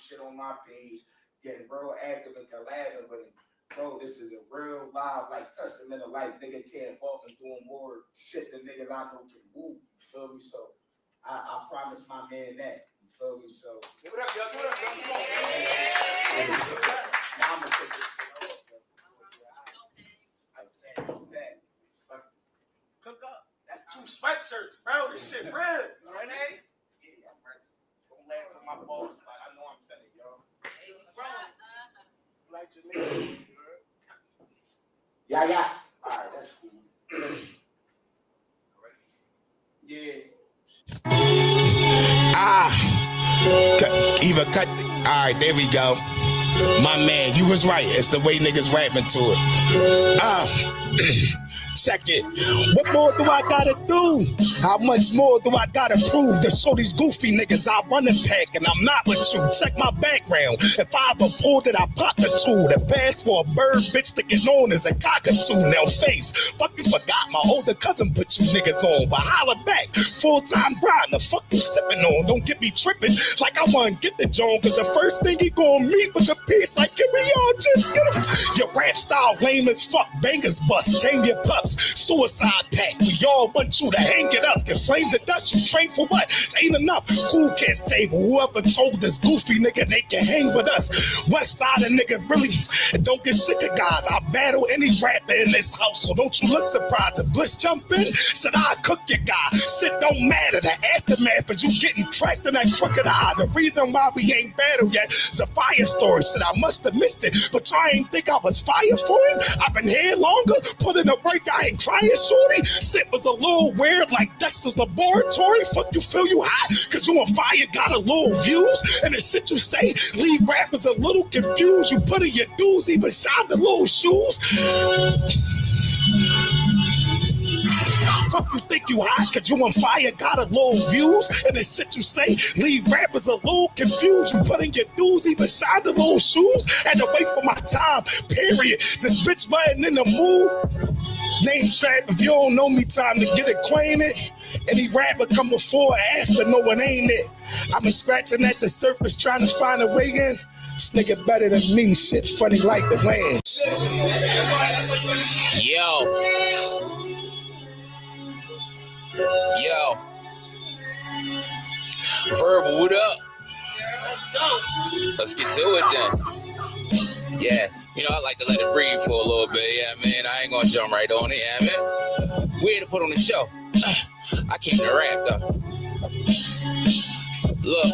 shit on my page, getting real active and collabing with him. Bro, this is a real live, like, testament of life. Nigga can't walk and doing more shit than niggas I know can move. You feel me? So I promise my man that. You feel me? So give it up, y'all. Give it up, y'all. Come on. Now I'm gonna take this shit off, yo. I'm saying that. Cook up. That's 2 sweatshirts, bro. This shit real. You ready? Yeah, I'm ready. Don't laugh at my balls. Like, I know I'm finna, yo. Like your nigga. Yeah. All right, that's cool. Yeah. Even cut. All right, there we go. My man, you was right. It's the way niggas rapping to it. Check it. What more do I gotta do? How much more do I gotta prove to show these goofy niggas I run the pack and I'm not with you? Check my background. If I ever pulled it, I popped the tool. The pass for a bird bitch to get known as a cockatoo. Now face, fuck you forgot my older cousin put you niggas on. But holla back, full-time grind. The fuck you sipping on? Don't get me tripping like I wanna get the Joan. Cause the first thing he gonna meet was a piece like, can we all just get him? Your rap style lame as fuck. Bangers bust, tame your pups. Suicide pack, we all want you to hang it up. Get flame to dust, you train for what? Ain't enough. Cool kids table. Whoever told this goofy nigga they can hang with us. West side of nigga really don't get sick of guys. I battle any rapper in this house, so don't you look surprised. If Bliss jump in, should I cook your guy? Shit don't matter. The aftermath is you getting cracked in that crooked eye. The reason why we ain't battled yet is a fire story. Shit, I must have missed it, but y'all ain't think I was fire for him? I've been here longer, put in a break, I ain't crying, shorty. Shit was a little weird, like Dexter's laboratory. Fuck you, feel you hot, cause you on fire, got a little views. And the shit you say, leave rappers a little confused. You put in your dues, even shine the little shoes. Fuck you think you hot, cause you on fire, got a little views. And the shit you say, leave rappers a little confused. You put in your dues, even shine the little shoes. Had to wait for my time, period. This bitch wasn't in the mood. Name trap, if you don't know me, time to get acquainted. Any rapper come before or after, no one ain't it. I've been scratching at the surface, trying to find a way in. This nigga better than me, shit funny like the wind. Yo. Verbal, what up? Let's get to it then. Yeah. You know, I like to let it breathe for a little bit, yeah, man. I ain't gonna jump right on it, yeah, man. We're here to put on the show. I came to rap, though. Look,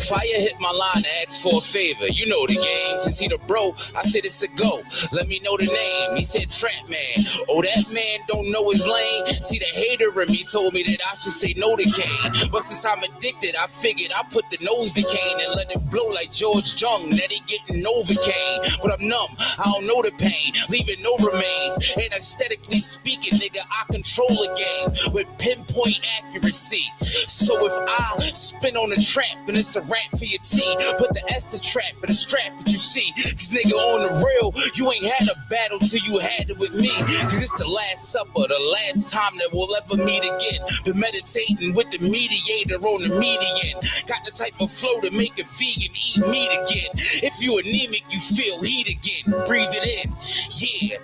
Fire hit my line to ask for a favor. You know the game. Since he the bro, I said it's a go. Let me know the name. He said Trap Man. Oh, that man don't know his lane. See, the hater in me told me that I should say no to Kane. But since I'm addicted, I figured I put the nose to Kane and let it blow like George Jung. That he getting Novocaine. But I'm numb. I don't know the pain. Leaving no remains. And aesthetically speaking, nigga, I control the game with pinpoint accuracy. So if I spin on a trap and it's a rap for your tea, put the S to trap and the strap that you see. Cause nigga, on the real, you ain't had a battle till you had it with me. Cause it's the last supper, the last time that we'll ever meet again. Been meditating with the mediator on the median. Got the type of flow to make a vegan eat meat again. If you anemic, you feel heat again. Breathe it in, yeah.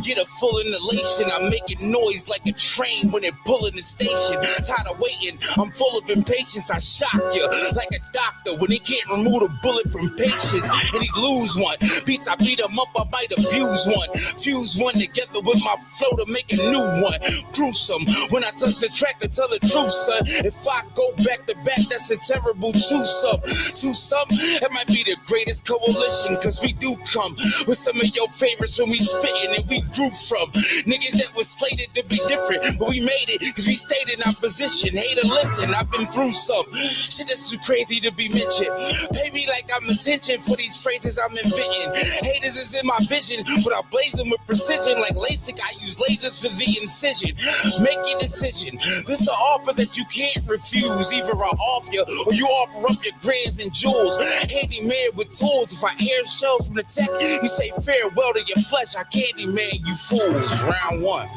Get a full inhalation. I'm making noise like a train when it pulling the station. Tired of waiting, I'm full of impatience. I shock you like a doctor when he can't remove a bullet from patience and he lose one. Beats I beat him up, I might abuse one. Fuse one together with my flow to make a new one. Gruesome when I touch the track to tell the truth, son. If I go back to back, that's a terrible twosome. Twosome, that might be the greatest coalition, cause we do come with some of your favorites when we spittin' and we grew from niggas that was slated to be different, but we made it cause we stayed in our position. Hater, listen, I've been through some shit that's too crazy to be mentioned. Pay me like I'm attention for these phrases I'm inventing. Haters is in my vision, but I blaze them with precision. Like LASIK, I use lasers for the incision. Make your decision. This is an offer that you can't refuse. Either I offer you, or you offer up your grands and jewels. Handy man with tools. If I air shells from the tech, you say farewell to your flesh. I candy man you fools. Round one.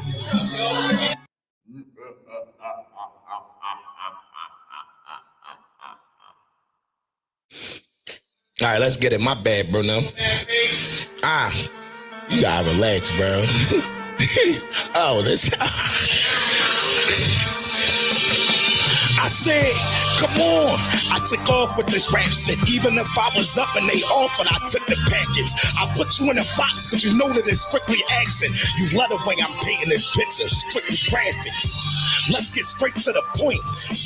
All right, let's get it. My bad, Bruno. You gotta relax, bro. Oh, this. I said, come on. I took off with this rap shit. Even if I was up and they offered, I took the package. I put you in a box because you know that it's strictly action. You love the way I'm painting this picture, strictly graphic. Let's get straight to the point.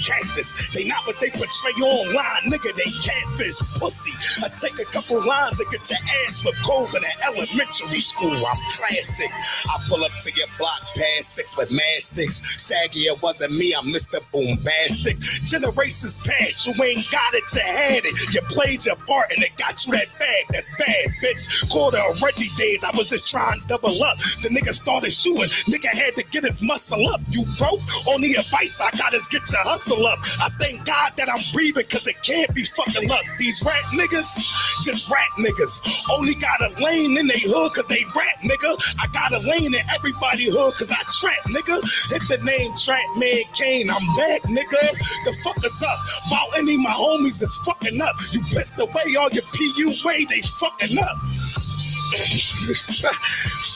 Cactus, they not what they portray online, nigga, they catfish pussy. I take a couple lines to get your ass with cold in elementary school. I'm classic. I pull up to your block past 6 with mastics. Shaggy, it wasn't me, I'm Mr. Boombastic. Generations past, you ain't got it, you had it. You played your part and it got you that bag. That's bad, bitch. Quarter of Reggie days, I was just trying to double up. The nigga started shooting, nigga had to get his muscle up. You broke? Only advice I got is get your hustle up. I thank God that I'm breathing cause it can't be fucking luck. These rap niggas, just rap niggas. Only got a lane in they hood cause they rap, nigga. I got a lane in everybody hood cause I trap, nigga. Hit the name Trap Man Kane, I'm back, nigga. The fuck is up? While any of my homies is fucking up. You pissed away all your PUA, they fucking up.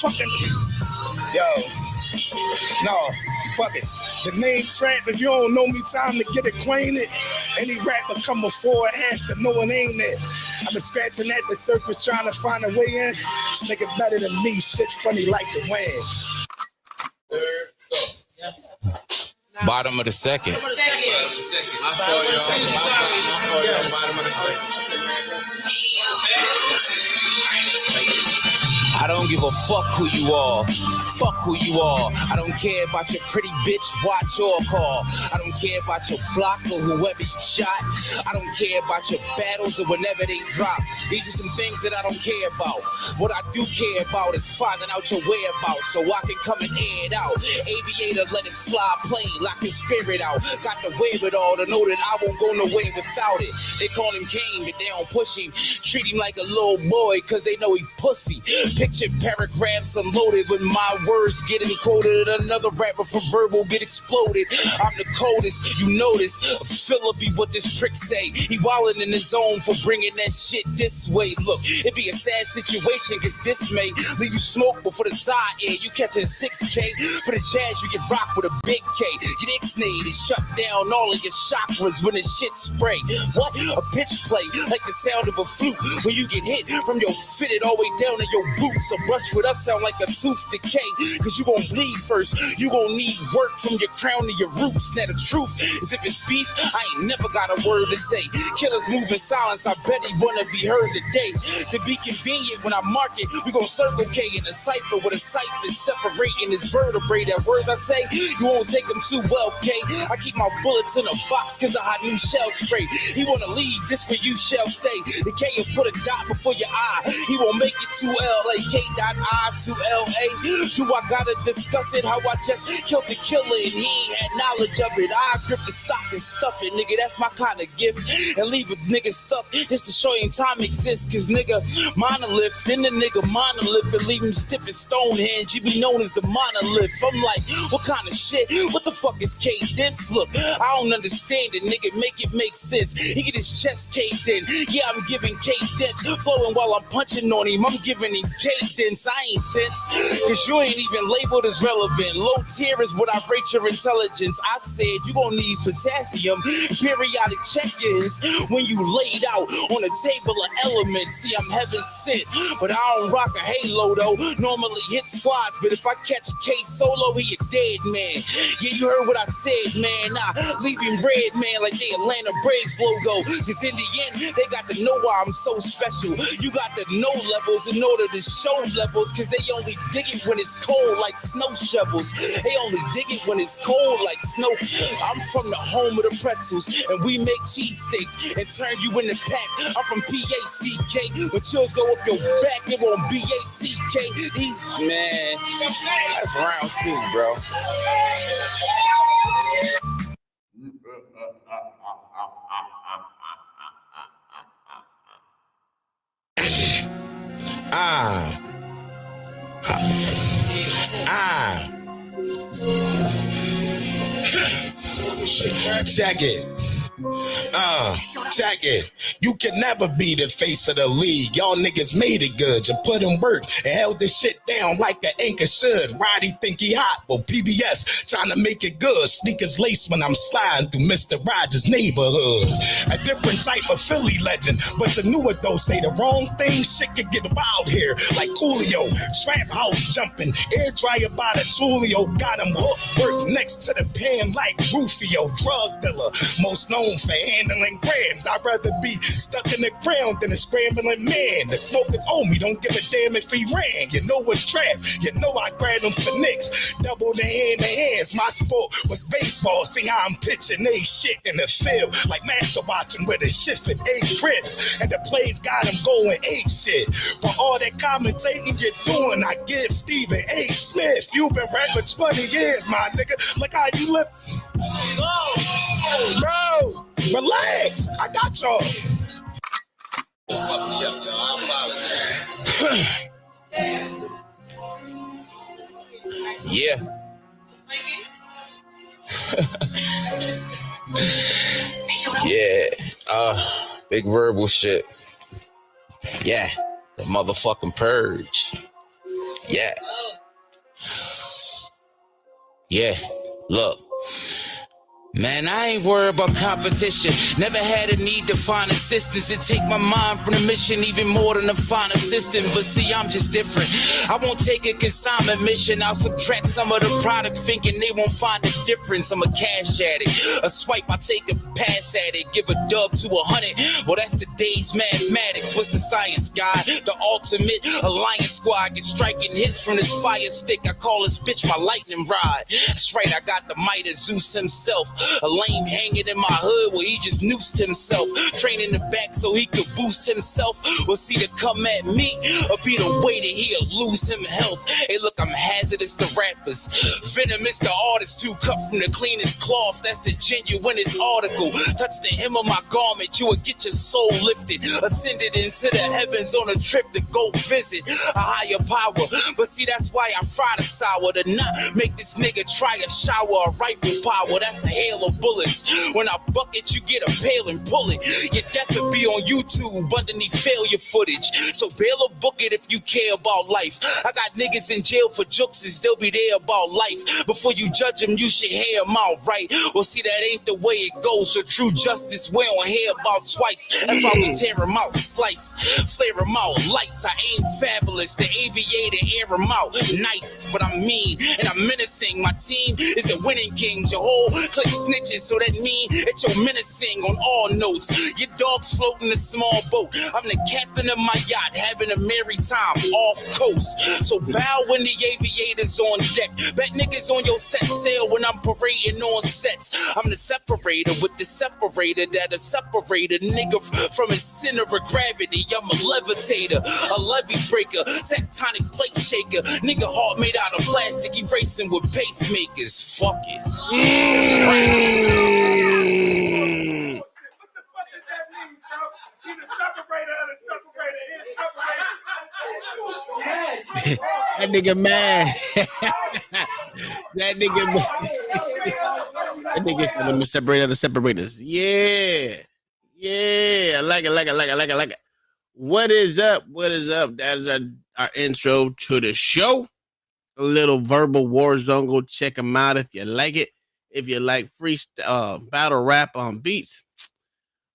Fucking, yo. No, fuck it. The name Trap, if you don't know me, time to get acquainted. Any rapper come before it has to know it ain't it. I've been scratching at the surface trying to find a way in. This nigga better than me, shit funny like the wind. Yes. Bottom of the second. Bottom of the second. Bottom of the second. I don't give a fuck who you are. Fuck who you are. I don't care about your pretty bitch, watch or call. I don't care about your block or whoever you shot. I don't care about your battles or whenever they drop. These are some things that I don't care about. What I do care about is finding out your whereabouts so I can come and air it out. Aviator, let it fly, plane, lock his spirit out. Got the wherewithal to know that I won't go nowhere without it. They call him Kane, but they don't push him. Treat him like a little boy cause they know he pussy. Picture paragraphs unloaded with my words getting quoted. Another rapper from verbal get exploded. I'm the coldest, you notice. Philip be what this prick say. He wildin' in his zone for bringing that shit this way. Look, it be a sad situation cause this may leave you smoke, but for the side air you catching 6K. For the jazz you get rocked with a big K. Get ixnayed and shut down all of your chakras when the shit spray. What? A pitch play like the sound of a flute when you get hit from your fitted all the way down to your boots. So brush with us sound like a tooth decay, cause you gon' bleed first. You gon' need work from your crown to your roots. Now the truth is if it's beef, I ain't never got a word to say. Killers move in silence, I bet he wanna be heard today. To be convenient when I mark it, we gon' circle K in a cipher with a cipher separating his vertebrae. That words I say, you won't take them too well, K. I keep my bullets in a box cause I had new shell spray. He wanna leave, this where you shall stay. The K will put a dot before your eye. He won't make it to LA. K.I to LA. Do I gotta discuss it? How I just killed the killer and he ain't had knowledge of it. I grip the stock and stuff it, nigga. That's my kind of gift. And leave a nigga stuck just to show him time exists. Cause nigga, monolith, then the nigga monolith and leave him stiff as Stonehenge. You be known as the monolith. I'm like, what kind of shit? What the fuck is cadence? Look, I don't understand it, nigga. Make it make sense. He get his chest caved in. Yeah, I'm giving cadence. Flowing while I'm punching on him. I'm giving him cadence. I ain't tense, cause you ain't even labeled as relevant. Low tier is what I rate your intelligence. I said you gon' need potassium, periodic check-ins when you laid out on a table of elements. See, I'm heaven sent, but I don't rock a halo though. Normally hit squads, but if I catch a case solo, he a dead man. Yeah, you heard what I said, man. Nah, leave him red, man, like the Atlanta Braves logo. Cause in the end, they got to know why I'm so special. You got to know levels in order to show levels, cause they only dig it when it's cold like snow shovels. They only dig it when it's cold like snow. I'm from the home of the pretzels, and we make cheesesteaks and turn you into pack. I'm from PACK. When chills go up your back, it won't BACK. These, man, that's round two, bro. Check it. Check it. You can never be the face of the league. Y'all niggas made it good. You put in work and held this shit down like the anchor should. Roddy think he hot, but PBS trying to make it good. Sneakers lace when I'm sliding through Mr. Rogers' neighborhood. A different type of Philly legend, but you knew it though. Say the wrong thing, shit could get wild here. Like Coolio, trap house jumping, air dryer by the Tulio. Got him hooked, work next to the pen like Rufio. Drug dealer, most known for handling grams. I'd rather be stuck in the ground than a scrambling man. The smokers owe me, don't give a damn if he ran. You know what's trap, you know I grabbed him for nicks. Double the hand to hands, my sport was baseball. See how I'm pitching a shit in the field. Like master watching with a shift and 8 grips. And the plays got him going 8 shit. For all that commentating you're doing, I give Stephen A. Smith. You've been rapping 20 years, my nigga. Look how you live. Bro, relax. I got y'all. Fuck me up, yo. I'm Yeah. Yeah. Big verbal shit. Yeah. The motherfucking purge. Yeah. Yeah. Look. Man, I ain't worried about competition. Never had a need to find assistance. It take my mind from the mission even more than to find assistant. But see, I'm just different. I won't take a consignment mission. I'll subtract some of the product thinking they won't find the difference. I'm a cash addict. A swipe, I take a pass at it. Give a dub to 100. Well, that's the day's mathematics. What's the science, guy? The ultimate alliance squad. Get striking hits from this fire stick. I call this bitch my lightning rod. That's right, I got the might of Zeus himself. A lame hanging in my hood where he just noosed himself. Training the back so he could boost himself. Was he to come at me or be the way that he'll lose him health? Hey, look, I'm hazardous to rappers. Venomous to artists too. Cut from the cleanest cloth. That's the genuinest article. Touch the hem of my garment, you will get your soul lifted. Ascended into the heavens on a trip to go visit a higher power. But see, that's why I fry the sour. To not make this nigga try a shower of rifle power. That's a hail of bullets. When I bucket, you get a pail and pull it. Your death will be on YouTube underneath failure footage. So bail or book it if you care about life. I got niggas in jail for jokes, they'll be there about life. Before you judge them, you should hear them out, right? Well, see, that ain't the way it goes. So true justice, we don't hear about twice. That's why we tear them out, slice, flare them out, lights. I ain't fabulous. The aviator air them out, nice, but I'm mean and I'm menacing. My team is the winning king. Your whole clique snitches, so that mean that you're menacing on all notes. Your dog's floating a small boat. I'm the captain of my yacht, having a merry time off coast. So bow when the aviator's on deck. Bet niggas on your set sail when I'm parading on sets. I'm the separator with the separator that'll separate a nigga from his center of gravity. I'm a levitator, a levee breaker, tectonic plate shaker. Nigga heart made out of plastic, erasing with pacemakers. Fuck it. What the fuck did that mean, bro? He the separator of the separator. He the separator. That nigga mad. That nigga mad. That nigga said I'm the separator of the separators. Yeah. Yeah. I like it. What is up? That is our intro to the show. A little verbal war zone. Go check them out if you like it. If you like freestyle battle rap on beats,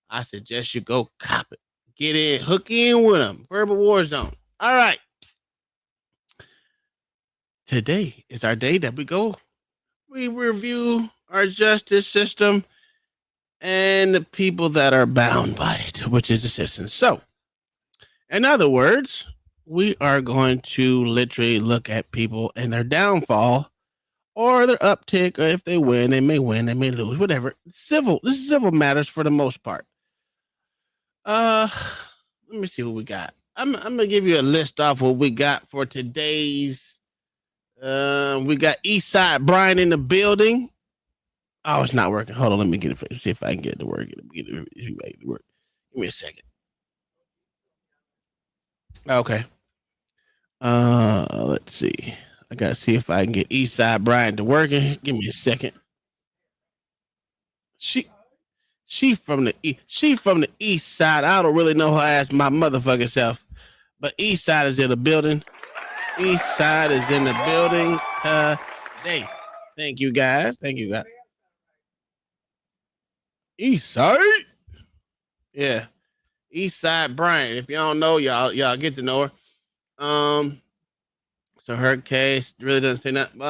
I suggest you go cop it. Get in, hook in with them. Verbal War Zone. All right. Today is our day that we review our justice system and the people that are bound by it, which is the citizens. So, in other words, we are going to literally look at people and their downfall or their uptick, or if they win, they may lose, whatever. This is civil matters for the most part. Let me see what we got. I'm gonna give you a list off what we got for today's. We got Eastside Brian in the building. Oh, it's not working. Hold on, let me get it. See if I can get it to work. Give me a second. Okay. Let's see. I gotta see if I can get Eastside Brian to working. Give me a second. She She from the east side. I don't really know her ass my motherfucking self. But east side is in the building. East side is in the building today. Thank you guys. East side. Yeah. East side Brian. If y'all don't know, y'all get to know her. So her case really doesn't say nothing.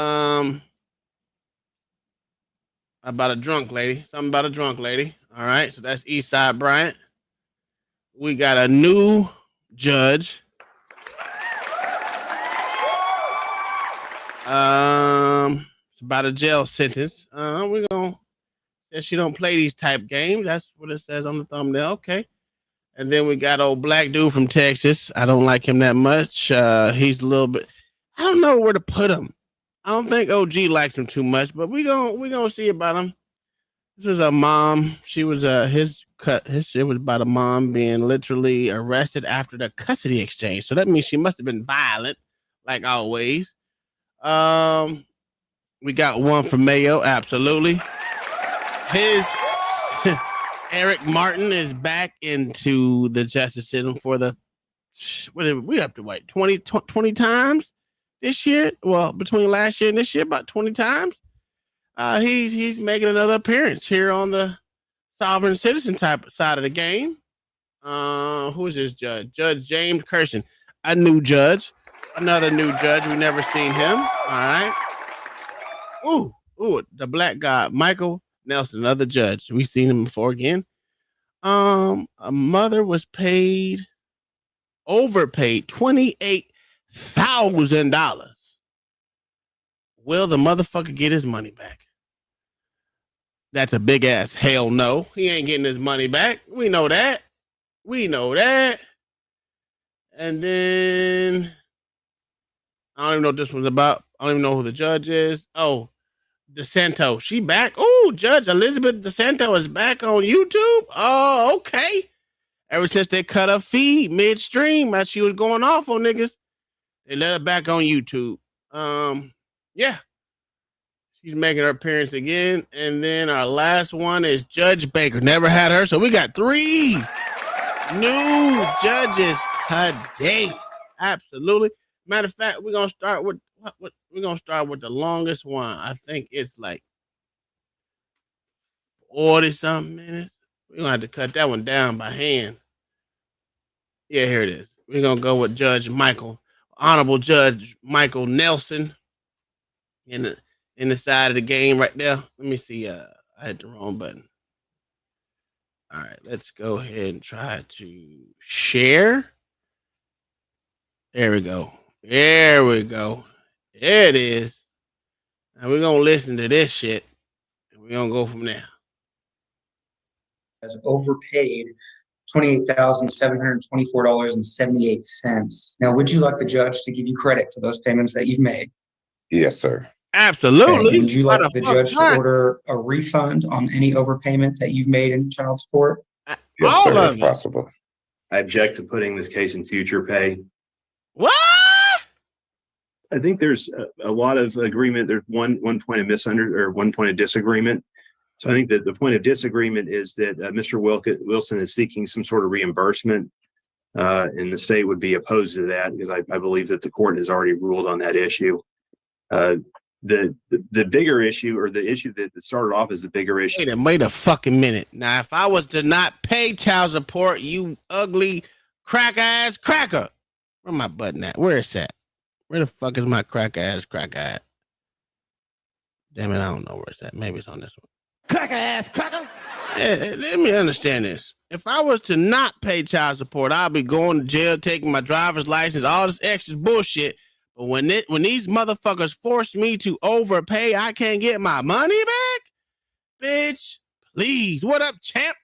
About a drunk lady. Something about a drunk lady. All right. So that's East Side Bryant. We got a new judge. It's about a jail sentence. We're gonna if she don't play these type games. That's what it says on the thumbnail. Okay. And then we got old black dude from Texas. I don't like him that much. He's a little bit. I don't know where to put him. I don't think OG likes him too much, but we gonna see about him. This was a mom. She was it was about a mom being literally arrested after the custody exchange. So that means she must have been violent, like always. We got one from Mayo, absolutely. His Eric Martin is back into the justice system for the we up to 20 times this year. Well, between last year and this year, about 20 times. He's making another appearance here on the sovereign citizen type side of the game. Who is this judge? Judge James Kirsten, a new judge, another new judge. We never seen him. All right. Ooh, the black guy, Michael Nelson, another judge. We seen him before again. A mother was overpaid $28,000. Will the motherfucker get his money back? That's a big ass hell no. He ain't getting his money back. We know that. And then I don't even know what this one's about. I don't even know who the judge is. Oh, DeSanto. She back. Oh, Judge Elizabeth DeSanto is back on YouTube. Oh, okay. Ever since they cut her feed midstream as she was going off on niggas, they let her back on YouTube. Yeah. She's making her appearance again. And then our last one is Judge Baker. Never had her. So we got 3 new judges today. Absolutely. Matter of fact, we're gonna start with the longest one. I think it's like 40-something minutes. We're gonna have to cut that one down by hand. Yeah, here it is. We're gonna go with Honorable Judge Michael Nelson in the side of the game right there. Let me see. I hit the wrong button. All right, let's go ahead and try to share. There we go. There it is. And we're gonna listen to this shit. And we're gonna go from there. Has overpaid $28,724.78. Now, would you like the judge to give you credit for those payments that you've made? Yes, sir. Absolutely. Okay. Would you like the judge to order a refund on any overpayment that you've made in child support? Yes, sir, if possible. I object to putting this case in future pay. What? I think there's a lot of agreement. There's one point of one point of disagreement. So I think that the point of disagreement is that Mr. Wilson is seeking some sort of reimbursement, and the state would be opposed to that because I believe that the court has already ruled on that issue. The bigger issue, or the issue that started off as the bigger issue. Wait a fucking minute. Now, if I was to not pay child support, you ugly crack-ass cracker. Where my button at? Where is that? Where the fuck is my crack-ass cracker? Damn it, I don't know where it's at. Maybe it's on this one. Cracker-ass cracker? Let me understand this. If I was to not pay child support, I'd be going to jail, taking my driver's license, all this extra bullshit. But when these motherfuckers force me to overpay, I can't get my money back? Bitch, please. What up, champ?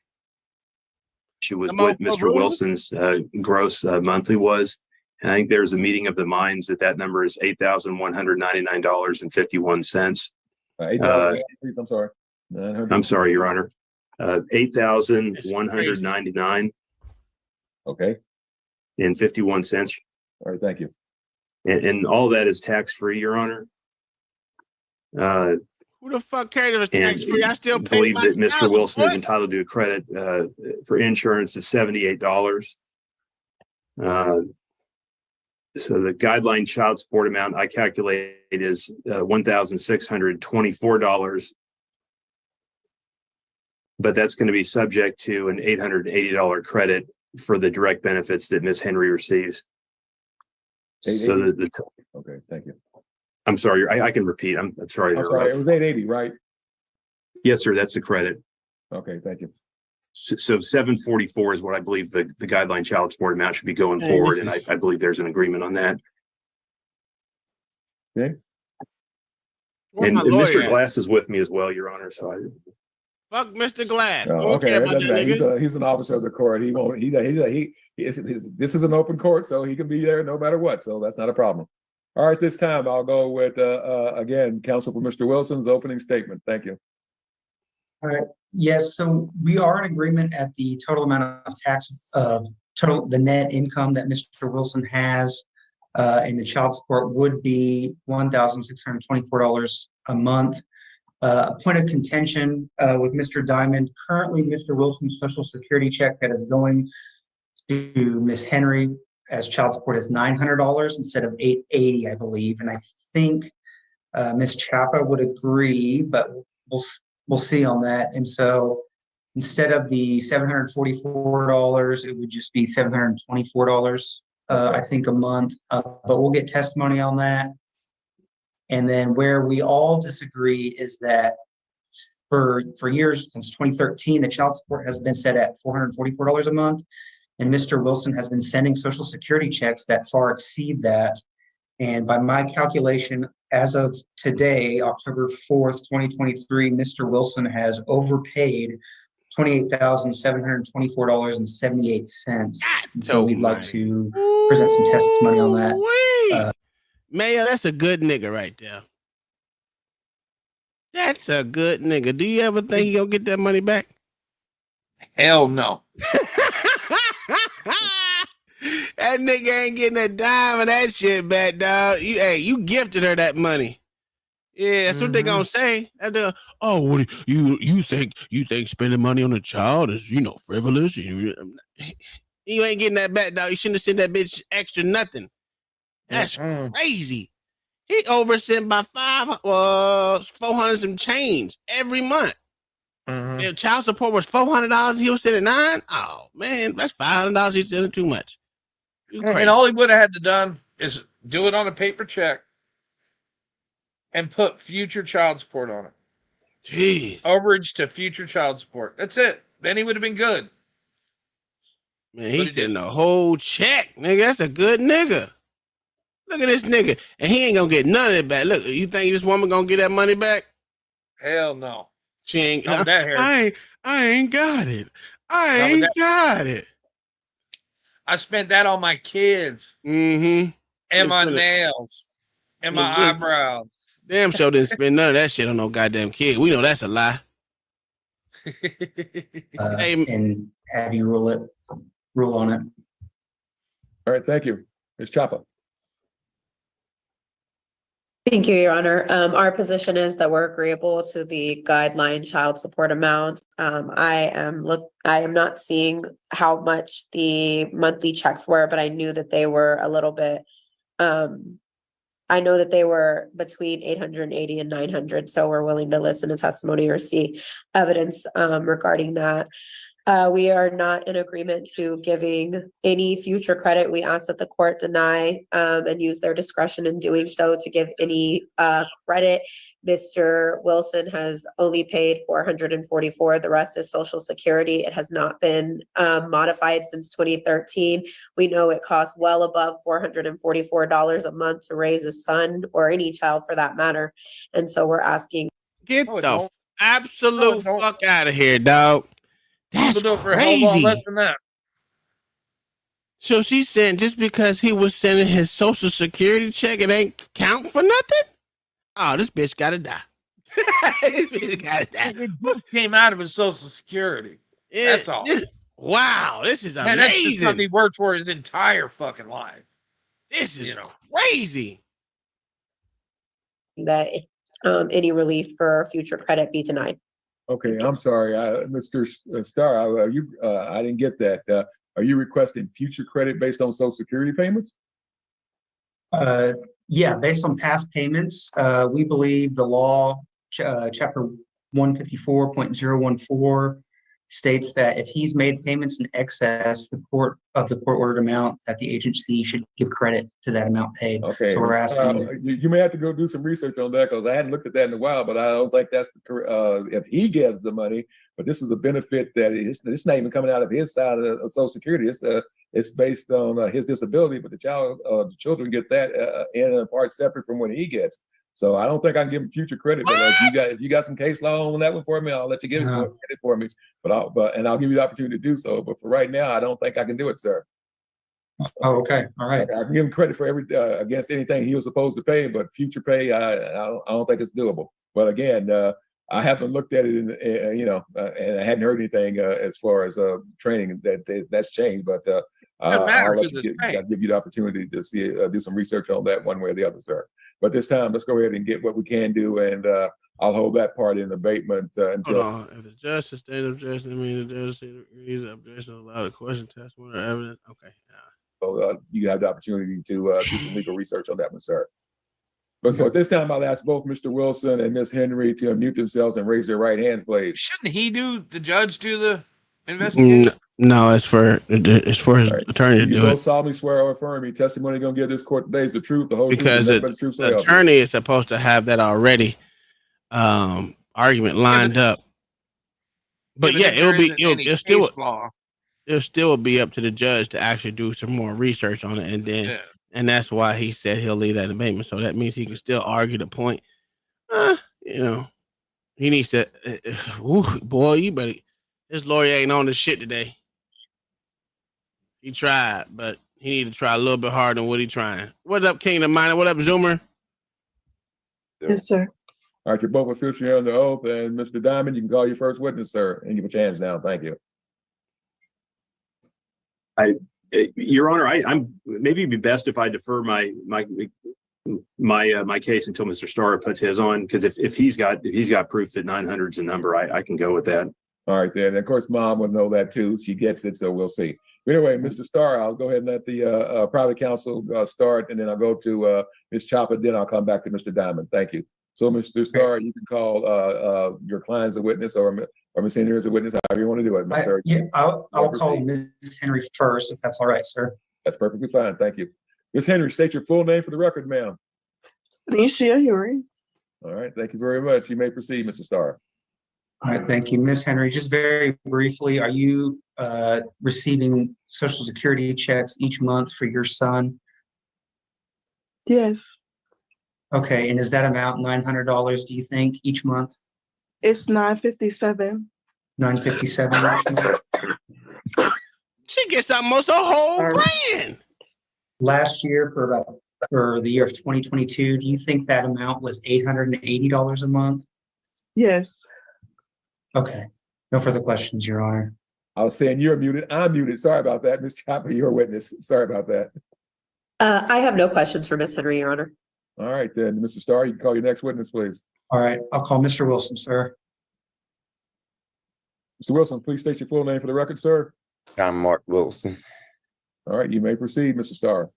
She was what Mr. Wilson's gross monthly was. And I think there's a meeting of the minds that number is $8,199.51. Please, I'm sorry. I'm sorry, Your Honor. 8,199. Okay. And 51 cents. All right, thank you. And all that is tax-free, Your Honor. Who the fuck carried it and tax free? I still pay believe my that Mr. child Wilson is support. entitled to a credit for insurance of $78. So the guideline child support amount I calculate is $1,624, but that's going to be subject to an $880 credit for the direct benefits that Ms. Henry receives. So Okay, thank you. I'm sorry, I can repeat. I'm sorry. I'm sorry, it was 880, right? Yes, sir. That's the credit. Okay, thank you. So 744 is what I believe the guideline child support amount should be going forward, and I believe there's an agreement on that. Okay. And Mr. Glass is with me as well, Your Honor. So fuck Mr. Glass. Okay, he's an officer of the court. He won't. This is an open court, so he can be there no matter what. So that's not a problem. All right, this time I'll go with again, counsel for Mr. Wilson's opening statement. Thank you. All right. Yes, so we are in agreement at the total amount of tax the net income that Mr. Wilson has in the child support would be $1,624 a month. A point of contention with Mr. Diamond. Currently, Mr. Wilson's Social Security check that is going to Miss Henry as child support is $900 instead of $880, I believe. And I think Miss Chapa would agree, but we'll see on that. And so instead of the $744, it would just be $724, I think, a month. But we'll get testimony on that. And then where we all disagree is that for years, since 2013, the child support has been set at $444 a month. And Mr. Wilson has been sending Social Security checks that far exceed that. And by my calculation, as of today, October 4th, 2023, Mr. Wilson has overpaid $28,724.78. So we'd like to present some testimony on that. Mayor, that's a good nigga right there. That's a good nigga. Do you ever think he'll get that money back? Hell no. That nigga ain't getting a dime of that shit back, dog. You gifted her that money. Yeah, that's what they gonna say. Oh, what you think spending money on a child is frivolous? You ain't getting that back, dog. You shouldn't have sent that bitch extra nothing. That's crazy. He oversent by 400 some change every month. If child support was $400, he was sending $9. Oh man, that's $500. He's sending too much. And all he would have had to done is do it on a paper check and put future child support on it. Jeez. Overage to future child support. That's it. Then he would have been good. Man, he's sending a whole check, nigga. That's a good nigga. Look at this nigga. And he ain't gonna get none of it back. Look, you think this woman gonna get that money back? Hell no. She ain't. I ain't got it. I ain't got it. I spent that on my kids. And my nails. And my eyebrows. Damn sure didn't spend none of that shit on no goddamn kid. We know that's a lie. And have you rule on it. All right, thank you. Ms. Chapa. Thank you, Your Honor. Our position is that we're agreeable to the guideline child support amount. I am not seeing how much the monthly checks were, but I knew that they were a little bit. I know that they were between 880 and 900, so we're willing to listen to testimony or see evidence regarding that. We are not in agreement to giving any future credit. We ask that the court deny and use their discretion in doing so to give any credit. Mr. Wilson has only paid $444. The rest is Social Security. It has not been modified since 2013. We know it costs well above $444 a month to raise a son or any child for that matter. And so we're asking. Get the absolute fuck out of here, dog. That's crazy. Less than that. So she's saying just because he was sending his Social Security check, it ain't count for nothing? Oh, this bitch gotta die. This bitch gotta die. It just came out of his Social Security. That's all. Wow, this is amazing. That's just something he worked for his entire fucking life. This is crazy. That any relief for future credit be denied. Okay, I'm sorry, Mr. Starr, I didn't get that. Are you requesting future credit based on Social Security payments? Yeah, based on past payments, we believe the law, chapter 154.014 states that if he's made payments in excess the court ordered amount, that the agency should give credit to that amount paid. Okay, so we're asking. You may have to go do some research on that because I hadn't looked at that in a while, but I don't think that's if he gives the money, but this is a benefit that it's not even coming out of his side of Social Security. It's based on his disability, but the children get that in a part separate from what he gets. So I don't think I can give him future credit. But if you got some case law on that one for me, I'll let you give it credit for me. But I'll give you the opportunity to do so. But for right now, I don't think I can do it, sir. Oh, okay, all right. I can give him credit for against anything he was supposed to pay, but future pay, I don't think it's doable. But again, I haven't looked at it, and I hadn't heard anything as far as training that's changed. But I'll give you the opportunity to see do some research on that one way or the other, sir. But this time, let's go ahead and get what we can do, and I'll hold that part in abatement until. Hold on. If the judge sustains objection, I mean the judge agrees the objection allow the question, testimony, or evidence. Okay. So you have the opportunity to do some legal research on that one, sir. But so at this time, I'll ask both Mr. Wilson and Ms. Henry to unmute themselves and raise their right hands, please. Shouldn't the judge do the investigation? No, it's for his attorney to do it. You both solemnly swear or affirm your testimony you're going to give this court today is the truth, the whole because truth, and the truth. The attorney is supposed to have that already argument lined up. But yeah, it'll still be up to the judge to actually do some more research on it, and then and that's why he said he'll leave that in abatement. So that means he can still argue the point. He needs to. Boy, you better. His lawyer ain't on this shit today. He tried, but he need to try a little bit harder than what he trying. What's up, Kingdom Minor? What up, Zoomer? Yes, sir. All right, you're both officially under oath, and Mr. Diamond, you can call your first witness, sir, and give a chance now. Thank you. Your Honor, I'm maybe it'd be best if I defer my case until Mr. Starr puts his on, because if he's got proof that 900 is a number, I can go with that. All right, then. Of course, Mom will know that too. She gets it, so we'll see. But anyway, Mr. Starr, I'll go ahead and let the private counsel start, and then I'll go to Ms. Chopper. Then I'll come back to Mr. Diamond. Thank you. So, Mr. Starr, you can call your client as a witness or Ms. Henry as a witness, however you want to do it, sir. Yeah, I'll call Ms. Henry first, if that's all right, sir. That's perfectly fine. Thank you. Ms. Henry, state your full name for the record, ma'am. Nisha Henry. All right. Thank you very much. You may proceed, Mr. Starr. All right, thank you. Ms. Henry, just very briefly, are you receiving Social Security checks each month for your son? Yes. Okay, and is that amount $900, do you think, each month? It's $957. $957 each month? She gets almost a whole grand. Last year, for the year of 2022, do you think that amount was $880 a month? Yes. Okay, no further questions, Your Honor. I was saying you're muted. I'm muted. Sorry about that. Ms. Chopper, you're a witness. Sorry about that. I have no questions for Ms. Henry, Your Honor. All right, then, Mr. Starr, you can call your next witness, please. All right, I'll call Mr. Wilson, sir. Mr. Wilson, please state your full name for the record, sir. I'm Mark Wilson. All right, you may proceed, Mr. Starr.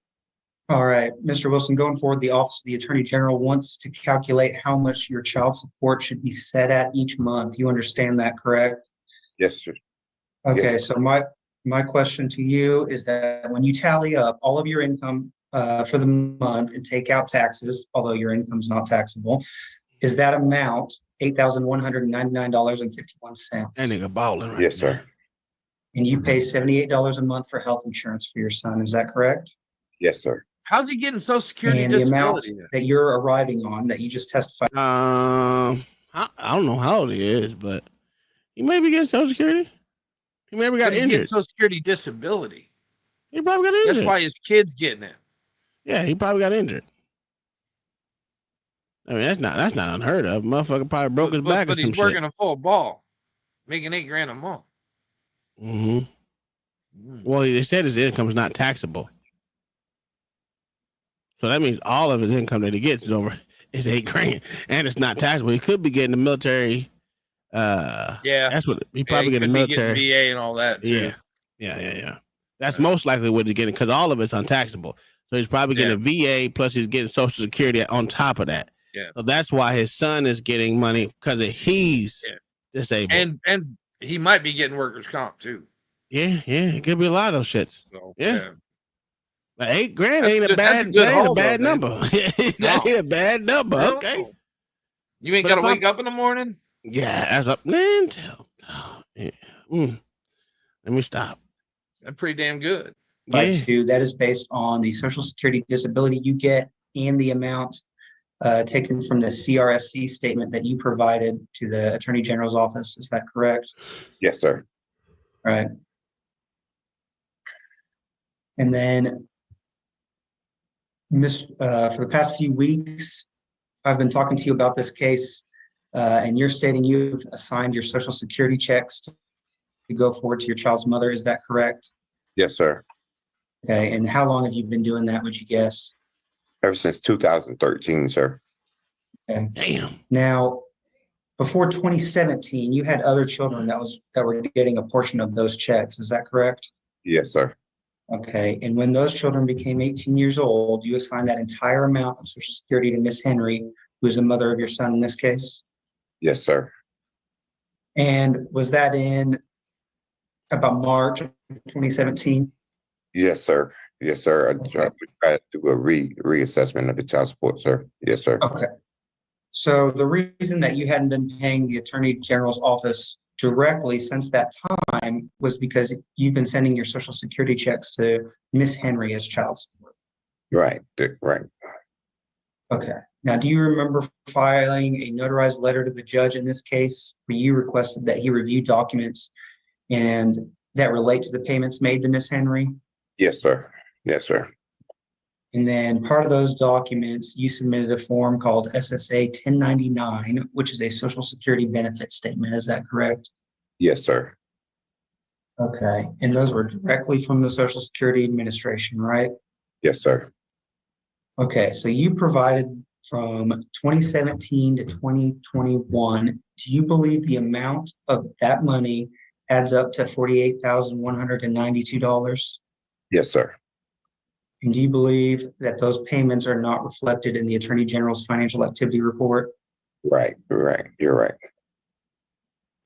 All right, Mr. Wilson, going forward, the Office of the Attorney General wants to calculate how much your child support should be set at each month. You understand that, correct? Yes, sir. Okay, Yes. so my question to you is that when you tally up all of your income for the month and take out taxes, although your income's not taxable, is that amount $8,199.51? That nigga balling right Yes, sir. And you pay $78 a month for health insurance for your son, is that correct? Yes, sir. How's he getting Social Security And the amount disability? that you're arriving on that you just testified. I don't know how old he is, but he may be getting Social Security. He maybe got injured. Getting Social Security disability. He probably got injured. That's why his kid's getting it. Yeah, he probably got injured. I mean, that's not unheard of. Motherfucker probably broke his back or But some he's working shit. a full ball, making $8,000 a month. Well, they said his income is not taxable. So that means all of his income that he gets is over It's $8,000, and it's not taxable. He could be getting the military. Yeah, that's what he yeah, probably he getting could the be getting military. VA and all that too. Yeah. That's most likely what he's getting because all of it's untaxable. So he's probably getting a VA plus he's getting Social Security on top of that. Yeah. So that's why his son is getting money because he's disabled. And he might be getting workers' comp too. Yeah. It could be a lot of those shits. So, yeah. But $8,000 That's ain't good- that's a good haul, though, man. number. That ain't a bad number. No. Okay. You ain't But got to if wake up in the morning? Yeah, as a man. Yeah. Let me stop. That's pretty damn good. That is based on the Social Security disability you get and the amount taken from the CRSC statement that you provided to the Attorney General's office. Is that correct? Yes, sir. Right. And then, for the past few weeks, I've been talking to you about this case, and you're stating you've assigned your Social Security checks to go forward to your child's mother. Is that correct? Yes, sir. Okay. And how long have you been doing that, would you guess? Ever since 2013, sir. Okay. Damn. Now, before 2017, you had other children that were getting a portion of those checks. Is that correct? Yes, sir. Okay. And when those children became 18 years old, you assigned that entire amount of Social Security to Miss Henry, who is the mother of your son in this case? Yes, sir. And was that in about March of 2017? Yes, sir. Yes, sir. I tried to do a reassessment of the child support, sir. Yes, sir. Okay. So the reason that you hadn't been paying the Attorney General's office directly since that time was because you've been sending your Social Security checks to Miss Henry as child support. Right. Okay. Now, do you remember filing a notarized letter to the judge in this case where you requested that he review documents and that relate to the payments made to Miss Henry? Yes, sir. Yes, sir. And then part of those documents, you submitted a form called SSA 1099, which is a Social Security benefit statement. Is that correct? Yes, sir. Okay. And those were directly from the Social Security Administration, right? Yes, sir. Okay. So you provided from 2017 to 2021. Do you believe the amount of that money adds up to $48,192? Yes, sir. And do you believe that those payments are not reflected in the Attorney General's financial activity report? Right. You're right.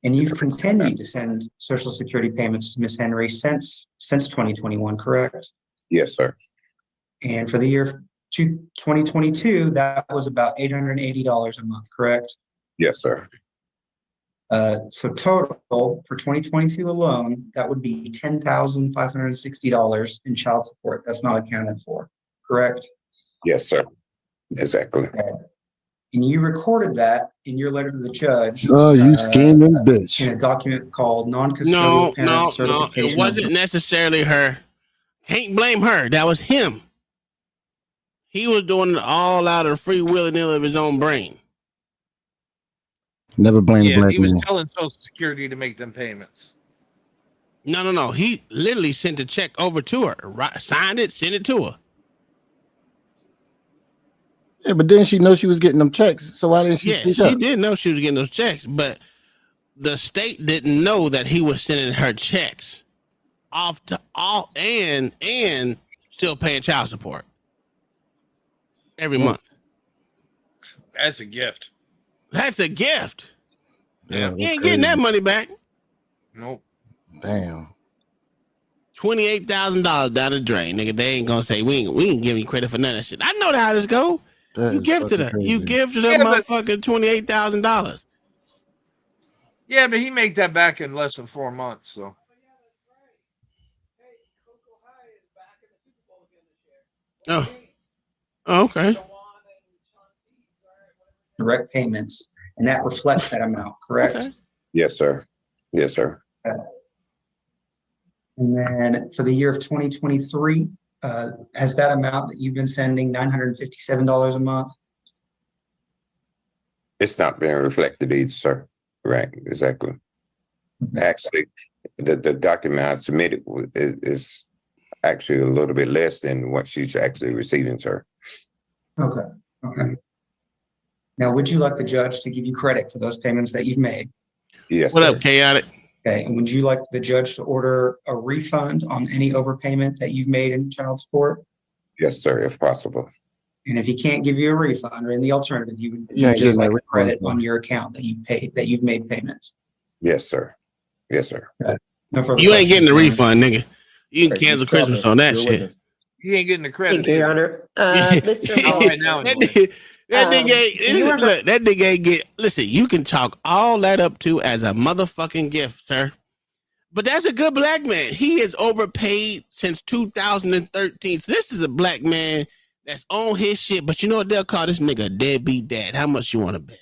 And you've continued to send Social Security payments to Miss Henry since 2021, correct? Yes, sir. And for the year 2022, that was about $880 a month, correct? Yes, sir. So total for 2022 alone, that would be $10,560 in child support. That's not accounted for, correct? Yes, sir. Exactly. Okay. And you recorded that in your letter to the judge. Oh, you scheming bitch. In a document called non-custodial parent No. certification. It wasn't necessarily her. Can't blame her. That was him. He was doing it all out of free will and ill of his own brain. Never blame the black he was man. telling Social Security to make them payments. No. He literally sent a check over to her, right, signed it, sent it to her. Yeah, but then she know she was getting them checks. So why didn't she speak she up? did know she was getting those checks, but the state didn't know that he was sending her checks off to all and still paying child support every month. That's a gift. That's a gift. Yeah, you ain't getting that money back. Nope. Damn. $28,000 down the drain, nigga. They ain't gonna say we ain't giving you credit for none of that shit. I know how this go. You gifted her. You gifted her motherfucking $28,000. Yeah, but he made that back in less than 4 months. So. Oh, okay. Direct payments, and that reflects that amount, correct? Okay. Yes, sir. Yes, sir. And then for the year of 2023, has that amount that you've been sending $957 a month? It's not being reflected either, sir. Right. Exactly. Actually, the document I submitted is actually a little bit less than what she's actually receiving, sir. Okay. Now, would you like the judge to give you credit for those payments that you've made? Yes, What sir. up, chaotic? Okay, and would you like the judge to order a refund on any overpayment that you've made in child support? Yes, sir, if possible. And if he can't give you a refund, or in the alternative, you would You ain't just getting like no a credit refund. on your account that you paid, that you've made payments. Yes, sir. Yes, sir. No further You ain't getting the questions, Your Honor. refund, nigga. You can Right, cancel Mr. Christmas Kaufman, on that your shit. witness. You ain't getting the credit. Thank you, Your Honor. Mr. All right, now Wilson, That nigga ain't, do you remember- look, that nigga ain't get, listen, you can chalk all that up to as a motherfucking gift, sir. But that's a good black man. He is overpaid since 2013. So this is a black man that's on his shit. But you know what? They'll call this nigga a deadbeat dad. How much you want to bet?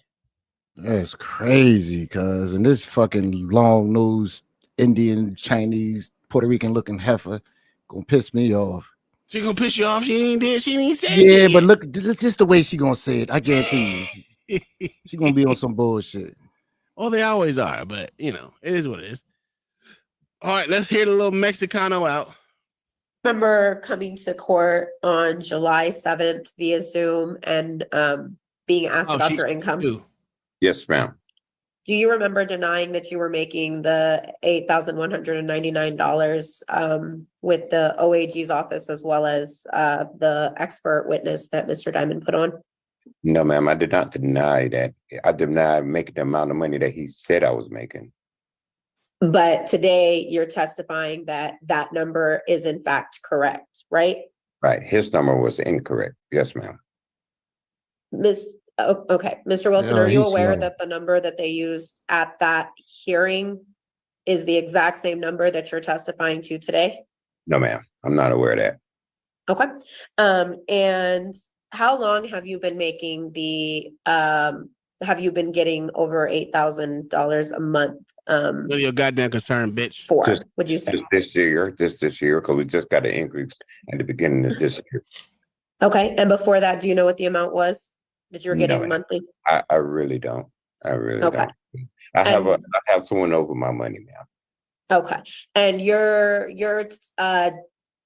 That's crazy, cuz. And this fucking long nosed Indian, Chinese, Puerto Rican looking heifer gonna piss me off. She gonna piss you off? She ain't did. She ain't say Yeah, shit but yet. look, it's just the way she gonna say it. I guarantee you, she gonna be on some bullshit. Oh, they always are. But you know, it is what it is. All right, let's hear the little Mexicano out. remember coming to court on July 7th via Zoom and being asked about she's your income? too. Yes, ma'am. Do you remember denying that you were making the $8,199 with the OAG's office as well as the expert witness that Mr. Diamond put on? No, ma'am, I did not deny that. I denied making the amount of money that he said I was making. But today you're testifying that that number is in fact correct, right? Right. His number was incorrect. Yes, ma'am. Okay, Mr. Wilson, Yeah, are you he's aware slow. that the number that they used at that hearing is the exact same number that you're testifying to today? No, ma'am. I'm not aware of that. Okay, and how long have you been making have you been getting over $8,000 a month? What are your goddamn concern, bitch? For, would you say? This year, because we just got an increase at the beginning of this year. Okay, and before that, do you know what the amount was that you were No, getting ma'am. monthly? I really don't. I really Okay. don't. I have someone over my money now. Okay, and your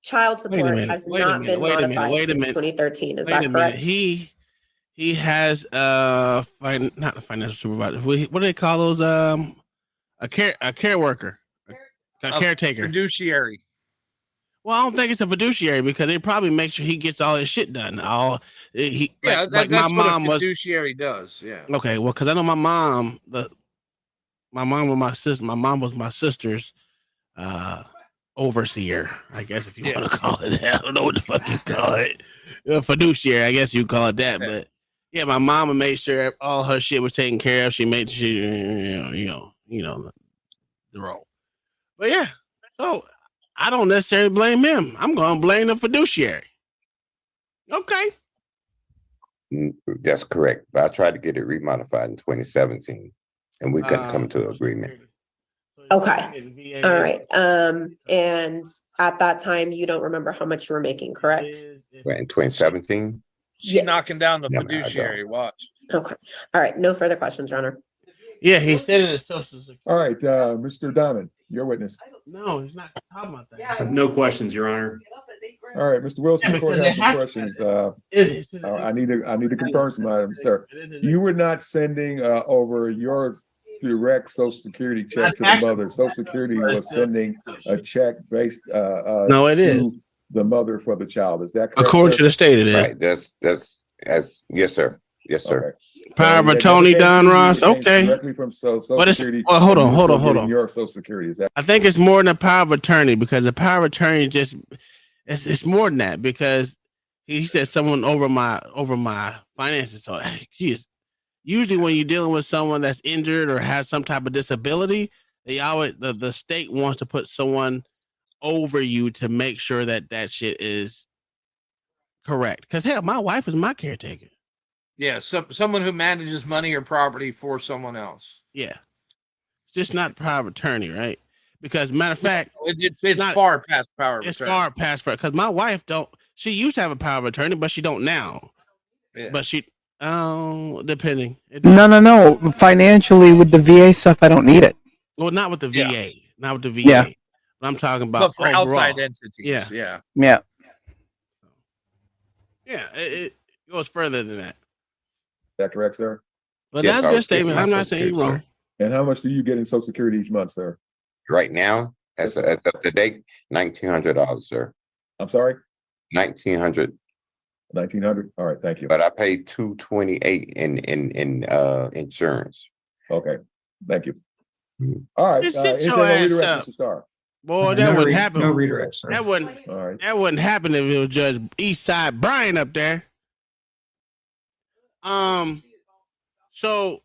child support has not been modified since 2013, is that correct? He has not a financial supervisor. What do they call those? A care worker, a caretaker, fiduciary. Well, I don't think it's a fiduciary because they probably make sure he gets all his shit done. That's what a fiduciary does. Yeah. Okay, well, because I know my mom, my mom was my sister's overseer, I guess, if you want to call it that. I don't know what the fuck you call it. Fiduciary, I guess you call it that. But yeah, my mama made sure all her shit was taken care of. She made sure, you know the role. But yeah, so I don't necessarily blame him. I'm going to blame the fiduciary. Okay. That's correct. But I tried to get it remodified in 2017, and we couldn't come to an agreement. Okay. All right. And at that time, you don't remember how much you were making, correct? Right, in 2017? She's knocking down the fiduciary. Watch. Okay. All right. No further questions, Your Honor. Yeah, he said it as social security. All right, Mr. Diamond, your witness. No, he's not talking about that. No questions, Your Honor. All right, Mr. Wilson, Yeah, the court because has they some have questions. I need to confirm some items, sir. You were not sending over your direct Social Security check to the mother. Social Security was sending a check based No, it is to the mother for the child. Is that correct? according to the state. It is Right. That's yes, sir. Yes, sir. Okay. Power of attorney, Don Ross. Okay. Directly from Social But it's Security. hold and you were on. getting your Social Security. Is that? I think it's more than a power of attorney because the power of attorney just it's more than that because he said someone over my finances. So geez, usually when you're dealing with someone that's injured or has some type of disability, they always the state wants to put someone over you to make sure that shit is correct. Because hell, my wife is my caretaker. Yeah, someone who manages money or property for someone else. Yeah, it's just not power of attorney, right? Because matter of fact, it's not, far past power of attorney. It's far past because my wife don't. She used to have a power of attorney, but she don't now. Yeah. But she, depending. No. Financially, with the VA stuff, I don't need it. Well, not with the VA. Yeah. Not with the VA. Yeah. But I'm talking about but for overall. outside entities. Yeah. Yeah. Yeah. It goes further than that. that correct, sir? But Yes, that's a I good was getting statement. my I'm not Social saying you're Security, wrong. sir. And how much do you get in Social Security each month, sir? Right now, as up to date, $1,900, sir. I'm sorry, 1,900. 1,900. All right, thank you. But I paid $228 in insurance. Okay, thank you. All right, Just sit anything your on ass redirect, up. Mr. Starr? Boy, that wouldn't happen. No redirect, sir. That wouldn't. All right. That wouldn't happen if it was Judge Eastside Brian up there. So,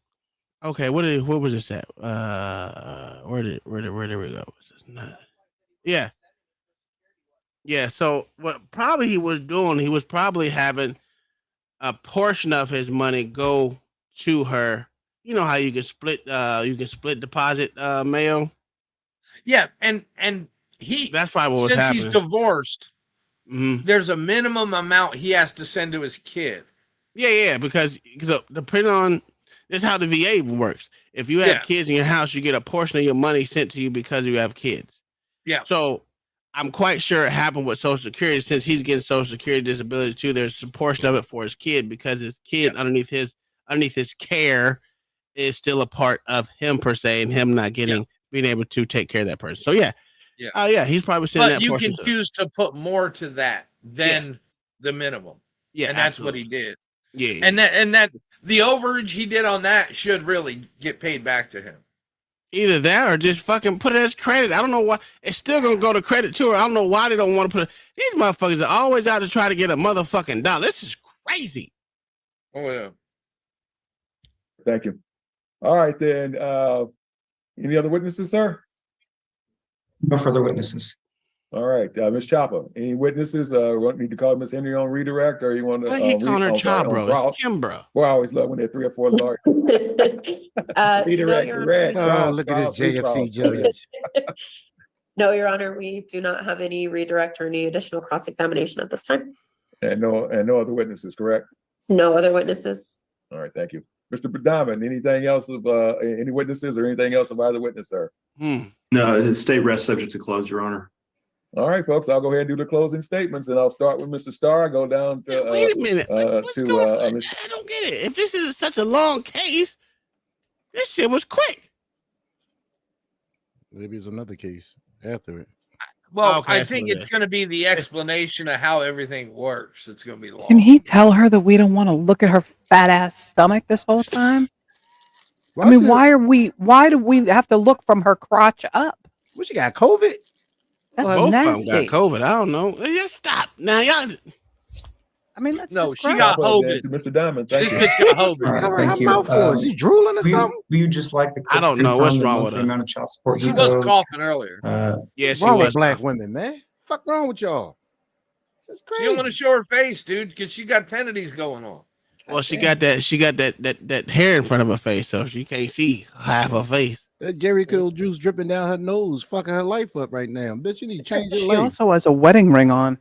okay, what was this at? Where did we go? Was this not? Yeah. Yeah. So what probably he was doing? He was probably having a portion of his money go to her. You know how you can split deposit mail. Yeah, and he That's probably what was since happening. he's divorced, Mm-hmm. there's a minimum amount he has to send to his kid. Yeah, because depending on this is how the VA works. If you have kids in your house, you get a portion of your money sent to you because you have kids. Yeah. So I'm quite sure it happened with Social Security since he's getting Social Security disability too. There's a portion of it for his kid because his kid underneath his care is still a part of him per se, and him not being able to take care of that person. So yeah. He's probably sending that But you portion. can choose to put more to that than the minimum. Yeah, and that's what he did. Yeah, and that the overage he did on that should really get paid back to him. Either that or just fucking put it as credit. I don't know why it's still gonna go to credit to her. I don't know why they don't want to put it. These motherfuckers are always out to try to get a motherfucking dollar. This is crazy. Oh yeah. Thank you. All right then. Any other witnesses, sir? No further witnesses. All right, Ms. Chopper. Any witnesses? Want me to call Ms. Henry on redirect, or you want to? Why he calling her Chopra? It's Kimbra. Well, I always love when there are 3 or 4 lawyers. Redirect, direct. Oh, look at this JFC judge. No, Your Honor, we do not have any redirect or any additional cross-examination at this time. And no other witnesses, correct? No other witnesses. All right, thank you. Mr. Diamond, anything else of any witnesses or anything else of either witness, sir? No, the state rests subject to close, Your Honor. All right, folks, I'll go ahead and do the closing statements, and I'll start with Mr. Starr. Go down to wait a minute. What's going on? Mr. I don't get it. If this is such a long case, this shit was quick. Maybe it's another case after it. Well, Okay, I think it's going to be the explanation of how everything works. It's going to be long. Can he tell her that we don't want to look at her fat ass stomach this whole time? I mean, why do we have to look from her crotch up? What, she got COVID? That's Both of them nasty. got COVID. I don't know. Just stop. Now, y'all. I mean, that's No, just she gross. got COVID. Mr. Diamond, thank This you. bitch got COVID. Cover her Thank you. mouth for? Is he drooling or something? We just like the. I don't know what's wrong with her. Amount of child support She he was owes. coughing earlier. Yeah, she Wrong with was. black women, man. Fuck wrong with y'all? It's She crazy. don't want to show her face, dude, because she got 10 of these going on. Well, she got that hair in front of her face, so she can't see half her face. That Jerry Curl juice dripping down her nose, fucking her life up right now. Bitch, you need to change your She life. also has a wedding ring on.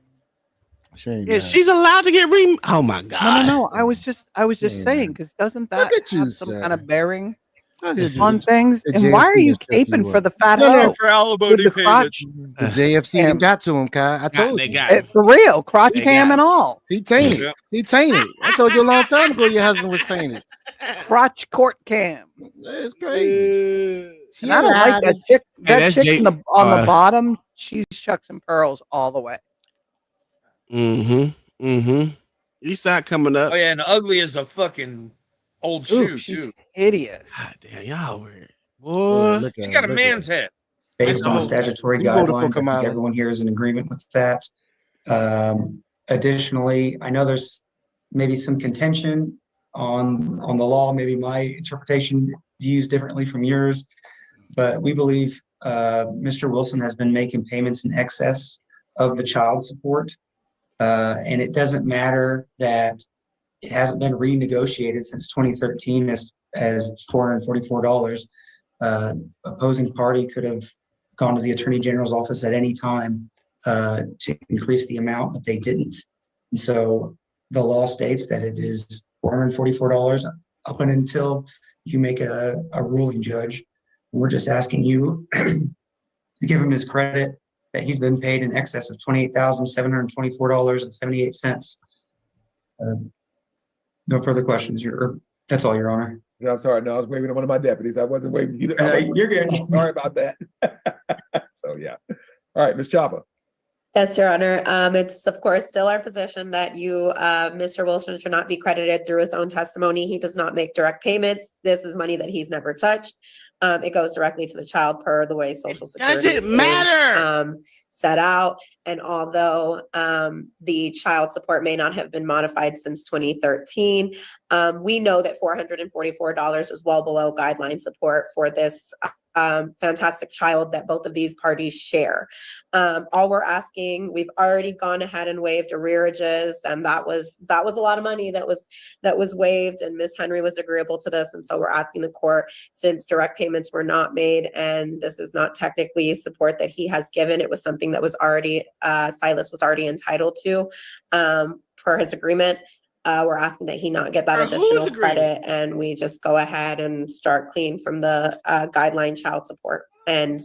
Yeah, she's allowed to get Oh my god. No. I was just Yeah. saying, because doesn't Look that at you, have some kind of bearing Look at on you. things? The And why are JFC you has tripped caping you for up. the fat No, hoe? for alimony With the crotch, The JFC done got to him, Kai. I told They you. got him. for real, crotch They cam got and all. He tainted. Yeah. He tainted. I told you a long time ago your husband was tainted. Crotch court cam. It's crazy. And I don't like that chick. That that's chick Jay- on the bottom, she's chucks and pearls all the way. Eastside coming up. Oh, yeah, and ugly as a fucking old Ooh, shoe, she's too. hideous. God damn, y'all weird. Boy. She's got a man's head. Based on the statutory You voted for guidelines, I Kamala. think everyone here is in agreement with that. Additionally, I know there's maybe some contention on the law. Maybe my interpretation views differently from yours, but we believe Mr. Wilson has been making payments in excess of the child support. And it doesn't matter that it hasn't been renegotiated since 2013 as $444. Opposing party could have gone to the Attorney General's office at any time to increase the amount, but they didn't. And so the law states that it is $444 up and until you make a ruling, Judge. We're just asking you to give him his credit that he's been paid in excess of $28,724.78. No further questions. That's all, Your Honor. Yeah, I'm sorry. No, I was waving at one of my deputies. I wasn't waving you. You're good. Sorry about that. So yeah. All right, Ms. Chapa. Yes, Your Honor. It's of course still our position that Mr. Wilson should not be credited through his own testimony. He does not make direct payments. This is money that he's never touched. It goes directly to the child per the way Social Security Does it matter? Set out. And although the child support may not have been modified since 2013, we know that $444 is well below guideline support for this fantastic child that both of these parties share. All we're asking, we've already gone ahead and waived arrearages, and that was a lot of money that was waived, and Ms. Henry was agreeable to this. And so we're asking the court, since direct payments were not made and this is not technically support that he has given, it was something that was already Silas was already entitled to per his agreement. We're asking that he not get that additional credit, and we just go ahead and start clean from the guideline child support. And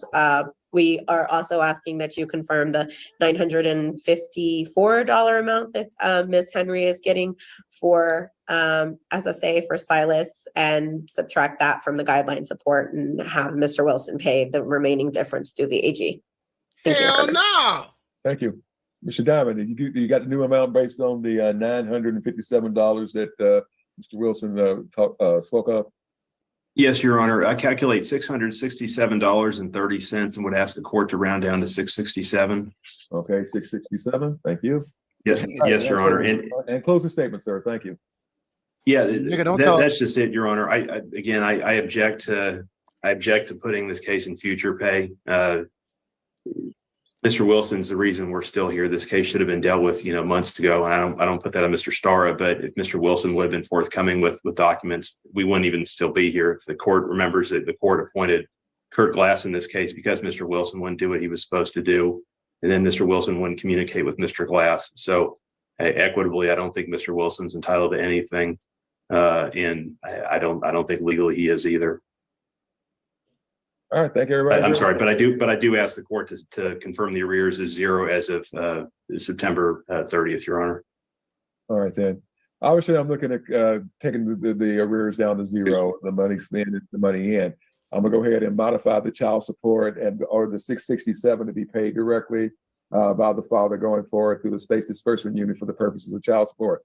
we are also asking that you confirm the $954 amount that Ms. Henry is getting for SSA for Silas, and subtract that from the guideline support and have Mr. Wilson pay the remaining difference through the AG. Hell no. Thank you. Mr. Diamond, you got the new amount based on the $957 that Mr. Wilson spoke of? Yes, Your Honor. I calculate $667.30 and would ask the court to round down to $667. Okay, $667. Thank you. Yes, yes, Your Honor. And closing statement, sir. Thank you. Yeah, that's just it, Your Honor. I object to putting this case in future pay. Mr. Wilson's the reason we're still here. This case should have been dealt with, months ago. And I don't put that on Mr. Starra, but if Mr. Wilson would have been forthcoming with documents, we wouldn't even still be here. If the court remembers that the court appointed Kurt Glass in this case because Mr. Wilson wouldn't do what he was supposed to do, and then Mr. Wilson wouldn't communicate with Mr. Glass. So equitably, I don't think Mr. Wilson's entitled to anything, and I don't think legally he is either. All right, thank you, everybody. I'm sorry, but I do ask the court to confirm the arrears is zero as of September 30th, Your Honor. All right, then. Obviously, I'm looking at taking the arrears down to zero, the money in. I'm gonna go ahead and modify the child support and order the $667 to be paid directly by the father going forward through the state's disbursement unit for the purposes of child support.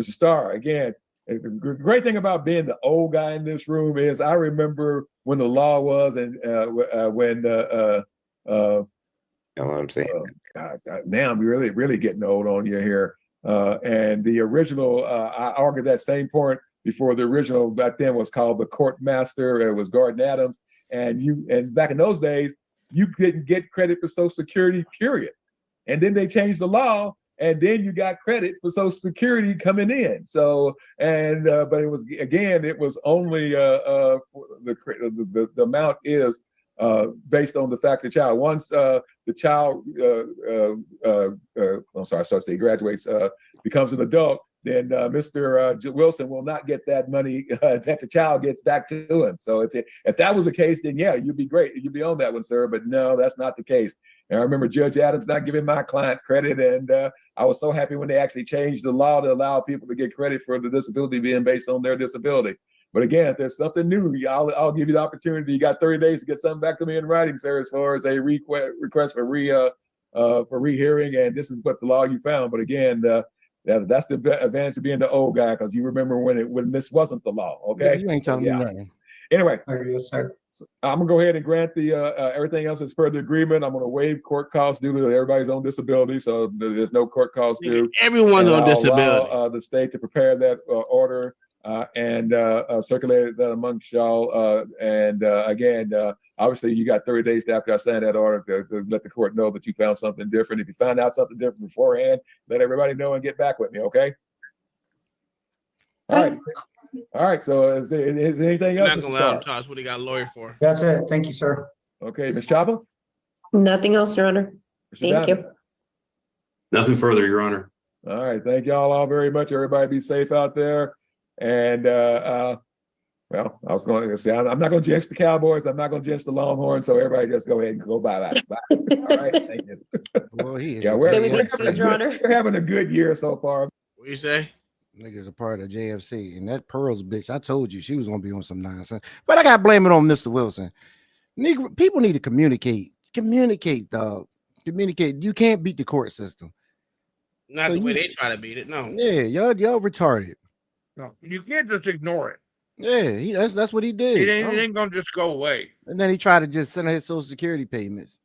Mr. Starr, again, the great thing about being the old guy in this room is I remember when the law was and when you know what I'm saying? God, now I'm really getting old on you here. And the original, I argued that same point before the original back then was called the court master. It was Gordon Adams, and back in those days you didn't get credit for Social Security, period. And then they changed the law. And then you got credit for Social Security coming in. So, but it was only the amount is based on the fact the child, once the child, graduates, becomes an adult, then Mr. Wilson will not get that money that the child gets back to him. So if that was the case, then yeah, you'd be great. You'd be on that one, sir. But no, that's not the case. And I remember Judge Adams not giving my client credit, and I was so happy when they actually changed the law to allow people to get credit for the disability being based on their disability. But again, if there's something new, I'll give you the opportunity. You got 30 days to get something back to me in writing, sir, as far as a request for rehearing, and this is what the law you found. But again, that's the advantage of being the old guy, because you remember when this wasn't the law. Okay, yeah, you ain't telling me nothing. Anyway, yes, sir. I'm gonna go ahead and grant the everything else as per the agreement. I'm gonna waive court costs due to everybody's on disability, so there's no court costs due. Everyone's on disability. Allow, the state to prepare that order and circulate that amongst y'all. Again, obviously, you got 30 days after I sign that order to let the court know that you found something different. If you find out something different beforehand, let everybody know and get back with me. Okay. All right. All right. So is there anything else? Not gonna allow him to us what he got a lawyer for. That's it. Thank you, sir. Okay, Ms. Chapa? Nothing else, Your Honor. Thank you. Nothing further, Your Honor. All right. Thank y'all all very much. Everybody be safe out there. And well, I was going to say, I'm not going to jinx the Cowboys. I'm not going to jinx the Longhorns. So everybody just go ahead and go bye. All right. Thank you. Well, we're having a good year so far. What do you say? Niggas a part of JFC, and that Pearls bitch. I told you she was gonna be on some nonsense, but I gotta blame it on Mr. Wilson. Nigga, people need to communicate. Communicate, dog. Communicate. You can't beat the court system. Not the way they try to beat it. No. Yeah, y'all retarded. No, you can't just ignore it. Yeah, that's what he did. It ain't gonna just go away. And then he tried to just send her his Social Security payments.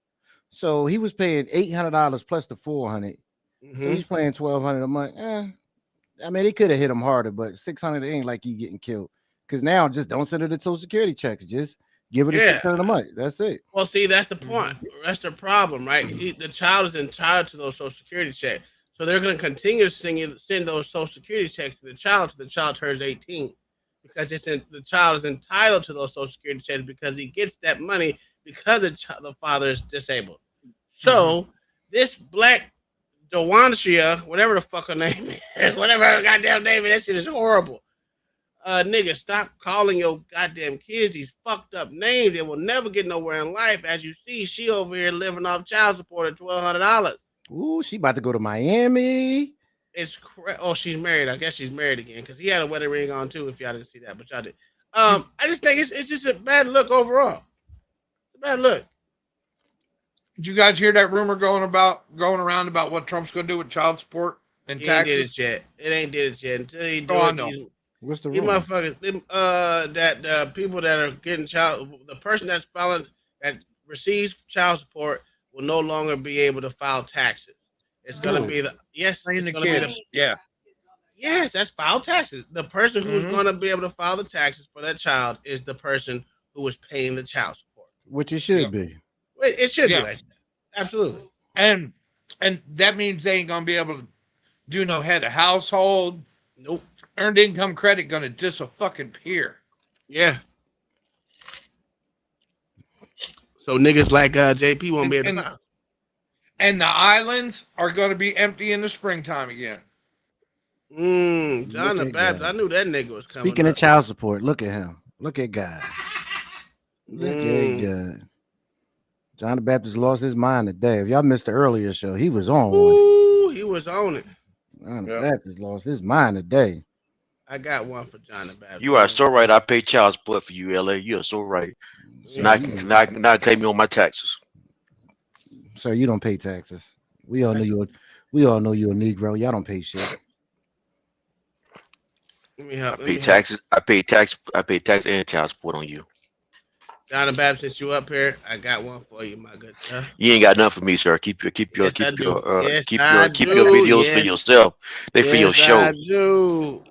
So he was paying $800 plus the $400. So he's paying $1,200 a month. I mean, he could have hit him harder, but $600 ain't like he getting killed. Because now just don't send her the Social Security checks. Just give it $600 a month. That's it. Well, see, that's the point. That's the problem, right? The child is entitled to those Social Security checks. So they're going to continue to send those Social Security checks to the child till the child turns 18. Because the child is entitled to those Social Security checks because he gets that money because the father is disabled. So this black Dawanshia, whatever the fuck her name is, whatever her goddamn name is, that shit is horrible. Nigga, stop calling your goddamn kids these fucked up names. They will never get nowhere in life. As you see, she over here living off child support at $1,200. Ooh, she about to go to Miami. It's oh, she's married. I guess she's married again because he had a wedding ring on too. If y'all didn't see that, but y'all did. I just think it's just a bad look overall. It's a bad look. Did you guys hear that rumor going around about what Trump's going to do with child support and taxes? It ain't did it yet. Until he do I it, know. What's the these rumor? motherfuckers, that people that are getting the person that's filing that receives child support will no longer be able to file taxes. It's gonna be yes, that's file taxes. The person who's gonna be able to file the taxes for that child is the person who is paying the child support. Which it should be. It should be like that. Absolutely. And that means they ain't gonna be able to do no head of household. Nope. Earned income credit gonna disappear. Yeah. So niggas like JP won't be able to file. And the islands are gonna be empty in the springtime again. John the Baptist. I knew that nigga was coming. Speaking of child support, look at him. Look at God. Look at God. John the Baptist lost his mind today. If y'all missed the earlier show, he was on one. He was on it. John the Baptist lost his mind today. I got one for John the Baptist. You are so right. I pay child support for you, LA. You are so right. Not take me on my taxes. Sir, you don't pay taxes. We all know you're a Negro. Y'all don't pay shit. Let me help. I pay taxes. I pay tax and child support on you. John the Baptist, since you up here, I got one for you, my good sir. You ain't got nothing for me, sir. Keep your videos for yourself. They for your show.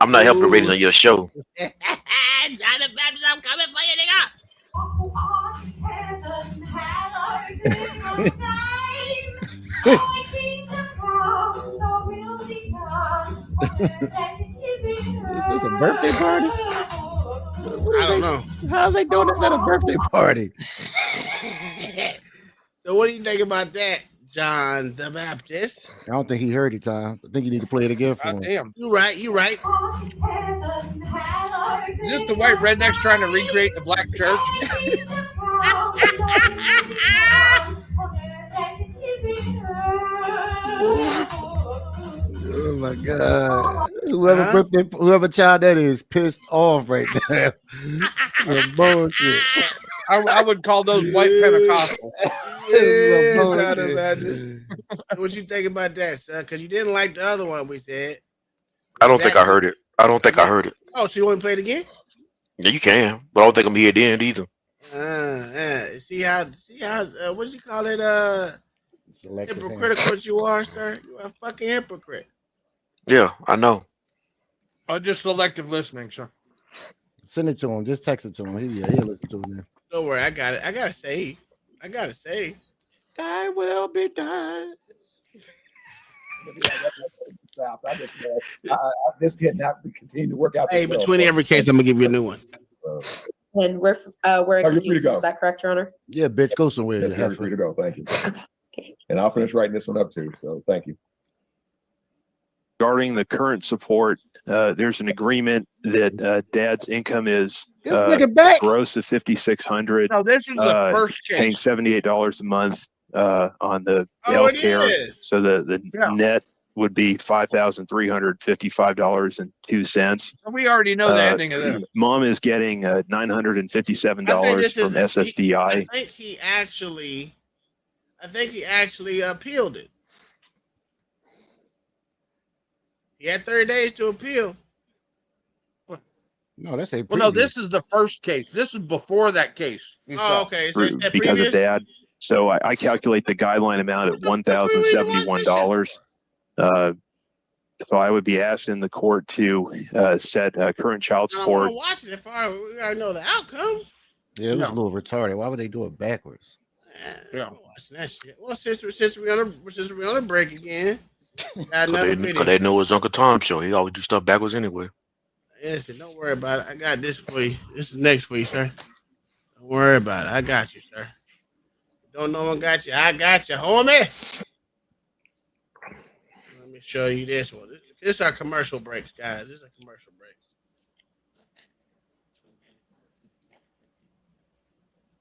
I'm not helping the ratings on your show. John the Baptist, I'm coming for you, nigga. Is this a birthday party? I don't know. How's they doing this at a birthday party? So what do you think about that, John the Baptist? I don't think he heard it, Tom. I think you need to play it again for him. Damn. You right. Is this the white rednecks trying to recreate the black church? Oh my God! Whoever child that is, pissed off right now. Bullshit. I would call those white Pentecostals. What you think about that, son? Because you didn't like the other one we said. I don't think I heard it. Oh, so you want to play it again? Yeah, you can, but I don't think I'm here at the end either. See how what do you call it? Hypocritical you are, sir. You are a fucking hypocrite. Yeah, I know. Just selective listening, sir. Send it to him. Just text it to him. He'll listen to it now. Don't worry, I got it. I gotta save. I will be done. This cannot continue to work out. Hey, between every case, I'm gonna give you a new one. And we're excused. Is that correct, Your Honor? Yeah, bitch, go somewhere. Yes, you're free to go. Thank you. And I'll finish writing this one up too. So thank you. Regarding the current support, there's an agreement that dad's income is gross of $5,600. No, this is the first case. Paying $78 a month on the health care. So the net would be $5,355.02. We already know the ending of this. Mom is getting $957 from SSDI. I think he actually appealed it. He had 30 days to appeal. No, that's a well. No, this is the first case. This is before that case. Oh, okay. So because of Dad. So I calculate the guideline amount at $1,071. So I would be asking the court to set current child support. I don't want to watch it if we already know the outcome. Yeah, it was a little retarded. Why would they do it backwards? Yeah, I'm watching that shit. Well, since we're on a break again, Because they know it's Uncle Tom's show. He always do stuff backwards anyway. Listen, don't worry about it. I got this for you. This is next for you, sir. Don't worry about it. I got you, sir. Don't know one got you. I got you, homie. Let me show you this one. This is our commercial breaks, guys. This is a commercial break.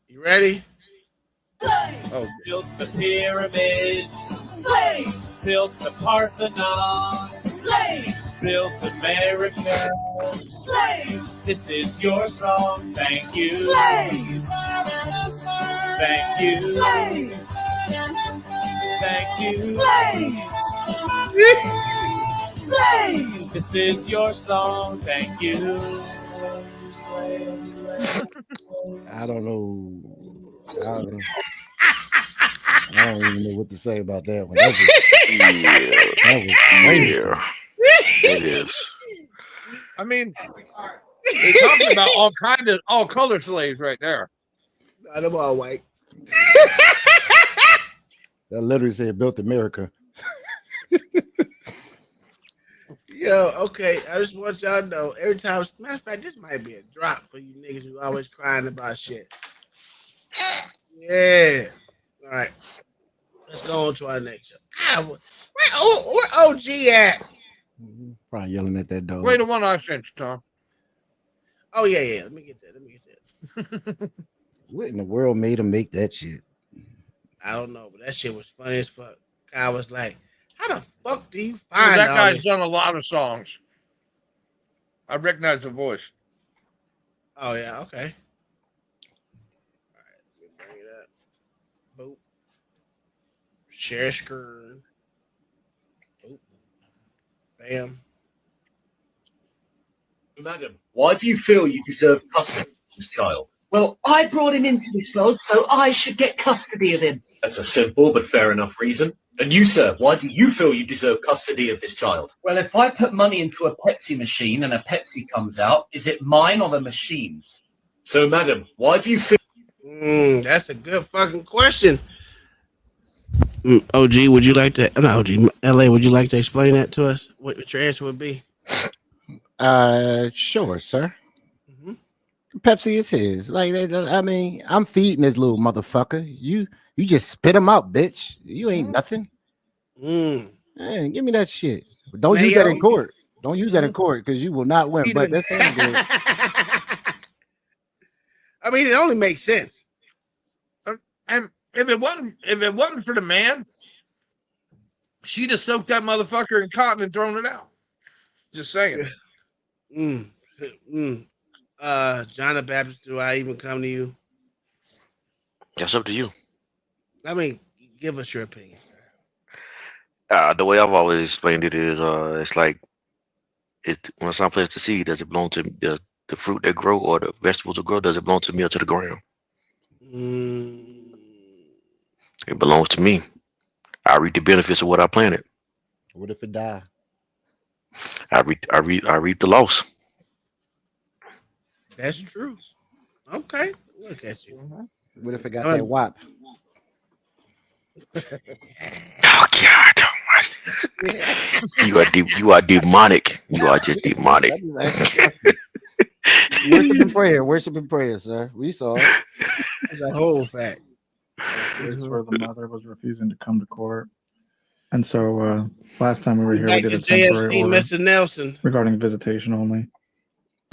You ready? Oh. Built the pyramids. Slaves built the Parthenon. Slaves built America. Slaves, this is your song. Thank you. Slaves. Thank you. Slaves. Thank you. Slaves. Slaves, this is your song. Thank you. I don't know. I don't even know what to say about that one. That was crazy. It is. I mean, they're talking about all color slaves right there. Not them all white. That literally said built America. Yo, okay. I just want y'all to know every time. Matter of fact, this might be a drop for you niggas who always crying about shit. Yeah. All right. Let's go on to our next show. Where OG at? Probably yelling at that dog. Wait, the one I sent you, Tom. Oh yeah. Let me get that. What in the world made him make that shit? I don't know, but that shit was funny as fuck. Kyle was like, "How the fuck do you find that all guy's this?" done a lot of songs. I recognize the voice. Oh yeah, okay. All right, let me bring it up. Boop. Share screen. Boop. Bam. Madam, why do you feel you deserve custody of this child? Well, I brought him into this world, so I should get custody of him. That's a simple but fair enough reason. And you, sir, why do you feel you deserve custody of this child? Well, if I put money into a Pepsi machine and a Pepsi comes out, is it mine or the machine's? So, madam, why do you feel... That's a good fucking question. OG, would you like to... No, OG, LA, would you like to explain that to us? What your answer would be? Sure, sir. Pepsi is his. Like, I mean, I'm feeding this little motherfucker. You just spit him out, bitch. You ain't nothing. Man, give me that shit. But don't use that in court. Don't use that in court because you will not win. But that's good. I mean, it only makes sense. And if it wasn't for the man, she'd have soaked that motherfucker in cotton and thrown it out. Just saying. John the Baptist, do I even come to you? That's up to you. I mean, give us your opinion. The way I've always explained it is, it's like when someone plants the seed, does it belong to the fruit that grow or the vegetables that grow? Does it belong to me or to the ground? It belongs to me. I reap the benefits of what I planted. What if it die? I reap the loss. That's true. Okay, look at you. What if it got that WAP? Oh God! You are demonic. You are just demonic. Worship and prayer, sir. We saw it. It's a whole fact. It's where the mother was refusing to come to court. And so last time we were here, we did a temporary order Mr. Nelson regarding visitation only.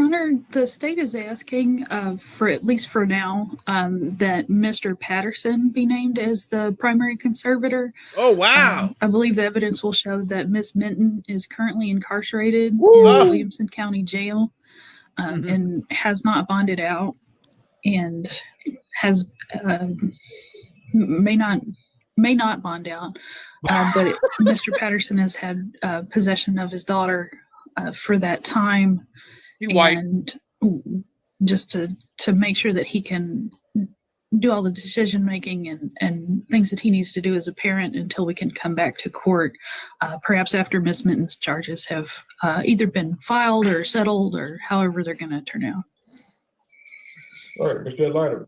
Honor, the state is asking for, at least for now, that Mr. Patterson be named as the primary conservator. Oh, wow. I believe the evidence will show that Miss Minton is currently incarcerated in Oh. Williamson County Jail and has not bonded out and has may not bond out. But Mr. Patterson has had possession of his daughter for that time. And just to make sure that he can do all the decision making and things that he needs to do as a parent until we can come back to court, perhaps after Miss Minton's charges have either been filed or settled or however they're going to turn out. All right, Mr. Leiter.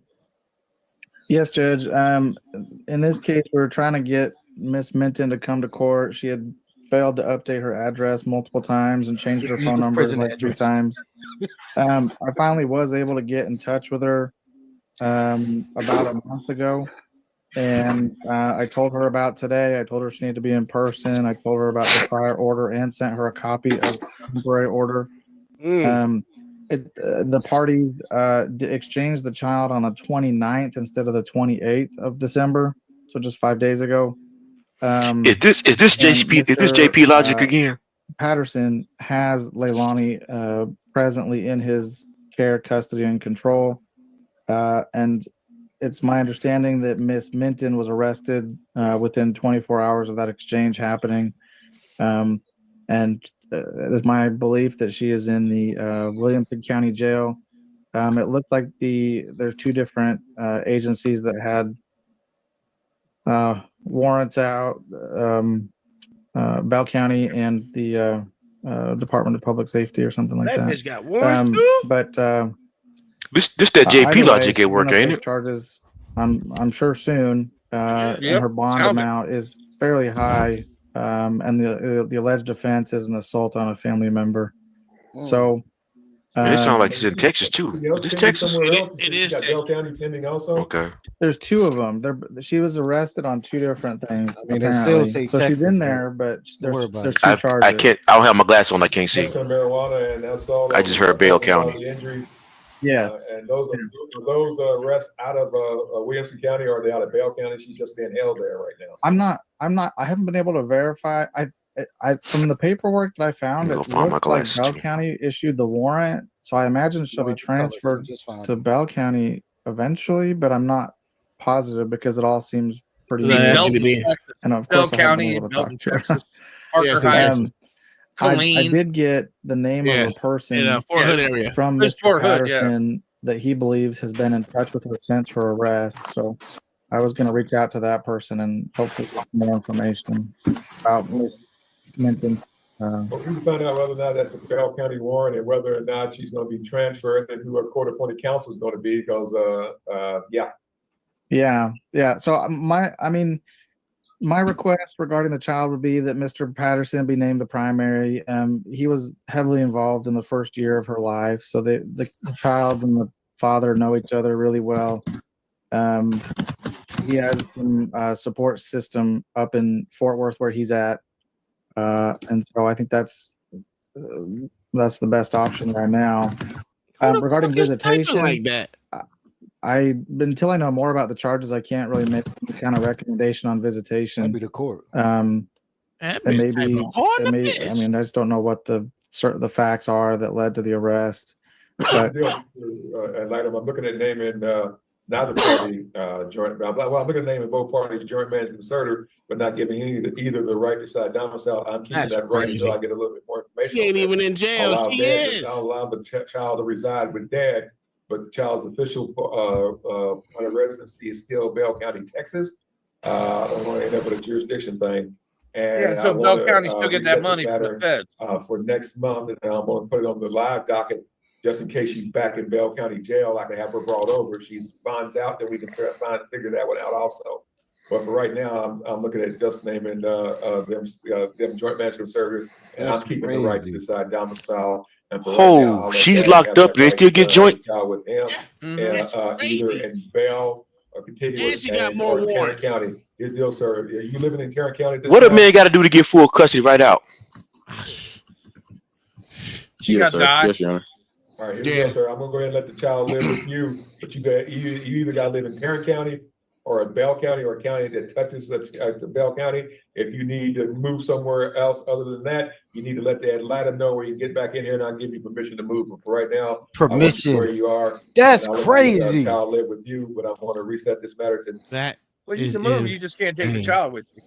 Yes, Judge. In this case, we were trying to get Miss Minton to come to court. She had failed to update her address multiple times and changed her phone number like 3 times. I finally was able to get in touch with her about a month ago, and I told her about today. I told her she needed to be in person. I told her about the prior order and sent her a copy of the temporary order. The parties exchanged the child on the 29th instead of the 28th of December, so just 5 days ago. Is this JP logic again? Patterson has Leilani presently in his care, custody, and control, and it's my understanding that Miss Minton was arrested within 24 hours of that exchange happening, and it's my belief that she is in the Williamson County Jail. It looks like there's 2 different agencies that had warrants out, Bell County and the Department of Public Safety or something like that. That bitch got warrants too? But this that JP logic at work, ain't it? Charges, I'm sure soon. And her bond amount is fairly high, and the alleged offense is an assault on a family member. So. And it sounds like it's in Texas too. Is this Texas? It is Got Bell County pending also. Okay. There's 2 of them. She was arrested on 2 different things. I mean, they still say so Texas, she's in there, but there's 2 charges. I can't. I don't have my glasses on. I can't see. Marijuana and assault. I just heard Bell County. Yes. And those arrests out of Williamson County, or are they out of Bell County? She's just being held there right now. I haven't been able to verify. I from the paperwork that I found, it looks like Bell County issued the warrant, so I imagine she'll be transferred to Bell County eventually, but I'm not positive because it all seems pretty. And of course, Bell County, Belton, Texas, Parker Heights. I did get the name of a person in Fort Hood area from Mr. Patterson that he believes has been in touch with her since her arrest. So I was going to reach out to that person and hopefully get more information about Miss Minton. Well, we can find out whether or not that's a Bell County warrant and whether or not she's going to be transferred and who her court-appointed counsel is going to be. Because, yeah. So my request regarding the child would be that Mr. Patterson be named the primary. He was heavily involved in the first year of her life, so the child and the father know each other really well. He has some support system up in Fort Worth where he's at. And so I think that's the best option right now. Regarding visitation, like that. Until I know more about the charges, I can't really make any kind of recommendation on visitation. That'd be the court. I just don't know what the facts are that led to the arrest. But I'm looking at naming neither party joint. Well, I'm looking at naming both parties joint management conservator, but not giving either the right to decide domicile. I'm keeping that right until I get a little bit more information. She ain't even in jail. She is. I'll allow the child to reside with dad, but the child's official residency is still Bell County, Texas. I don't want to end up with a jurisdiction thing. And so Bell County still get that money from the feds for next month, and I'm going to put it on the live docket just in case she's back in Bell County Jail. I can have her brought over. If she bonds out, then we can figure that one out also. But for right now, I'm looking at just naming them joint management service, and I'm keeping the right to decide domicile. Oh, she's locked up. They still get joint with him, either in Bell or contiguous or Tarrant County. His deal, sir. Are you living in Tarrant County? What a man got to do to get full custody right out? She got died. Yes, Your Honor. All right, here we go, sir. I'm gonna go ahead and let the child live with you, but you either gotta live in Tarrant County or in Bell County or a county that touches to Bell County. If you need to move somewhere else other than that, you need to let the Atlanta know where you get back in here, and I'll give you permission to move. But for right now, I want you where you are. That's and I'll crazy. Let the child live with you, but I want to reset this matter to that. Well, you can move. You just can't take the child with you.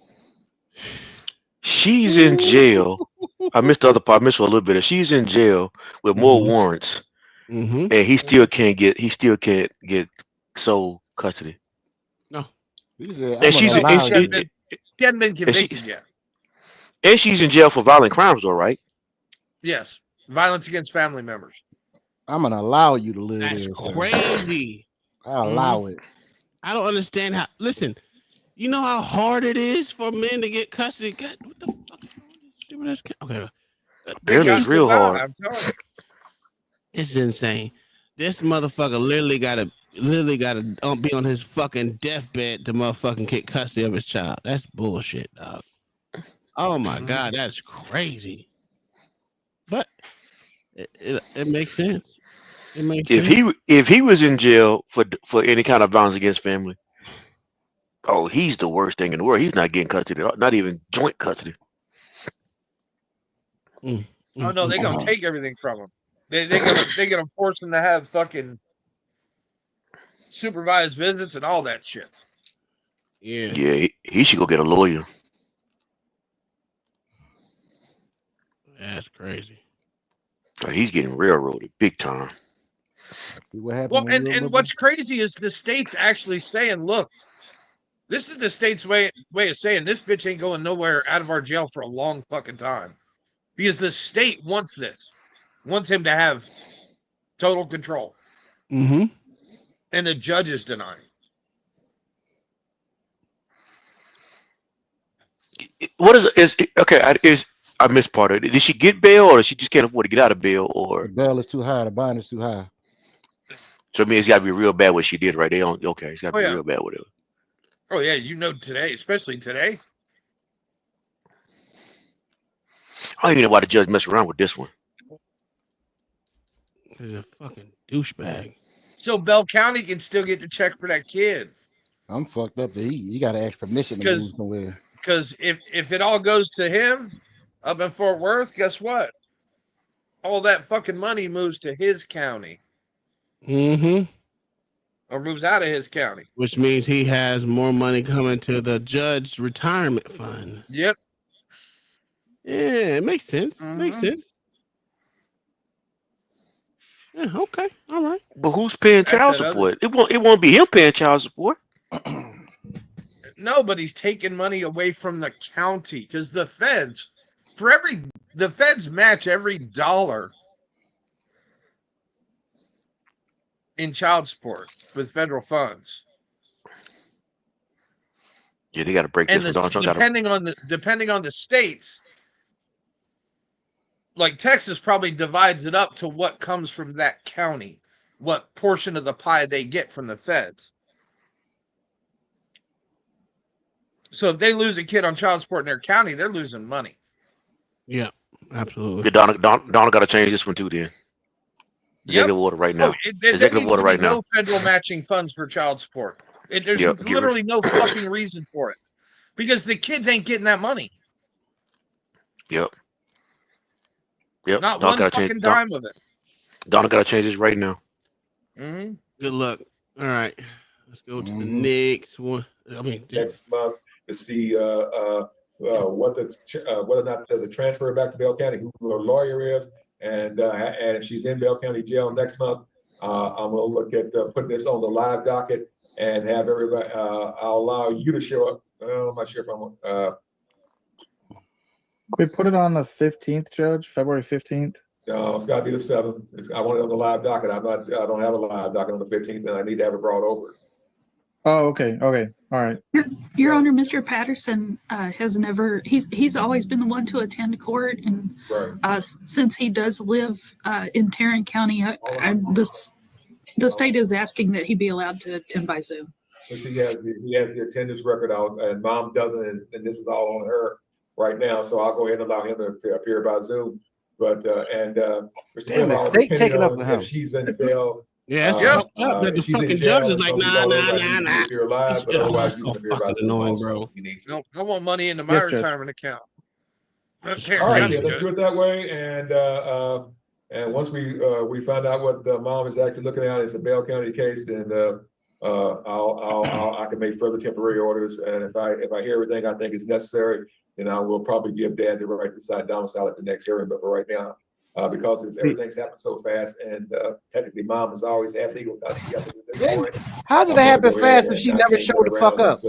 She's in jail. I missed the other part. I missed her a little bit. She's in jail with more warrants, and he still can't get. He still can't get sole custody. No, and she's he hadn't been convicted yet. And she's in jail for violent crimes, though, right? Yes, violence against family members. I'm gonna allow you to live. That's there, crazy. I allow it. I don't understand how. Listen, you know how hard it is for men to get custody. God, what the fuck is wrong with this? Okay, apparently it's real hard. I'm telling you. It's insane. This motherfucker literally gotta be on his fucking deathbed to motherfucking get custody of his child. That's bullshit, dog. Oh my god, that's crazy. But it makes sense. It makes sense. If he was in jail for any kind of violence against family, oh, he's the worst thing in the world. He's not getting custody, not even joint custody. Oh no, they're gonna take everything from him. They're gonna force him to have fucking supervised visits and all that shit. Yeah, he should go get a lawyer. That's crazy. He's getting railroaded big time. What happened? Well, and what's crazy is the state's actually saying, look, this is the state's way of saying this bitch ain't going nowhere out of our jail for a long fucking time. Because the state wants him to have total control. Mm-hmm. And the judge is denying. What is okay? I missed part of it. Did she get bail, or she just can't afford to get out of bail, or the bail is too high, the bond is too high? So I mean, it's got to be real bad what she did, right? They don't. Okay, it's got to be real bad, whatever. Oh yeah, today, especially today. I don't even know why the judge messed around with this one. He's a fucking douchebag. So Bell County can still get the check for that kid. I'm fucked up. You got to ask permission to move somewhere. Because if it all goes to him up in Fort Worth, guess what? All that fucking money moves to his county. Mm-hmm. Or moves out of his county. Which means he has more money coming to the judge's retirement fund. Yep. Yeah, it makes sense. Makes sense. Yeah, okay. All right. But who's paying child support? It won't be him paying child support. No, but he's taking money away from the county because the feds match every dollar in child support with federal funds. Yeah, they got to break and this. Depending on the states, like Texas probably divides it up to what comes from that county, what portion of the pie they get from the feds. So if they lose a kid on child support in their county, they're losing money. Yeah, absolutely. Yeah, Donna got to change this one too. Then executive order right now. Executive order right now. No federal matching funds for child support. There's literally no fucking reason for it because the kids ain't getting that money. Yep. Not one fucking dime of it. Donna got to change this right now. Mm-hmm. Good luck. All right, let's go to the next one. Next month to see whether or not there's a transfer back to Bell County, who her lawyer is, and if she's in Bell County jail next month. I'm gonna look at put this on the live docket and have everybody. I'll allow you to show up. I'm not sure if I'm. We put it on the 15th, Judge, February 15th. No, it's got to be the 7th. I want it on the live docket. I don't have a live docket on the 15th, and I need to have it brought over. Oh, okay. All right. Your Honor, Mr. Patterson has never. He's always been the one to attend court, and since he does live in Tarrant County, the state is asking that he be allowed to attend by Zoom. He has the attendance record out, and Mom doesn't, and this is all on her right now. So I'll go ahead and allow him to appear by Zoom. But Mr. Damn, the Bell, state depending taking up on for if him. she's in jail. Yeah, it's fucked up that the If she's in fucking jail, judge is it's like, gonna be nah, all nah, over. nah, You nah. can appear live, but Oh, otherwise that's you so can appear by fucking Zoom annoying, also bro. if you need to. No, I want money into my Yes, Judge. retirement account. All right, then let's do it that way. And once we find out what the mom is actually looking at, it's a Bell County case, then I can make further temporary orders. And if I hear everything I think is necessary, then I will probably give Dad the right to decide domicile at the next hearing. But for right now, because everything's happened so fast, and technically Mom is always had legal custody. How did it happen fast if she never showed the fuck up?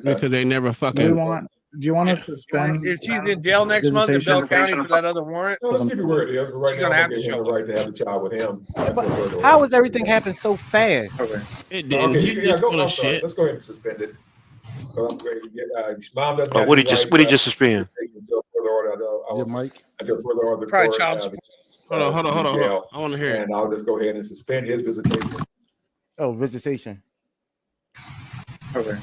Because they never Do fucking. you want to suspend? If she's in jail next month in Bell County for that other warrant, No, let's keep it where it is. Right she's now, gonna I'm have gonna to give him the show up. right to have the child with him. How was everything happen so fast? It didn't. Okay, He yeah, just go. full I'm of sorry. shit. Let's go ahead and suspend it. I'm ready to get, Mom doesn't Oh, have what the did you right, what did you suspend? until further order. Until further order of the Probably court. child support. Hold on. Jail, I want to hear it. and I'll just go ahead and suspend his visitation. Oh, visitation. Okay.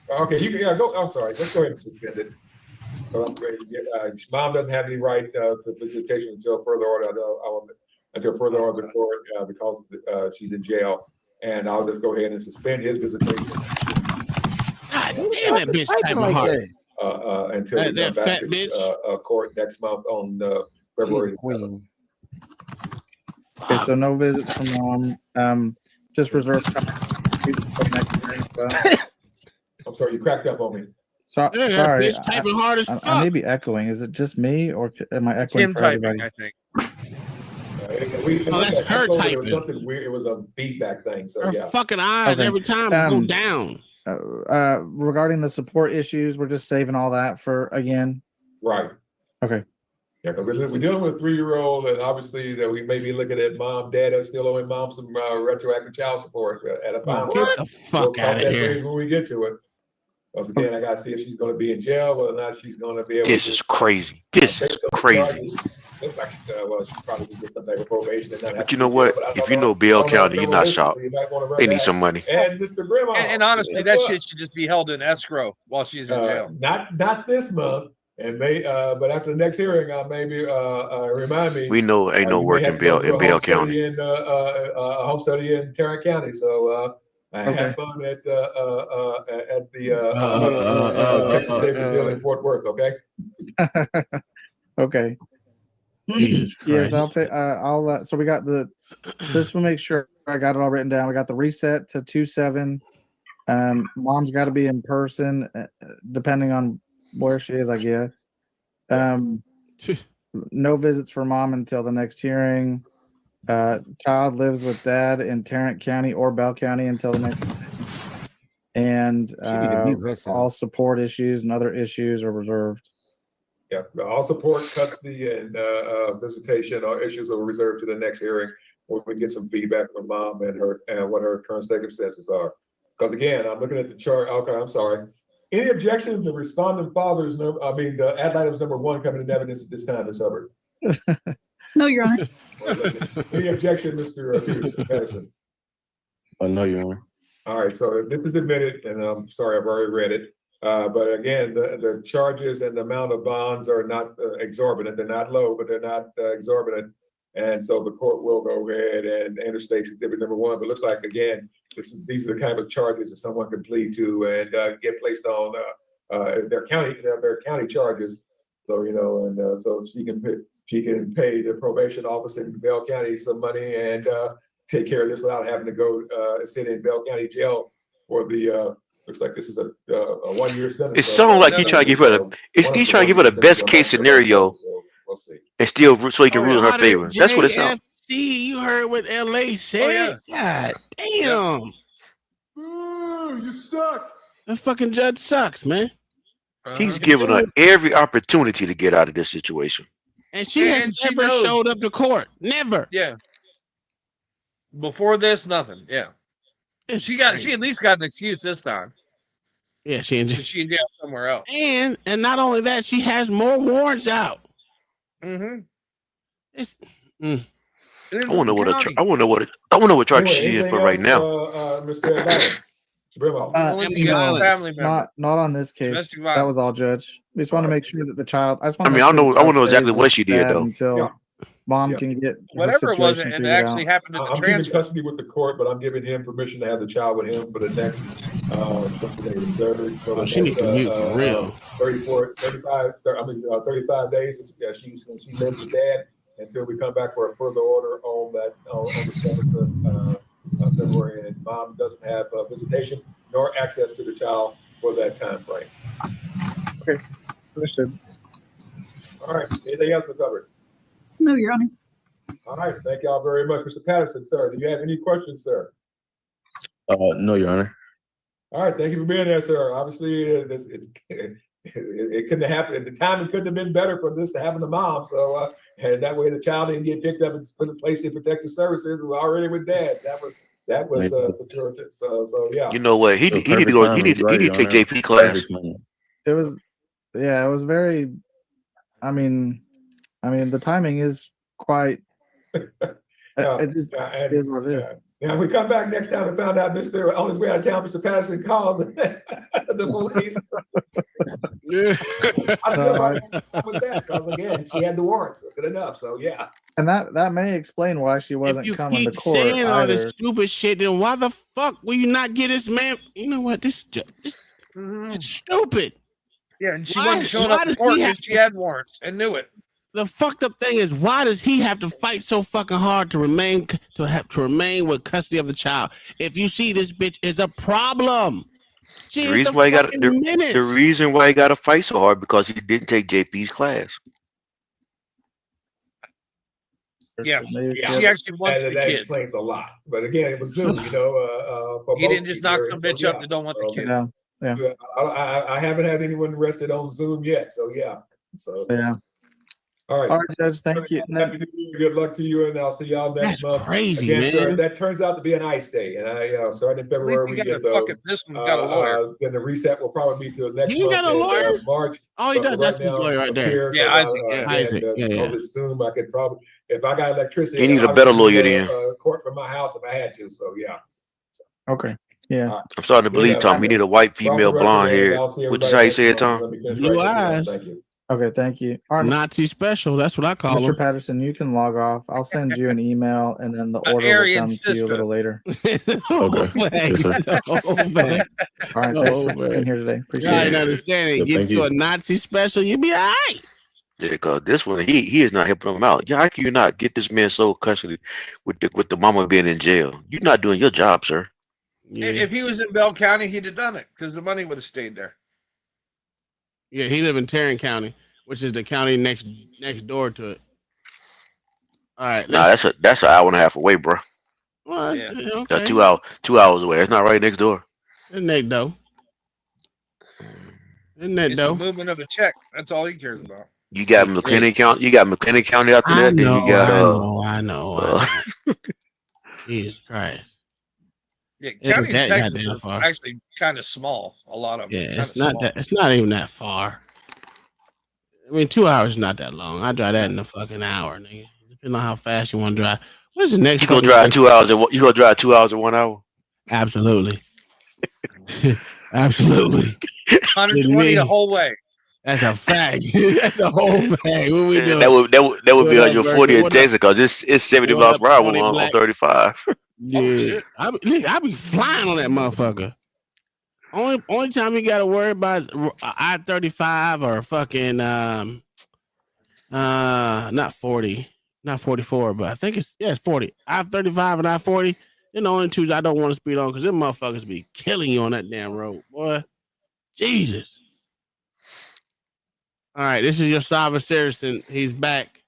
Okay, you can, yeah, go. I'm sorry. Let's go ahead and suspend it. I'm ready to get, Mom doesn't have any right to visitation until further order. Until further order of the court because she's in jail, and I'll just go ahead and suspend his visitation. God damn, that bitch typing like hard. Until we come back to court next month on February 7th. Okay, so no visits from Mom. Just reserve time for the next hearing as well. I'm sorry, you cracked up on me. So, Yeah, that sorry, bitch typing hard as I fuck. may be echoing. Is it just me, or am I It's echoing him for typing, everybody? I think. That's her It was typing. something weird. It was a feedback thing. So Her yeah. fucking eyes Okay. every time go down. Regarding the support issues, we're just saving all that for again. Right. Okay. Yeah, because we're dealing with a 3-year-old, and obviously that we may be looking at Mom, Dad are still owing Mom some retroactive child support at a fine. Get the fuck out of here. When we get to it. Because again, I gotta see if she's gonna be in jail, whether or not she's gonna be able This to. is crazy. This is crazy. Looks like well, she probably could get some type of probation and not have But to you know be in jail, what? but I If don't you know know. Bell I don't know County, the you're not relationship, shocked. so you might wanna run They need that. some money. And Mr. Grandma. And honestly, guess that what? shit should just be held in escrow while she's in jail. Not this month, and but after the next hearing, maybe remind me. We know ain't no you may work have in to go Bell do a home County. study in home study in Tarrant County. So Okay. have fun at the Texas State Brazil in Fort Worth. Okay. Okay. Jesus Yes, Christ. I'll. So we got the. Just to make sure I got it all written down. We got the reset to 2/7. Mom's got to be in person, depending on where she is, I guess. No visits for Mom until the next hearing. Child lives with Dad in Tarrant County or Bell County until the next hearing. And all support issues and other issues are reserved. Yeah, all support, custody, and visitation or issues are reserved to the next hearing when we get some feedback from Mom and what her current circumstances are. Because again, I'm looking at the chart. Okay, I'm sorry. Any objection to respondent father's the ad items number 1 coming in evidence at this time, Ms. Hubbard? No, Your Honor. Any objection, Mr. Patterson? No, Your Honor. All right, so this is admitted, and I'm sorry, I've already read it. But again, the charges and the amount of bonds are not exorbitant. They're not low, but they're not exorbitant. And so the court will go ahead and enter State's Exhibit number 1. But it looks like, again, these are the kind of charges that someone can plead to and get placed on their county charges. So, and so she can pay the probation office in Bell County some money and take care of this without having to go sit in Bell County jail for the looks like this is a 1-year sentence. It sounds like he's trying to give her the best case scenario. So we'll see. And still so he can rule in her favor. That's what it sounds. See, you heard what LA said. God damn. You suck. That fucking judge sucks, man. He's giving her every opportunity to get out of this situation. And she has never showed up to court. Never. Yeah. Before this, nothing. Yeah. She at least got an excuse this time. Yeah, she in jail somewhere else. And not only that, she has more warrants out. Mm-hmm. I want to know what charge she's in for right now. Not on this case. That was all, Judge. We just want to make sure that the child. I just I want to mean, make I sure the know child exactly stays what with she did dad though. until mom can get her Whatever it was, situation and figured actually out. happened in the I'm keeping transfer. custody with the court, but I'm giving him permission to have the child with him for the next, what's the name, third, so the she need next, to mute for real. 35 days. She lives with dad until we come back for a further order on that, on the 7th of February, and mom doesn't have visitation nor access to the child for that time frame. Okay, understood. All right, anything else, Ms. Hubbard? No, Your Honor. All right, thank y'all very much. Mr. Patterson, sir, do you have any questions, sir? No, Your Honor. All right, thank you for being there, sir. Obviously, it couldn't have happened. The timing couldn't have been better for this to happen to mom. So, and that way the child didn't get picked up and put in place in protective services. We're already with dad. That was fortuitous. So yeah. You know what? He need to go. He need to take JP class. It was, yeah, it was very. I mean, the timing is quite. It just is what it is. Yeah, we come back next time and found out Mr. on his way out of town, Mr. Patterson called the police. I still with that because again, she had the warrants, good enough. So yeah. And that may explain why she wasn't coming to Keep court saying all this either. stupid shit, then why the fuck will you not get this man? You know what? This stupid. Yeah, and she wasn't showing up to court because she had warrants and knew it. The fucked up thing is, why does he have to fight so fucking hard to remain with custody of the child? If you see this bitch is a problem. The reason why he got the reason why he got to fight so hard because he didn't take JP's class. Yeah, she actually wants the that kid. Explains a lot. But again, it was Zoom, you know. He didn't just knock some bitch up that don't want the kid. Yeah. I haven't had anyone arrested on Zoom yet. So yeah. So yeah. All right. All right, Judge. Thank you. Happy New Year. Good luck to you, and I'll see y'all next month. Crazy, again, man. Sir, that turns out to be an ice day, and starting in February we get this one got a lawyer. Then the reset will probably be to the next He month got a lawyer? March. Oh, he does. That's his lawyer right there. Yeah, Isaac. Isaac. Over Zoom, I could probably, if I got electricity, He needs a better lawyer than court from my house if I had to. So yeah. Okay. Yeah. I'm starting to believe, Tom. You need a white female blonde hair. Which is how you say it, Tom? Blue eyes. Thank you. Okay, thank you. All right, Nazi special. That's what I call Mr. him. Patterson, you can log off. I'll send you an email, and then the order will come to you a little later. Okay. Yes, sir. All right, thanks for being here today. Appreciate I it. didn't understand it. Yep, Give thank you you. a Nazi special, you'd be all right. Yeah, because this one, he is not helping him out. Yeah, how can you not get this man sole custody with the mama being in jail? You're not doing your job, sir. Yeah. If he was in Bell County, he'd have done it because the money would have stayed there. Yeah, he live in Tarrant County, which is the county next door to it. All right. Nah, that's an hour and a half away, bro. Well, Yeah. okay. That's 2 hours away. It's not right next door. Isn't that dope? Isn't that It's dope? the movement of a check. That's all he cares about. You got McLennan County. You got McLennan County after I that. Then know, you got I know. Jesus Christ. Yeah, It county ain't in that Texas goddamn are far. actually kind of small. A lot of them. Yeah, kinda it's not small. that. It's not even that far. I mean, 2 hours is not that long. I drive that in a fucking hour, nigga. Depending on how fast you want to drive. What's the next? you gonna drive 2 hours and you gonna drive 2 hours in 1 hour? Absolutely. Absolutely. 120 the whole way. That's a fact. That's a whole fact. What we doing? That would be What on your up, 40 in What up? Texas because it's 70 What miles up, per hour Tony on Black? 35. Yeah, I be flying on that motherfucker. Only time you gotta worry about is I-35 or fucking not 40, not 44, but I think it's 40. I-35 and I-40. They're the only twos I don't want to speed on because them motherfuckers be killing you on that damn road, boy. Jesus. All right, this is your sovereign citizen. He's back.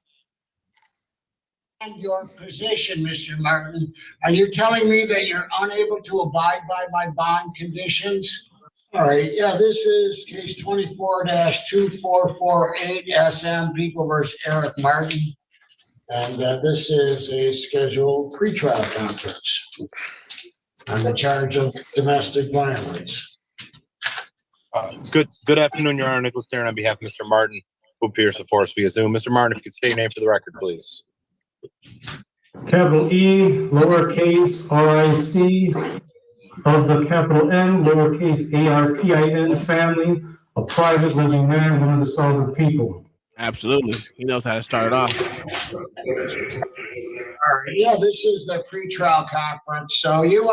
And your position, Mr. Martin, are you telling me that you're unable to abide by my bond conditions? All right, yeah, this is case 24-2448 SM People versus Eric Martin. And this is a scheduled pretrial conference on the charge of domestic violence. Good afternoon, Your Honor. Nicholas Tarrant on behalf of Mr. Martin, who appears before us via Zoom. Mr. Martin, if you could state your name for the record, please. Capital E, lowercase R-I-C, also capital M, lowercase A-R-T-I-N, family, a private living man, one of the Southern people. Absolutely. He knows how to start it off. All right. Yeah, this is the pretrial conference. So are you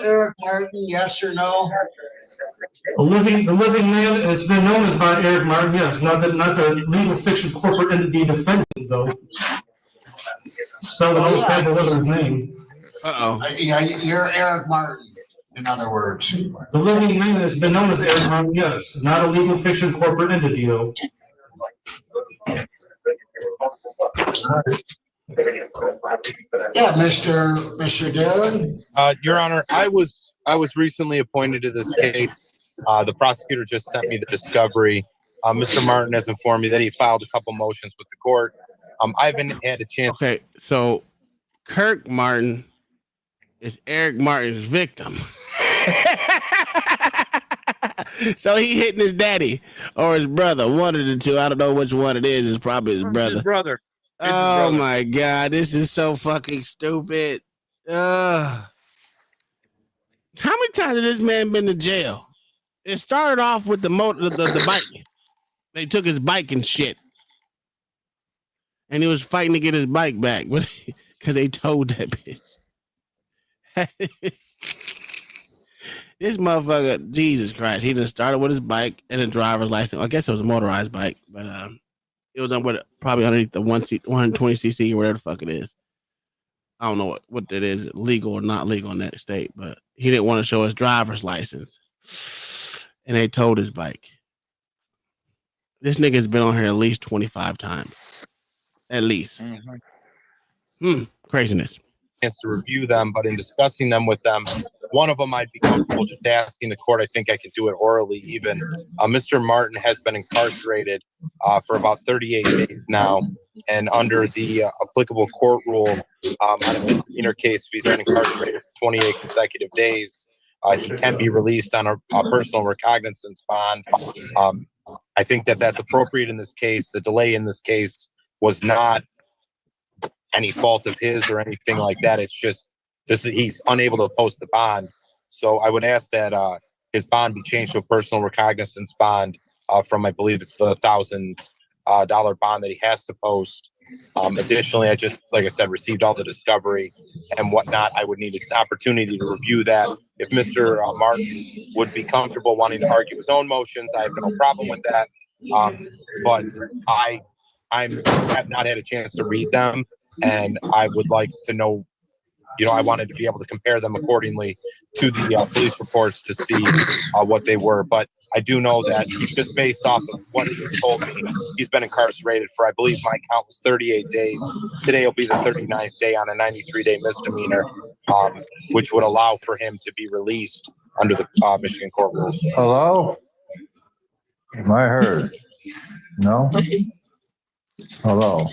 Eric Martin? Yes or no? The living man has been known as by Eric Martin, yes, not the legal fiction corporate entity defendant, though. Spelled in all capital letters his name. Yeah, you're Eric Martin, in other words. The living man has been known as Eric Martin, yes, not a legal fiction corporate entity, though. Yeah, Mr. Darren. Your Honor, I was recently appointed to this case. The prosecutor just sent me the discovery. Mr. Martin has informed me that he filed a couple motions with the court. I haven't had a chance. Okay, so Kirk Martin is Eric Martin's victim. So he hitting his daddy or his brother, one of the two. I don't know which one it is. It's probably his brother. His brother. Oh my God, this is so fucking stupid. How many times has this man been to jail? It started off with the bike. They took his bike and shit. And he was fighting to get his bike back because they towed that bitch. This motherfucker, Jesus Christ, he just started with his bike and a driver's license. I guess it was a motorized bike, but it was probably underneath the 120cc or whatever the fuck it is. I don't know what that is, legal or not legal in that state, but he didn't want to show his driver's license. And they towed his bike. This nigga's been on here at least 25 times. At least. Craziness. Chance to review them, but in discussing them with them, one of them I'd be comfortable just asking the court. I think I can do it orally even. Mr. Martin has been incarcerated for about 38 days now, and under the applicable court rule on a misdemeanor case, if he's been incarcerated for 28 consecutive days, he can be released on a personal recognizance bond. I think that that's appropriate in this case. The delay in this case was not any fault of his or anything like that. It's just he's unable to post the bond. So I would ask that his bond be changed to a personal recognizance bond from, I believe it's the $1,000 bond that he has to post. Additionally, I just, like I said, received all the discovery and whatnot. I would need an opportunity to review that. If Mr. Martin would be comfortable wanting to argue his own motions, I have no problem with that. But I have not had a chance to read them, and I would like to know, I wanted to be able to compare them accordingly to the police reports to see what they were. But I do know that just based off of what he told me, he's been incarcerated for, I believe my count was 38 days. Today will be the 39th day on a 93-day misdemeanor, which would allow for him to be released under the Michigan court rules. Hello? Am I heard? No? Hello?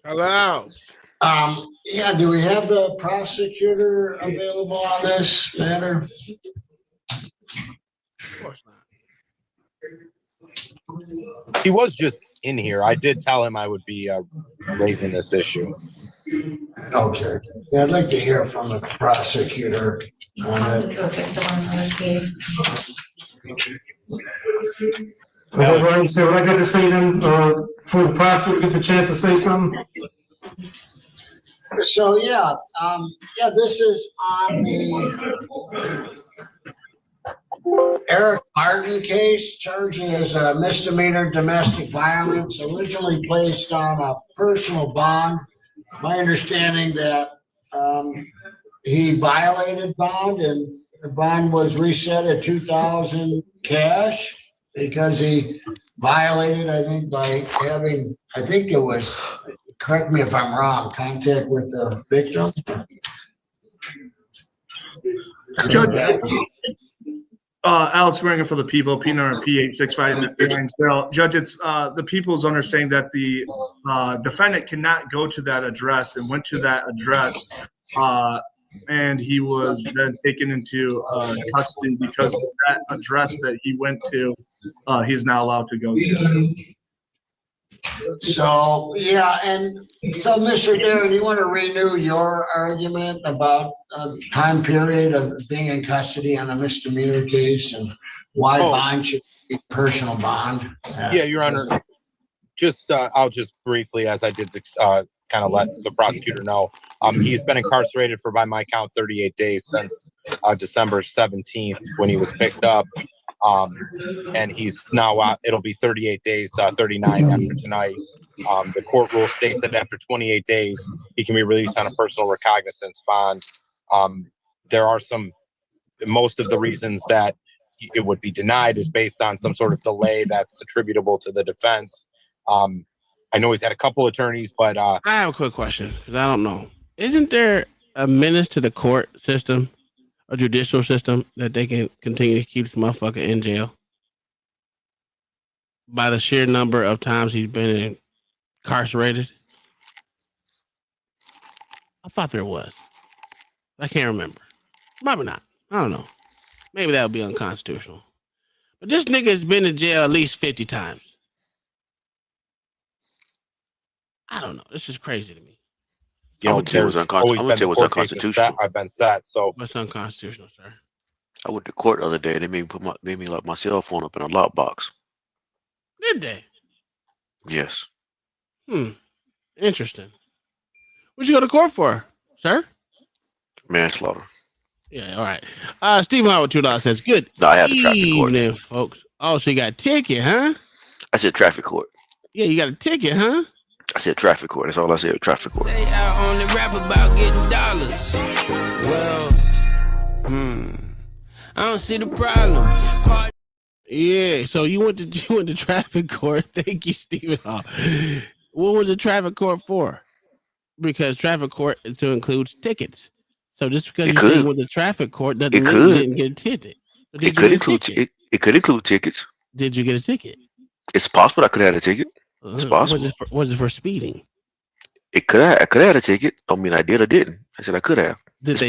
Hello? Yeah, do we have the prosecutor available on this matter? Of course not. He was just in here. I did tell him I would be raising this issue. Okay. Yeah, I'd like to hear from the prosecutor on it. Everyone, so what I got to say then, before the prosecutor gets a chance to say something? So, this is on the Eric Martin case, charged as a misdemeanor domestic violence, originally placed on a personal bond. My understanding that he violated bond, and the bond was reset at $2,000 cash because he violated, I think, by having, correct me if I'm wrong, contact with the victim. Judge, Alex Winger for the people, PNR and P865. Judge, it's the people's understanding that the defendant cannot go to that address and went to that address, and he was then taken into custody because of that address that he went to. He's not allowed to go to. So, Mr. Darren, you want to renew your argument about time period of being in custody on a misdemeanor case and why bond should personal bond. Yeah, Your Honor. Just, I'll just briefly, as I did kind of let the prosecutor know, he's been incarcerated for, by my count, 38 days since December 17th when he was picked up. And he's now out, it'll be 38 days, 39 after tonight. The court rule states that after 28 days, he can be released on a personal recognizance bond. There are most of the reasons that it would be denied is based on some sort of delay that's attributable to the defense. I know he's had a couple attorneys, but I have a quick question because I don't know. Isn't there a menace to the court system, a judicial system, that they can continue to keep this motherfucker in jail by the sheer number of times he's been incarcerated? I thought there was. I can't remember. Maybe not. I don't know. Maybe that would be unconstitutional. But this nigga has been in jail at least 50 times. I don't know. This is crazy to me. you know, I would say it was there's always been unconstitutional. court cases that I've been set. So What's unconstitutional, sir? I went to court the other day. They made me lock my cell phone up in a lockbox. Did they? Yes. Interesting. What'd you go to court for, sir? Manslaughter. Yeah, all right. Stephen Howard $2 says, good No, I had the traffic court. evening, folks. Oh, so you got a ticket, huh? I said traffic court. Yeah, you got a ticket, huh? I said traffic court. That's all I said. Traffic court. They out on the rap about getting dollars. Well, I don't see the problem. Yeah, so you went to traffic court. Thank you, Stephen Hall. What was the traffic court for? Because traffic court is to include tickets. So just because you say you went to traffic court doesn't mean you didn't get a ticket. So It could include tickets. Did you get a ticket? It's possible I could have had a ticket. It's possible. Was it for speeding? I could have had a ticket. I mean, I did or didn't. I said I could have. Did they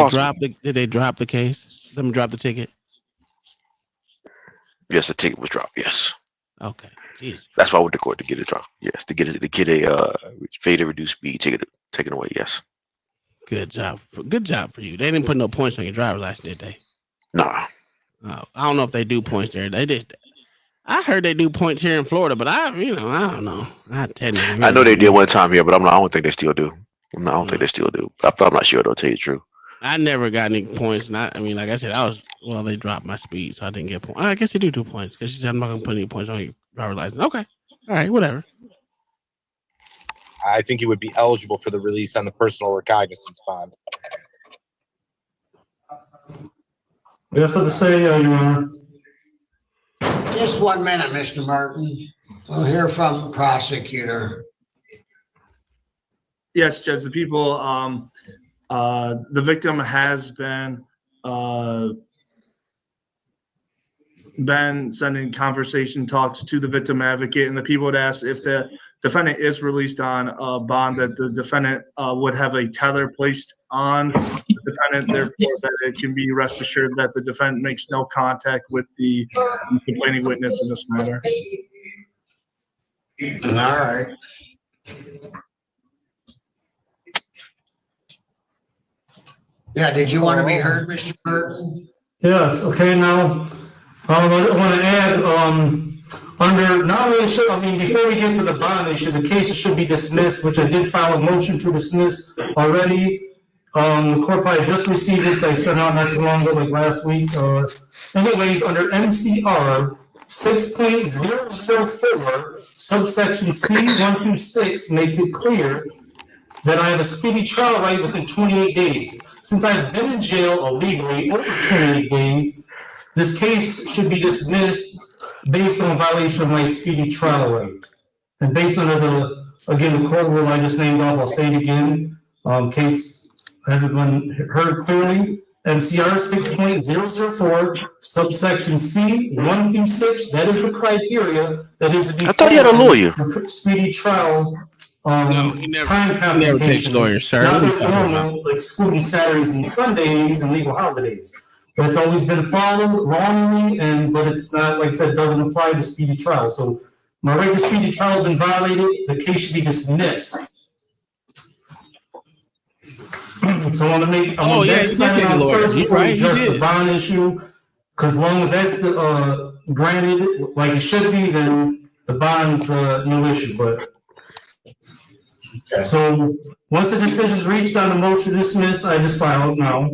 drop the case? Let them drop the ticket. Yes, the ticket was dropped. Yes. Okay. Jeez. That's why I went to court to get it dropped. Yes, to get a fade to reduce speed ticket taken away. Yes. Good job. Good job for you. They didn't put no points on your driver's license, did they? Nah. I don't know if they do points there. They did. I heard they do points here in Florida, but I don't know. I know they did one time here, but I don't think they still do. I don't think they still do. I'm not sure. They'll tell you the truth. I never got any points. Like I said, they dropped my speed, so I didn't get points. I guess they do points because she said I'm not gonna put any points on your driver's license. Okay, all right, whatever. I think he would be eligible for the release on the personal recognizance bond. We have something to say, Your Honor. Just 1 minute, Mr. Martin. We'll hear from the prosecutor. Yes, Judge, the people, the victim has been sending conversation talks to the victim advocate, and the people would ask if the defendant is released on a bond that the defendant would have a tether placed on the defendant, therefore that it can be rest assured that the defendant makes no contact with the complaining witness in this matter. All right. Yeah, did you want to be heard, Mr. Burton? Yes, okay, now, I want to add, under, not only before we get to the bond issue, the case should be dismissed, which I did file a motion to dismiss already. The court probably just received it, so I sent out not too long ago, like last week. Anyways, under MCR 6.004, subsection C126 makes it clear that I have a speedy trial right within 28 days. Since I've been in jail illegally over 28 days, this case should be dismissed based on a violation of my speedy trial right. And based on the court rule I just named off, I'll say it again, case everyone heard clearly, MCR 6.004, subsection C 1 through 6, that is the criteria that is to be. I thought he had a lawyer. Speedy trial. No, he never, time never takes lawyers, sir. Not normal, excluding Saturdays and Sundays and legal holidays. But it's always been followed wrongly, but it's not, like I said, it doesn't apply to speedy trial. So my right to speedy trial has been violated. The case should be dismissed. So I want to make, I'm going to first before we address the bond issue. Because as long as that's granted like it should be, then the bond's no issue. But so once the decision's reached on the motion to dismiss, I just filed now.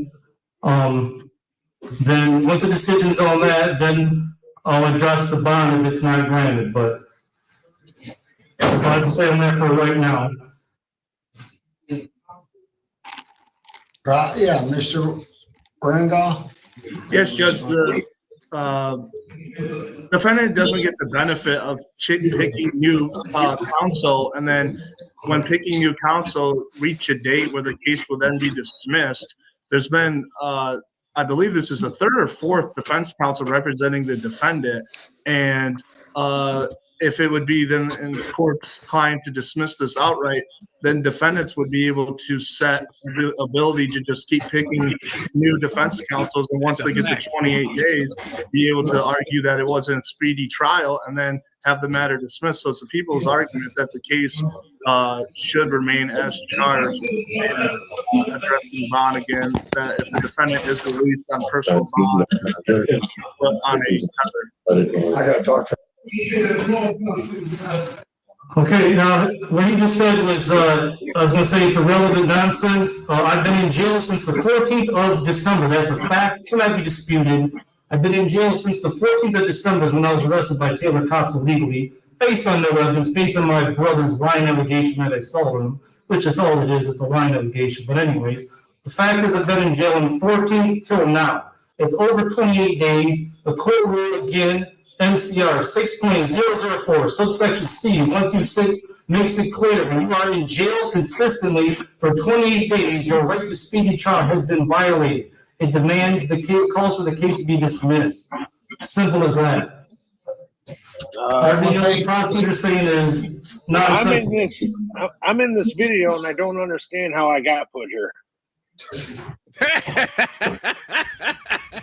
Then once the decision's on that, then I'll address the bond if it's not granted. But that's all I have to say on that for right now. Right, yeah, Mr. Ringo? Yes, Judge, the defendant doesn't get the benefit of picking new counsel, and then when picking new counsel, reach a date where the case will then be dismissed. There's been, I believe this is the third or fourth defense counsel representing the defendant, and if it would be then in the court's time to dismiss this outright, then defendants would be able to set the ability to just keep picking new defense counsels, and once they get to 28 days, be able to argue that it wasn't a speedy trial and then have the matter dismissed. So it's the people's argument that the case should remain as charged and addressing bond again, that if the defendant is released on personal bond, but on a tether. I gotta talk to. Okay, now what he just said was, I was going to say it's irrelevant nonsense. I've been in jail since the 14th of December. That's a fact, cannot be disputed. I've been in jail since the 14th of December when I was arrested by Taylor Cops illegally, based on no evidence, based on my brother's lying allegation that I sold him, which is all it is, it's a lying allegation. But anyways, the fact is I've been in jail on the 14th till now. It's over 28 days. The court ruled again, MCR 6.004, subsection C 1 through 6 makes it clear when you are in jail consistently for 28 days, your right to speedy trial has been violated. It demands the case, calls for the case to be dismissed. Simple as that. Everything else the prosecutor's saying is nonsense. I'm in this video and I don't understand how I got put here.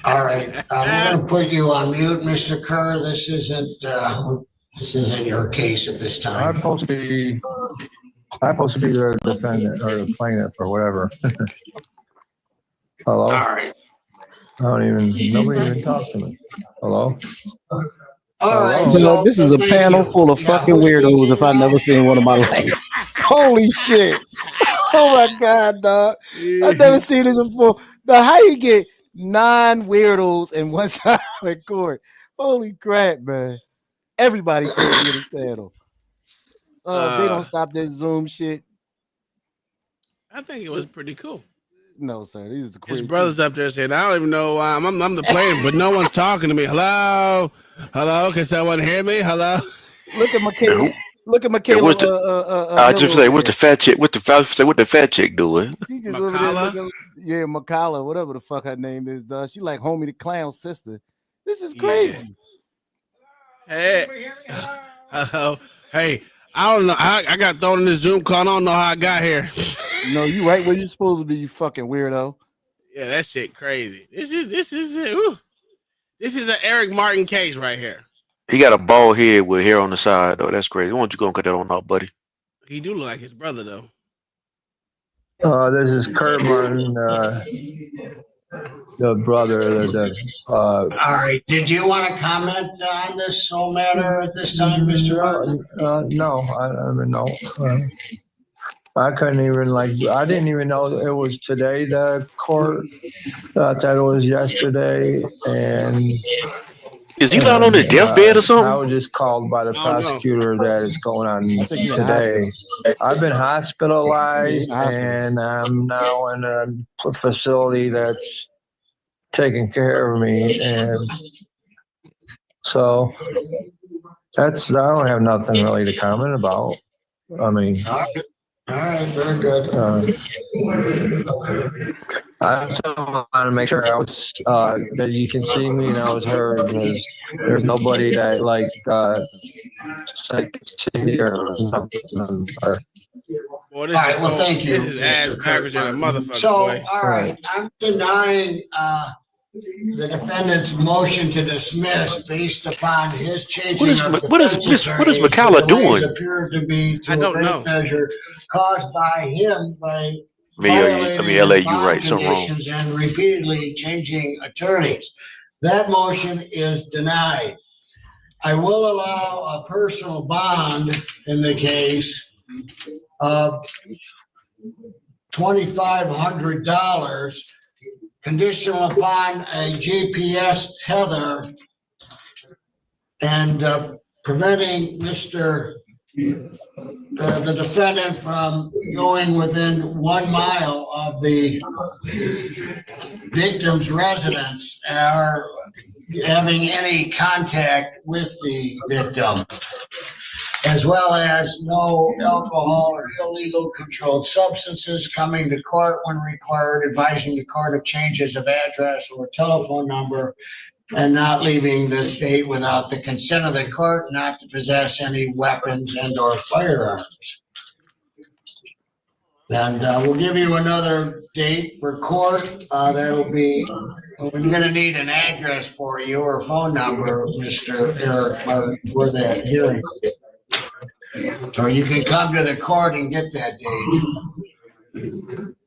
All right, I'm going to put you on mute, Mr. Kerr. This isn't your case at this time. I'm supposed to be the defendant or the plaintiff or whatever. Hello? All right. Nobody even talked to me. Hello? All right. So this is a panel full of fucking weirdos if I never seen one in my life. Holy shit. Oh my God, dog. I've never seen this before. Now, how you get 9 weirdos in one time in court? Holy crap, man. Everybody can't get a panel. They don't stop this Zoom shit. I think it was pretty cool. No, sir. These are the his brothers up there saying, I don't even know why I'm the plaintiff, but no one's talking to me. Hello? Hello? Can someone hear me? Hello? Look at Michaela. Look at Michaela. I just say, what's the fat chick? What the fat chick doing? She just over there looking, yeah, Makala, whatever the fuck her name is. She like Homie the Clown's sister. This is crazy. Yeah. Hey, hello. Hey, I don't know. I got thrown in this Zoom call. I don't know how I got here. No, you right where you supposed to be, you fucking weirdo. Yeah, that shit crazy. This is an Eric Martin case right here. He got a bald head with hair on the side, though. That's crazy. Why don't you go and cut that on off, buddy? He do look like his brother, though. This is Kurt Martin, the brother. All right. Did you want to comment on this whole matter at this time, Mr. Martin? No, I don't even know. I couldn't even I didn't even know it was today, the court. I thought it was yesterday. And is he not on his deathbed or something? I was just called by the prosecutor that it's going on today. I've been hospitalized and I'm now in a facility that's taking care of me. And so I don't have nothing really to comment about. I mean, all right, very good. I just want to make sure that you can see me and I was heard, because there's nobody that see me or something. All right, well, thank you. All right, I'm denying the defendant's motion to dismiss based upon his changing of what is McCalla doing? Appeared to be I don't know. Measure caused by him by LA, you right, so wrong. and repeatedly changing attorneys. That motion is denied. I will allow a personal bond in the case of $2,500 conditional upon a GPS tether and preventing the defendant from going within 1 mile of the victim's residence or having any contact with the victim, as well as no alcohol or illegal controlled substances, coming to court when required, advising the court of changes of address or telephone number, and not leaving the state without the consent of the court, not to possess any weapons and or firearms. And we'll give you another date for court. That'll be, we're gonna need an address for you or phone number, Mr. Eric Martin, for that hearing. Or you can come to the court and get that date.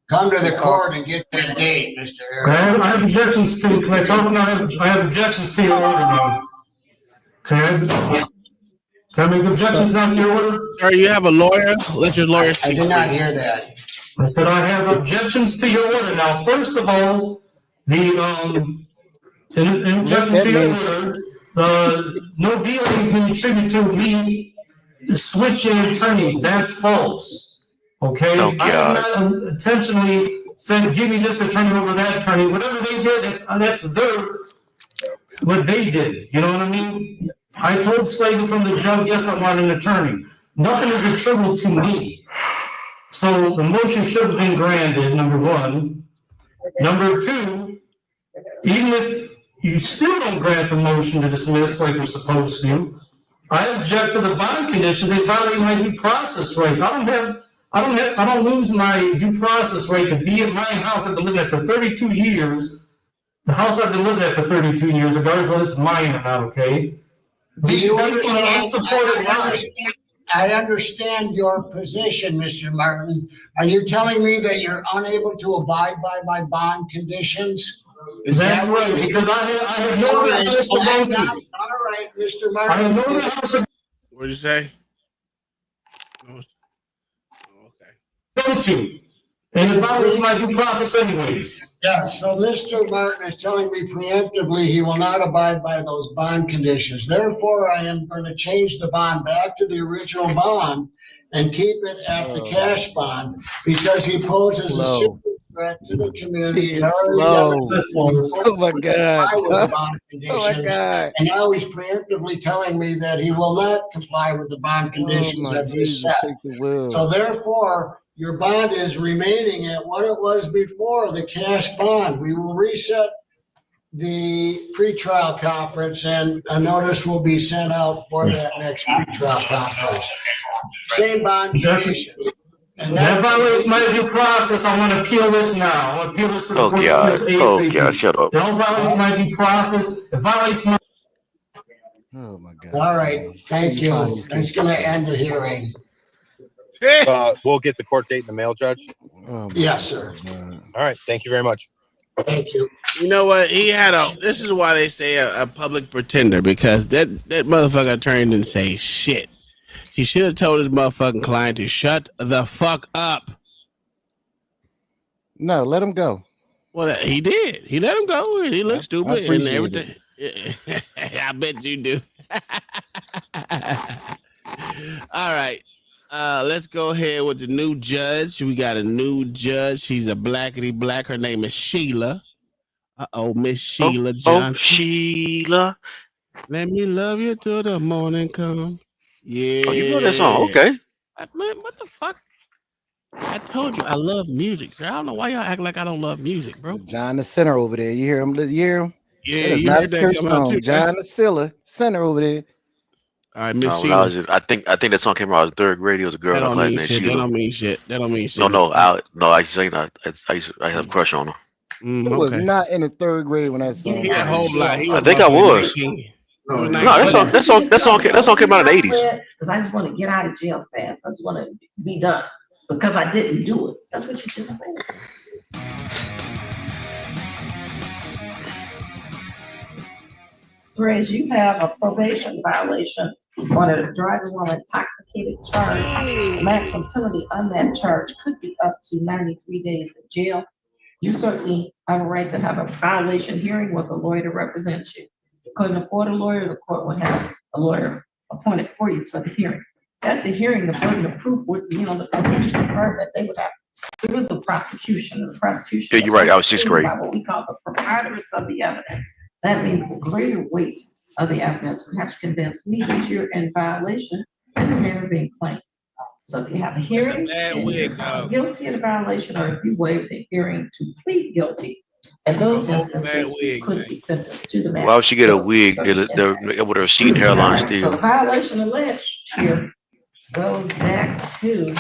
Come to the court and get that date, Mr. Eric. I have objections to, can I talk now? I have objections to your order now. Can I make objections now to your order? Sir, you have a lawyer? Let your lawyer speak. I did not hear that. I said I have objections to your order now. First of all, the objection to your order, no deal has been attributed to me switching attorneys. That's false. Okay, I have not intentionally said, give me this attorney over that attorney. Whatever they did, that's what they did. You know what I mean? I told Sladen from the jump, yes, I want an attorney. Nothing is attributable to me. So the motion should have been granted, number one. Number two, even if you still don't grant the motion to dismiss like you're supposed to, I object to the bond condition. They violate my due process rights. I don't lose my due process right to be in my house. I've been living there for 32 years. The house I've been living there for 32 years, regardless of whether it's mine or not, okay? Do you understand? I understand your position, Mr. Martin. Are you telling me that you're unable to abide by my bond conditions? That's right, because I have no house to go to. All right, Mr. Martin. I have no house to What did you say? go to. And it violates my due process anyways. Yes, so Mr. Martin is telling me preemptively he will not abide by those bond conditions. Therefore, I am going to change the bond back to the original bond and keep it at the cash bond because he poses a serious threat to the community. Oh my God. Oh my God. And now he's preemptively telling me that he will not comply with the bond conditions that we set. So therefore, your bond is remaining at what it was before, the cash bond. We will reset the pretrial conference and a notice will be sent out for that next pretrial conference. Same bond conditions. And that violates my due process. I want to appeal this now. I want to appeal this to the court. Oh God, shut up. That violates my due process. It violates my. Oh my God. All right, thank you. That's going to end the hearing. We'll get the court date in the mail, Judge. Yes, sir. All right. Thank you very much. Thank you. You know what? This is why they say a public pretender, because that motherfucker attorney didn't say shit. He should have told his motherfucking client to shut the fuck up. No, let him go. Well, he did. He let him go, and he looked stupid and everything. I bet you do. All right. Let's go ahead with the new judge. We got a new judge. She's a blackity black. Her name is Sheila. Miss Sheila Johnson. Sheila. Let me love you till the morning comes. Yeah. Oh, you know that song? Okay. Man, what the fuck? I told you I love music, sir. I don't know why y'all act like I don't love music, bro. John the Center over there. You hear him? You hear him? Yeah, you heard that come out too. John the Center over there. All right, Miss Sheila. I think that song came out in third grade. It was a girl in class named Sheila. That don't mean shit. That don't mean shit. I say that. I have a crush on her. He was not in the third grade when that song. He had a whole lot. I think I was. No, that song came out in the 80s. Because I just want to get out of jail fast. I just want to be done because I didn't do it. That's what you just said. Whereas you have a probation violation on a driving while intoxicated charge, the maximum penalty on that charge could be up to 93 days in jail. You certainly have a right to have a violation hearing with a lawyer to represent you. You couldn't afford a lawyer, the court would have a lawyer appointed for you for the hearing. At the hearing, the burden of proof would be on the probation department. They would have to do the prosecution. The prosecution. Yeah, you're right. I was 6th grade. What we call the preponderance of the evidence. That means the greater weight of the evidence would have to convince me that you're in violation in the manner being claimed. So if you have a hearing and you're found guilty of the violation, or if you waive the hearing to plead guilty, in those instances, you could be sentenced to the maximum. Why would she get a wig? They're with a receding hairline So still. the violation alleged here goes back to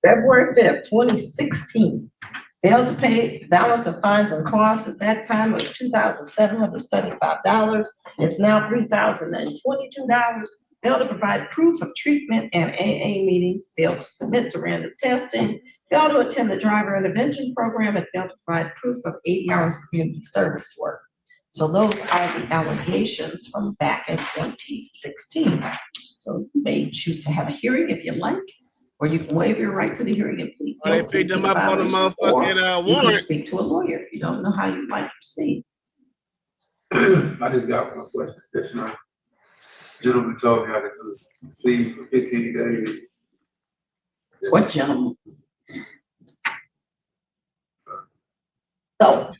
February 5th, 2016. Failed to pay balance of fines and costs at that time was $2,775. It's now $3,022. Failed to provide proof of treatment and AA meetings, failed to submit to random testing, failed to attend the driver intervention program, and failed to provide proof of 80 hours of community service work. So those are the allegations from back in 2016. So you may choose to have a hearing if you like, or you can waive your right to the hearing and plead Or they guilty picked to them the up on the violation, motherfucking or you can warrant. speak to a lawyer if you don't know how you might proceed. I just got one question. That's my gentleman told me I could do plead for 15 days. What gentleman? So,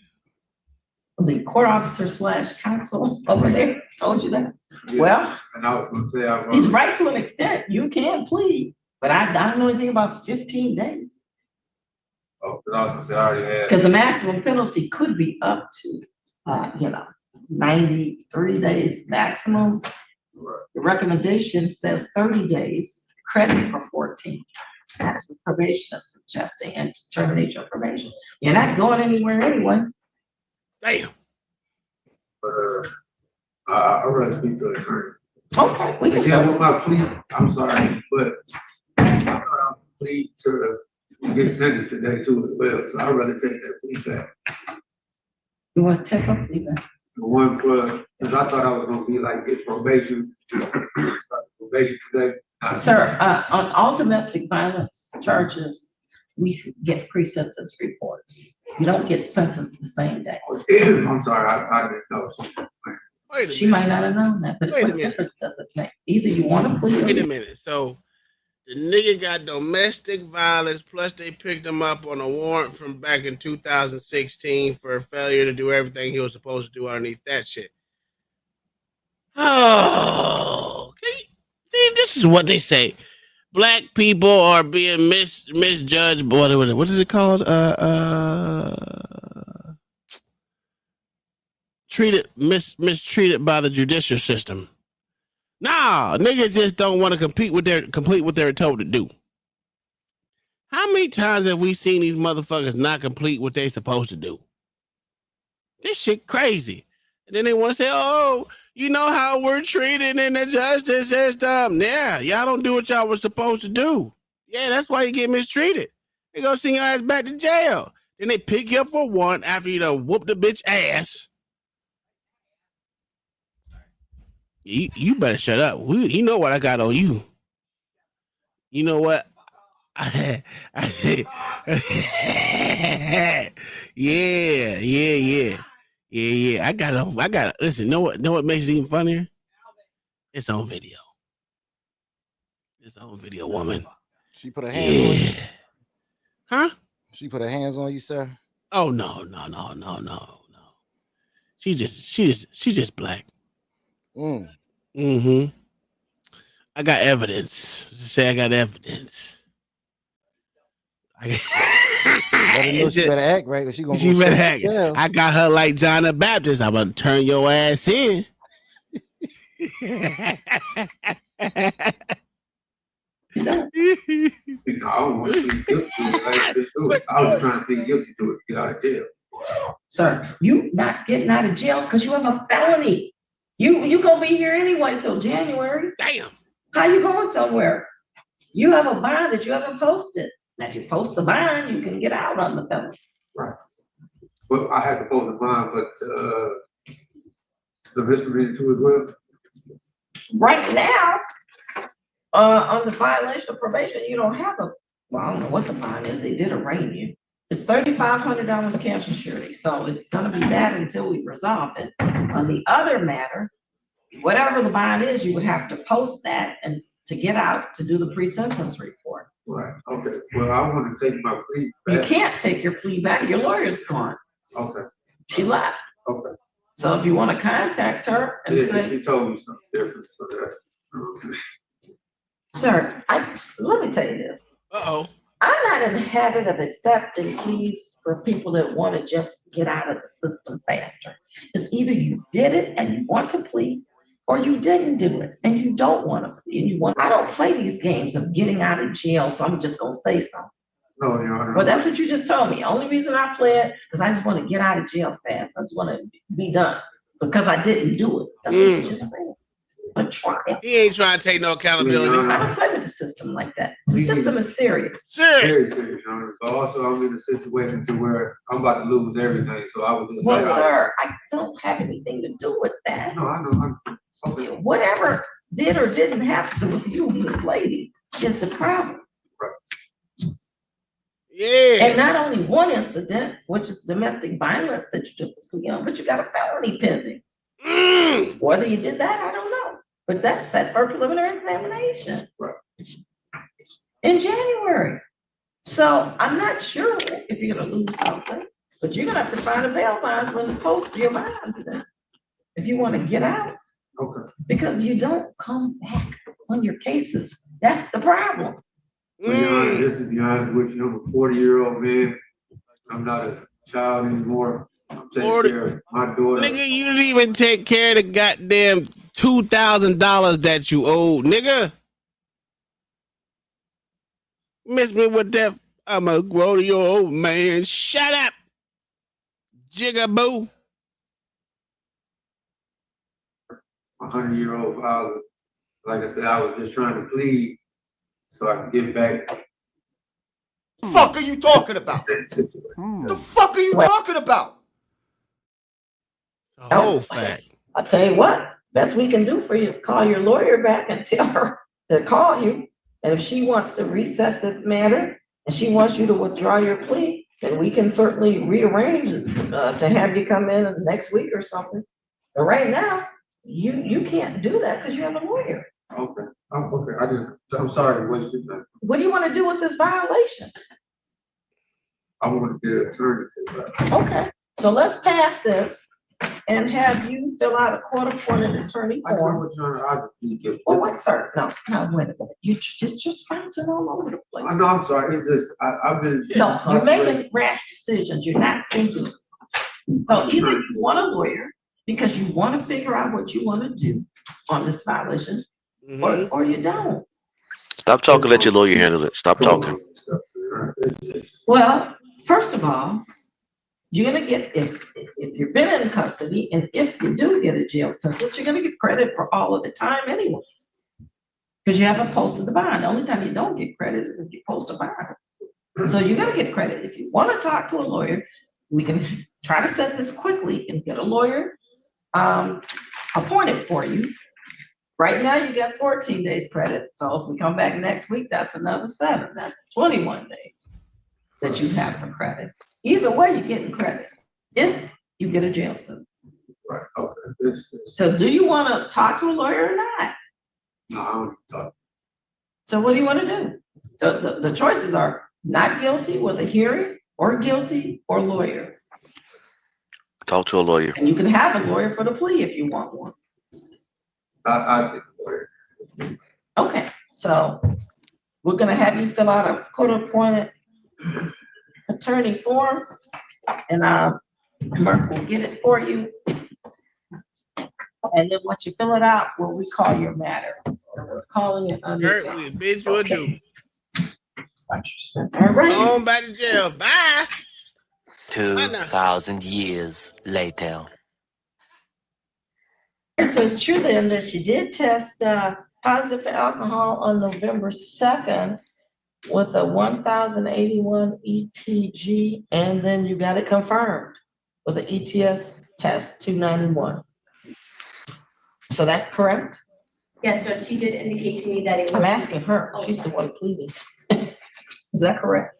the court officer / counsel over there told you that? Yeah. Well, And I was gonna say he's right to an extent. You can plead, but I don't know anything about 15 days. Oh, because I was gonna say I already had. Because the maximum penalty could be up to, 93 days maximum. The recommendation says 30 days, credit for 14. That's what probation is suggesting, and to terminate your probation. You're not going anywhere anyway. Damn. But I'd rather speak to the attorney. Okay, we can Yeah, start. with my plea, I'm sorry, but I thought I was plead to get sentenced today too as well, so I'd rather take that plea back. You want to take up even? The one for, because I thought I was gonna be like get probation, probation today. Sir, on all domestic violence charges, we get pre-sentence reports. You don't get sentenced the same day. I'm sorry, I didn't know. She might not have known that, but Wait a what minute. difference does it make? Either you want to plead. Wait a minute. So the nigga got domestic violence, plus they picked him up on a warrant from back in 2016 for failure to do everything he was supposed to do underneath that shit. Oh, okay. See, this is what they say. Black people are being misjudged. What is it called? Mistreated by the judicial system. Nah, niggas just don't want to complete what they're told to do. How many times have we seen these motherfuckers not complete what they're supposed to do? This shit crazy. And then they want to say, oh, you know how we're treated in the justice system. Yeah, y'all don't do what y'all was supposed to do. Yeah, that's why you get mistreated. They go send your ass back to jail. Then they pick you up for one after you done whoop the bitch ass. You better shut up. You know what I got on you. You know what? Yeah. I got listen, know what makes it even funnier? It's on video. It's on video, woman. She put her hands on you? Huh? She put her hands on you, sir? Oh no. She just black. Mm-hmm. I got evidence. Say I got evidence. Let her know she better act right, or she gonna She go better straight act. to jail. I got her like John the Baptist. I'm about to turn your ass in. I don't want to plead guilty to it. I was trying to plead guilty to it to get out of jail. Sir, you not getting out of jail because you have a felony. You gonna be here anyway till January. Damn. How you going somewhere? You have a bond that you haven't posted. Now, if you post the bond, you can get out on the felony. Right. Well, I had to post a bond, but the misdemeanor too as well. Right now, on the violation of probation, you don't have a, well, I don't know what the fine is. They did arraign you. It's $3,500 cash and surety. So it's gonna be that until we resolve it. On the other matter, whatever the bond is, you would have to post that and to get out to do the pre-sentence report. Right, okay. Well, I want to take my plea You back. can't take your plea back. Your lawyer's gone. Okay, She left. okay. So if you want to contact her and Yeah, say, she told me something different, so that's. sir, let me tell you this. Uh-oh. I'm not in the habit of accepting pleas for people that want to just get out of the system faster. It's either you did it and you want to plead, or you didn't do it and you don't want to plead. And you want. I don't play these games of getting out of jail, so I'm just gonna say something. No, Your Honor. Well, that's what you just told me. Only reason I pled because I just want to get out of jail fast. I just want to be done because I didn't do it. That's what you just said. I'm trying. He ain't trying to take no accountability. I don't play with the system like that. The system is serious. Very serious, Your Honor. But also, I'm in a situation to where I'm about to lose everything, so I would just. Well, sir, I don't have anything to do with that. No, I know. Okay. Whatever did or didn't have to do with you and this lady is the problem. Yeah. And not only one incident, which is domestic violence that you took this plea on, but you got a felony pending. Whether you did that, I don't know. But that's set for preliminary examination in January. So I'm not sure if you're gonna lose something, but you're gonna have to find a bail bondsman to post your bonds then, if you want to get out. Okay. Because you don't come back on your cases. That's the problem. Well, Your Honor, just to be honest with you, I'm a 40-year-old man. I'm not a child anymore. I'm taking care of my daughter. Nigga, you didn't even take care of the goddamn $2,000 that you owed, nigga. Miss me with that. I'm a grown old man. Shut up, jigaboo. 100-year-old father. Like I said, I was just trying to plead so I can get back. The fuck are you talking about? The fuck are you talking about? Oh, fact. I'll tell you what, best we can do for you is call your lawyer back and tell her to call you. And if she wants to reset this matter and she wants you to withdraw your plea, then we can certainly rearrange to have you come in next week or something. But right now, you can't do that because you have a lawyer. Okay. Okay. I'm sorry to waste your time. What do you want to do with this violation? I want to get an attorney for that. Okay, so let's pass this and have you fill out a court-appointed attorney form. Well, wait, sir, no, wait a minute. You just bouncing all over the place. I know, I'm sorry. It's just, I've been. No, you're making rash decisions. You're not thinking. So either you want a lawyer because you want to figure out what you want to do on this violation, or you don't. Stop talking. Let your lawyer handle it. Stop talking. Well, first of all, you're gonna get, if you've been in custody and if you do get a jail sentence, you're gonna get credit for all of the time anyway. Because you haven't posted the bond. The only time you don't get credit is if you post a bond. So you're gonna get credit. If you want to talk to a lawyer, we can try to set this quickly and get a lawyer appointed for you. Right now, you got 14 days credit. So if we come back next week, that's another 7. That's 21 days that you have for credit. Either way, you're getting credit if you get a jail sentence. Right. Okay. So do you want to talk to a lawyer or not? No, I don't talk. So what do you want to do? So the choices are not guilty with a hearing, or guilty, or lawyer. Talk to a lawyer. And you can have a lawyer for the plea if you want one. I get a lawyer. Okay, so we're gonna have you fill out a court-appointed attorney form, and Mark will get it for you. And then once you fill it out, we'll recall your matter. We're calling it under. We bid you adieu. All right. On back to jail. Bye. 2,000 years later. And so it's true then that you did test positive for alcohol on November 2nd with a 1,081 ETG, and then you got it confirmed. with the ETS test 291. So that's correct? Yes, Judge, she did indicate to me that it was. I'm asking her. She's the one pleading. Is that correct?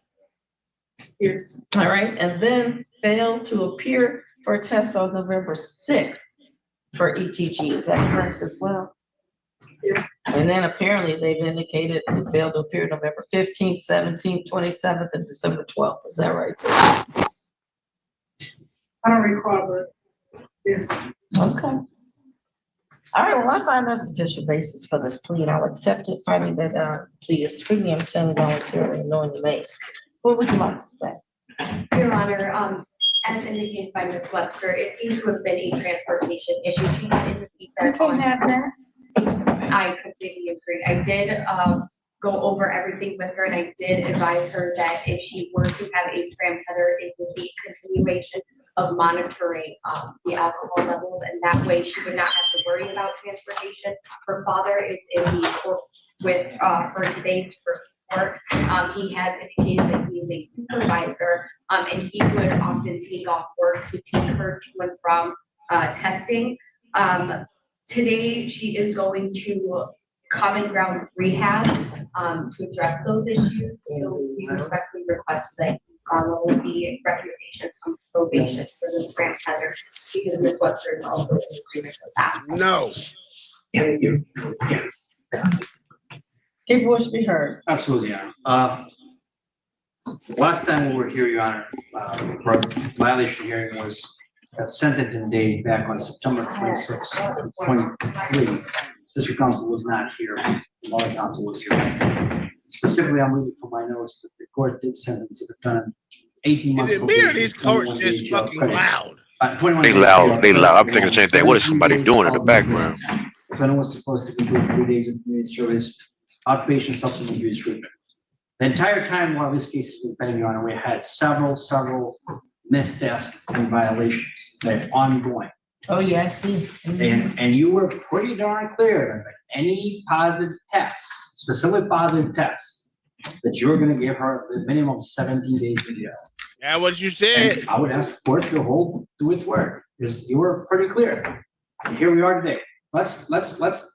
Yes. All right, and then failed to appear for a test on November 6th for ETG. Is that correct as well? Yes. And then apparently they've indicated it failed to appear November 15th, 17th, 27th, and December 12th. Is that right? I don't recall, but yes. Okay. All right, well, I find that's sufficient basis for this plea, and I'll accept it, finding that plea is freely understanding, voluntarily, and knowingly made. What would you like to say? Your Honor, as indicated by Ms. Webster, it seems to have been a transportation issue. She did indicate that. You can't have that. I completely agree. I did go over everything with her, and I did advise her that if she were to have a scram tether, it would be a continuation of monitoring the alcohol levels, and that way she would not have to worry about transportation. Her father is in the court with her today for support. He has indicated that he is a supervisor, and he would often take off work to take her to and from testing. Today, she is going to Common Ground Rehab to address those issues. So we respectfully request that follow the recommendation from probation for the scram tether, because Ms. Webster is also in agreement with that. No. Keep voice be heard. Absolutely, Your Honor. Last time we were here, Your Honor, for violation hearing was that sentencing day back on September 26, 23. Sister counsel was not here. The law counsel was here. Specifically, I'm reading from my notes that the court did sentence the defendant 18 months. Is it me or these courts just fucking loud? They loud. I'm thinking the same thing. What is somebody doing in the background? The defendant was supposed to complete 3 days of community service, outpatient substance abuse treatment. The entire time while this case has been pending, Your Honor, we had several missed tests and violations that are ongoing. Oh, yeah, I see. And you were pretty darn clear that any positive tests, specifically positive tests, that you're going to give her the minimum of 17 days in jail. Yeah, what you said. And I would ask the court to hold to its word, because you were pretty clear. And here we are today. Let's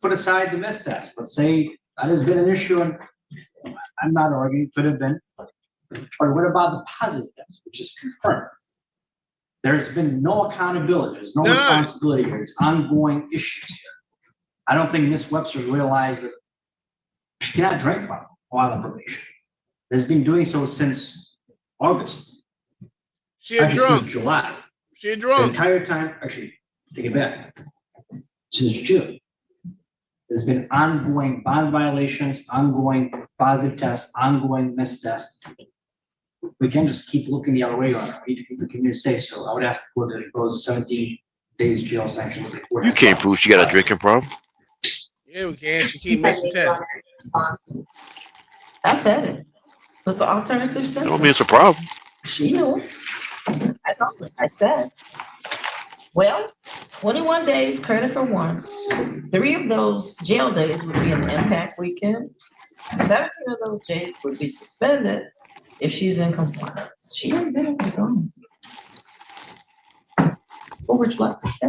put aside the missed test. Let's say that has been an issue, and I'm not arguing, could have been. But what about the positive test, which is confirmed? There's been no accountability. There's no responsibility here. It's ongoing issues here. I don't think Ms. Webster realized that she cannot drink while on probation. Has been doing so since August. She a drunk. Since July. She a drunk. The entire time, actually, take it back. Since June. There's been ongoing bond violations, ongoing positive tests, ongoing missed tests. We can't just keep looking the other way on it. We need to keep the community safe. So I would ask the court to impose 17 days jail sanction. You can't prove she got a drinking problem. Yeah, we can. She keep missing tests. I said it. What's the alternative sentence? Don't mean it's a problem. She knew it. I know it. I said. Well, 21 days credit for one. 3 of those jail days would be an impact weekend. 17 of those days would be suspended if she's in compliance. She ain't been able to go. What would you like to say?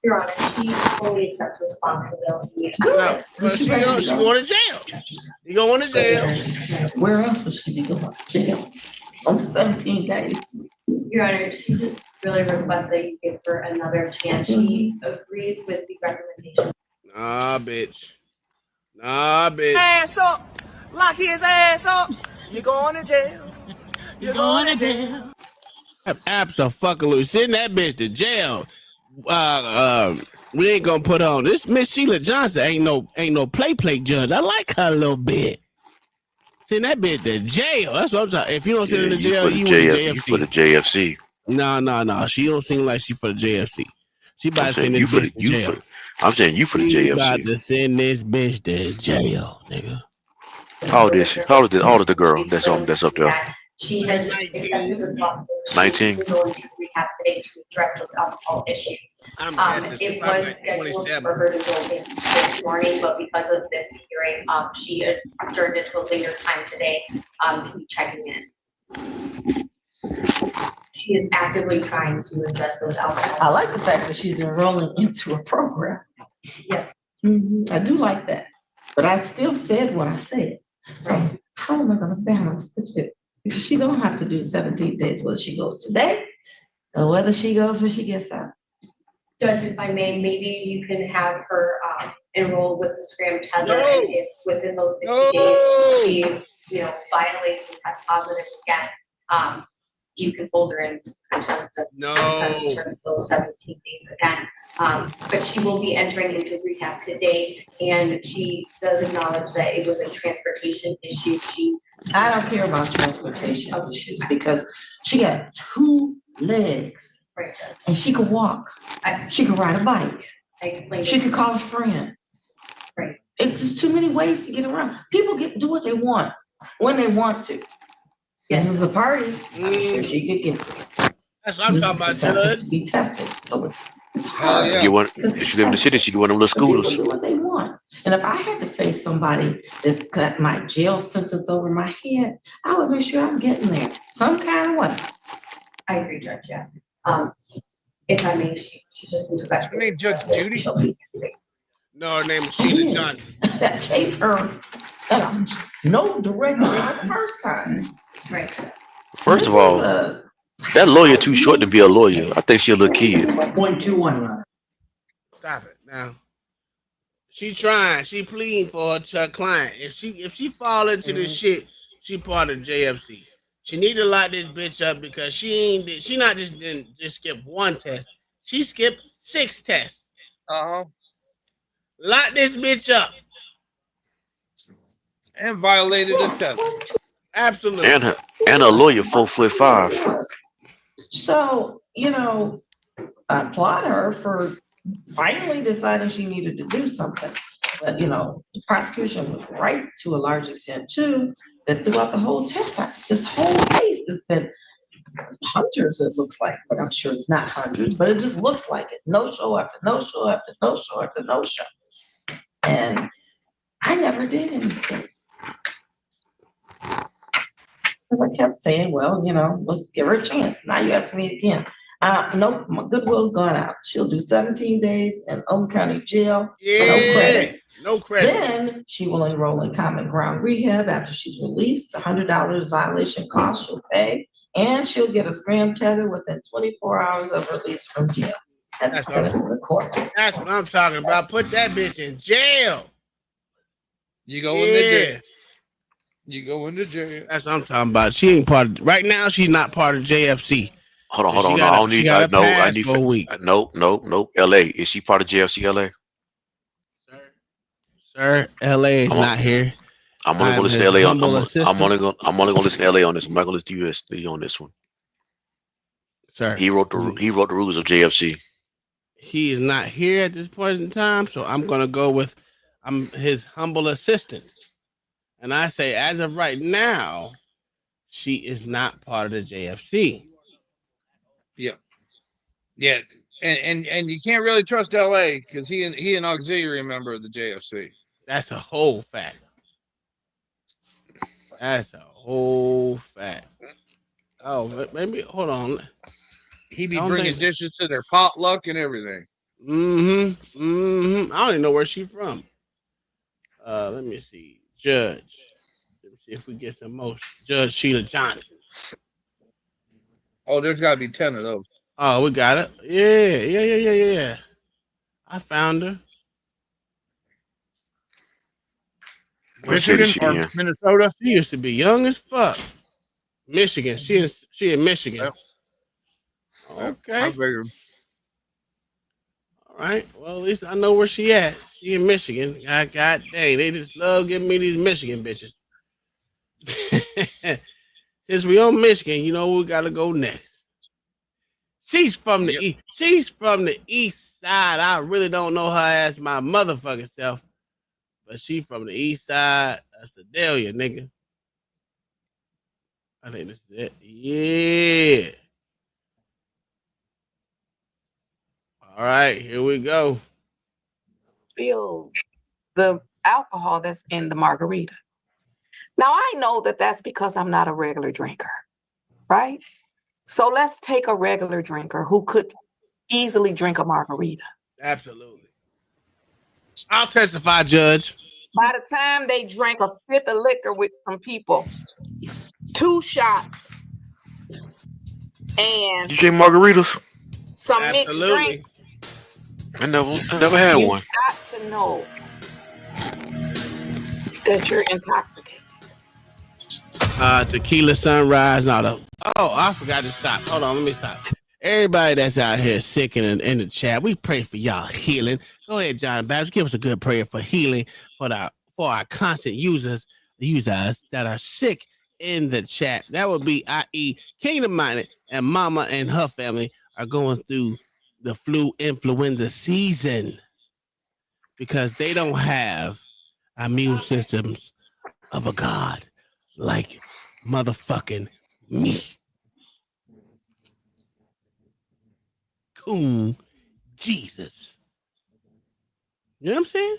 Your Honor, she fully accepts responsibility. Good. Well, she going to jail. You going to jail. Where else would she be going? Jail. On 17 days. Your Honor, she just really requests that you give her another chance. She agrees with the recommendation. Nah, bitch. Nah, bitch. Ass up. Lock his ass up. You're going to jail. You're going to jail. Absolutely. Send that bitch to jail. We ain't gonna put on this. Miss Sheila Johnson ain't no play judge. I like her a little bit. Send that bitch to jail. That's what I'm talking. If you don't send her to jail, you for the JFC. No. She don't seem like she for the JFC. She about to send this bitch to jail. I'm saying you for the JFC. About to send this bitch to jail, nigga. How old is she? How old is the girl that's up there? She has accepted responsibility. 19. She's going to rehab today to address those alcohol issues. It was scheduled for her to go in this morning, but because of this hearing, she adjourned it to a later time today to be checking in. She is actively trying to address those alcohol. I like the fact that she's enrolling into a program. Yeah. I do like that. But I still said what I said. So how am I gonna balance the two? Because she don't have to do 17 days, whether she goes today or whether she goes when she gets out. Judge, if I may, maybe you can have her enroll with the Scram Tether, No. and if within those 60 No. days she, violates and tests positive again, you can hold her in contempt of those 17 days again. But she will be entering into rehab today, and she does acknowledge that it was a transportation issue. I don't care about transportation issues because she got 2 legs. Right, Judge. And she could walk. She could ride a bike. I explained. She could call a friend. Right. It's just too many ways to get around. People do what they want when they want to. This is a party. I'm sure she could get there. That's what I'm talking about, Judge. To be tested, so it's hard. If she live in the city, she can one of them little scooters. People do what they want. And if I had to face somebody that's got my jail sentence over my head, I would make sure I'm getting there some kind of way. I agree, Judge. Yes. If I may, she just needs to. Her name Judge Judy? No, her name is Sheila Johnson. That gave her no direction the first time. Right. First of all, that lawyer too short to be a lawyer. I think she a little kid. 0.21. Stop it now. She trying. She pleading for her client. If she fall into this shit, she part of JFC. She need to lock this bitch up because she not just didn't just skip 1 test. She skipped 6 tests. Lock this bitch up. And violated a test. Absolutely. And a lawyer 4'5". So, I applaud her for finally deciding she needed to do something. But, the prosecution was right to a large extent too, that throughout the whole test, this whole case has been hundreds, it looks like, but I'm sure it's not hundreds, but it just looks like it. No show after no show after no show after no show. And I never did anything. Because I kept saying, well, let's give her a chance. Now you ask me again. Nope, my goodwill's gone out. She'll do 17 days in Oakland County Jail. Yeah. No credit. No credit. Then she will enroll in Common Ground Rehab after she's released. $100 violation cost she'll pay. And she'll get a Scram Tether within 24 hours of release from jail. That's the sentence of the court. That's what I'm talking about. Put that bitch in jail. You go into jail. You go into jail. That's what I'm talking about. She ain't part of, right now, she's not part of JFC. Hold on. I don't need. I need for a week. Nope. LA. Is she part of JFC LA? Sir, LA is not here. I'm only gonna listen to LA on. I'm only gonna listen to LA on this. I'm not gonna listen to USD on this one. Sir, he wrote the rules of JFC. He is not here at this point in time, so I'm gonna go with his humble assistant, and I say as of right now, she is not part of the JFC. Yeah, and you can't really trust LA because he an auxiliary member of the JFC. That's a whole fact. That's a whole fact. Oh, maybe hold on. He be bringing dishes to their potluck and everything. I don't even know where she's from. Let me see. Judge. Let me see if we get some more. Judge Sheila Johnson. Oh, there's got to be 10 of those. Oh, we got it. Yeah. I found her. Michigan or Minnesota? She used to be young as fuck. Michigan. She in Michigan. Okay. I figured. All right. Well, at least I know where she at. She in Michigan. God dang, they just love giving me these Michigan bitches. Since we on Michigan, we gotta go next. She's from the east. She's from the east side. I really don't know her as my motherfucking self, but she from the east side of Sedalia, nigga. I think this is it. Yeah. All right, here we go. Feel the alcohol that's in the margarita. Now I know that that's because I'm not a regular drinker, right? So let's take a regular drinker who could easily drink a margarita. Absolutely. I'll testify, Judge. By the time they drank a fifth of liquor with some people, 2 shots, and You drink margaritas? some mixed drinks, I never had you one. got to know that you're intoxicated. Tequila sunrise. I forgot to stop. Hold on, let me stop. Everybody that's out here sick in the chat, we pray for y'all healing. Go ahead, John Baptist, give us a good prayer for healing for our constant users that are sick in the chat. That would be, i.e., Kingdom Minded and Mama and her family are going through the flu influenza season because they don't have immune systems of a God like motherfucking me. Cool. Jesus. You know what I'm saying?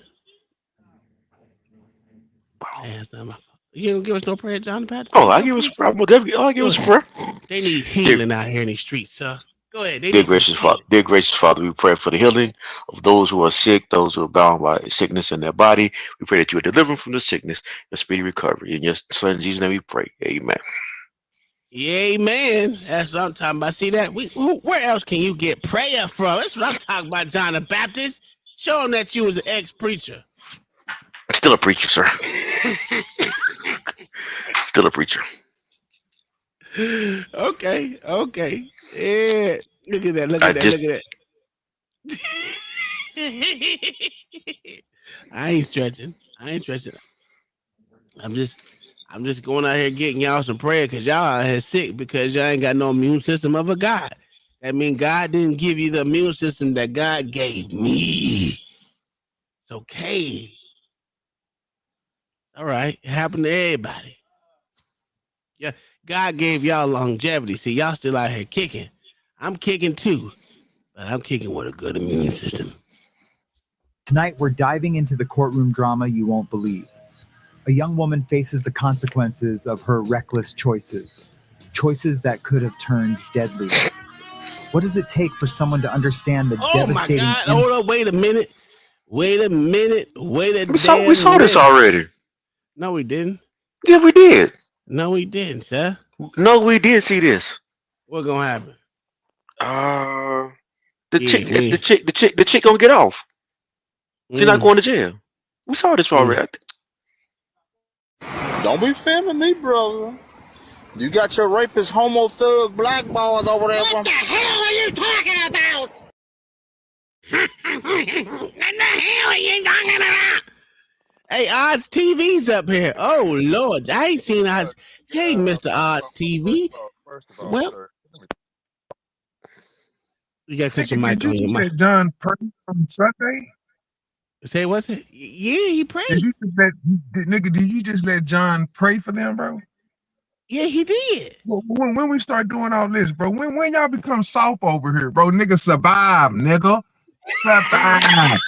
You don't give us no prayer, John Pat? Oh, I give us a prayer. I'll give us a prayer. They need healing out here in these streets, sir. Go ahead. Dear gracious Father, we pray for the healing of those who are sick, those who are bound by sickness in their body. We pray that you are delivered from the sickness and speedy recovery. In your Son Jesus' name we pray. Amen. Amen. That's what I'm talking about. See that? Where else can you get prayer from? That's what I'm talking about, John the Baptist. Show him that you was an ex-preacher. Still a preacher, sir. Still a preacher. Okay. Yeah. Look at that. I ain't stretching. I'm just going out here getting y'all some prayer because y'all out here sick because y'all ain't got no immune system of a God. That means God didn't give you the immune system that God gave me. It's okay. All right. It happened to everybody. Yeah. God gave y'all longevity. See, y'all still out here kicking. I'm kicking too, but I'm kicking with a good immune system. Tonight, we're diving into the courtroom drama you won't believe. A young woman faces the consequences of her reckless choices that could have turned deadly. What does it take for someone to understand the devastating... Oh my God, hold up, wait a minute. We saw this already. No, we didn't. Yeah, we did. No, we didn't, sir. No, we did see this. What's gonna happen? The chick gonna get off. She's not going to jail. We saw this already. Don't be filming me, brother. You got your rapist homo thug black balls over there. What the hell are you talking about? What the hell are you talking about? Hey, Odds TV's up here. Oh Lord, I ain't seen Odds. Hey, Mr. Odds TV. Well, you gotta cut your mic on. Did you say John prayed on Sunday? Say what's it? Yeah, he prayed. Did you just let John pray for them, bro? Yeah, he did. Well, when we start doing all this, bro, when y'all become soft over here, bro, nigga, survive, nigga. Survive.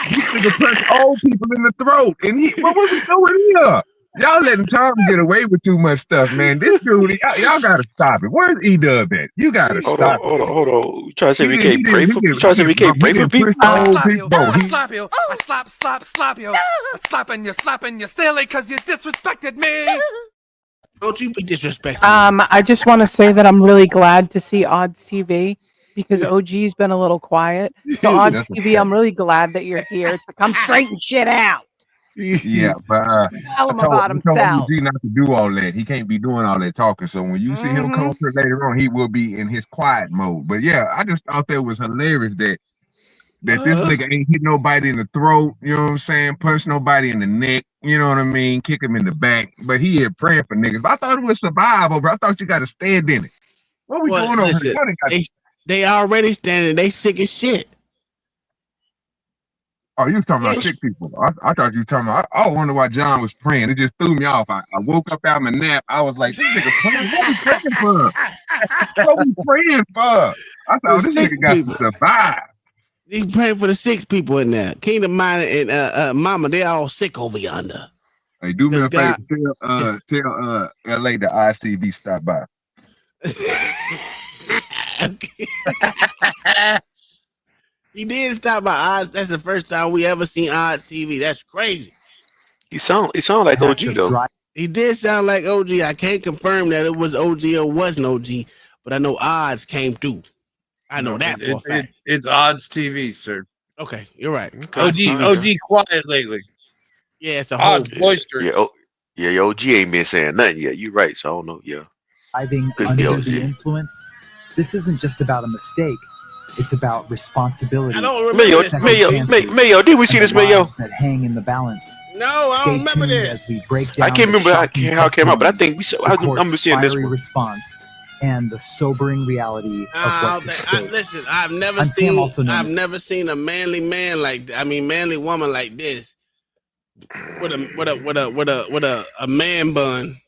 This nigga punch old people in the throat. And what was he doing here? Y'all letting Tom get away with too much stuff, man. This dude, y'all gotta stop it. Where's E-Dub at? You gotta stop it. Hold on. You trying to say we can't pray for people? You trying to say we can't pray for people? I slap you. I slap you. I'm slapping you silly because you disrespected me. Don't you be disrespecting. I just want to say that I'm really glad to see Odds TV because OG's been a little quiet. So Odds TV, I'm really glad that you're here to come straighten shit out. Yeah, but Tell him about himself. OG not to do all that. He can't be doing all that talking. So when you see him come up here later on, he will be in his quiet mode. But yeah, I just thought that was hilarious that this nigga ain't hit nobody in the throat, you know what I'm saying? Punch nobody in the neck, you know what I mean? Kick him in the back. But he here praying for niggas. But I thought it was survive over. I thought you got to stand in it. What we doing over here? They already standing. They sick as shit. Oh, you was talking about sick people. I thought you were talking about. I wonder why John was praying. It just threw me off. I woke up out of my nap. I was like, this nigga praying. What we praying for? What we praying for? I thought this nigga got to survive. He's praying for the 6 people in there. Kingdom Minded and Mama, they all sick over yonder. Hey, do me a favor. Tell LA the ISTV stop by. He did stop by Oz. That's the first time we ever seen Oz TV. That's crazy. He sound like OG though. He did sound like OG. I can't confirm that it was OG or wasn't OG, but I know Odds came through. I know that for a fact. It's Odds TV, sir. Okay, you're right. OG quiet lately. Yeah, it's a Odds whole boisterous. Yeah, OG ain't been saying nothing yet. You're right, so I don't know. Yeah. Driving Could be under OG. the influence. This isn't just about a mistake. It's about responsibility. I don't remember Mayo, this. Mayo, did we see this, Mayo? That hang in the balance. No, I don't remember this. As we break down I can't remember how it came out, but I think I the remember seeing this fiery one. response and the sobering reality of what's at stake. Listen, I've never I'm Sam, also known I've as- never seen a manly man manly woman like this with a man bun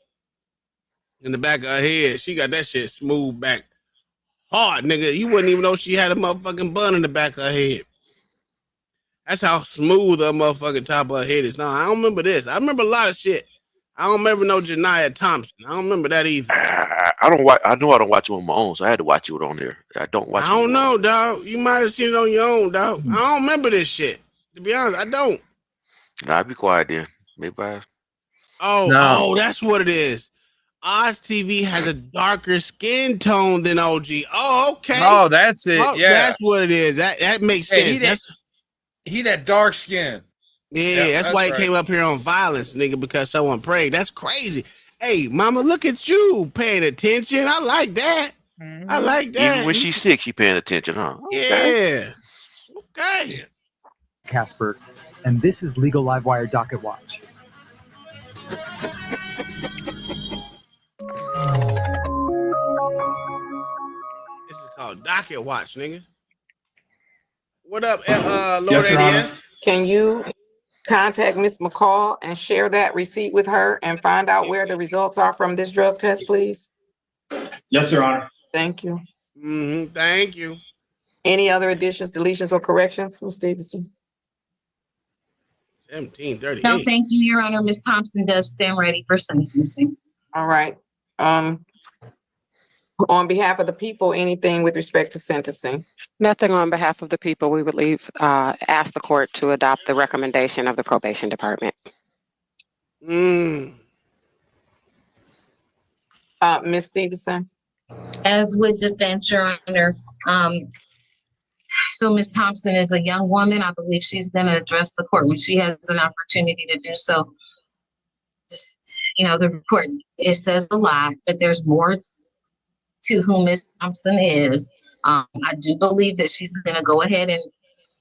in the back of her head. She got that shit smooth back hard, nigga. You wouldn't even know she had a motherfucking bun in the back of her head. That's how smooth her motherfucking top of her head is. No, I don't remember this. I remember a lot of shit. I don't remember no Janiyah Thompson. I don't remember that either. I don't watch. I know I don't watch it on my own, so I had to watch it on there. I don't watch. I don't know, dog. You might have seen it on your own, dog. I don't remember this shit. To be honest, I don't. Nah, be quiet then. Maybe I. Oh, that's what it is. Oz TV has a darker skin tone than OG. Oh, okay. Oh, that's it. Yeah, that's what it is. That makes sense. He that dark skin. Yeah, that's why he came up here on violence, nigga, because someone prayed. That's crazy. Hey, mama, look at you paying attention. I like that. I like that. Even when she's sick, she paying attention, huh? Yeah. Okay. Casper, and this is Legal Livewire Docket Watch. This is called Docket Watch, nigga. What up, Lord Yes, Your Honor. ADS? Can you contact Ms. McCall and share that receipt with her and find out where the results are from this drug test, please? Yes, Your Honor. Thank you. Thank you. Any other additions, deletions, or corrections, Ms. Stevenson? 1738. No, thank you, Your Honor. Ms. Thompson does stand ready for sentencing. All right. On behalf of the people, anything with respect to sentencing? Nothing on behalf of the people. We would ask the court to adopt the recommendation of the probation department. Ms. Stevenson? As with defense, Your Honor, so Ms. Thompson is a young woman. I believe she's going to address the court when she has an opportunity to do so. Just, the report, it says a lot, but there's more to who Ms. Thompson is. I do believe that she's going to go ahead and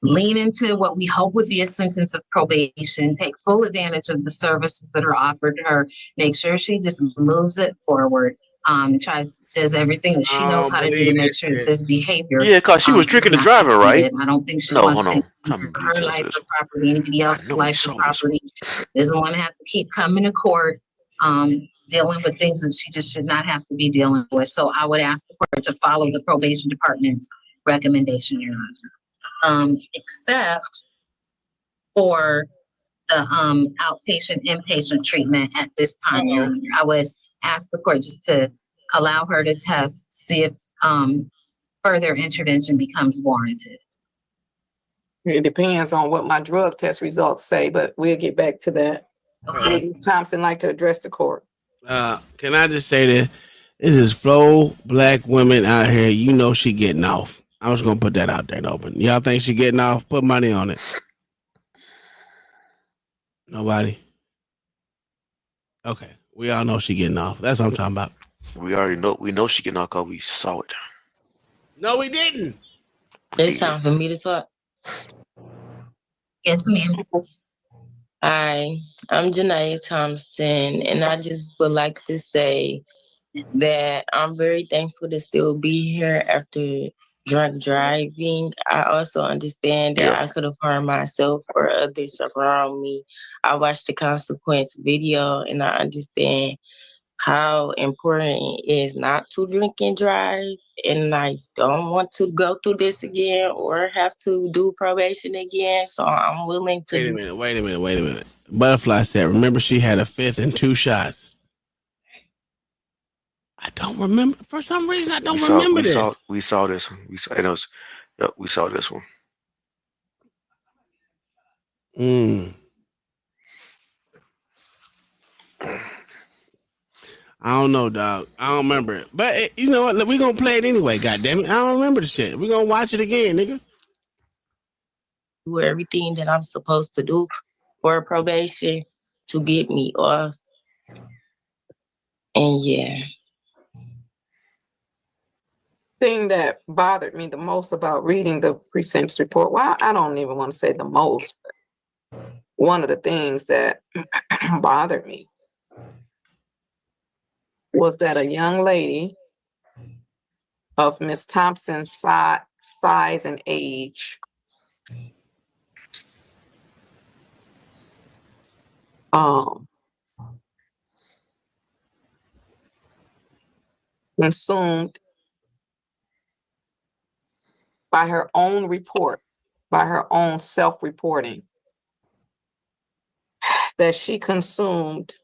lean into what we hope would be a sentence of probation, take full advantage of the services that are offered to her, make sure she just moves it forward. Does everything that she knows how to do to make sure that this behavior. Yeah, because she was drinking and driving, right? I don't think she No, wants hold to on. her life or property, anybody else's life or property. Doesn't want to have to keep coming to court, dealing with things that she just should not have to be dealing with. So I would ask the court to follow the probation department's recommendation, Your Honor. Except for the outpatient, inpatient treatment at this time, Your Honor. I would ask the court just to allow her to test, see if further intervention becomes warranted. It depends on what my drug test results say, but we'll get back to that. Would Ms. Thompson like to address the court? Can I just say that this is Flo black women out here. You know she getting off. I was gonna put that out there and open. Y'all think she getting off? Put money on it. Nobody. Okay, we all know she getting off. That's what I'm talking about. We already know. We know she getting off because we saw it. No, we didn't. It's time for me to talk. Yes, ma'am. Hi, I'm Janiyah Thompson, and I just would like to say that I'm very thankful to still be here after drunk driving. I also understand that I could have harmed myself or others around me. I watched the consequence video, and I understand how important it is not to drink and drive. And I don't want to go through this again or have to do probation again. So I'm willing to. Wait a minute. Butterfly said, remember she had a 5th and 2 shots. I don't remember. For some reason, I don't We saw remember we this. saw we saw this one. We saw it was yep, we saw this one. I don't know, dog. I don't remember it. But you know what? We're gonna play it anyway, goddamn it. I don't remember the shit. We're gonna watch it again, nigga. Do everything that I'm supposed to do for probation to get me off. And yeah. Thing that bothered me the most about reading the precinct's report, well, I don't even want to say the most, but one of the things that bothered me was that a young lady of Miss Thompson's size and age consumed by her own report, by her own self-reporting, that she consumed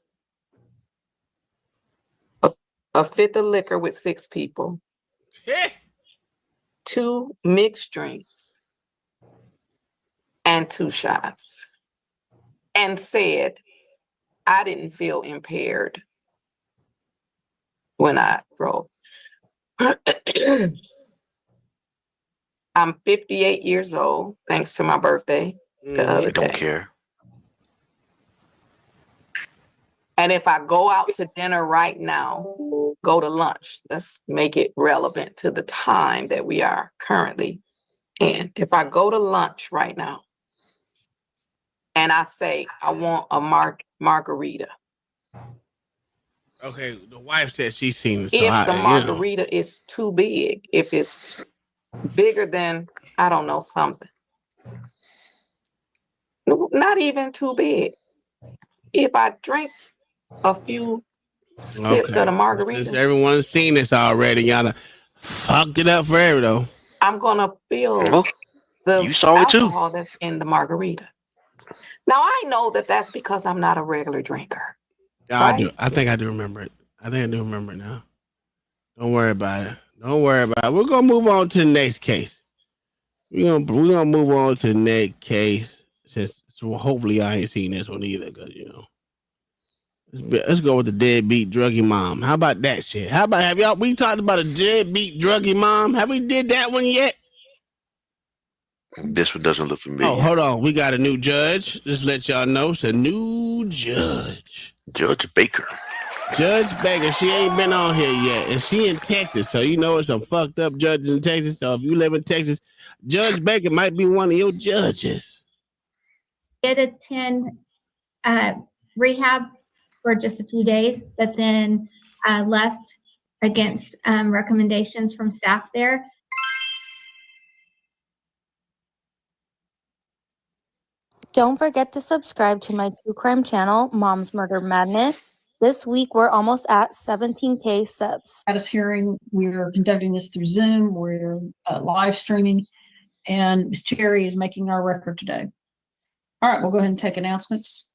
a fifth of liquor with 6 people, 2 mixed drinks, and 2 shots, and said, I didn't feel impaired when I drove. I'm 58 years old, thanks to my birthday the other You don't day. care. And if I go out to dinner right now, go to lunch, let's make it relevant to the time that we are currently in. If I go to lunch right now and I say, I want a margarita. Okay, the wife said she's seen it. So If the you know. margarita is too big, if it's bigger than, I don't know, something. Not even too big. If I drink a few sips of the margarita, Since everyone's seen this already, y'all done fucked it up forever though. I'm gonna feel Oh, the you saw it too. alcohol that's in the margarita. Now I know that that's because I'm not a regular drinker. Yeah, right? I do. I think I do remember it. I think I do remember it now. Don't worry about it. Don't worry about it. We're gonna move on to the next case. We're gonna move on to the next case since so hopefully I ain't seen this one either, cause you know. Let's go with the deadbeat druggy mom. How about that shit? How about we talked about a deadbeat druggy mom? Have we did that one yet? This one doesn't look familiar. Oh, hold on. We got a new judge. Just let y'all know it's a new judge. Judge Baker. Judge Baker, she ain't been on here yet, and she in Texas, so you know it's some fucked up judges in Texas. So if you live in Texas, Judge Baker might be one of your judges. Did attend rehab for just a few days, but then left against recommendations from staff there. Don't forget to subscribe to my true crime channel, Mom's Murder Madness. This week, we're almost at 17K subs. At this hearing, we're conducting this through Zoom. We're live streaming, and Ms. Cherry is making our record today. All right, we'll go ahead and take announcements.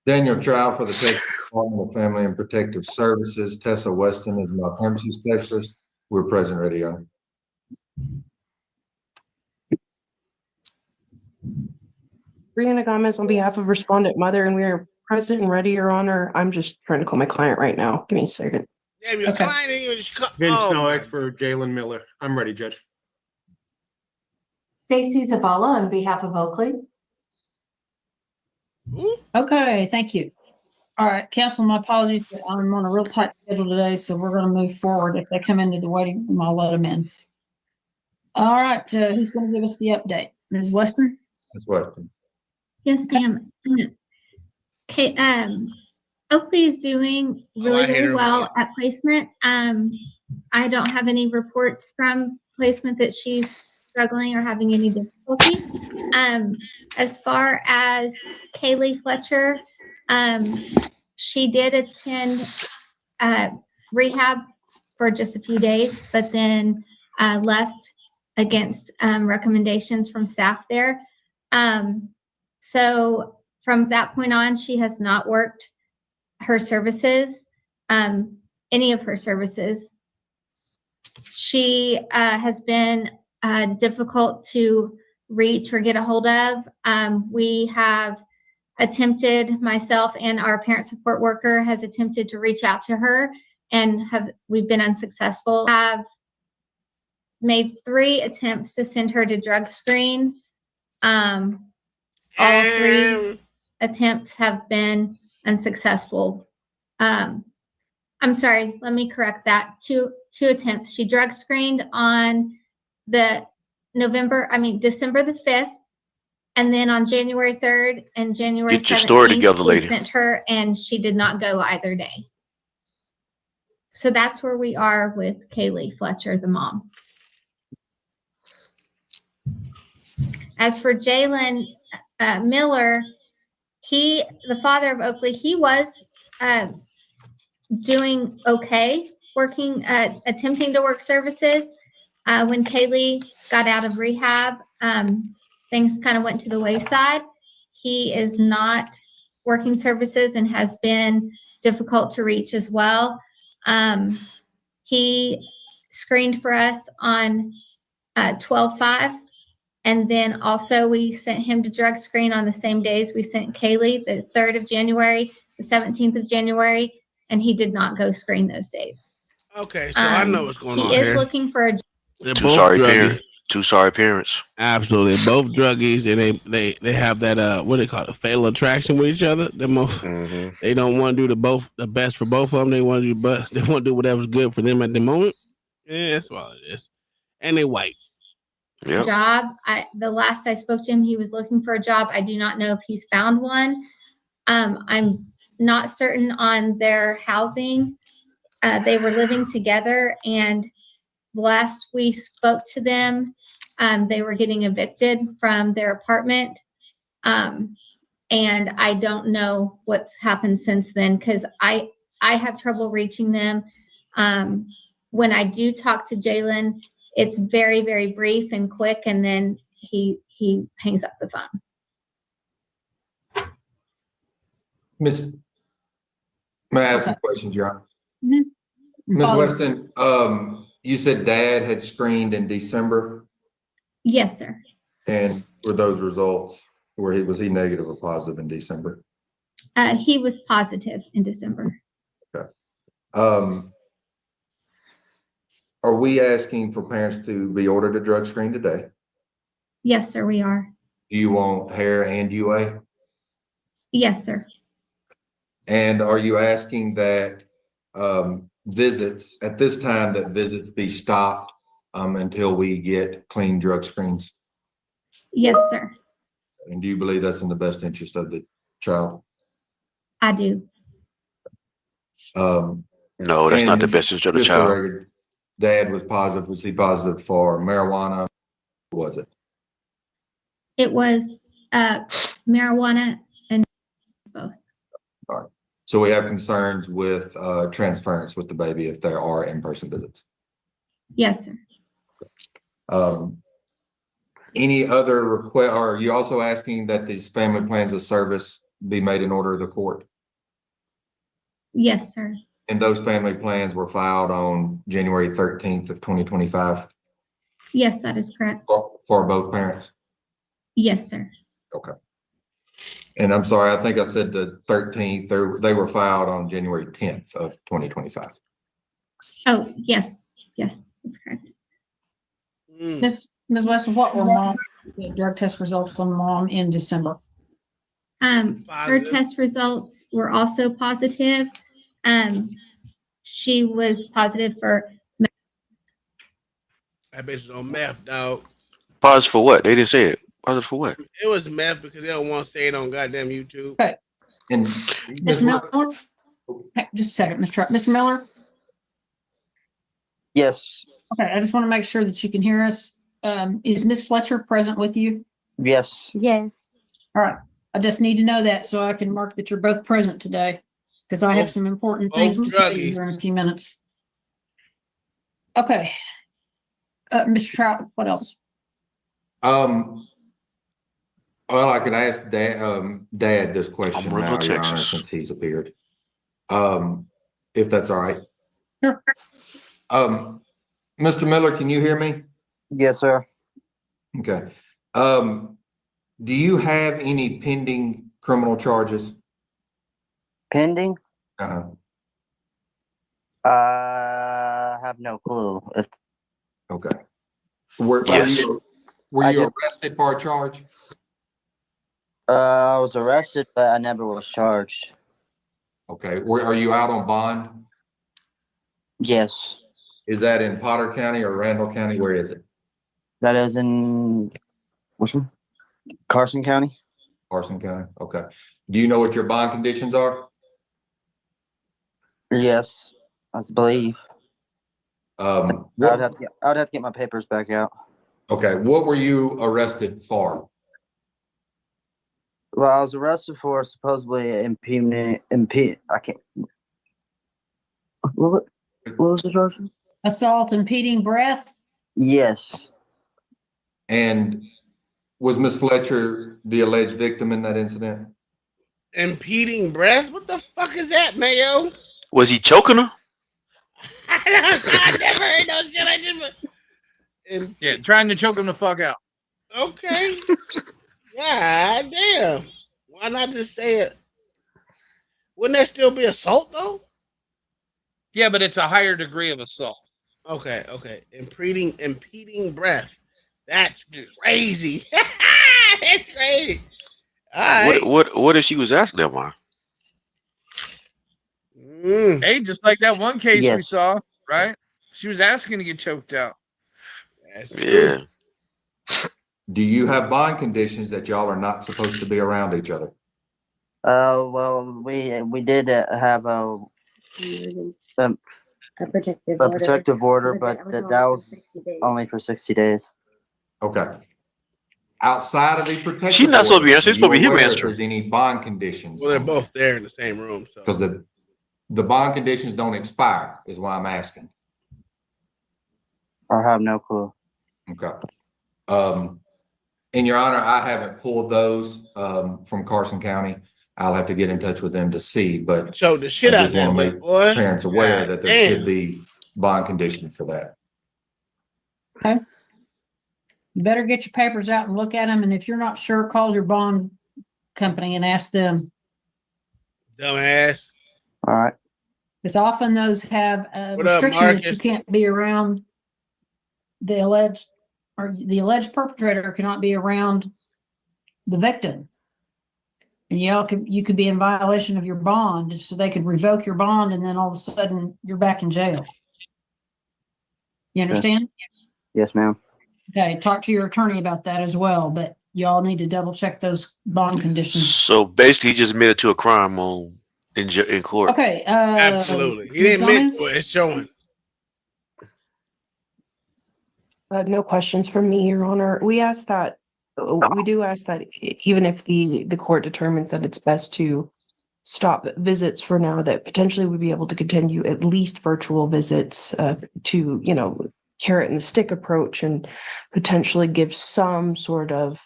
Daniel Trout for the Texas Department of Family and Protective Services. Tessa Weston is my pharmacy specialist. We're present, ready, Your Honor. Brianna Gomez on behalf of respondent mother, and we are present and ready, Your Honor. I'm just trying to call my client right now. Give me a second. Damn, your client ain't even Vince oh, Noack for Jalen Miller. I'm ready, Judge. Stacy Zavala on behalf of Oakley. Okay, thank you. All right, counsel, my apologies, but I'm on a real tight schedule today, so we're going to move forward. If they come into the waiting room, I'll let them in. All right, who's going to give us the update? Ms. Weston? Ms. Weston. Yes, ma'am. Okay, Oakley is doing really well at placement. I don't have any reports from placement that she's struggling or having any difficulty. As far as Kaylee Fletcher, she did attend rehab for just a few days, but then left against recommendations from staff there. So from that point on, she has not worked her services. any of her services. She has been difficult to reach or get a hold of. We have attempted, myself and our parent support worker has attempted to reach out to her, and we've been unsuccessful. Have made 3 attempts to send her to drug screen. All 3 attempts have been unsuccessful. I'm sorry, let me correct that. Two attempts. She drug screened on the December the 5th, and then on January 3rd and January 17th, Get your story together, we lady. sent her, and she did not go either day. So that's where we are with Kaylee Fletcher, the mom. As for Jalen Miller, the father of Oakley, he was doing okay, attempting to work services. When Kaylee got out of rehab, things kind of went to the wayside. He is not working services and has been difficult to reach as well. He screened for us on 12/5. And then also we sent him to drug screen on the same days we sent Kaylee, the 3rd of January, the 17th of January, and he did not go screen those days. Okay, so I know what's going on He is here. looking for a They're Two both sorry druggies. parents. Two sorry parents. Absolutely, both druggies, and they have that what they call it, fatal attraction with each other. They don't want to do the best for both of them. They want to do whatever's good for them at the moment. Yeah, that's all it is. And they white. Yep. job. The last I spoke to him, he was looking for a job. I do not know if he's found one. I'm not certain on their housing. They were living together, and last we spoke to them, they were getting evicted from their apartment. And I don't know what's happened since then, because I have trouble reaching them. When I do talk to Jalen, it's very, very brief and quick, and then he hangs up the phone. May I ask some questions, Your Honor? Mhm. Ms. Weston, you said Dad had screened in December, Yes, sir. and were those results, was he negative or positive in December? He was positive in December. Okay. Are we asking for parents to be ordered a drug screen today? Yes, sir, we are. Do you want hair and UA? Yes, sir. And are you asking that visits, at this time, that visits be stopped until we get clean drug screens? Yes, sir. And do you believe that's in the best interest of the child? I do. No, that's not the best interest of the just for child. record, Dad was positive. Was he positive for marijuana? What was it? It was marijuana and both. All right. So we have concerns with transference with the baby if there are in-person visits. Yes, sir. Any other request? Are you also asking that these family plans of service be made in order of the court? Yes, sir. And those family plans were filed on January 13th of 2025? Yes, that is correct. For both parents? Yes, sir. Okay. And I'm sorry, I think I said the 13th. They were filed on January 10th of 2025. Oh, yes. Yes, that's correct. Ms. Weston, what were the drug test results on mom in December? Her test results were also positive. She was positive for. That bitch is on meth, dog. Positive for what? They didn't say it. Positive for what? It was meth because they don't want to say it on goddamn YouTube. Okay. And Mr. Miller, just a second, Mr. Miller. Yes. Okay, I just want to make sure that you can hear us. Is Miss Fletcher present with you? Yes. Yes. All right. I just need to know that so I can mark that you're both present today, because I have some important things to tell you here in a few minutes. Okay. Mr. Trout, what else? Well, I can ask Dad this question now, Your Honor, since he's appeared. If that's all right. Mr. Miller, can you hear me? Yes, sir. Okay. Do you have any pending criminal charges? Pending? Uh-huh. I have no clue. Okay. Were Yes. you I do- arrested for a charge? I was arrested, but I never was charged. Okay. Are you out on bond? Yes. Is that in Potter County or Randall County? Where is it? That is in which one? Carson County? Carson County. Okay. Do you know what your bond conditions are? Yes, I believe. What, I'd have to get my papers back out. okay. What were you arrested for? Well, I was arrested for supposedly I can't. What was the charge? Assault, impeding breath. Yes. And was Miss Fletcher the alleged victim in that incident? Impeding breath? What the fuck is that, Mayo? Was he choking her? I never heard no shit. I just. Yeah, trying to choke him the fuck out. Okay. God damn. Why not just say it? Wouldn't that still be assault though? Yeah, but it's a higher degree of assault. Okay. Impeding breath. That's crazy. That's crazy. All right. What if she was asking that why? Hey, just like that one case we Yes. saw, right? She was asking to get choked out. Yeah. Do you have bond conditions that y'all are not supposed to be around each other? Well, we did have a protective order, but that was only for 60 days. Okay. Outside of the protective She's not supposed to be order, answering. She's are supposed to be you him aware if answering. there's any bond conditions? Well, they're both there in the same room, so. Because the bond conditions don't expire, is why I'm asking. I have no clue. Okay. In your honor, I haven't pulled those from Carson County. I'll have to get in touch with them to see, but Choke the shit I out just that want to bitch, make boy. parents aware God that there damn. could be bond conditions for that. Okay. You better get your papers out and look at them. And if you're not sure, call your bond company and ask them. Dumbass. All right. Because often those have a What up, restriction that you Marcus? can't be around the alleged perpetrator cannot be around the victim. And you could be in violation of your bond, so they could revoke your bond, and then all of a sudden you're back in jail. You understand? Yes, ma'am. Okay, talk to your attorney about that as well, but y'all need to double check those bond conditions. So basically, he just admitted to a crime in court. Okay. Absolutely. He Ms. didn't admit Gomez? to it. It's showing. No questions from me, Your Honor. We do ask that even if the court determines that it's best to stop visits for now, that potentially we'd be able to continue at least virtual visits to, carrot and stick approach and potentially give some sort of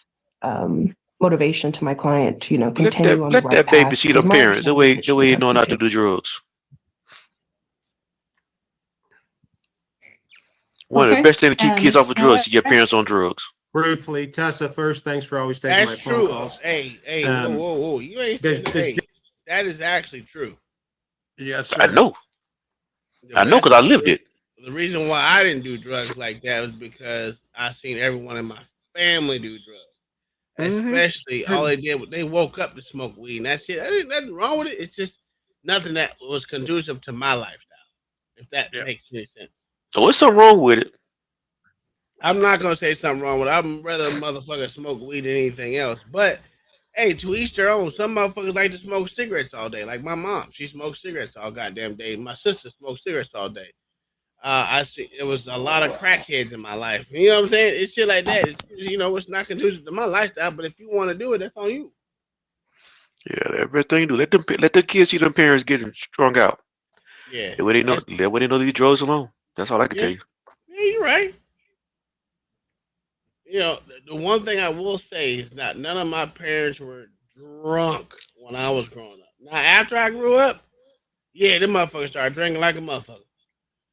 motivation to my client to, continue on the Let right that baby path. see Because them my parents. The understanding way is that she he does know not to behave. do drugs. One of the best things to keep kids off of drugs is your parents on drugs. Briefly, Tessa, first, thanks for always taking my That's phone true. calls. Hey, Um, whoa. You ain't saying that. Hey, that is actually true. Yes, I sir. know. I know because I lived it. The reason why I didn't do drugs like that was because I seen everyone in my family do drugs. Especially all they did was they woke up to smoke weed. And that's it. There ain't nothing wrong with it. It's just nothing that was conducive to my lifestyle. If that makes any sense. So what's so wrong with it? I'm not gonna say something wrong with it. I'd rather motherfucker smoke weed than anything else. But hey, to each their own. Some motherfuckers like to smoke cigarettes all day. Like my mom, she smokes cigarettes all goddamn day. My sister smokes cigarettes all day. I see it was a lot of crackheads in my life. You know what I'm saying? It's shit like that. It's not conducive to my lifestyle. But if you want to do it, that's on you. Yeah, everything you do. Let the kids see them parents getting strung out. Yeah. That way they know these drugs alone. That's all I can tell you. Yeah, you're right. The one thing I will say is that none of my parents were drunk when I was growing up. Now, after I grew up, yeah, them motherfuckers started drinking like a motherfucker.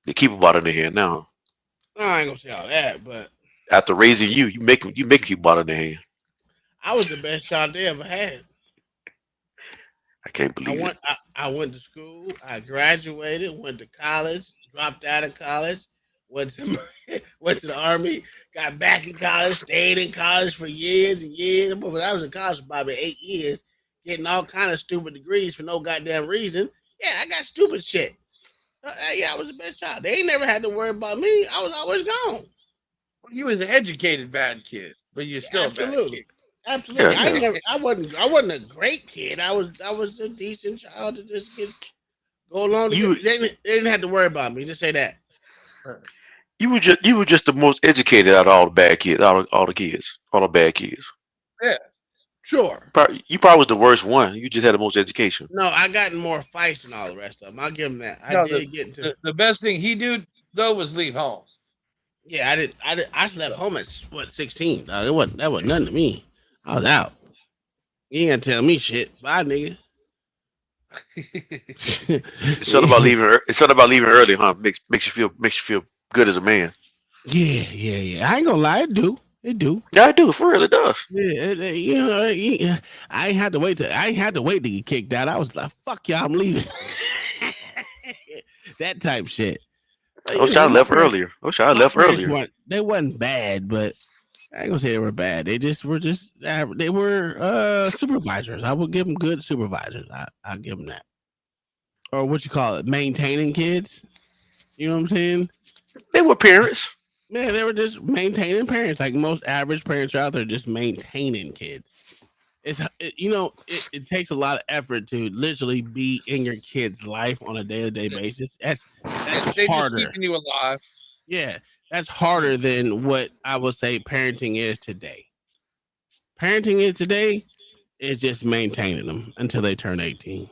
They keep them out of their hand now. I ain't gonna say all that, but After raising you, you make people out of their hand. I was the best child they ever had. I can't believe it. I went to school. I graduated. Went to college. Dropped out of college. Went to went to the army. Got back in college. Stayed in college for years and years. But I was in college for probably 8 years, getting all kind of stupid degrees for no goddamn reason. Yeah, I got stupid shit. Yeah, I was the best child. They ain't never had to worry about me. I was always gone. Well, you was an educated bad kid, but you're still a bad kid. Absolutely. Yeah, I wasn't a great kid. I was a decent child to just go along. They didn't have to worry about me. Just say that. You were just the most educated out of all the bad kids, all the kids, all the bad kids. Yeah. Sure. You probably was the worst one. You just had the most education. No, I got in more fights than all the rest of them. I'll give him that. I No, did get into the best thing he did though was leave home. Yeah, I did. I left home at 16. Dog. That wasn't nothing to me. I was out. You ain't gonna tell me shit. Bye, nigga. It's something about leaving. It's something about leaving early, huh? Makes you feel good as a man. Yeah. I ain't gonna lie, it do. Yeah, I do. For real, it does. Yeah, I ain't had to wait to get kicked out. I was like, fuck y'all, I'm leaving. That type shit. I wish I left earlier. They wasn't bad, but I ain't gonna say they were bad. They were supervisors. I would give them good supervisors. I'll give them that. Or what you call it, maintaining kids. You know what I'm saying? They were parents. Yeah, they were just maintaining parents. Like most average parents are out there just maintaining kids. It takes a lot of effort to literally be in your kid's life on a day-to-day basis. That's They harder. just keeping you alive. Yeah, that's harder than what I would say parenting is today. Parenting is just maintaining them until they turn 18.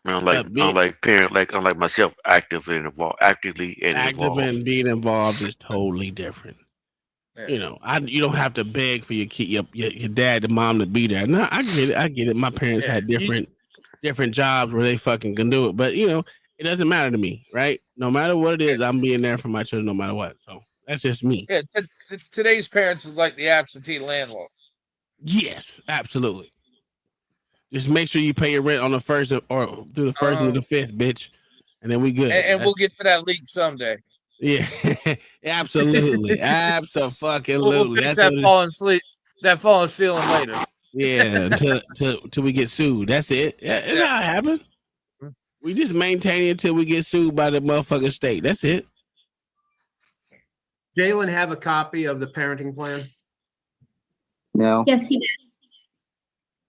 Unlike myself, actively and involved. Active and being involved is totally different. Yeah. You don't have to beg for your kid, your dad, the mom to be there. No, I get it. My parents had different jobs where they fucking can do it, but it doesn't matter to me, right? No matter what it is, I'm being there for my children, no matter what. So that's just me. Yeah, today's parents is like the absentee landlord. Yes, absolutely. Just make sure you pay your rent on the first or through the first and the fifth, bitch, and then we good. And we'll get to that leak someday. Yeah, absolutely, absolutely. We'll fix that fallen ceiling later. Yeah, until we get sued. That's it. Yeah, that's how it happens. We just maintain it until we get sued by the motherfucking state. That's it. Jalen have a copy of the parenting plan? No. Yes, he did.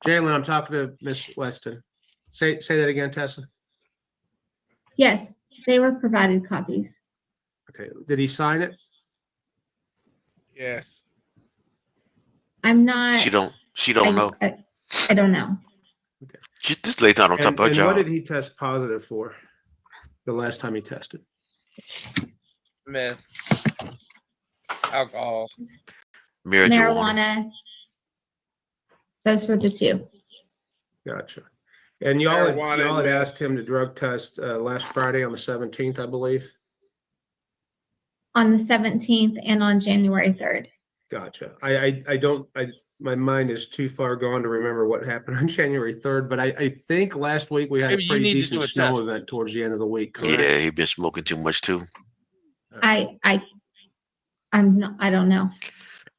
Jalen, I'm talking to Miss Weston. Say that again, Tessa. Yes, they were provided copies. Okay. Did he sign it? Yes. I'm not. She don't know. I don't know. This lady not on top of her job. What did he test positive for the last time he tested? Meth, alcohol, marijuana. Those were the two. Gotcha. And y'all had asked him to drug test last Friday on the 17th, I believe. On the 17th and on January 3rd. Gotcha. My mind is too far gone to remember what happened on January 3rd, but I think last week we had a pretty decent snow event towards the end of the week. Correct? Yeah, he been smoking too much too. I don't know.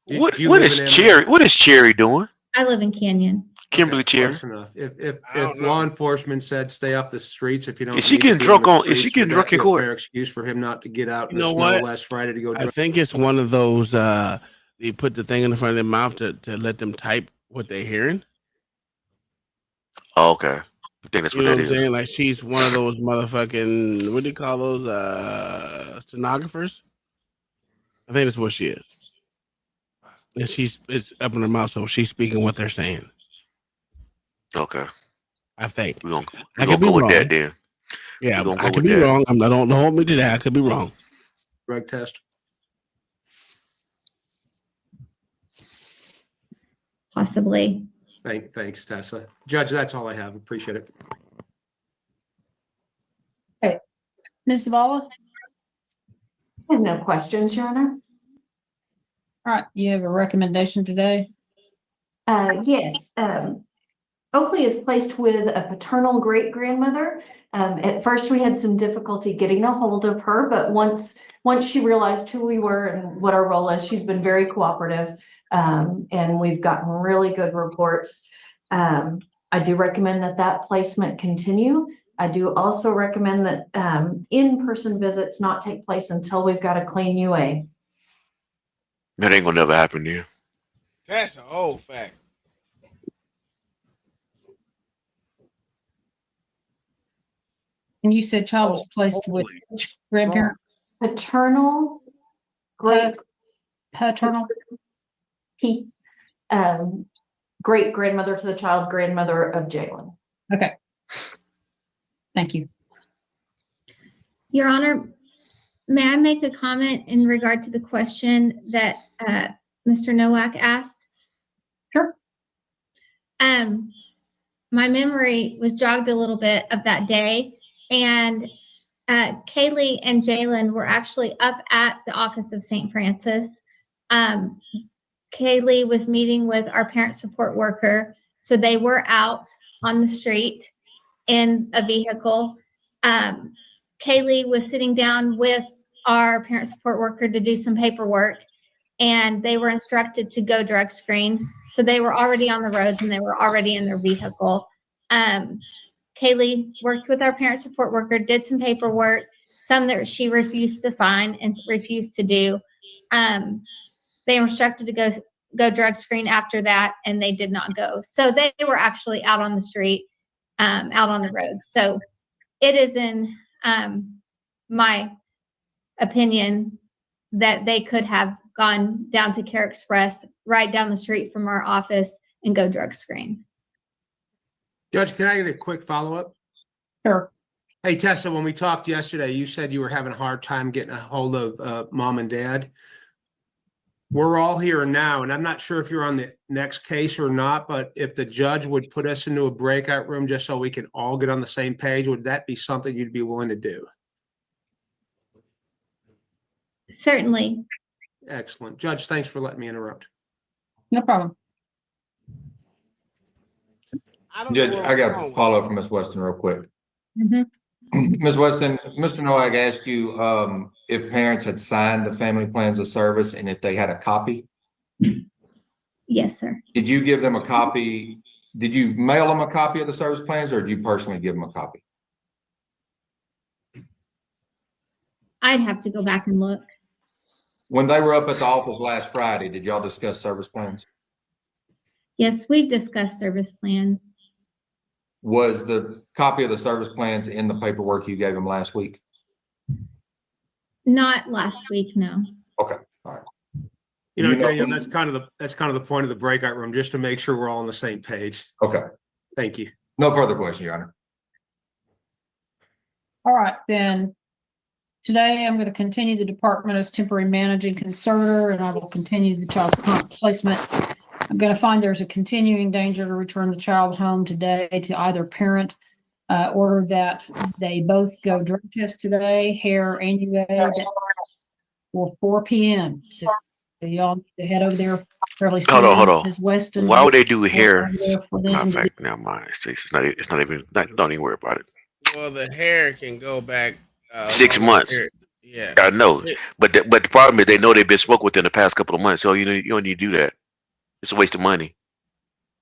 What is Cherry doing? I live in Canyon. Kimberly Cherry. Close enough. If law enforcement said stay off the streets, if you don't, is she getting drunk in court? Fair excuse for him not to get out in You the know snow what? last Friday to go. I think it's one of those. They put the thing in the front of their mouth to let them type what they're hearing. Oh, okay. I think that's what that is. I'm saying? Like she's one of those motherfucking, what do you call those stenographers? I think that's what she is. And it's up in her mouth, so she's speaking what they're saying. Okay. I think. I could be wrong. With that then. Yeah, I could be wrong. Don't hold me to that. I could be wrong. Drug test. Possibly. Thanks, Tessa. Judge, that's all I have. Appreciate it. Okay. Ms. Zavala? And no questions, Your Honor. All right, you have a recommendation today? Yes. Oakley is placed with a paternal great-grandmother. At first, we had some difficulty getting a hold of her, but once she realized who we were and what our role is, she's been very cooperative, and we've gotten really good reports. I do recommend that placement continue. I do also recommend that in-person visits not take place until we've got a clean UA. That ain't gonna never happen to you. That's an old fact. And you said child was placed with which grandparent? Paternal, paternal, great grandmother to the child, grandmother of Jalen. Okay. Thank you. Your Honor, may I make a comment in regard to the question that Mr. Nowak asked? Sure. My memory was jogged a little bit of that day, and Kaylee and Jalen were actually up at the office of St. Francis. Kaylee was meeting with our parent support worker, so they were out on the street in a vehicle. Kaylee was sitting down with our parent support worker to do some paperwork, and they were instructed to go drug screen. So they were already on the roads and they were already in their vehicle. Kaylee worked with our parent support worker, did some paperwork, some that she refused to sign and refused to do. They were instructed to go drug screen after that, and they did not go. So they were actually out on the street, out on the roads. So it is in my opinion that they could have gone down to Care Express, right down the street from our office, and go drug screen. Judge, can I get a quick follow-up? Sure. Hey, Tessa, when we talked yesterday, you said you were having a hard time getting a hold of mom and dad. We're all here now, and I'm not sure if you're on the next case or not, but if the judge would put us into a breakout room just so we can all get on the same page, would that be something you'd be willing to do? Certainly. Excellent. Judge, thanks for letting me interrupt. No problem. Judge, I got a follow-up from Ms. Weston real quick. Mm-hmm. Ms. Weston, Mr. Nowak asked you if parents had signed the family plans of service and if they had a copy. Yes, sir. Did you give them a copy? Did you mail them a copy of the service plans, or did you personally give them a copy? I'd have to go back and look. When they were up at the office last Friday, did y'all discuss service plans? Yes, we've discussed service plans. Was the copy of the service plans in the paperwork you gave them last week? Not last week, no. Okay, all right. You know, Daniel, that's kind of the point of the breakout room, just to make sure we're all on the same page. Okay. Thank you. No further questions, Your Honor. All right, then. Today, I'm going to continue the department as temporary managing conservator, and I will continue the child's current placement. I'm going to find there's a continuing danger to return the child home today to either parent. Order that they both go drug test today, hair and UA, for 4 p.m. So y'all need to head over there fairly soon. Hold on. Ms. Weston, why would they do hair? Matter of fact, never mind. It's not even. Don't even worry about it. Well, the hair can go back 6 months. Yeah, I know, but the problem is they know they've been smoked within the past couple of months, so you don't need to do that. It's a waste of money.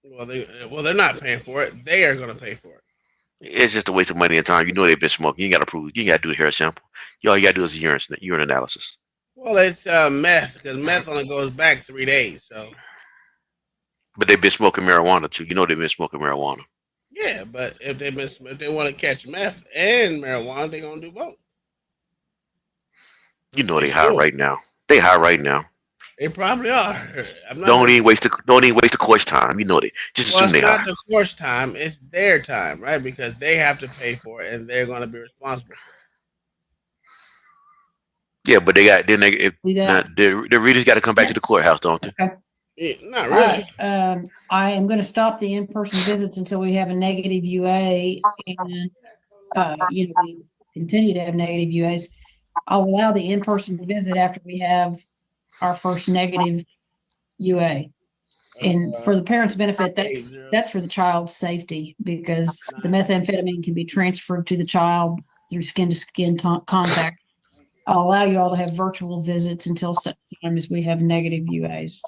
Well, they're not paying for it. They are going to pay for it. It's just a waste of money and time. You know they've been smoking. You ain't got to prove. You ain't got to do a hair sample. All you got to do is a urine analysis. Well, it's meth, because meth only goes back 3 days. So. But they've been smoking marijuana too. You know they've been smoking marijuana. Yeah, but if they want to catch meth and marijuana, they're gonna do both. You know they high right now. They high right now. They probably are. Don't even waste the course time. You know they just assume they high. It's not the course time; it's their time, right? Because they have to pay for it, and they're going to be responsible for it. Yeah, but the readers got to come back to the courthouse, don't they? Okay. Yeah, not really. Right. I am going to stop the in-person visits until we have a negative UA, and we continue to have negative UAs. I'll allow the in-person visit after we have our first negative UA. And for the parents' benefit, that's for the child's safety, because the methamphetamine can be transferred to the child through skin-to-skin contact. I'll allow you all to have virtual visits until such time as we have negative UAs.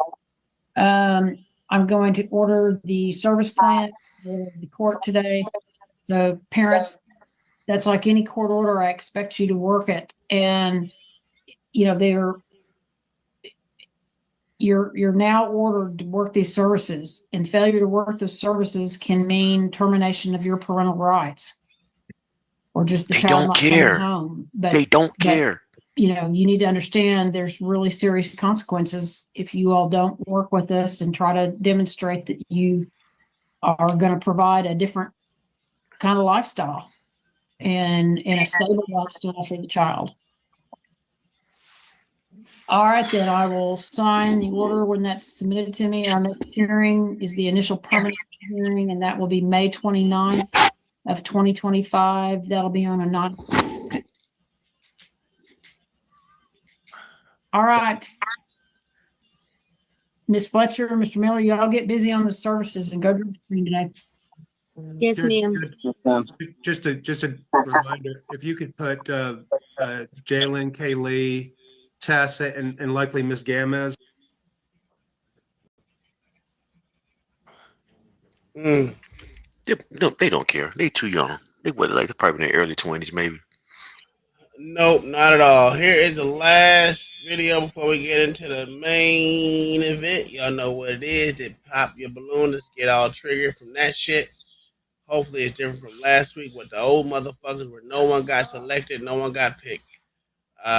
I'm going to order the service plan for the court today. So parents, that's like any court order. I expect you to work it. And, you know, you're now ordered to work these services, and failure to work those services can mean termination of your parental rights, or just the child not coming home. But they don't care. You know, you need to understand there's really serious consequences if you all don't work with us and try to demonstrate that you are going to provide a different kind of lifestyle and a stable lifestyle for the child. All right, then I will sign the order when that's submitted to me. Our next hearing is the initial permanent hearing, and that will be May 29th of 2025. That'll be on a non. All right. Ms. Fletcher, Mr. Miller, y'all get busy on the services and go to the screen today. Yes, ma'am. Just a reminder, if you could put Jalen, Kaylee, Tess, and likely Miss Gamez. They don't care. They too young. They would like probably in their early 20s, maybe. Nope, not at all. Here is the last video before we get into the main event. Y'all know what it is. They pop your balloon. Let's get all triggered from that shit. Hopefully it's different from last week with the old motherfuckers where no one got selected, no one got picked. Where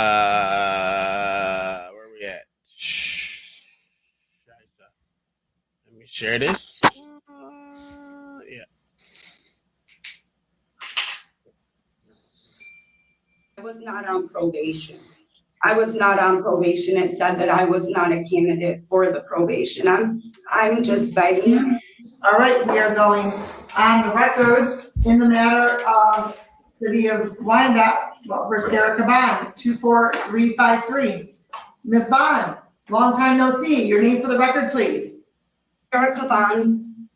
we at? Let me share this. Yeah. I was not on probation. I was not on probation. It said that I was not a candidate for the probation. I'm just begging. All right, we are going on the record in the matter of City of Wyandotte versus Erica Bond, 24353. Ms. Bond, long time no see. Your name for the record, please. Erica Bond.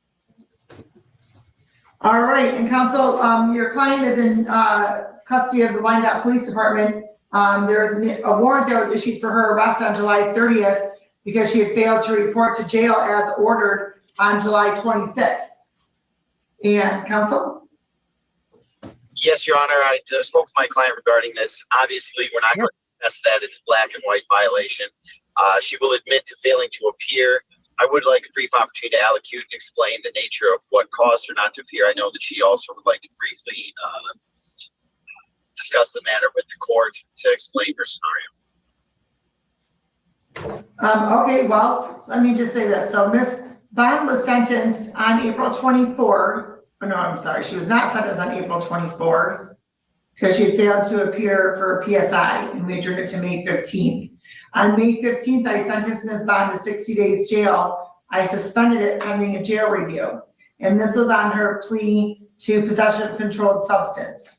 All right, and counsel, your client is in custody of the Wyandotte Police Department. There is a warrant that was issued for her arrest on July 30th because she had failed to report to jail as ordered on July 26th. And counsel? Yes, Your Honor, I spoke to my client regarding this. Obviously, we're not going to contest that it's a black and white violation. She will admit to failing to appear. I would like a brief opportunity to allocute and explain the nature of what caused her not to appear. I know that she also would like to briefly discuss the matter with the court to explain her scenario. Okay, well, let me just say this. So Ms. Bond was sentenced on April 24th. Oh, no, I'm sorry. She was not sentenced on April 24th because she had failed to appear for a PSI, and we adjourned it to May 15th. On May 15th, I sentenced Ms. Bond to 60 days jail. I suspended it pending a jail review. And this was on her plea to possession of controlled substance.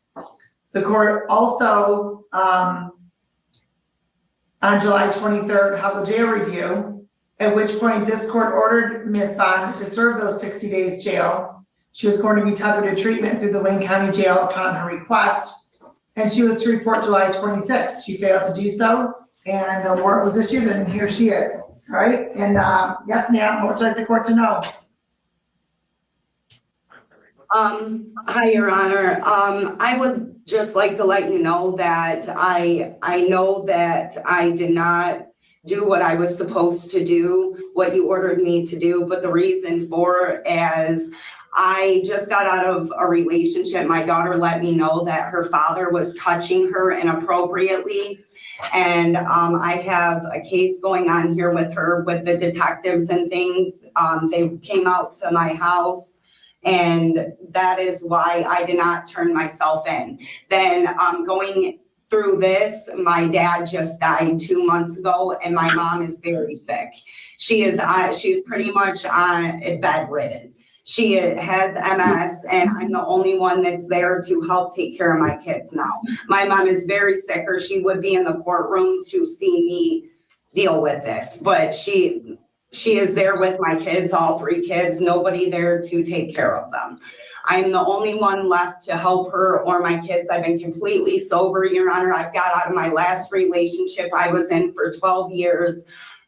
The court also, on July 23rd, held a jail review, at which point this court ordered Ms. Bond to serve those 60 days jail. She was going to be tethered to treatment through the Wayne County Jail upon her request, and she was to report July 26th. She failed to do so, and the warrant was issued, and here she is. All right, and yes, ma'am, what would you like the court to know? Hi, Your Honor. I would just like to let you know that I know that I did not do what I was supposed to do, what you ordered me to do, but the reason for as I just got out of a relationship. My daughter let me know that her father was touching her inappropriately. And I have a case going on here with her, with the detectives and things. They came out to my house. And that is why I did not turn myself in. Then going through this, my dad just died 2 months ago, and my mom is very sick. She's pretty much bedridden. She has MS, and I'm the only one that's there to help take care of my kids now. My mom is very sick, or she would be in the courtroom to see me deal with this, but she is there with my kids, all 3 kids, nobody there to take care of them. I'm the only one left to help her or my kids. I've been completely sober, Your Honor. I've got out of my last relationship I was in for 12 years.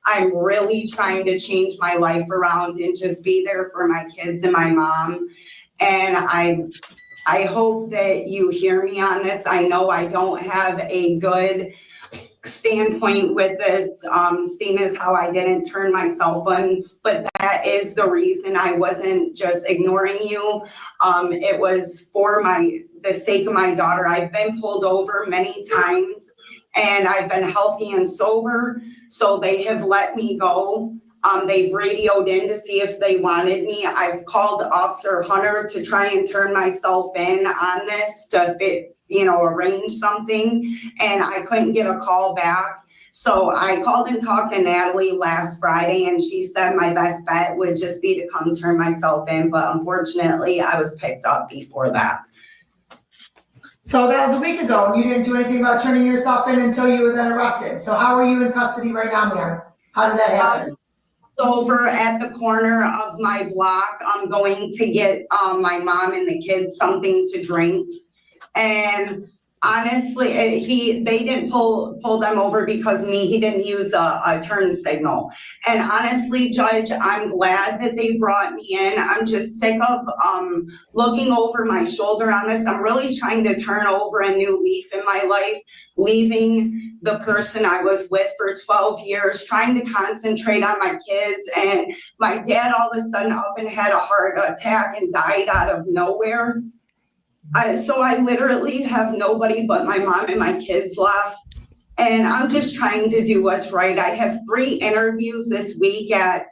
I'm really trying to change my life around and just be there for my kids and my mom. And I hope that you hear me on this. I know I don't have a good standpoint with this, seeing as how I didn't turn myself in, but that is the reason. I wasn't just ignoring you. It was for the sake of my daughter. I've been pulled over many times and I've been healthy and sober, so they have let me go. They've radioed in to see if they wanted me. I've called Officer Hunter to try and turn myself in on this to arrange something, and I couldn't get a call back. So I called and talked to Natalie last Friday, and she said my best bet would just be to come turn myself in, but unfortunately I was picked up before that. So that was a week ago, and you didn't do anything about turning yourself in until you were then arrested. So how are you in custody right now, ma'am? How did that happen? Over at the corner of my block, I'm going to get my mom and the kids something to drink. And honestly, they didn't pull them over because he didn't use a turn signal. And honestly, Judge, I'm glad that they brought me in. I'm just sick of looking over my shoulder on this. I'm really trying to turn over a new leaf in my life, leaving the person I was with for 12 years, trying to concentrate on my kids. And my dad all of a sudden up and had a heart attack and died out of nowhere. So I literally have nobody but my mom and my kids left. And I'm just trying to do what's right. I have 3 interviews this week at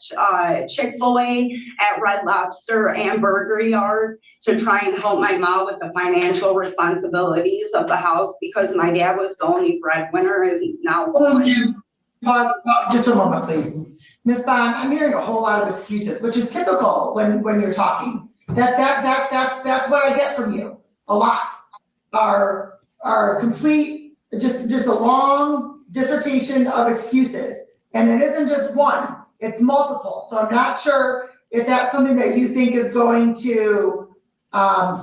Chick-fil-A, at Red Lobster, and Burger Yard to try and help my mom with the financial responsibilities of the house because my dad was the only breadwinner, is now gone. Pause, just a moment, please. Ms. Bond, I'm hearing a whole lot of excuses, which is typical when you're talking. That's what I get from you. A lot are complete, just a long dissertation of excuses. And it isn't just one, it's multiple. So I'm not sure if that's something that you think is going to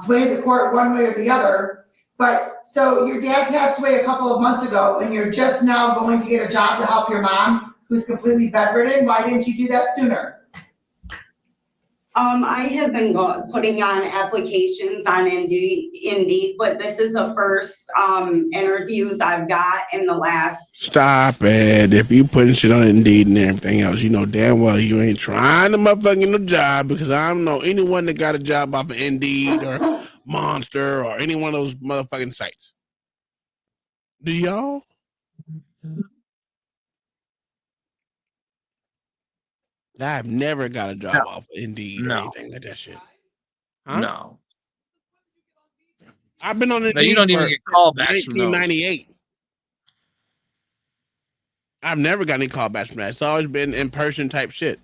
sway the court one way or the other. But so your dad passed away a couple of months ago and you're just now going to get a job to help your mom who's completely bedridden. Why didn't you do that sooner? I have been putting on applications on Indeed, but this is the first interviews I've got in the last. Stop it. If you putting shit on Indeed and everything else, you know damn well you ain't trying to motherfucking get a job because I don't know anyone that got a job off of Indeed or Monster or any one of those motherfucking sites. Do y'all? I've never got a job off of Indeed or anything like that shit. Huh? No. I've been on Indeed You don't even for get callbacks from those. 1998. I've never got any callbacks from that. It's always been in-person type shit.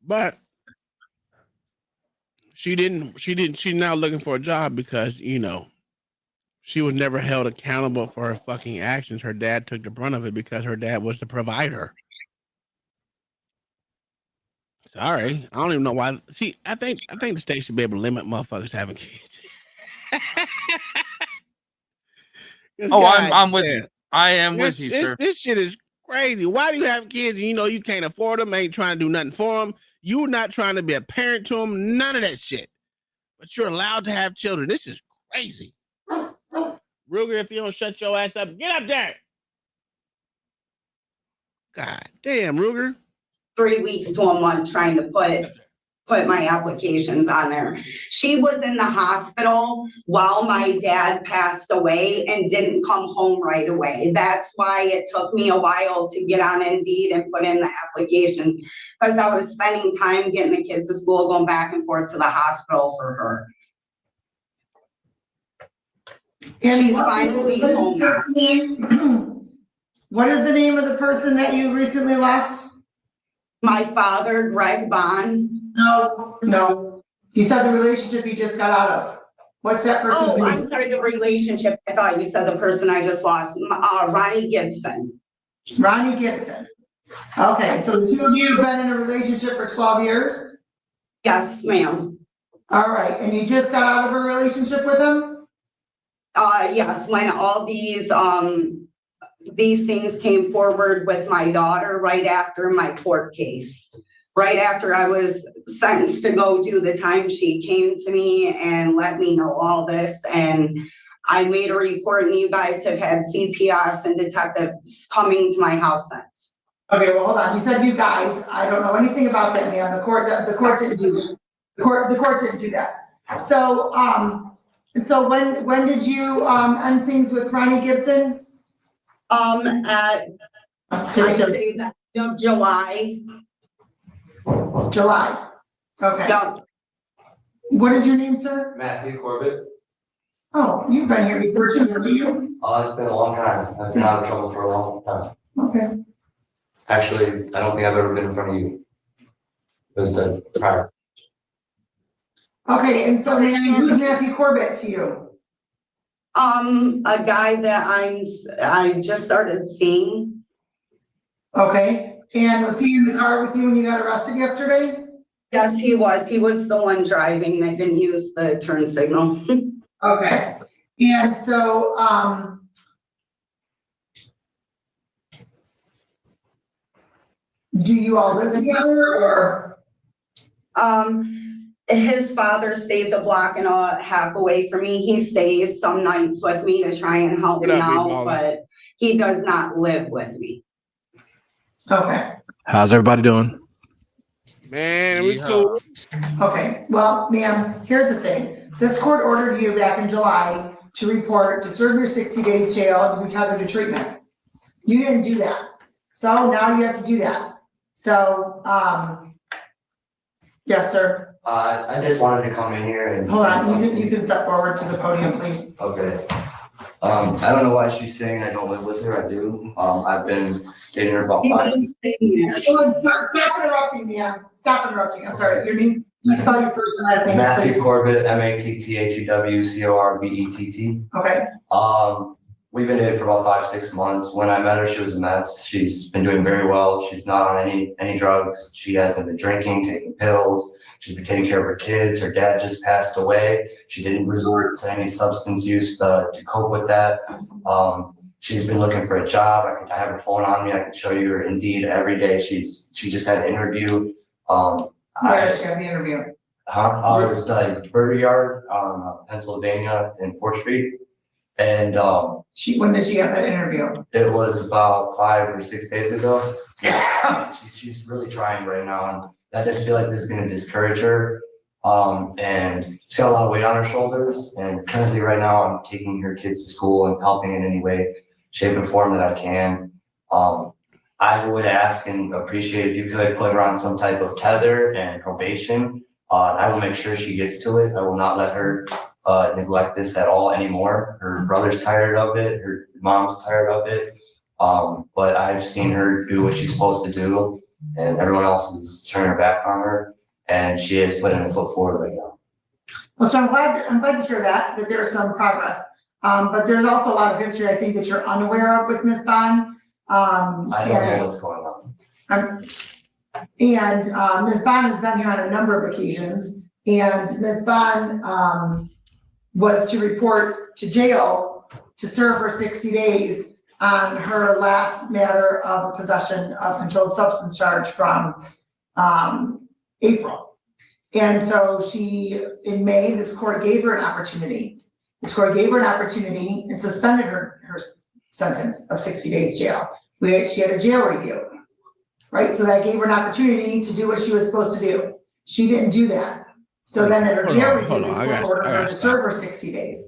But she's now looking for a job because, she was never held accountable for her fucking actions. Her dad took the brunt of it because her dad was the provider. Sorry, I don't even know why. See, I think the state should be able to limit motherfuckers having kids. Oh, I'm with you. I am with you, sir. This shit is crazy. Why do you have kids and you can't afford them, ain't trying to do nothing for them? You're not trying to be a parent to them, none of that shit. But you're allowed to have children. This is crazy. Ruger, if you don't shut your ass up, get up there. God damn, Ruger. 3 weeks to a month trying to put my applications on there. She was in the hospital while my dad passed away and didn't come home right away. That's why it took me a while to get on Indeed and put in the applications because I was spending time getting the kids to school, going back and forth to the hospital for her. And she's finally home now. What is the name of the person that you recently left? My father, Greg Bond. No. You said the relationship you just got out of. What's that person's Oh, I'm name? sorry, the relationship. I thought you said the person I just lost, Ronnie Gibson. Ronnie Gibson. Okay, so the two of you have been in a relationship for 12 years? Yes, ma'am. All right, and you just got out of a relationship with him? Yes, when all these things came forward with my daughter right after my court case. Right after I was sentenced to go do the time, she came to me and let me know all this. And I made a report, and you guys have had CPS and detectives coming to my house since. Okay, well, hold on. You said you guys. I don't know anything about that, man. The court didn't do that. The court didn't do that. So, so when did you end things with Ronnie Gibson? At I say that of July. July. Okay. Yep. What is your name, sir? Matthew Corbett. Oh, you've been here before too, haven't you? It's been a long time. I've been out of trouble for a long time. Okay. Actually, I don't think I've ever been in front of you. It was the prior. Okay, and so man, who's Matthew Corbett to you? A guy that I just started seeing. Okay, and was he in the car with you when you got arrested yesterday? Yes, he was. He was the one driving that didn't use the turn signal. Okay, and so, do you all live together or? His father stays a block and a half away from me. He stays some nights with me to try and help me out, but he does not live with me. Okay. How's everybody doing? Man, we cool. Okay, well, ma'am, here's the thing. This court ordered you back in July to report, to serve your 60 days jail and be tethered to treatment. You didn't do that. So now you have to do that. So, yes, sir. I just wanted to come in here and. Hold on, you can step forward to the podium, please. Okay. I don't know why she's saying I don't live with her. I do. I've been dating her about 5 years. Stop interrupting me. Stop interrupting. I'm sorry. Your name, you spell your first and last name. Matthew Please. Corbett, MATTHEW Okay. We've been dating for about 5-6 months. When I met her, she was a mess. She's been doing very well. She's not on any drugs. She hasn't been drinking, taking pills. She's been taking care of her kids. Her dad just passed away. She didn't resort to any substance use to cope with that. She's been looking for a job. I have her phone on me. I can show you her Indeed every day. She just had an interview. Where did she have the interview? It was the Burger Yard, Pennsylvania in 4th Street. And when did she have that interview? It was about 5 or 6 days ago. She's really trying right now, and I just feel like this is going to discourage her. And she's got a lot of weight on her shoulders. And currently, right now, I'm taking her kids to school and helping in any way, shape, and form that I can. I would ask and appreciate if you could put her on some type of tether and probation. I will make sure she gets to it. I will not let her neglect this at all anymore. Her brother's tired of it. Her mom's tired of it. But I've seen her do what she's supposed to do, and everyone else is turning her back on her, and she is putting a foot forward right now. Well, so I'm glad to hear that there's some progress. But there's also a lot of history I think that you're unaware of with Ms. Bond. I don't know what's going on. And Ms. Bond has been here on a number of occasions, and Ms. Bond was to report to jail to serve her 60 days on her last matter of a possession of controlled substance charge from April. And so in May, this court gave her an opportunity. This court gave her an opportunity and suspended her sentence of 60 days jail. She had a jail review, right? So that gave her an opportunity to do what she was supposed to do. She didn't do that. So then at her jail review, this court ordered her to serve her 60 days.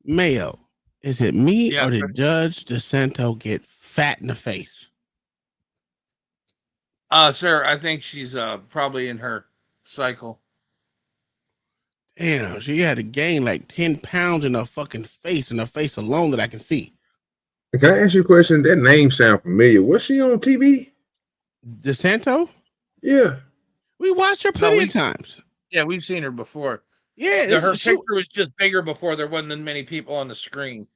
Mayo, is it me or did Judge DeSanto get fat in the face? Sir, I think she's probably in her cycle. Damn, she had to gain like 10 pounds in her fucking face, in her face alone that I can see. Can I ask you a question? That name sound familiar. Was she on TV? DeSanto? Yeah. We watched her plenty of times. Yeah, we've seen her before. Yeah, Her picture was just bigger before. There wasn't as many people on the screen.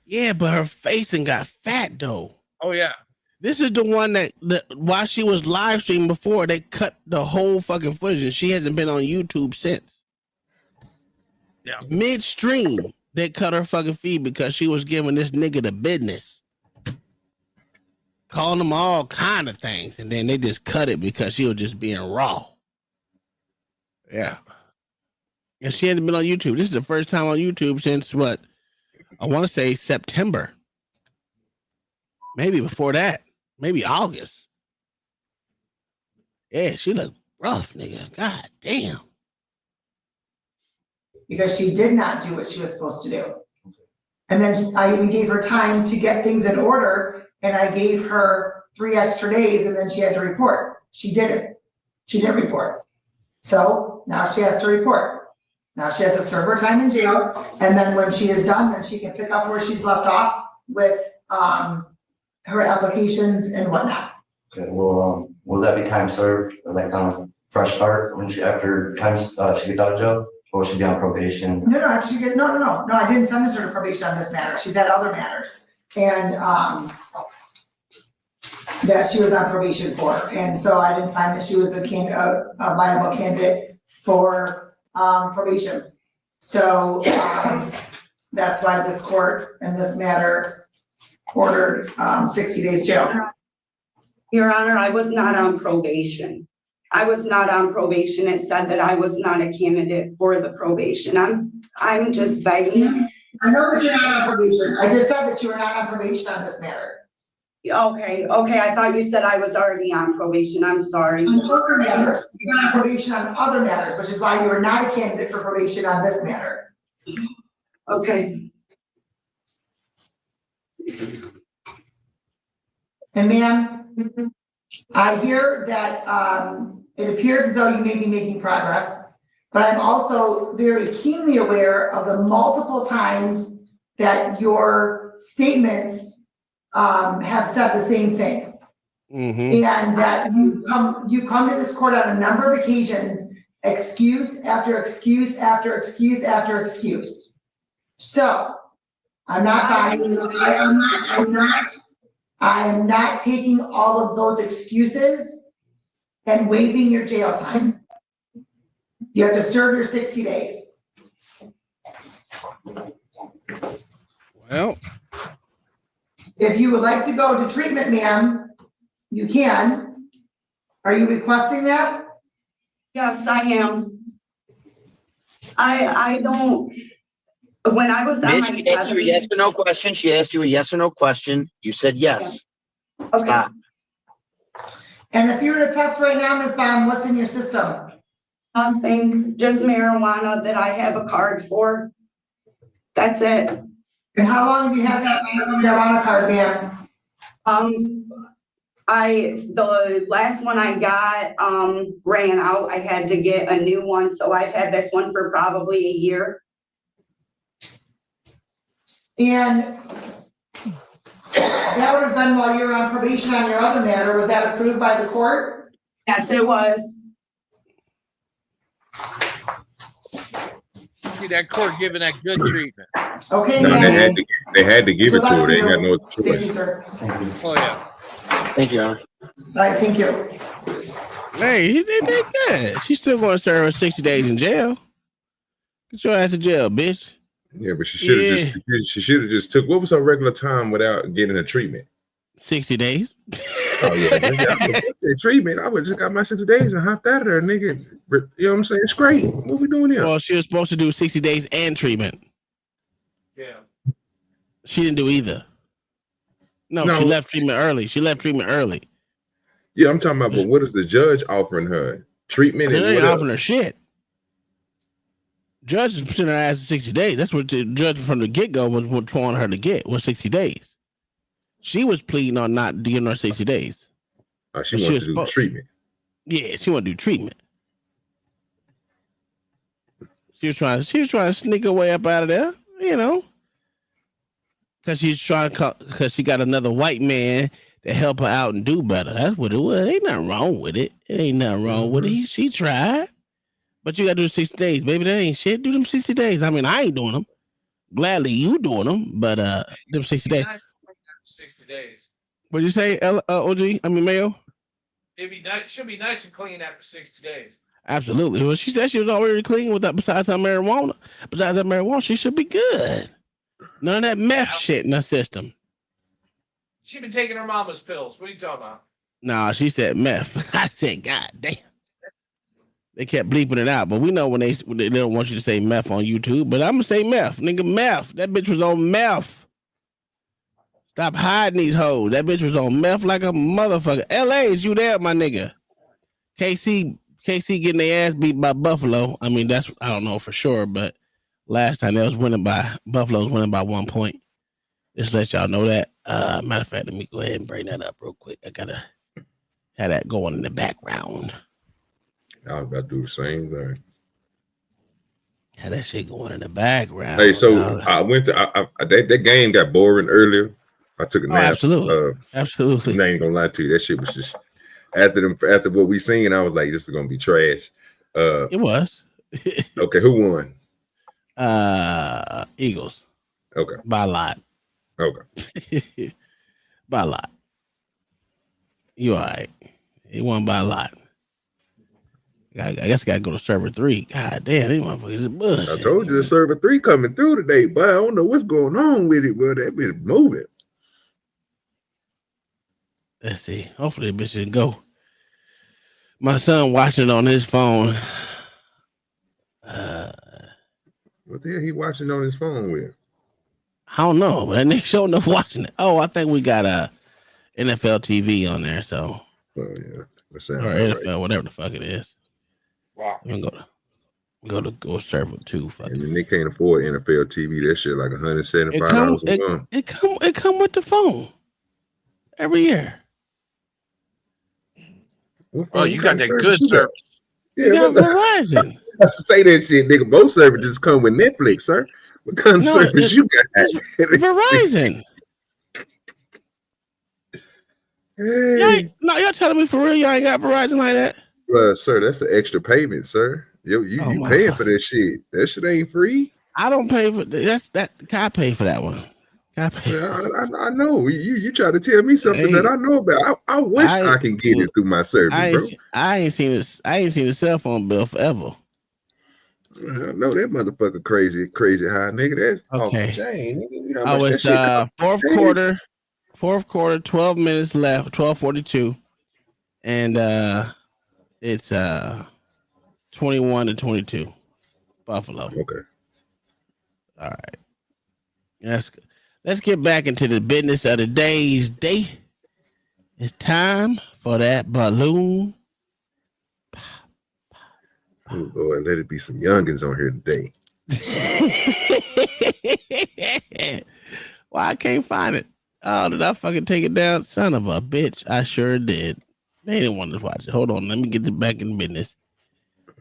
Yeah, but her facing got fat though. Oh yeah. This is the one that while she was live streaming before, they cut the whole fucking footage, and she hasn't been on YouTube since. Yeah. Midstream, they cut her fucking feed because she was giving this nigga the business, calling him all kind of things, and then they just cut it because she was just being raw. Yeah. And she hasn't been on YouTube. This is the first time on YouTube since what? I want to say September. Maybe before that. Maybe August. Yeah, she looked rough, nigga. God damn. Because she did not do what she was supposed to do. And then I even gave her time to get things in order, and I gave her 3 extra days, and then she had to report. She didn't. She didn't report. So now she has to report. Now she has to serve her time in jail, and then when she is done, then she can pick up where she's left off with her applications and whatnot. Okay, well, will that be time served or like kind of fresh start when after time she gets out of jail? Or will she be on probation? No, I didn't send her to probation on this matter. She's had other matters. And that she was on probation for. And so I didn't find that she was a viable candidate for probation. So that's why this court in this matter ordered 60 days jail. Your Honor, I was not on probation. I was not on probation. It said that I was not a candidate for the probation. I'm just begging. I know that you're not on probation. I just said that you were not on probation on this matter. Okay. I thought you said I was already on probation. I'm sorry. On other matters, you're on probation on other matters, which is why you are not a candidate for probation on this matter. Okay. And ma'am, I hear that it appears as though you may be making progress, but I'm also very keenly aware of the multiple times that your statements have said the same thing. Mm-hmm. And that you come to this court on a number of occasions, excuse after excuse after excuse after excuse. So I'm not buying you. I am not taking all of those excuses and waiving your jail time. You have to serve your 60 days. Well, if you would like to go to treatment, ma'am, you can. Are you requesting that? Yes, I am. I don't, when I was on Miss, my she asked you a yes or no question. She asked you a yes or no question. You said yes. Okay. Stop. And if you were to test right now, Ms. Bond, what's in your system? Nothing, just marijuana that I have a card for. That's it. And how long have you had that marijuana card, ma'am? The last one I got ran out. I had to get a new one, so I've had this one for probably a year. And that would have been while you were on probation on your other matter. Was that approved by the court? Yes, it was. See that court giving that good treatment. Okay. No, they had to give it to her. They ain't got no choice. Thank you, sir. Oh yeah. Thank you, Honor. All right, thank you. Hey, they did that. She's still going to serve her 60 days in jail. Get your ass in jail, bitch. Yeah, but she should have just took, what was her regular time without getting a treatment? 60 days. Oh yeah, treatment. I would just got my 60 days and hopped out of there, nigga. You know what I'm saying? It's great. What we doing here? Well, she was supposed to do 60 days and treatment. Yeah. She didn't do either. No, she left treatment early. Yeah, I'm talking about, but what is the judge offering her? Treatment and They ain't what offering her else? shit. Judge is putting her ass in 60 days. That's what the judge from the get-go was wanting her to get, was 60 days. She was pleading on not giving her 60 days. She wanted to do treatment. Yeah, she wanted to do treatment. She was trying to sneak her way up out of there, you know. Because she got another white man to help her out and do better. That's what it was. Ain't nothing wrong with it. It ain't nothing wrong with it. She tried. But you gotta do 60 days, baby. That ain't shit. Do them 60 days. I mean, I ain't doing them. Gladly you doing them, but them 60 days. 60 days. What'd you say, OG? I mean, Mayo? Should be nice and clean after 60 days. Absolutely. Well, she said she was already clean with that. Besides that marijuana, she should be good. None of that meth shit in her system. She been taking her mama's pills. What are you talking about? Nah, she said meth. I said, God damn. They kept bleeping it out, but we know when they don't want you to say meth on YouTube. But I'm gonna say meth, nigga. Meth. That bitch was on meth. Stop hiding these hoes. That bitch was on meth like a motherfucker. LA, is you there, my nigga? KC getting their ass beat by Buffalo. I mean, I don't know for sure, but last time Buffalo's winning by 1 point. Just let y'all know that. Matter of fact, let me go ahead and bring that up real quick. I gotta have that going in the background. I was about to do the same thing. Had that shit going in the background. Hey, so I went to that game got boring earlier. I took a nap. Absolutely. I ain't gonna lie to you. That shit was just after what we seen. I was like, this is gonna be trash. It was. Okay, who won? Eagles. Okay. By a lot. Okay. By a lot. You all right. He won by a lot. I guess I gotta go to server 3. God damn, these motherfuckers is bullshit. I told you the server 3 coming through today, but I don't know what's going on with it, but that bitch moving. Let's see. Hopefully the bitch didn't go. My son watching it on his phone. What the hell he watching on his phone with? I don't know, but that nigga showing enough watching it. Oh, I think we got NFL TV on there, so. Oh yeah. Or NFL, right. Whatever the fuck it is. Wow. I'm gonna go server 2. And they can't afford NFL TV. That shit like $175 a month. It come with the phone every year. Oh, you got that good service. Yeah, you got Verizon. Say that shit, nigga. Most services come with Netflix, sir. What kind of service you got? Verizon. Hey. Y'all telling me for real y'all ain't got Verizon like that? Sir, that's an extra payment, sir. You paying for that shit. That shit ain't free. I don't pay for that. I pay for that one. I know. You try to tell me something that I know about. I wish I can get it through my service, bro. I ain't seen a cell phone bill forever. I know that motherfucker crazy high, nigga. That's off the chain. You know how much it's that shit fourth quarter, 12 minutes left, 12:42, and it's 21-22, Buffalo. Okay. All right. Let's get back into the business of the day's day. It's time for that balloon. Oh Lord, let it be some youngins on here today. Well, I can't find it. Oh, did I fucking take it down? Son of a bitch. I sure did. They didn't want to watch it. Hold on. Let me get back in business.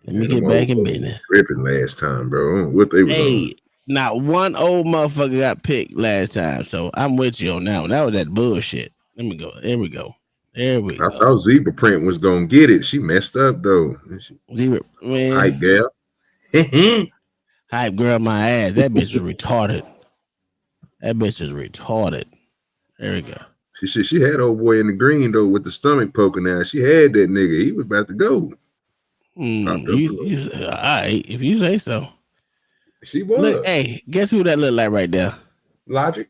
Tripping last time, bro. What they was on. Not one old motherfucker got picked last time, so I'm with you on that one. That was that bullshit. Let me go. There we go. I thought Zebra Print was gonna get it. She messed up though. Zebra, man. Hype girl. Hype girl, my ass. That bitch was retarded. There we go. She had old boy in the green though with the stomach poking out. She had that nigga. He was about to go. All right, if you say so. She was. Look, hey, guess who that look like right there? Logic.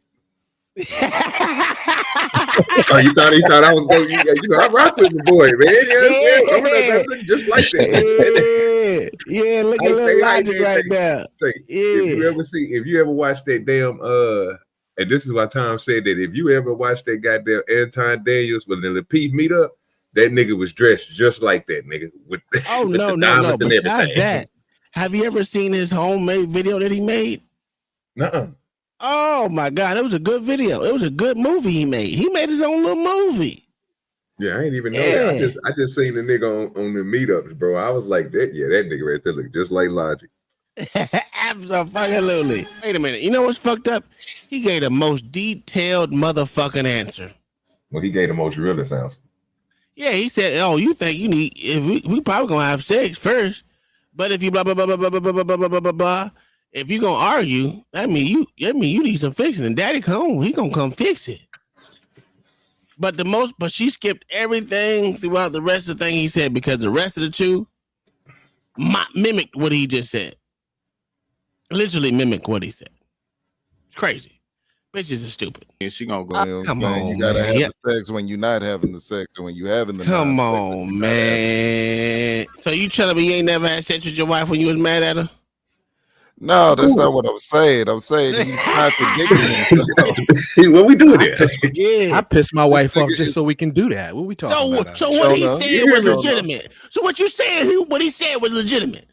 Oh, you thought I was going? I rock with the boy, man. Yeah, just like that. Yeah, look at little Logic right there. If you ever watch that damn and this is why Tom said that if you ever watch that goddamn Anton Daniels when the Peace meet up, that nigga was dressed just like that nigga with no. Besides that, have you ever seen his homemade video that he made? Nuh-uh. Oh my God, it was a good video. It was a good movie he made. He made his own little movie. Yeah, I ain't even know that. I just seen the nigga on the meetups, bro. I was like, that nigga right there look just like Logic. Absolutely. Wait a minute. You know what's fucked up? He gave the most detailed motherfucking answer. Well, he gave the most real sounds. Yeah, he said, "Oh, you think you need? If we probably gonna have sex first, but if you blah blah blah blah blah blah blah blah blah blah blah, if you gonna argue, that mean you need some fixing. And Daddy he gonna come fix it." But she skipped everything throughout the rest of the thing he said because the rest of the two mimicked what he just said. Literally mimicked what he said. It's crazy. Bitches are stupid. And she gonna go. Come on, you gotta man. have the sex when you're not having the sex, and when you having the. Come on, man. So you telling me you ain't never had sex with your wife when you was mad at her? No, that's not what I'm saying. I'm saying he's contradicting himself. What we doing there? Yeah. I pissed my wife off just so we can do that. What we talking about? So what he said was legitimate. So what you saying? What he said was legitimate.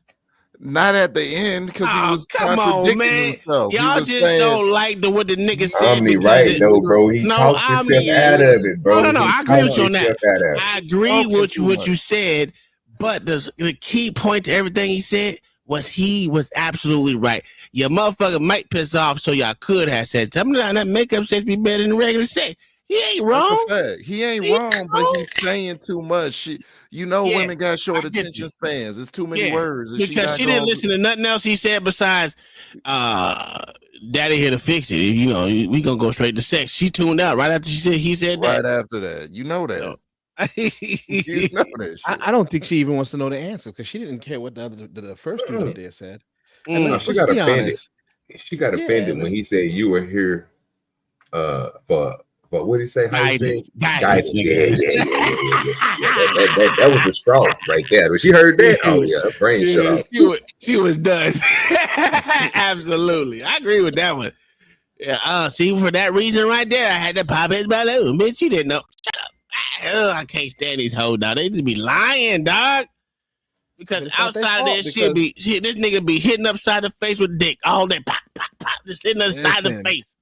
Not at the end because he was contradicting himself. Y'all just don't like what the nigga said. Omni right though, bro. He talked himself out of it, bro. No, I agree with you on that. I agree with what you said, but the key point to everything he said was he was absolutely right. Your motherfucker might piss off, so y'all could have sex. I'm not that makeup sex be better than regular sex. He ain't wrong. He ain't wrong, but he's saying too much. Women got short attention spans. It's too many words. Because she didn't listen to nothing else he said besides Daddy here to fix it. We gonna go straight to sex. She tuned out right after he said that. Right after that. You know that. You know that. I don't think she even wants to know the answer because she didn't care what the first dude up there said. And she got offended. She got offended when he said you were here for what did he say? How Guidance. Guidance. Yeah. That was a straw right there. When she heard that, oh yeah, her brain shut off. She was done. Absolutely. I agree with that one. Yeah, see, for that reason right there, I had to pop his balloon. Bitch, you didn't know. Shut up. I can't stand these hoes, dog. They just be lying, dog. Because outside of this shit, this nigga be hitting upside the face with dick all day. Pop, pop, pop. Just hitting upside the face.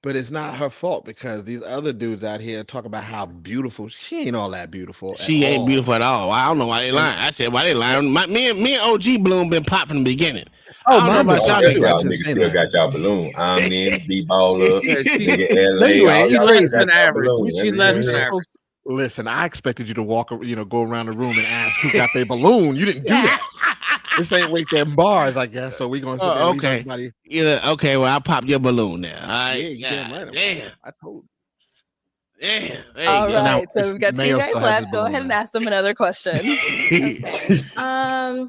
But it's not her fault because these other dudes out here talk about how beautiful she ain't all that beautiful. She ain't beautiful at all. I don't know why they lying. I said why they lying. Me and OG Bloom been popped from the beginning. Oh, I don't know about y'all niggas still got y'all balloon. I'm in B-baller. Nigga LA. You less than average. We see less than average. Listen, I expected you to go around the room and ask who got their balloon. You didn't do that. This ain't wait them bars, I guess. So we gonna okay. Yeah, okay. Well, I'll pop your balloon now. All right. Yeah, you damn right. Damn. I told you. Damn. All go. right. So we've got 2 guys left. Go ahead and ask them another question. How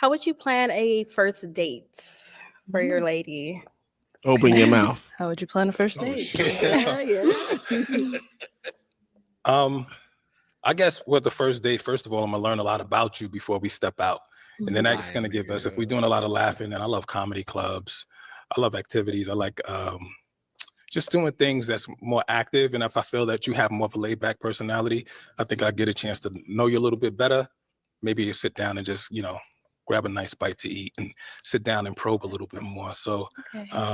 would you plan a first date for your lady? Open your mouth. How would you plan a first date? I guess with the first date, first of all, I'm gonna learn a lot about you before we step out. And then that's gonna give us, if we're doing a lot of laughing, then I love comedy clubs. I love activities. I like just doing things that's more active. And if I feel that you have more of a laid back personality, I think I get a chance to know you a little bit better. Maybe you sit down and just, grab a nice bite to eat and sit down and probe a little bit more. So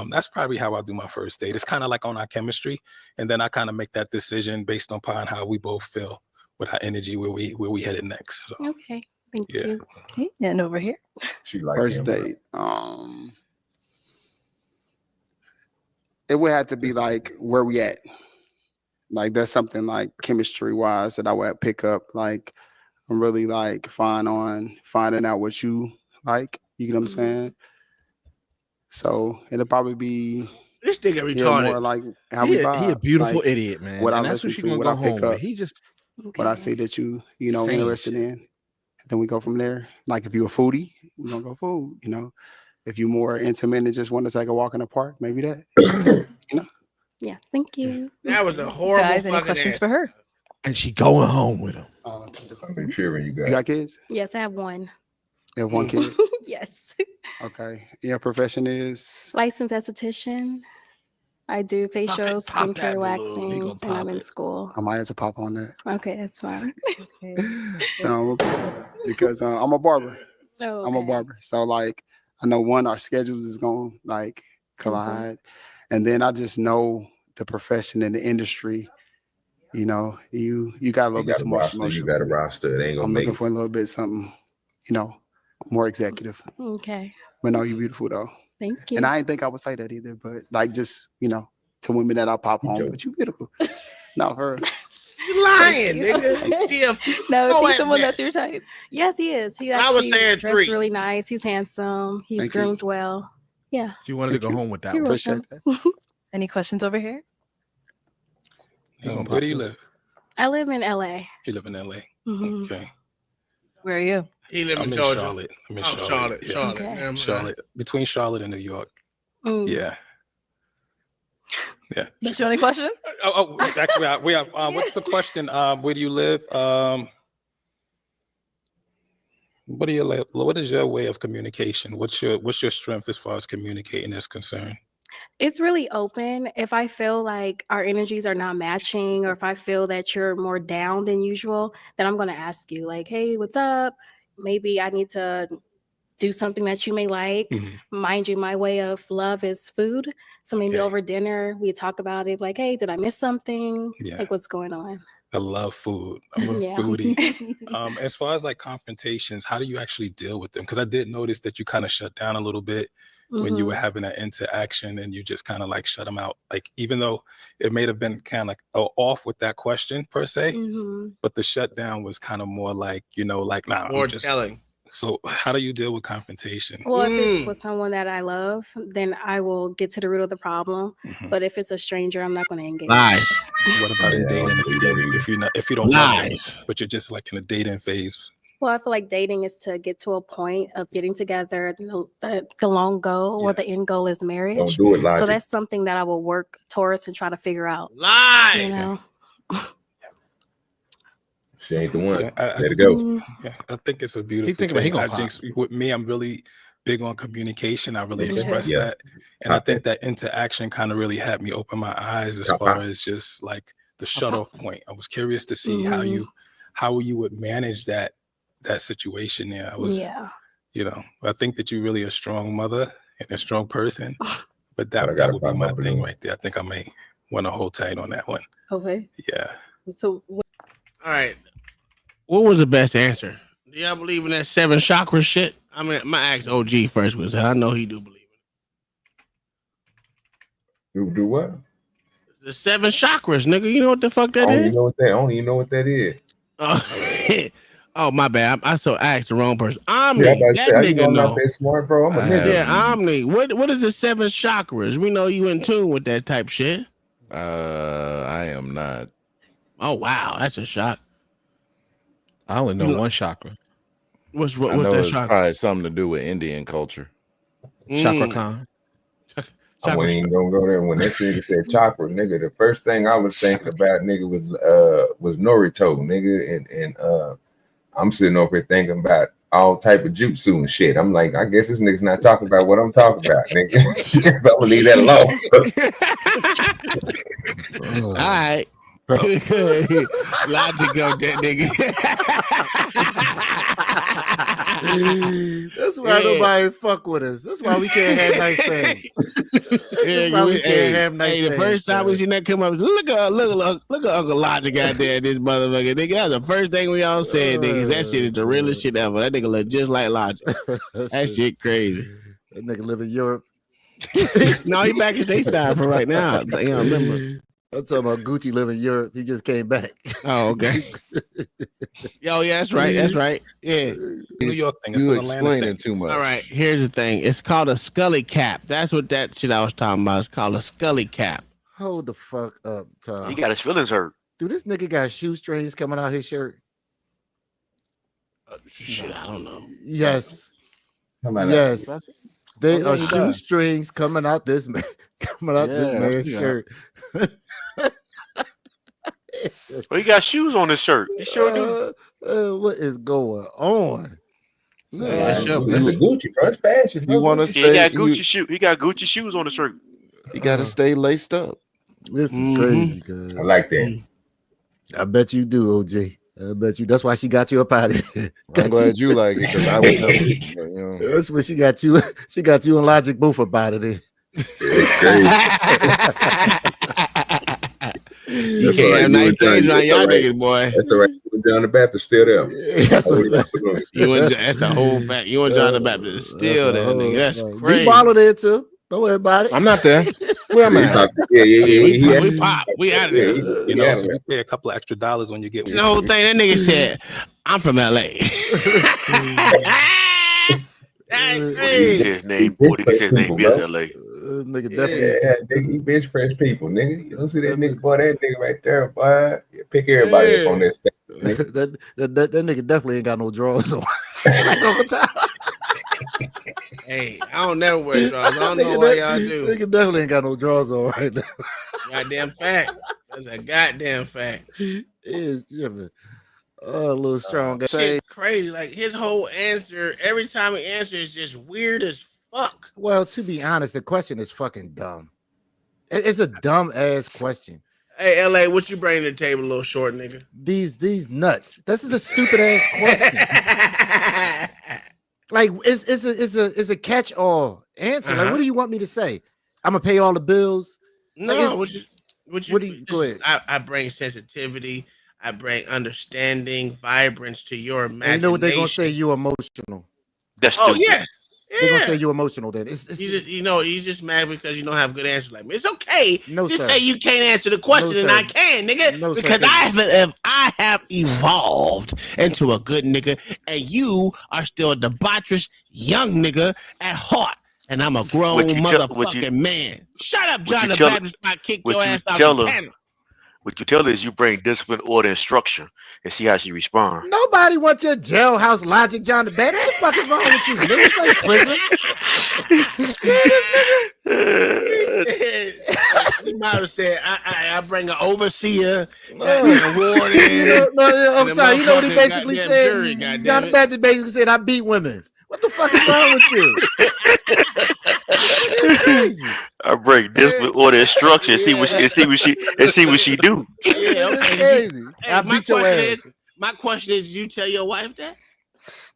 that's probably how I do my first date. It's kind of like on our chemistry. And then I kind of make that decision based upon how we both feel with our energy, where we headed next. So, okay. Thank you. Okay. And over here. She like first date. It would have to be like where we at. Like that's something like chemistry wise that I would pick up. Like I'm really like fine on finding out what you like. You know what I'm saying? So it'll probably be this nigga retarded. More like how we vibe. He a beautiful like, idiot, man. What and I that's listen what to, what I pick up. He just what I see that you Same interested in. Then we go from there. Like if you're a foodie, we're gonna go food. If you're more intimate and just want to take a walk in the park, maybe that. Yeah. Thank you. That was a horrible. Guys, any questions for her? And she going home with him. I'm sure you You got kids? Yes, I have one. You have one kid? Yes. Okay. Your profession is? Licensed esthetician. I do facials, skincare, waxing, and I'm in school. I might have to pop on that. Okay, that's fine. No, because I'm a barber. Oh, I'm a barber. So like I know our schedules is going to like collide. And then I just know the profession and the industry. You got a little bit too much emotion. You got a roster. It ain't gonna I'm make looking for a little bit something, more executive. Okay. But no, you're beautiful though. Thank you. And I didn't think I would say that either, but like just, to women that I pop on, but you beautiful. Not her. You lying, nigga. No, is Go he at someone that. that's your type? Yes, he is. He I was actually saying dressed 3. really nice. He's handsome. He's Thank you. groomed well. Yeah. She wanted to go home with that You're one. Appreciate welcome. Any questions over here? Where do you live? I live in LA. You live in LA. Mhm. Okay. Where are you? He live I'm in in Georgia. Charlotte. I'm in Oh, Charlotte. Yeah. Charlotte. Okay. Yeah, Charlotte. Between Charlotte and New York. Mm. Yeah. Yeah. That's your only question? Actually, we have. What's the question? Where do you live? What is your way of communication? What's your strength as far as communicating is concerned? It's really open. If I feel like our energies are not matching, or if I feel that you're more down than usual, then I'm going to ask you, like, hey, what's up? Maybe I need to do something that you may like. Mind you, my way of love is food. So maybe over dinner, we talk about it, like, hey, did I miss something? Yeah. Like, what's going on? I love food. I'm a Yeah. foodie. As far as like confrontations, how do you actually deal with them? Because I did notice that you kind of shut down a little bit when you were having that interaction, and you just kind of like shut them out. Like, even though it may have been kind of off with that question per se, but the shutdown was kind of more like, like, nah, More I'm just telling. So how do you deal with confrontation? Well, if it's with someone that I love, then I will get to the root of the problem. But if it's a stranger, I'm not going to engage. Lies. What about in dating? If you don't love them, but you're just like in a dating phase? Well, I feel like dating is to get to a point of getting together. The long goal or the end goal is marriage. Don't do it, So logic. that's something that I will work towards and try to figure out. Lies. You know? She ain't the one. Yeah, Let it go. Yeah, I think it's a beautiful thinking about he thing. gonna I just, with me, I'm really big on communication. I really express Yeah. that, and I think that interaction kind of really had me open my eyes as far as just like the shut off point. I was curious to see how you would manage that situation there. I was, I think that you're really a strong mother and a strong person, but that would be my thing right there. I think I may want to hold tight on that one. Okay. Yeah. So, All right. What was the best answer? Do y'all believe in that 7 chakra shit? I mean, my ask OG first was I know he do believe it. Do what? The 7 chakras, nigga. You know what the fuck that I is? don't even know what that is. Oh, my bad. I asked the wrong person. Omni. Yeah, That nigga I'm know. not that smart, bro. I'm a nigga. Yeah, Omni. What is the 7 chakras? We know you in tune with that type shit. I am not. Oh wow, that's a shock. I only know one chakra. What's I know that it's chakra? probably something to do with Indian culture. Chakra Khan. I wasn't even gonna go there when that nigga said chakra, nigga. The first thing I was thinking about, nigga, was Naruto, nigga, and I'm sitting over here thinking about all type of jutsu and shit. I'm like, I guess this nigga's not talking about what I'm talking about, nigga. So I'm gonna leave that alone. All right. Logic of that nigga. That's why nobody fuck with us. That's why we can't have nice things. That's why we can't have nice things. The first time we seen that come up, look at Uncle Logic out there, this motherfucker. Nigga, that was the first thing we all said, niggas. That shit is the realest shit ever. That nigga look just like Logic. That shit crazy. That nigga live in Europe. No, he back in stateside for right now. You know, remember. I'm talking about Gucci live in Europe. He just came back. Oh, okay. Yo, yeah, that's right. That's right. Yeah. New York thing. You explaining too much. All right, here's the thing. It's called a scully cap. That's what that shit I was talking about. It's called a scully cap. Hold the fuck up, Tom. He got his feelings hurt. Dude, this nigga got shoestrings coming out his shirt. Shit, I don't know. Yes. Yes. They are shoestrings coming out this man, this man's shirt. Well, he got shoes on his shirt. He sure do. What is going on? It's a Gucci, bro. It's fashion. You want to stay? He got Gucci shoe. He got Gucci shoes on the shirt. You got to stay laced up. This is crazy, cuz. I like that. I bet you do, OJ. I bet you. That's why she got you up out of here. I'm glad you like it because I would know. You know. That's when she got you. She got you and Logic both up out of there. You can't have nice things around y'all niggas, boy. That's all right. John the Baptist still there. That's a whole fact. You and John the Baptist is still there, nigga. That's crazy. We followed it too. Don't worry about it. I'm not there. Where am I? We pop. We out of there. You know, so you pay a couple of extra dollars when you get The whole thing. That nigga said, "I'm from LA." That's What did he say his name? What did he say his name is? LA. Nigga definitely. Yeah, nigga, he bench press people, nigga. You don't see that nigga, boy, that nigga right there, boy. You pick everybody up on that stuff. That nigga definitely ain't got no drawers on. Hey, I don't never wear drawers. I don't know why y'all do. Nigga definitely ain't got no drawers on right now. Goddamn fact. That's a goddamn fact. Is yeah, man. Oh, a little strong. Shit crazy. Like his whole answer, every time he answers, is just weird as fuck. Well, to be honest, the question is fucking dumb. It's a dumb ass question. Hey, LA, what you bring to the table, little short nigga? These nuts. This is a stupid ass question. Like it's a catch all answer. Like, what do you want me to say? I'm gonna pay all the bills. No, like, what do you go ahead? I bring sensitivity. I bring understanding, vibrance to your imagination. And you know what they're gonna say? You emotional. That's oh yeah. They're gonna say you emotional. Then it's you just mad because you don't have good answers like me. It's okay. No, just sir. say you can't answer the question, No, and sir. I can, nigga. No, sir. because I have evolved into a good nigga, and you are still a debaucherous young nigga at heart. And I'm a grown motherfucking man. Shut up, John the Baptist. I kick your ass out the panel. What you tell her is you bring discipline, order, and structure, and see how she responds. Nobody wants your jailhouse logic, John the Baptist. What the fuck is wrong with you? Nigga, this ain't prison. He might have said, I bring an overseer, a warden. I'm sorry. You know what he basically said? John the Baptist basically said, I beat women. What the fuck is wrong with you? I break discipline, order, and structure, and see what she do. Yeah, okay. Crazy. Hey, my question is, did you tell your wife that?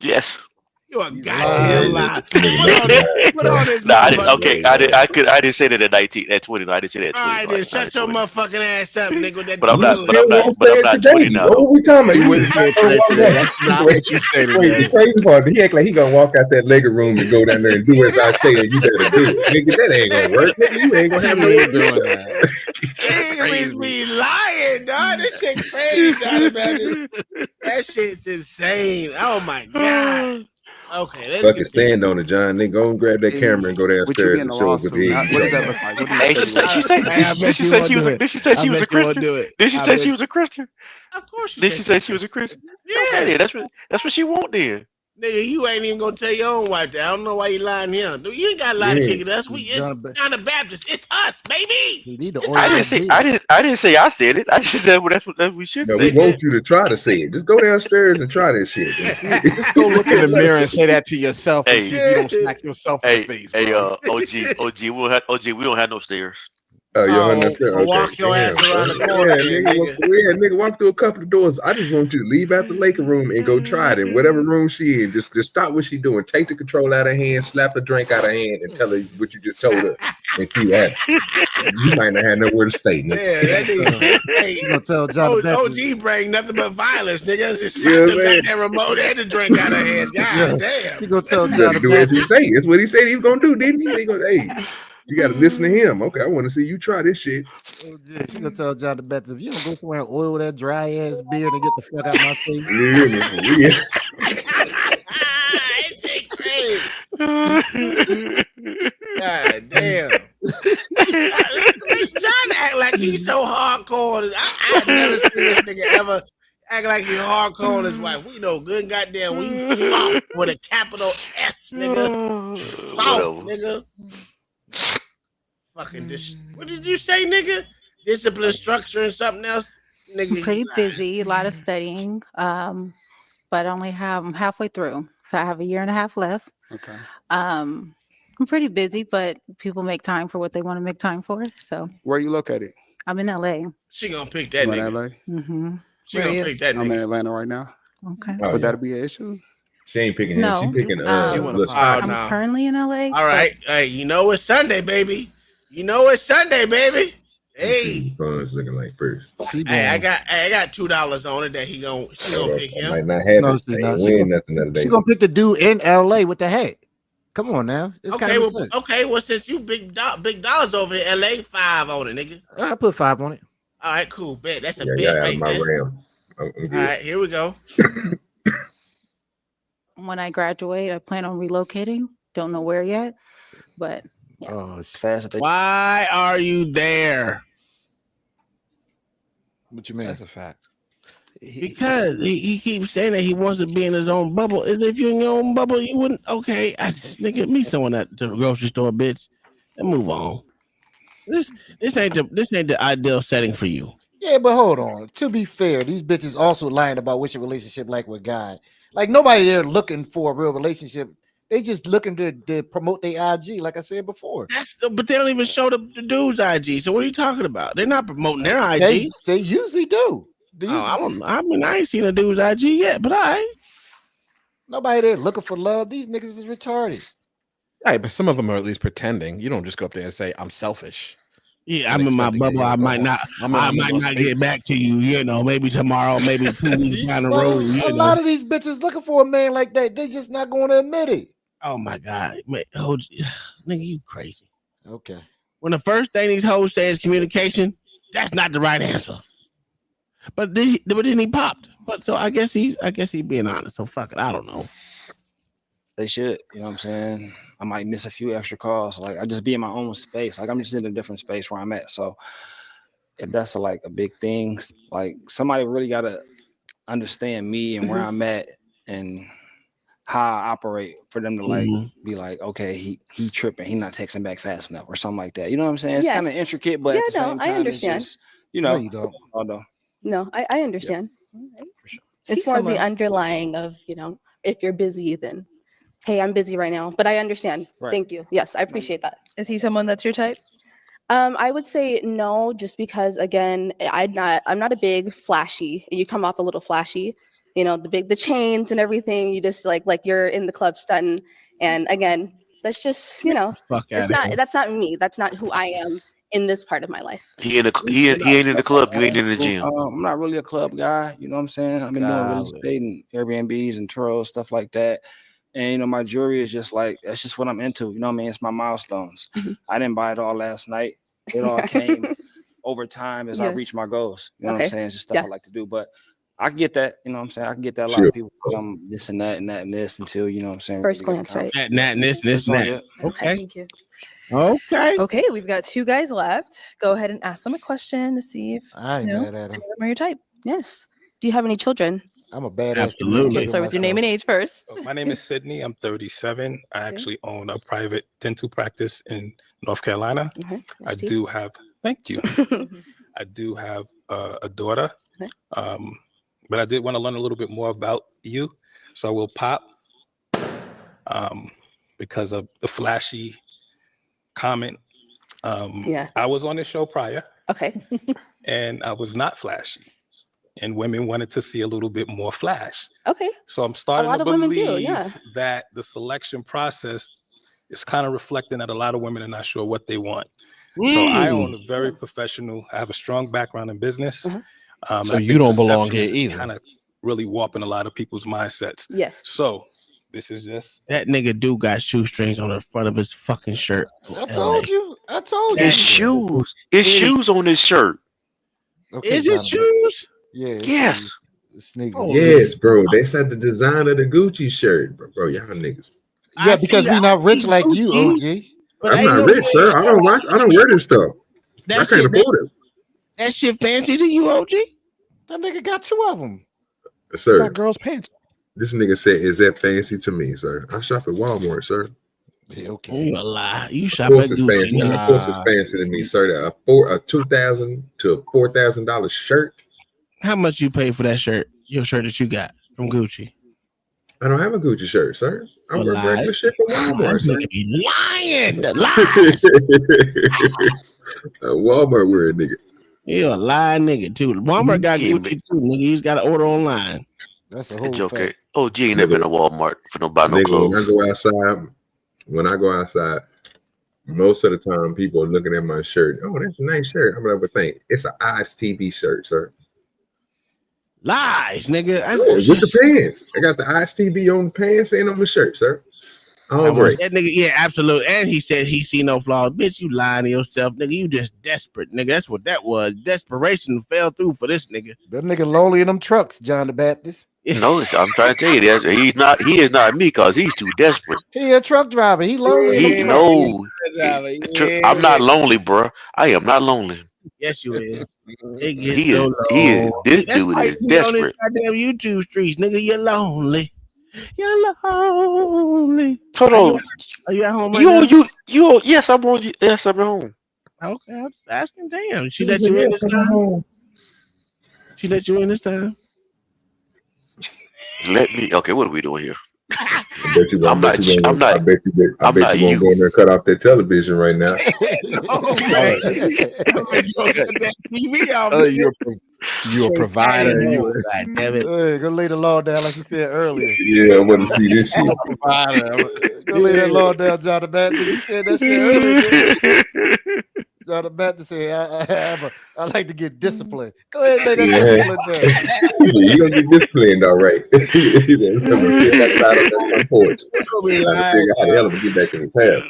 Yes. You a goddamn lie. Put on this. I didn't say that at 19, at 20. No, I didn't say that at 20. All right, then shut your motherfucking ass up, nigga. But I'm not 20 now. What we talking about? You wouldn't say it today. That's not what you say today. Wait, the crazy part, he act like he gonna walk out that Lego room and go down there and do as I say, and you better do it. Nigga, that ain't gonna work. Nigga, you ain't gonna have no way doing that. Nigga be lying, dog. This shit crazy, dog. That shit's insane. Oh my god. Okay, let's fucking stand on it, John. Then go and grab that camera and go downstairs and show us what the What does that look like? Did she say she was a Christian? Did she say she was a Christian? Of course. Did she say she was a Christian? Yeah. Okay, then that's what she want then. Nigga, you ain't even gonna tell your own wife that. I don't know why you lying here. You ain't got a lie to kick at us. It's John the Baptist. It's us, baby. I didn't say I said it. I just said that's what we should say. We want you to try to say it. Just go downstairs and try that shit. Just go look in the mirror and say that to yourself and see if you don't smack yourself in the face. Hey, OG, we don't have no stairs. Walk your ass around the corner. Nigga, walk through a couple of doors. I just want you to leave out the Laker room and go try it in whatever room she in. Just stop what she doing. Take the control out of her hand, slap the drink out of her hand, and tell her what you just told her, and see what happens. You might not have nowhere to stay. Nigga. Yeah, that nigga. Hey, gonna tell John OG bring nothing but violence, nigga. Just slap the that remote and the drink out of her hand. God damn. You gonna tell You John gotta do as he say. That's what he said he was gonna do, didn't he? He go, hey. You gotta listen to him. Okay, I want to see you try this shit. She gonna tell John the Baptist, if you don't go somewhere and oil that dry ass beard and get the fuck out of my face. God damn. John act like he's so hardcore. I've never seen this nigga ever act like he's hardcore on his wife. We know good goddamn we soft with a capital S, nigga. Soft, nigga. Fucking what did you say, nigga? Discipline, structure, and something else? Nigga, I'm pretty busy, a lot of studying. But I'm halfway through. So I have a year and a half left. Okay. I'm pretty busy, but people make time for what they want to make time for. So where are you located? I'm in LA. She gonna pick that You in nigga. LA? Mm-hmm. She gonna pick that nigga. I'm in Atlanta right now. Okay. Would that be an issue? She ain't picking him. No. She picking I'm currently in LA. All right. Hey, you know it's Sunday, baby. You know it's Sunday, baby. Hey. Phone's looking like first. Hey, I got $2 on it that she gonna pick him. Might not have No, it. she's Ain't not. win nothing the other day. She gonna pick the dude in LA with the hat. Come on now. It's Okay, common well, sense. okay. Well, since you big dollars over in LA, 5 on it, nigga. I put 5 on it. All right, cool. Bet that's a Yeah, bet yeah, right my there. RAM. I'm All good. right, here we go. When I graduate, I plan on relocating. Don't know where yet, but yeah. Oh, As fast as they Why are you there? What you mean? That's a fact. Because he keeps saying that he wants to be in his own bubble. As if you're in your own bubble, you wouldn't. Okay, nigga, meet someone at the grocery store, bitch, and move on. This ain't the ideal setting for you. Yeah, but hold on. To be fair, these bitches also lying about what's your relationship like with God. Like nobody there looking for a real relationship. They just looking to promote their IG, like I said before. But they don't even show the dude's IG. So what are you talking about? They're not promoting their IG. They usually do. I ain't seen a dude's IG yet, but nobody there looking for love. These niggas is retarded. Right, but some of them are at least pretending. You don't just go up there and say, I'm selfish. yeah, I'm in my bubble. I might not. I might not get back to you. You know, maybe tomorrow, maybe 2 weeks down the road. A lot of these bitches looking for a man like that. They just not going to admit it. Oh my God, man, nigga, you crazy. Okay. When the first thing these hoes say is communication, that's not the right answer. But then he popped. But so I guess he's being honest. So fuck it. I don't know. They should, you know what I'm saying? I might miss a few extra calls. Like I just be in my own space. Like I'm just in a different space where I'm at. So if that's a big thing, like somebody really gotta understand me and where I'm at and how I operate for them to be like, okay, he tripping, he not texting back fast enough or something like that. You know what I'm saying? It's Yes. kind of intricate, but at the same time, I understand. it's just, you know, No, you don't. although No, I understand. It's See more the someone. underlying of, if you're busy, then, hey, I'm busy right now. But I understand. Right. Thank you. Yes, I appreciate that. Is he someone that's your type? I would say no, just because again, I'm not a big flashy. You come off a little flashy, the chains and everything. You just like you're in the club stunting. And again, that's just Fuck it's outta not here. that's not me. That's not who I am in this part of my life. He ain't in the club. You ain't in the gym. I'm not really a club guy. You know what I'm saying? I've been doing real estate and Airbnbs and Turos, stuff like that. And my jewelry is just that's just what I'm into. You know what I mean? It's my milestones. I didn't buy it all last night. It all came over time as I Yes. reach my goals. You know what Okay. I'm saying? It's just stuff Yeah. I like to do. But I can get that. You know what I'm saying? I can get that. A lot of people think I'm this and that and that and this until, you know what I'm saying? First really get glance, right? That, and this, and this, and that. Okay. Thank you. Okay. Okay, we've got 2 guys left. Go ahead and ask them a question to see if I ain't mad at him. are your type. Yes. Do you have any children? I'm a badass. Absolutely. Okay, start with your name and age first. My name is Sydney. I'm 37. I actually own a private dental practice in North Carolina. Okay. I do have, thank you. I do have a daughter. Okay. But I did want to learn a little bit more about you. So I will pop because of the flashy comment. Yeah. I was on this show prior Okay. and I was not flashy. And women wanted to see a little bit more flash. Okay. So I'm starting lot to of women believe do, yeah. that the selection process is kind of reflecting that a lot of women are not sure what they want. So I own a very professional, I have a strong background in business. So you don't belong here either. Kind of really warping a lot of people's mindsets. Yes. So this is just That nigga do got shoestrings on the front of his fucking shirt. I told you. His shoes. His shoes on his shirt. Okay, Is it Donovan. shoes? Yeah. Yes. Sneakers. Yes, bro. That's not the design of the Gucci shirt, bro. Y'all niggas. Yeah, because we not rich like you, OG. I'm not rich, sir. I don't wear this stuff. I can't afford it. That shit fancy to you, OG? That nigga got 2 of them. Sir, Got girls' pants. this nigga said, "Is that fancy to me, sir?" I shop at Walmart, sir. Yeah, okay. You a lie. You Of shop course at it's fancy. Gucci. Of course it's fancy to me, sir. A $2,000 to $4,000 shirt. How much you pay for that shirt? Your shirt that you got from Gucci? I don't have a Gucci shirt, sir. I wear regular shit from Walmart, sir. Lying. Lies. Walmart wear it, nigga. You a lying nigga too. Walmart got Gucci too, nigga. You just gotta order online. That's a That whole joker. fact. Oh, G ain't never been to Walmart for no buy no Nigga, clothes. when I go outside, most of the time people are looking at my shirt. Oh, that's a nice shirt. I'm like, but think it's an Oz TV shirt, sir. Lies, nigga. With the pants. I got the Oz TV on the pants and on the shirt, sir. Hombre. That nigga, yeah, absolutely. And he said he see no flaws. Bitch, you lying to yourself, nigga. You just desperate, nigga. That's what that was. Desperation fell through for this nigga. That nigga lonely in them trucks, John the Baptist. No, I'm trying to tell you that he is not me because he's too desperate. He a truck driver. He lonely in them trucks. No, I'm not lonely, bro. I am not lonely. Yes, you is. It gets He is. so He is. low. This That's dude why is you on this desperate. goddamn YouTube streets, nigga. You're lonely. You're lonely. Hold on. Are you at home right now? You. Yes, I'm on. Yes, I'm at home. Okay, I'm asking. Damn, she let you in this time. She let you in this time. Let me. Okay, what are we doing here? I bet you I'm not. I'm not. I bet you won't I'm not go in you. there and cut off that television right now. You're a provider. God damn it. Hey, go lay the law down like you said earlier. Yeah, I want to see this shit. Go lay that law down, John the Baptist. You said that shit earlier. John the Baptist said, I like to get disciplined. Go ahead and lay that discipline down. You don't get disciplined, all right. Someone sit that side on that front porch. Trying to figure out how the hell to get back in the town.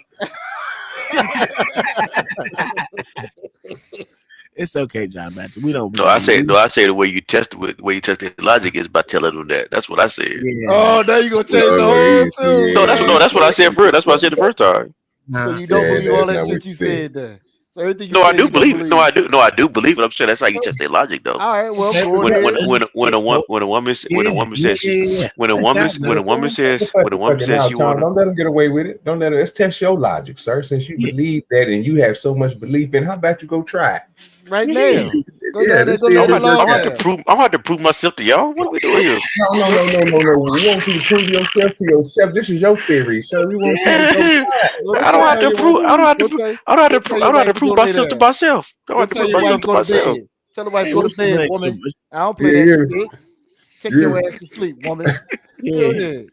It's okay, John Baptist. We don't. No, I say the way you test the logic is by telling them that. That's what I said. Yeah. Oh, now you gonna change the whole tune. No, that's what I said first. That's what I said the first time. So you don't believe all that shit you said then. So everything you No, I said, do you don't believe it. No, I do believe it. I'm saying that's how you test their logic, though. All right, well, When a woman says Tom, don't let them get away with it. Don't let it. Let's test your logic, sir. Since you believe that and you have so much belief in, how about you go try it right now? I'm about to prove myself to y'all. What are we doing here? No. We want you to prove yourself to yourself. This is your theory, sir. We want you to go try it. I don't have to prove myself to myself. I don't have to prove myself to myself. Tell the wife go to bed, woman. I don't play that shit. Take your ass to sleep, woman. Go ahead.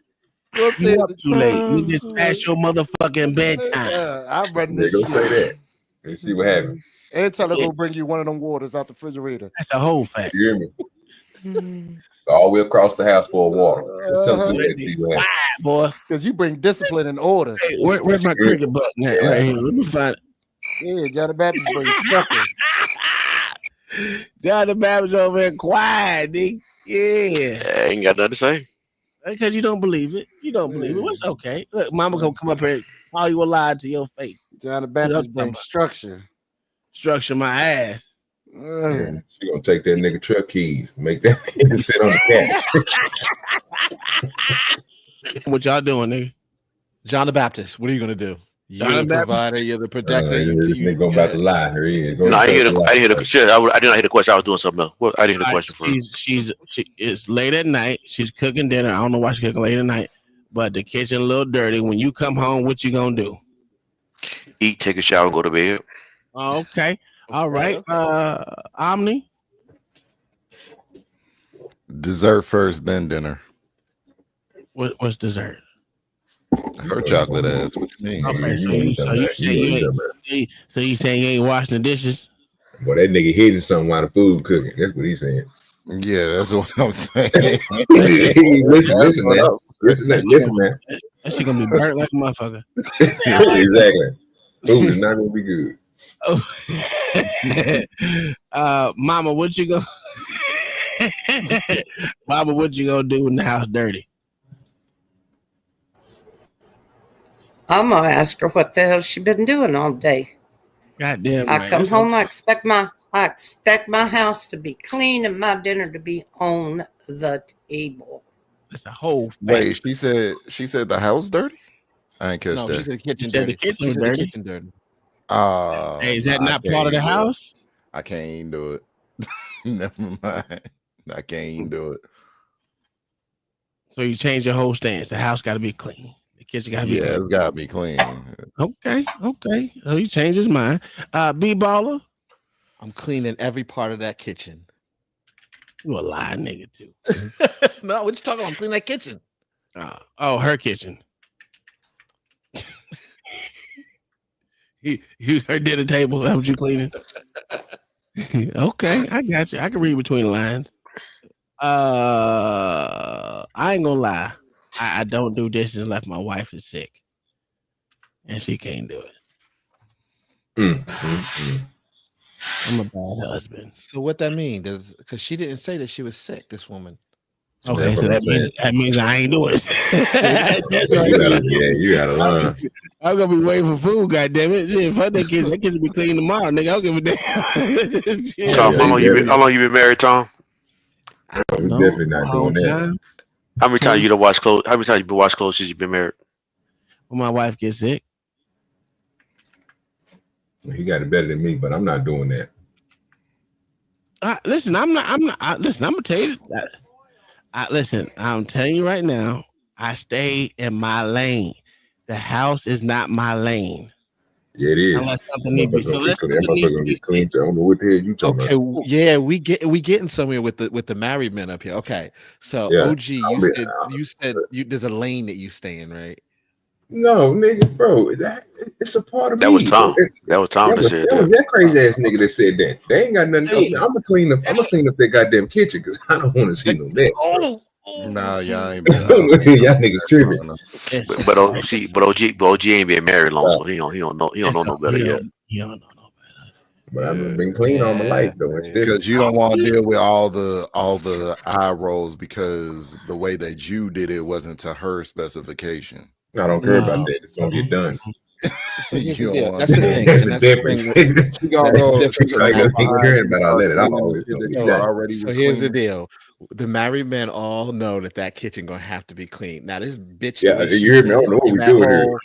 Go You up too late. You just past your motherfucking bedtime. I'm running this Go shit. say that. Let's see what happens. And tell her go bring you one of them waters out the refrigerator. That's a whole fact. You hear me? All the way across the house for a water. Just tell them that, see what happens. Boy, because you bring discipline and order. Hey, where's my cricket button at? Right here. Let me find it. Yeah, John the Baptist brings structure. John the Baptist over here quiet, nigga. Yeah. I ain't got nothing to say. Because you don't believe it. You don't believe it. Well, it's okay. Look, mama gonna come up here and call you a lie to your face. John the Baptist brings structure. Structure my ass. Yeah, she gonna take that nigga truck keys, make that nigga sit on the couch. What y'all doing, nigga? John the Baptist, what are you gonna do? You're John the the Baptist? provider, you're the protector. This nigga about to lie. Here he is. No, I didn't hear the shit. I did not hear the question. I was doing something else. Well, I didn't hear the question first. It's late at night. She's cooking dinner. I don't know why she's cooking late at night, but the kitchen a little dirty. When you come home, what you gonna do? Eat, take a shower, and go to bed. Okay. All right. Omni. Dessert first, then dinner. What's dessert? Her chocolate ass. What you mean? Okay, so you saying you ain't washing the dishes? Well, that nigga hiding something while the food cooking. That's what he's saying. Yeah, that's what I'm saying. listen, man. That shit gonna be burnt like a motherfucker. Exactly. Food is not gonna be good. Mama, what you gonna Mama, what you gonna do when the house dirty? I'm gonna ask her what the hell she been doing all day. Goddamn. I come home, I expect my house to be clean and my dinner to be on the table. That's a whole fact. Wait, she said the house dirty? I ain't catch No, that. she said the kitchen She said dirty. the kitchen She was said the dirty. kitchen dirty. Hey, is that I not can't part of the even do it. house? I can't even do it. Never mind. I can't even do it. So you change your whole stance. The house got to be clean. The kitchen got to be Yeah, clean. it's got to be clean. Okay. So he changed his mind. B-baller. I'm cleaning every part of that kitchen. You a lie nigga too. No, what you talking about? I'm cleaning that kitchen. Oh, her kitchen. Her dinner table. That what you cleaning? Okay, I got you. I can read between the lines. I ain't gonna lie. I don't do dishes unless my wife is sick. and she can't do it. Mm. I'm a bad husband. So what that mean? Because she didn't say that she was sick. This woman. Okay, That's so what I'm saying. that means I ain't doing it. That's what You it gotta, means. you gotta learn. I'm gonna be waiting for food. Goddamn it! Shit, fuck that kid. That kid will be clean tomorrow, nigga. I don't give a damn. Shit. Tom, how long you been married, Tom? We're definitely not doing that. How many times you done wash clothes? How many times you been wash clothes since you've been married? When my wife gets sick. He got it better than me, but I'm not doing that. Listen, listen, I'm gonna tell you that. Listen, I'm telling you right now. I stay in my lane. The house is not my lane. Yeah, it is. Unless something needs to be. So let's gonna get clean. I don't know what the hell you talking Okay, about. yeah, we getting somewhere with the married men up here. Okay, so Yeah. OG, you said there's a lane that you stay in, right? No, nigga, bro, it's a part of That me. was Tom. That was Tom that said that was that. that crazy ass nigga that said that. They ain't got nothing. I'm gonna clean up that goddamn kitchen because I don't want to see no mess. Nah, y'all ain't Y'all niggas tripping. But OG ain't been married long, so he don't know no better yet. He don't know no better. But I've been clean all my life though. Because you don't want to deal with all the eye rolls because the way that you did it wasn't to her specification. I don't care about that. It's gonna get done. You don't want That's the thing. That's and the that's the difference. thing with- You gonna go that's the difference I with ain't caring about all that at all. It's gonna get done. already So was here's the clean. deal: the married men all know that kitchen gonna have to be clean. Now this bitch, Yeah, the way she you hear me? I said don't know what in we that doing here. whole-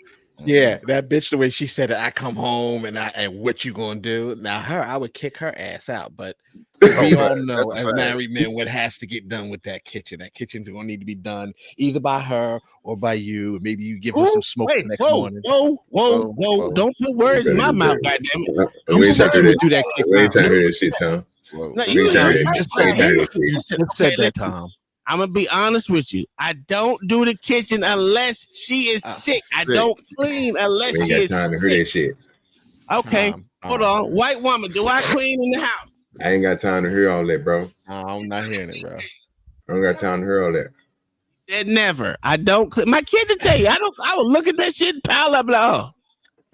Yeah, that bitch, the way she said it, I come home and what you gonna do? Now I would kick her ass out, but we all know as married men what has to get done with that kitchen. That kitchen's gonna need to be done either by her or by you. Maybe you give her some smoke the next morning. Whoa! Don't put words in my mouth, goddammit. We ain't trying to hear do that. that shit, Tom. No, We ain't trying to hear that just shit. We ain't trying to hear that shit. listen, Who said that, Tom? I'm gonna be honest with you. I don't do the kitchen unless she is sick. I don't clean unless We ain't she got is time to hear sick. that shit. Okay, hold on. White woman, do I clean in the house? I ain't got time to hear all that, bro. I'm not hearing it, bro. I don't got time to hear all that. Said never. I don't clean. My kids will tell you. I would look at that shit and pile up like, oh.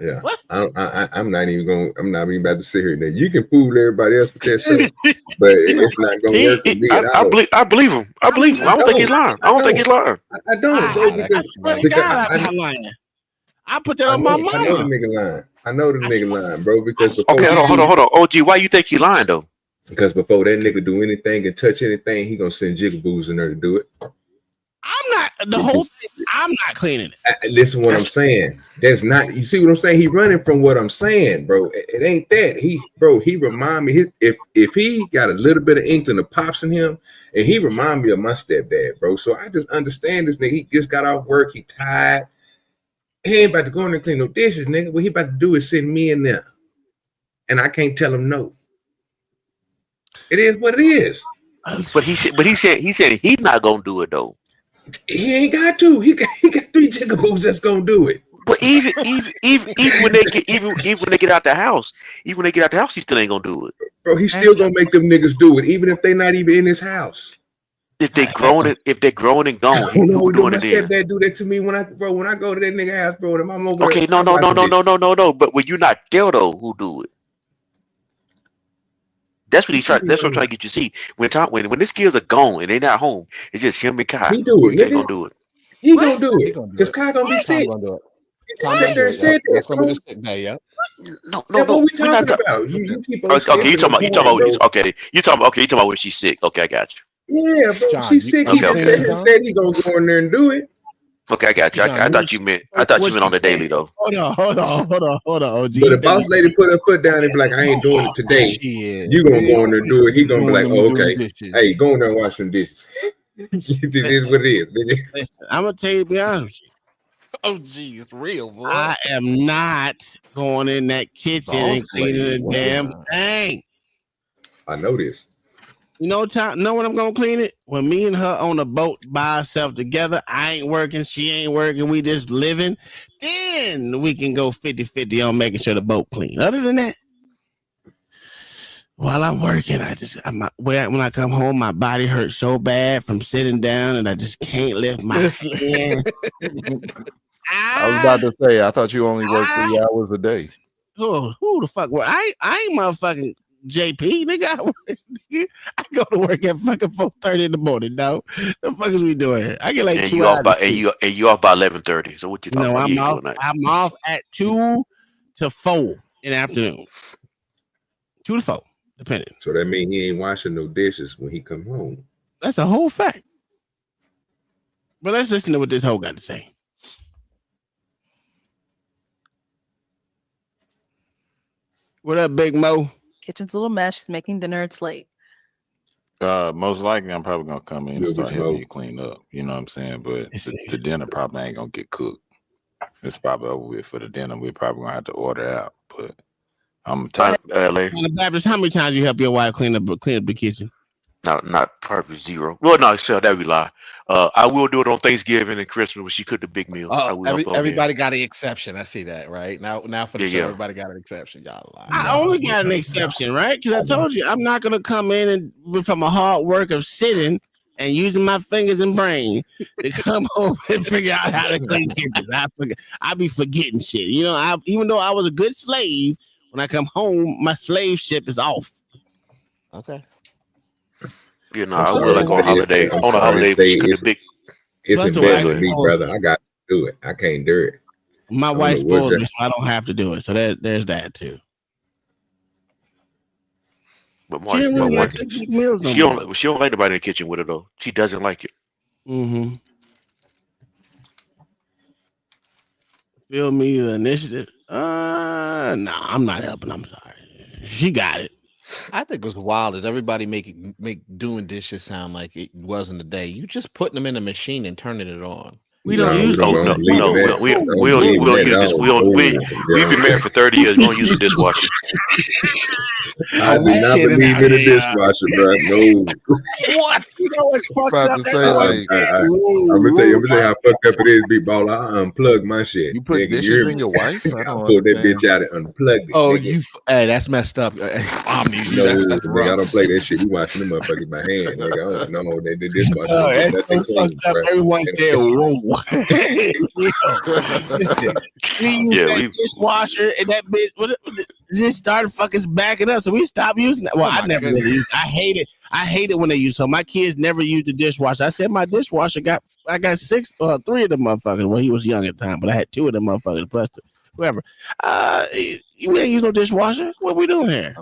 Yeah, I'm not even about to sit here. Now you can fool everybody else with that stuff, but it's not gonna work for me at all. I believe him. I believe him. I don't think he's lying. I don't think he's lying. I don't, bro. Because I'm not lying. I put that on my mama. I know the nigga lying. I know the nigga lying, bro. Because Okay, hold on. OG, why you think he lying though? Because before that nigga do anything and touch anything, he gonna send jigaboos in there to do it. I'm not the whole thing. I'm not cleaning it. Listen, what I'm saying. That's not. You see what I'm saying? He running from what I'm saying, bro. It ain't that. He remind me. If he got a little bit of inkling of pops in him, and he remind me of my stepdad, bro. So I just understand this nigga. He just got off work. He tired. He ain't about to go in there and clean no dishes, nigga. What he about to do is send me in there, and I can't tell him no. It is what it is. But he said he's not gonna do it though. He ain't got to. He got 3 jigaboos that's gonna do it. But even when they get out the house, he's still ain't gonna do it. Bro, he's still gonna make them niggas do it, even if they not even in his house. If they're grown and gone, You know, doing my it then. stepdad do that to me when I go to that nigga house, bro. And I'm over Okay, there, no. But when you're not there though, who do it? That's what I'm trying to get you to see. When the skills are gone and they're not home, it's just him and Kai. He do it, Who's nigga. gonna do it? He gonna do it because Kai gonna be sick. Tom gonna do it. He sat there and said that. That's gonna be the sick day. Yep. No. What we talking about? You keep on Okay, you talking about about when she's sick. Okay, I got you. Yeah, bro. John, She's sick. He just said he gonna go in there and do it. Okay, I got you. I thought you meant on the daily though. Hold on, OG. But the boss lady put her foot down and be like, I ain't doing it today. You gonna go in there and do it. He gonna be like, oh, okay. Hey, go in there and wash some dishes. It is what it is. Listen, I'm gonna tell you to be honest. Oh, gee, it's real, boy. I am not going in that kitchen and cleaning the damn thing. I know this. You know when I'm gonna clean it? When me and her on a boat by ourselves together, I ain't working, she ain't working, we just living, then we can go 50-50 on making sure the boat clean. Other than that, while I'm working, when I come home, my body hurts so bad from sitting down and I just can't lift my hand. I was about to say, I thought you only worked 3 hours a day. Who the fuck? Well, I ain't motherfucking JP, nigga. I go to work at fucking 4:30 in the morning. No, the fuck is we doing here? I get like And 2 you hours. off by and you off by 11:30. So what you talking No, about? You I'm ain't off. doing that. I'm off at 2 to 4 in the afternoon. 2 to 4, depending. So that means he ain't washing no dishes when he come home. That's a whole fact. But let's listen to what this hoe got to say. What up, Big Mo? Kitchen's a little mess. She's making dinner. It's late. Most likely I'm probably gonna come in and start helping smoke. you clean up. You know what I'm saying? But the dinner probably ain't gonna get cooked. It's probably over with for the dinner. We're probably gonna have to order out. But I'm tired. LA. Baptist, how many times you help your wife clean up the kitchen? Not perfect 0. Well, no, so that we lie. I will do it on Thanksgiving and Christmas when she cooked the big meal. I will help on Everybody got an exception. I see that, right? Now for the Yeah, show, yeah. everybody got an exception. Y'all lie. I only got an exception, right? Because I told you I'm not gonna come in and from a hard work of sitting and using my fingers and brain to come home and figure out how to clean kitchens. I be forgetting shit. You know, even though I was a good slave, when I come home, my slave ship is off. Okay. You know, I will like on holiday. I'm On a sorry to holiday, say she could the big. It's Plus the embedded wife in me, spoils brother. I got to do it. I can't do it. My I don't wife know what spoils that- me, so I don't have to do it. So there's that too. But She Mark, don't really Mark, like to cook meals no she more. don't like nobody in the kitchen with her though. She doesn't like it. Mm-hmm. Feel me the initiative? No, I'm not helping. I'm sorry. She got it. I think what's wild is everybody make doing dishes sound like it wasn't a day. You just putting them in a machine and turning it on. We don't use No, this. we'll use this. We've been married for 30 years. We don't use a dishwasher. I do not believe in a dishwasher, bro. No. What? You know what's fucked About up? to say, like, I'm gonna tell you how fucked up it is, big ball. I unplug my shit. you put Nigga, dishes you hear in me? your wife? I I don't pulled that understand. bitch out and unplugged it. Oh, nigga. hey, that's messed up. No, That's nigga, I rough. don't play that shit. We watching them motherfuckers by hand, nigga. Oh, no, they did dishwasher. Oh, Don't get that's nothing so clean, fucked up. bro. Everyone said, "Whoa!" Listen, we use Yeah, that dishwasher, and that bitch just started fucking backing up. So we stopped using that. Well, Oh I my never goodness. really used. I hate it. I hate it when they use. So my kids never used the dishwasher. I said my dishwasher I got 3 of them motherfuckers. Well, he was young at the time, but I had 2 of them motherfuckers plus whoever. You ain't use no dishwasher. What we doing here?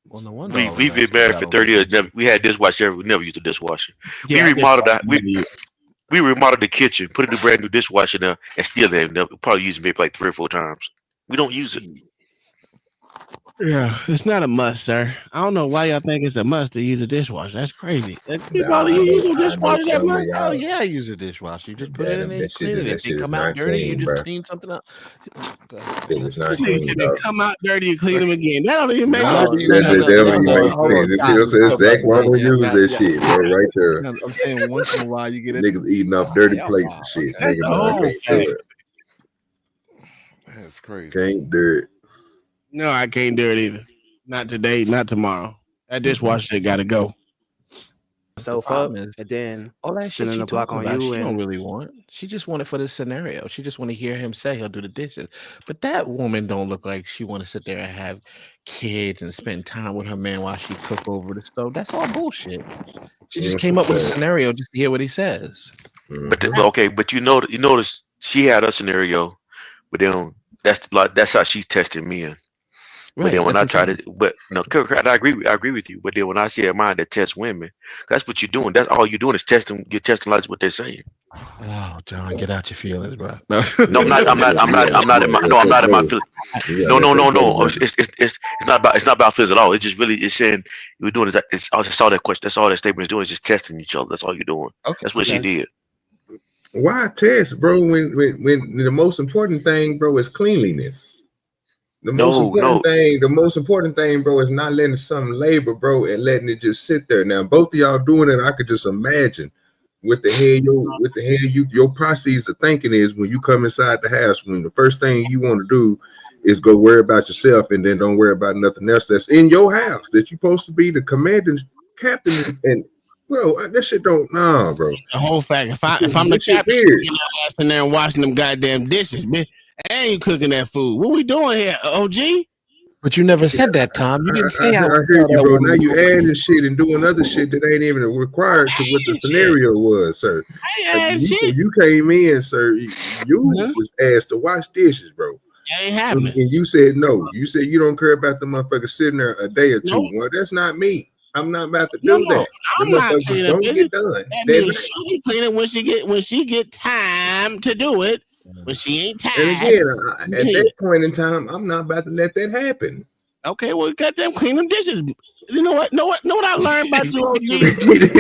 Well, no wonder We've been married for 30 years. We had dishwasher. We never used a dishwasher. Yeah, We remodeled the kitchen, put a new brand new dishwasher in there, and still probably use it maybe like 3 or 4 times. We don't use it. Yeah, it's not a must, sir. I don't know why y'all think it's a must to use a dishwasher. That's crazy. I You know use a some dishwasher that of much? Oh y'all. yeah, I use a dishwasher. You just put it in there, That shit clean it. If that it shit is come out not dirty, you clean, just bro. clean something up. It was not This nigga clean, said dog. they come out dirty and clean them again. That don't even make No, sense. no, no, no, That don't even no. make Hold on, sense. stop, It says stop, Zach brother. won't Yeah, use that shit, bro, right there. I'm saying once in a while you get it. Niggas eating off dirty Yeah, plates wow, and shit. okay. That's Nigga, a no, I whole can't fact. do it. That's crazy. Can't do it. No, I can't do it either. Not today, not tomorrow. That dishwasher shit gotta go. The problem is, and then all that shit spinning she the block talking on about, you she don't and really want. She just want it for this scenario. She just want to hear him say he'll do the dishes. But that woman don't look like she want to sit there and have kids and spend time with her man while she cook over the stove. That's all bullshit. She just That's came a up with a fact. scenario just to hear what he says. But you notice she had a scenario, but then that's how she's testing men. But Right, then when that's I what try I'm to, but no, I agree with you. But then when I see a mind that tests women, that's what you're doing. That's all you're doing is testing. You're testing like what they're saying. Oh, John, get out your feelings, bro. No, No, I'm not. I'm not. I'm not. I'm not in my. No, I'm not in my feelings. No. It's not about feelings at all. It's just really. It's saying you're doing is that. That's all that question. That's all that statement is doing is just testing each other. That's all you're doing. Okay, That's what she did. Why test, bro? When the most important thing, bro, is cleanliness. The most important thing, bro, is not letting something labor, bro, and letting it just sit there. Now, both of y'all doing it, I could just imagine what the hell your process of thinking is when you come inside the house. When the first thing you want to do is go worry about yourself, and then don't worry about nothing else that's in your house that you're supposed to be the commanding captain and Bro, that shit don't bro. The whole fact. If I'm the That shit captain, weird. you know, ass in there and washing them goddamn dishes, man. I ain't cooking that food. What we doing here, OG? But you never said that, Tom. You didn't say I how heard you, bro. Now you adding shit and doing other shit that ain't even required to what the scenario was, sir. You came in, sir. You was asked to wash dishes, bro. That ain't happening. And you said no. You said you don't care about the motherfucker sitting there a day or two. Nope. Well, that's not me. I'm not about to do that. I'm The not motherfuckers cleaning don't dishes. get done. That means she clean it when she get time to do it. When she ain't time. And again, at that point in time, I'm not about to let that happen. Okay, well, goddamn, clean them dishes. You know what? Know what I learned about you, OG?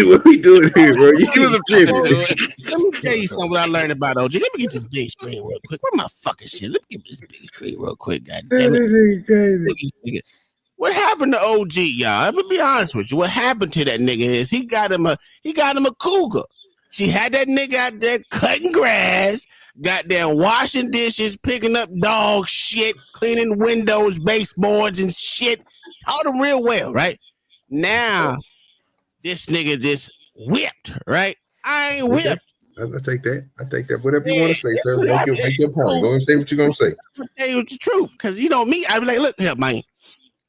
What we doing here, bro? You Let me tell you something what I learned about OG. Let me get this big screen real quick. Where my fucking shit? Let me get this big screen real quick, goddamn it. What happened to OG, y'all? I'm gonna be honest with you. What happened to that nigga is he got him a cougar. She had that nigga out there cutting grass, goddamn washing dishes, picking up dog shit, cleaning windows, baseboards, and shit. Taught him real well, right? Now, this nigga just whipped, right? I ain't whipped. I take that. I take that. Whatever you want to say, sir. Make your point. Go and say what you're gonna say. I'm gonna tell you the truth, because you know me. I be like, look here, man.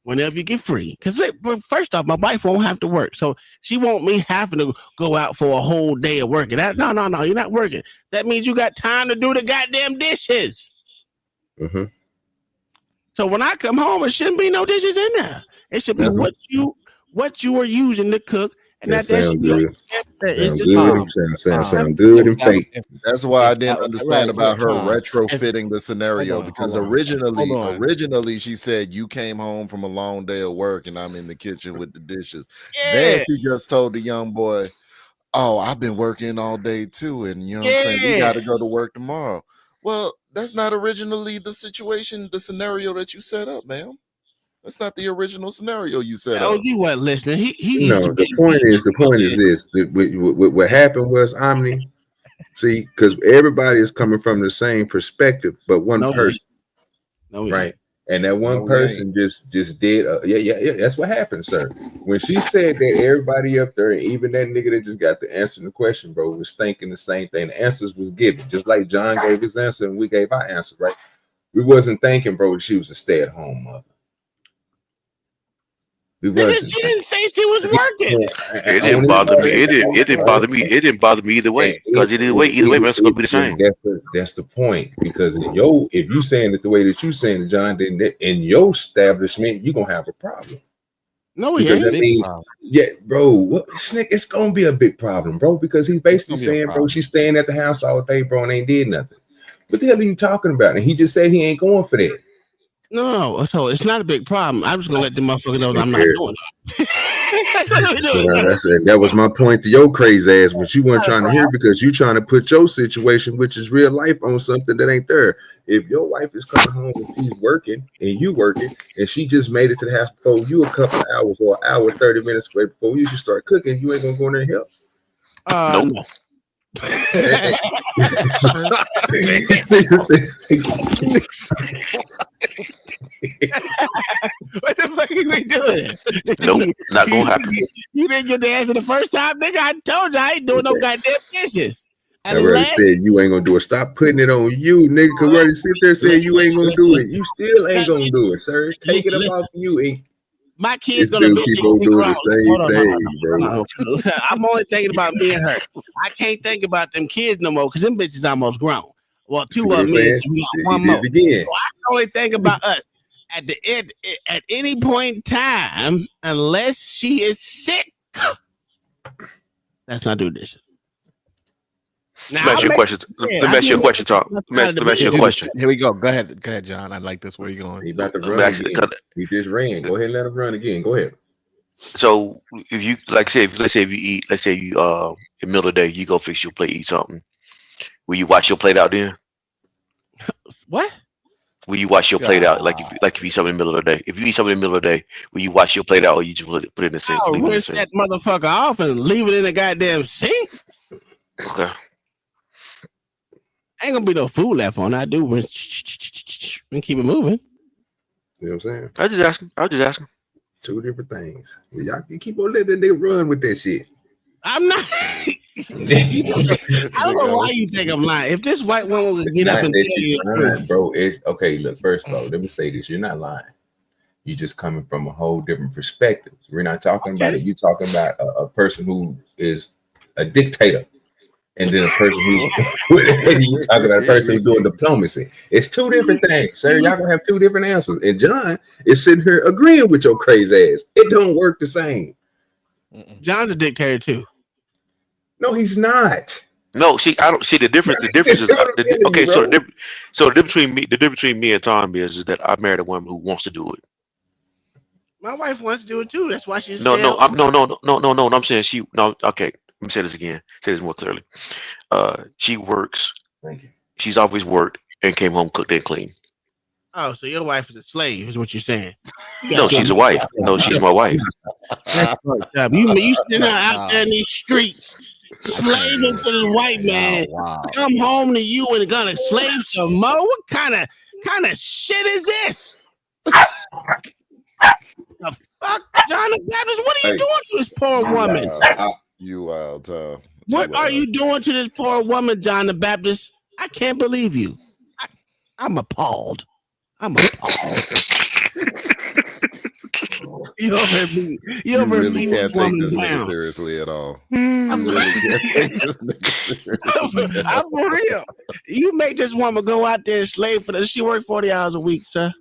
Whenever you get free, because first off, my wife won't have to work, so she won't me having to go out for a whole day of working. No, you're not working. That means you got time to do the goddamn dishes. Mm-hmm. So when I come home, it shouldn't be no dishes in there. It should be what you are using to cook, and that sound good. Sound good good and fake. That's why I didn't understand about her retrofitting the scenario, because originally she said you came home from a long day of work and I'm in the kitchen with the dishes. Then she just told the young boy, "Oh, I've been working all day too, and you know what I'm saying, you got to go to work tomorrow." Well, that's not originally the situation, the scenario that you set up, ma'am. That's not the original scenario you set up. Oh, you weren't listening. He No, the point is this. What happened was Omni. See, because everybody is coming from the same perspective, but one person. Right. And that one person just did. Yeah. That's what happened, sir. When she said that, everybody up there, even that nigga that just got the answer to the question, bro, was thinking the same thing. The answers was given, just like John gave his answer and we gave our answer, right? We wasn't thinking, bro, that she was a stay-at-home mother. We wasn't. She didn't say she was working. It didn't bother me. It didn't bother me. It didn't bother me either way. Because either way, it's gonna be the same. That's the point. Because if you saying it the way that you saying it, John, then in your establishment, you're gonna have a problem. No, he ain't. Yeah, bro. It's gonna be a big problem, bro. Because he's basically saying, bro, she's staying at the house all day, bro, and ain't did nothing. What the hell are you talking about? And he just said he ain't going for that. No, so it's not a big problem. I'm just gonna let the motherfucker know that I'm not doing it. That was my point to your crazy ass, but you weren't trying to hear, because you trying to put your situation, which is real life, on something that ain't there. If your wife is coming home and she's working and you working, and she just made it to the house before you a couple of hours or an hour, 30 minutes before you should start cooking, you ain't gonna go in there and help. Nope. No. What the fuck are we doing? Nope, not gonna happen. You didn't get the answer the first time, nigga. I told you I ain't doing no goddamn dishes. I already said you ain't gonna do it. Stop putting it on you, nigga. Cause already sit there saying you ain't gonna do it. You still ain't gonna do it, sir. Take it up off you. And my kid's gonna be keep on doing the same thing, bro. I'm only thinking about me and her. I can't think about them kids no more, because them bitches almost grown. Well, two of them is, we got one more. So I can only think about us at the end, at any point in time, unless she is sick. Let's not do dishes. Let me ask you a question. Let me ask you a question, Tom. Let me ask you a question. Here we go. Go ahead, John. I like this. Where are you going? He about to run again. He just ran. Go ahead and let him run again. Go ahead. So if you let's say you eat, let's say you in the middle of the day, you go fix your plate, eat something. Will you wash your plate out then? What? Will you wash your plate out? Like if you eat something in the middle of the day. If you eat something in the middle of the day, will you wash your plate out, or you just put it in the sink? I'll rinse that motherfucker off and leave it in the goddamn sink. Okay. Ain't gonna be no food left on. I do and keep it moving. You know what I'm saying? I was just asking. Two different things. Y'all keep on letting that nigga run with that shit. I'm not. I don't know why you think I'm lying. If this white woman would get up and tell you the truth, bro, it's okay. Look, first of all, let me say this: you're not lying. You're just coming from a whole different perspective. We're not talking about it. You're talking about a person who is a dictator, and then a person who's you talking about a person who's doing diplomacy. It's two different things, sir. Y'all gonna have two different answers. And John is sitting here agreeing with your crazy ass. It don't work the same. John's a dictator too. No, he's not. No, see, I don't see the difference. The difference is okay. So the difference between me and Tom is that I married a woman who wants to do it. My wife wants to do it too. That's why she's No. I'm saying she. No, okay. Let me say this again. Say this more clearly. She works. Thank you. She's always worked and came home, cooked and cleaned. Oh, so your wife is a slave, is what you're saying? No, she's a wife. No, she's my wife. That's fucked up. You send her out there in these streets, slaving to this white man. Come home to you and gonna slave some more. What kind of shit is this? The fuck, John the Baptist? What are you doing to this poor woman? You wild, Tom. What are you doing to this poor woman, John the Baptist? I can't believe you. I'm appalled. I'm appalled. You really can't take this nigga seriously at all. I'm for real. You make this woman go out there and slave for this. She work 40 hours a week, sir.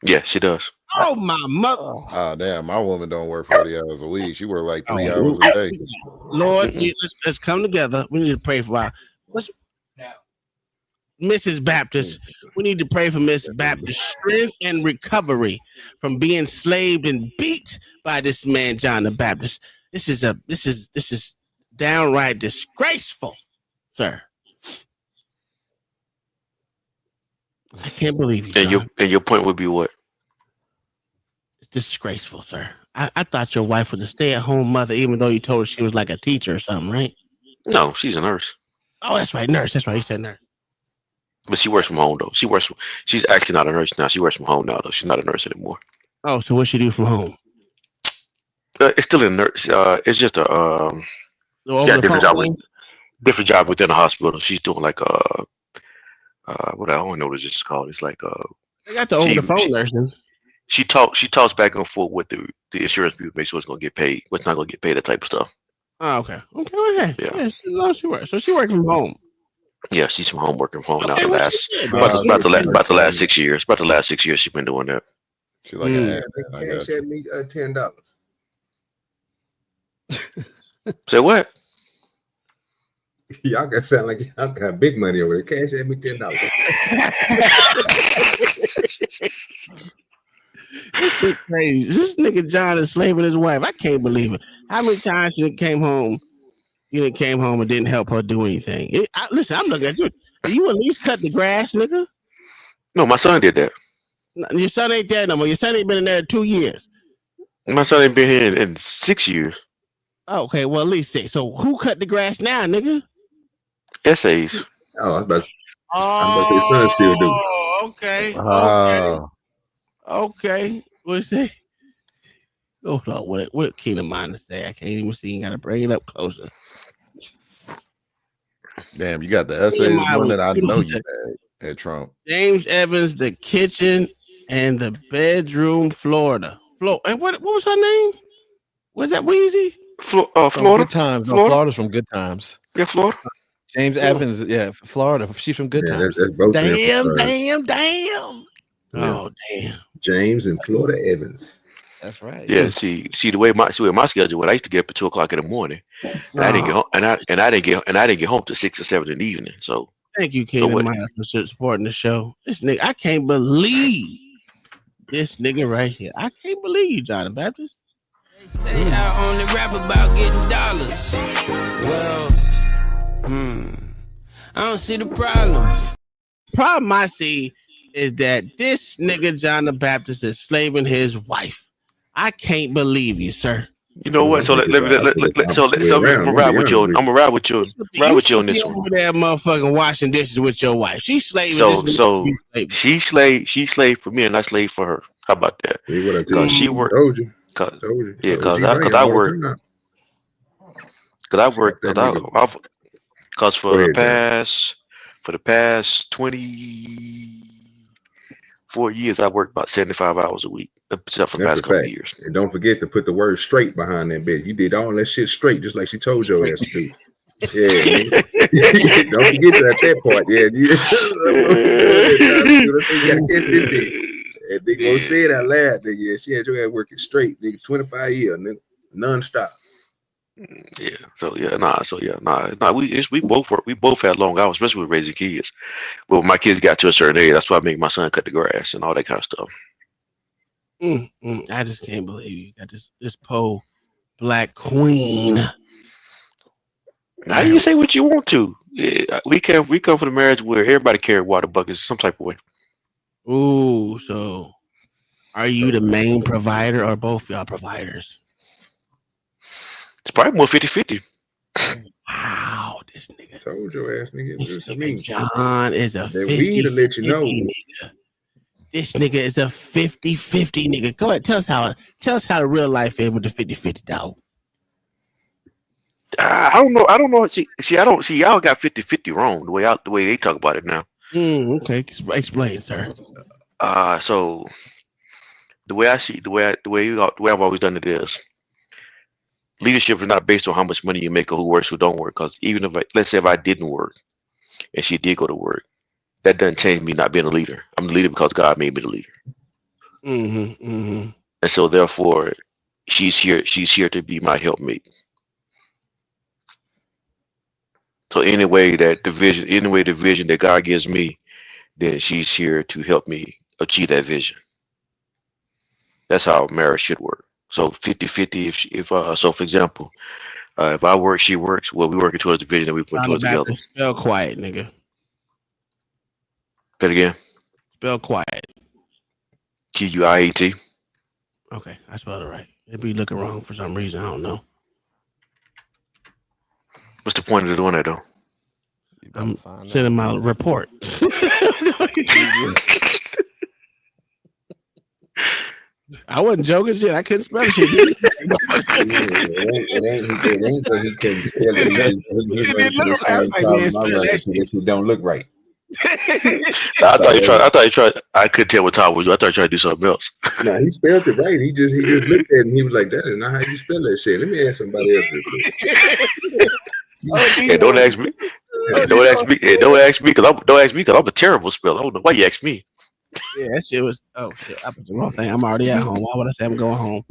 Yeah, she does. Oh my mother. Oh damn, my woman don't work 40 hours a week. She work like 3 hours a day. Lord, let's come together. We need to pray for Mrs. Baptist. We need to pray for Miss Baptist strength and recovery from being enslaved and beat by this man, John the Baptist. This is downright disgraceful, sir. I can't believe you. And your point would be what? It's disgraceful, sir. I thought your wife was a stay-at-home mother, even though you told her she was like a teacher or something, right? No, she's a nurse. Oh, that's right, nurse. That's right. You said nurse. But she works from home though. She's actually not a nurse now. She works from home now though. She's not a nurse anymore. Oh, so what she do from home? It's still a nurse. It's just a different job. Different job within the hospital. She's doing like what I don't know what it's called. It's like They got the over the phone nursing. She talks back and forth with the insurance people, make sure it's gonna get paid, what's not gonna get paid, that type of stuff. Oh, okay. Okay. Yeah. She works. So she works from home. Yeah, she's from home, working from home now. Okay, About the last 6 years. About the last 6 years she's been doing that. She like an Cash at me $10. Say what? Y'all got sound like y'all got big money over there. Cash at me $10. This shit crazy. This nigga John is slaving his wife. I can't believe it. How many times you came home? You didn't came home and didn't help her do anything. Listen, I'm looking at you. You at least cut the grass, nigga. No, my son did that. Your son ain't there no more. Your son ain't been in there 2 years. My son ain't been here in 6 years. Oh, okay, well at least 6. So who cut the grass now, nigga? Essays. Oh, I was about to say son still do. Okay. Okay. What is it? Hold on. What Keenan mind to say? I can't even see. You gotta bring it up closer. Damn, you got the essays one that I know you had Trump. James Evans, the kitchen and the bedroom, Florida. And what was her name? Was that Weezy? Florida. Good Times. No, Florida? Florida's from Good Times. Yeah, Florida. James Evans, yeah, Florida. She's from Good Times. That's both Damn. Oh, damn. James and Florida Evans. That's right. Yeah, see the way my schedule went. I used to get up at 2:00 in the morning, and I didn't get home, and I didn't get home till 6 or 7 in the evening. So thank you, Keenan, for supporting the show. This nigga, I can't believe this nigga right here. I can't believe you, John the Baptist. Say I only rap about getting dollars. Well, I don't see the problem. Problem I see is that this nigga John the Baptist is slaving his wife. I can't believe you, sir. You know what? So I'm gonna ride with you. I'm gonna ride with you. Ride with you on this one. Over there, motherfucking washing dishes with your wife. She's slaving. So she slaved for me, and I slaved for her. How about that? Because she worked. Told you. Cause I work. Cause I work, That nigga. cause Go ahead, Dan. for the past 24 years, I worked about 75 hours a week, except for the That's past a couple of fact. years. And don't forget to put the word straight behind that bitch. You did all that shit straight, just like she told your ass to do. Yeah, nigga. Don't forget that part. Yeah, that nigga won't say it out loud. Nigga. Yeah, she had your ass working straight, nigga. 25 years, nigga, non-stop. Yeah. We both work. We both had long hours, especially with raising kids. But when my kids got to a certain age, that's why I make my son cut the grass and all that kind of stuff. I just can't believe you got this pole black queen. Now you say what you want to. Yeah, we come from a marriage where everybody carry water buckets some type of way. Ooh, so are you the main provider or both y'all providers? It's probably more 50-50. Wow, this nigga. Told your ass, nigga. This nigga John is a that weed to let you know. Nigga. This nigga is a 50-50 nigga. Go ahead, tell us how the real life is with the 50-50 dog. I don't know. See, y'all got 50-50 wrong the way they talk about it now. Okay, explain, sir. So the way I've always done it is leadership is not based on how much money you make or who works or don't work. Because even let's say if I didn't work and she did go to work, that doesn't change me not being a leader. I'm the leader because God made me the leader. And so therefore, she's here to be my helpmate. So any way the vision that God gives me, then she's here to help me achieve that vision. That's how marriage should work. So 50-50. So for example, if I work, she works. Well, we working towards the vision that we put towards together. Spell quiet, nigga. Say it again. Spell quiet. Quiet. Okay, I spelled it right. It'd be looking wrong for some reason. I don't know. What's the point of doing that though? I'm sending my report. I wasn't joking, shit. I couldn't spell shit. It ain't that he couldn't spell it. He don't look right. I thought you tried. I couldn't tell what time was. I thought you tried to do something else. No, he spelled it right. He just looked at it and he was like, "That is not how you spell that shit." Let me ask somebody else real quick. Yeah, don't ask me. Don't ask me because I'm a terrible speller. I don't know why you asked me. Yeah, that shit was. Oh shit! I put the wrong thing. I'm already at home. Why would I say I'm going home?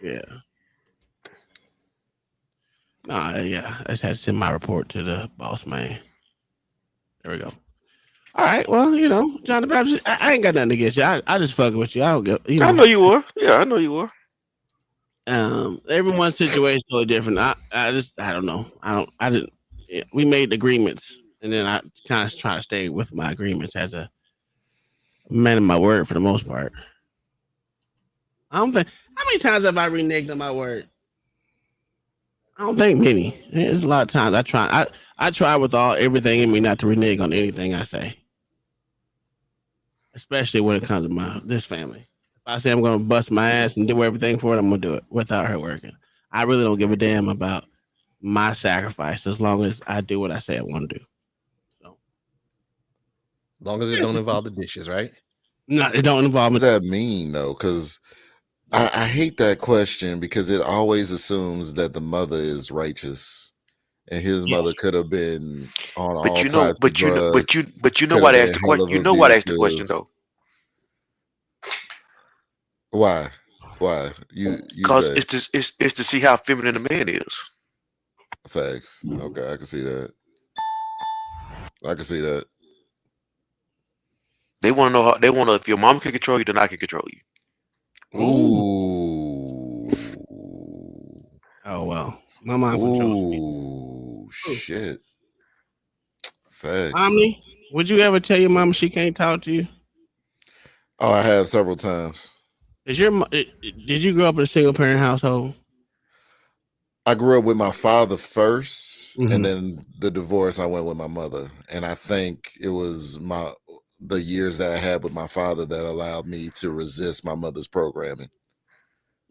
Yeah. Nah, yeah. I just had to send my report to the boss man. There we go. All right. Well, John the Baptist, I ain't got nothing against you. I just fucking with you. I don't get. I know you were. Yeah, I know you were. Everyone's situation is totally different. I don't know. We made agreements, and then I kind of try to stay with my agreements as a man of my word for the most part. I don't think. How many times have I reneged on my word? I don't think many. There's a lot of times I try with everything in me not to renege on anything I say, especially when it comes to this family. If I say I'm going to bust my ass and do everything for it, I'm going to do it without her working. I really don't give a damn about my sacrifice as long as I do what I say I want to do. So, as long as it don't involve the dishes, right? No, it don't involve. What does that mean though? Because I hate that question because it always assumes that the mother is righteous, and his mother could have been on all types of drugs. But you know why I asked the question. You know why I asked the question though. Why? You because it's to see how feminine the man is. Facts. Okay, I can see that. They want to know how. They want to. If your mom can control you, then I can control you. Ooh. Oh well, my mom controls me. Ooh, shit. Facts. Mommy, would you ever tell your mama she can't talk to you? Oh, I have several times. Did you grow up in a single parent household? I grew up with my father first, and then the divorce. I went with my mother, and I think it was the years that I had with my father that allowed me to resist my mother's programming.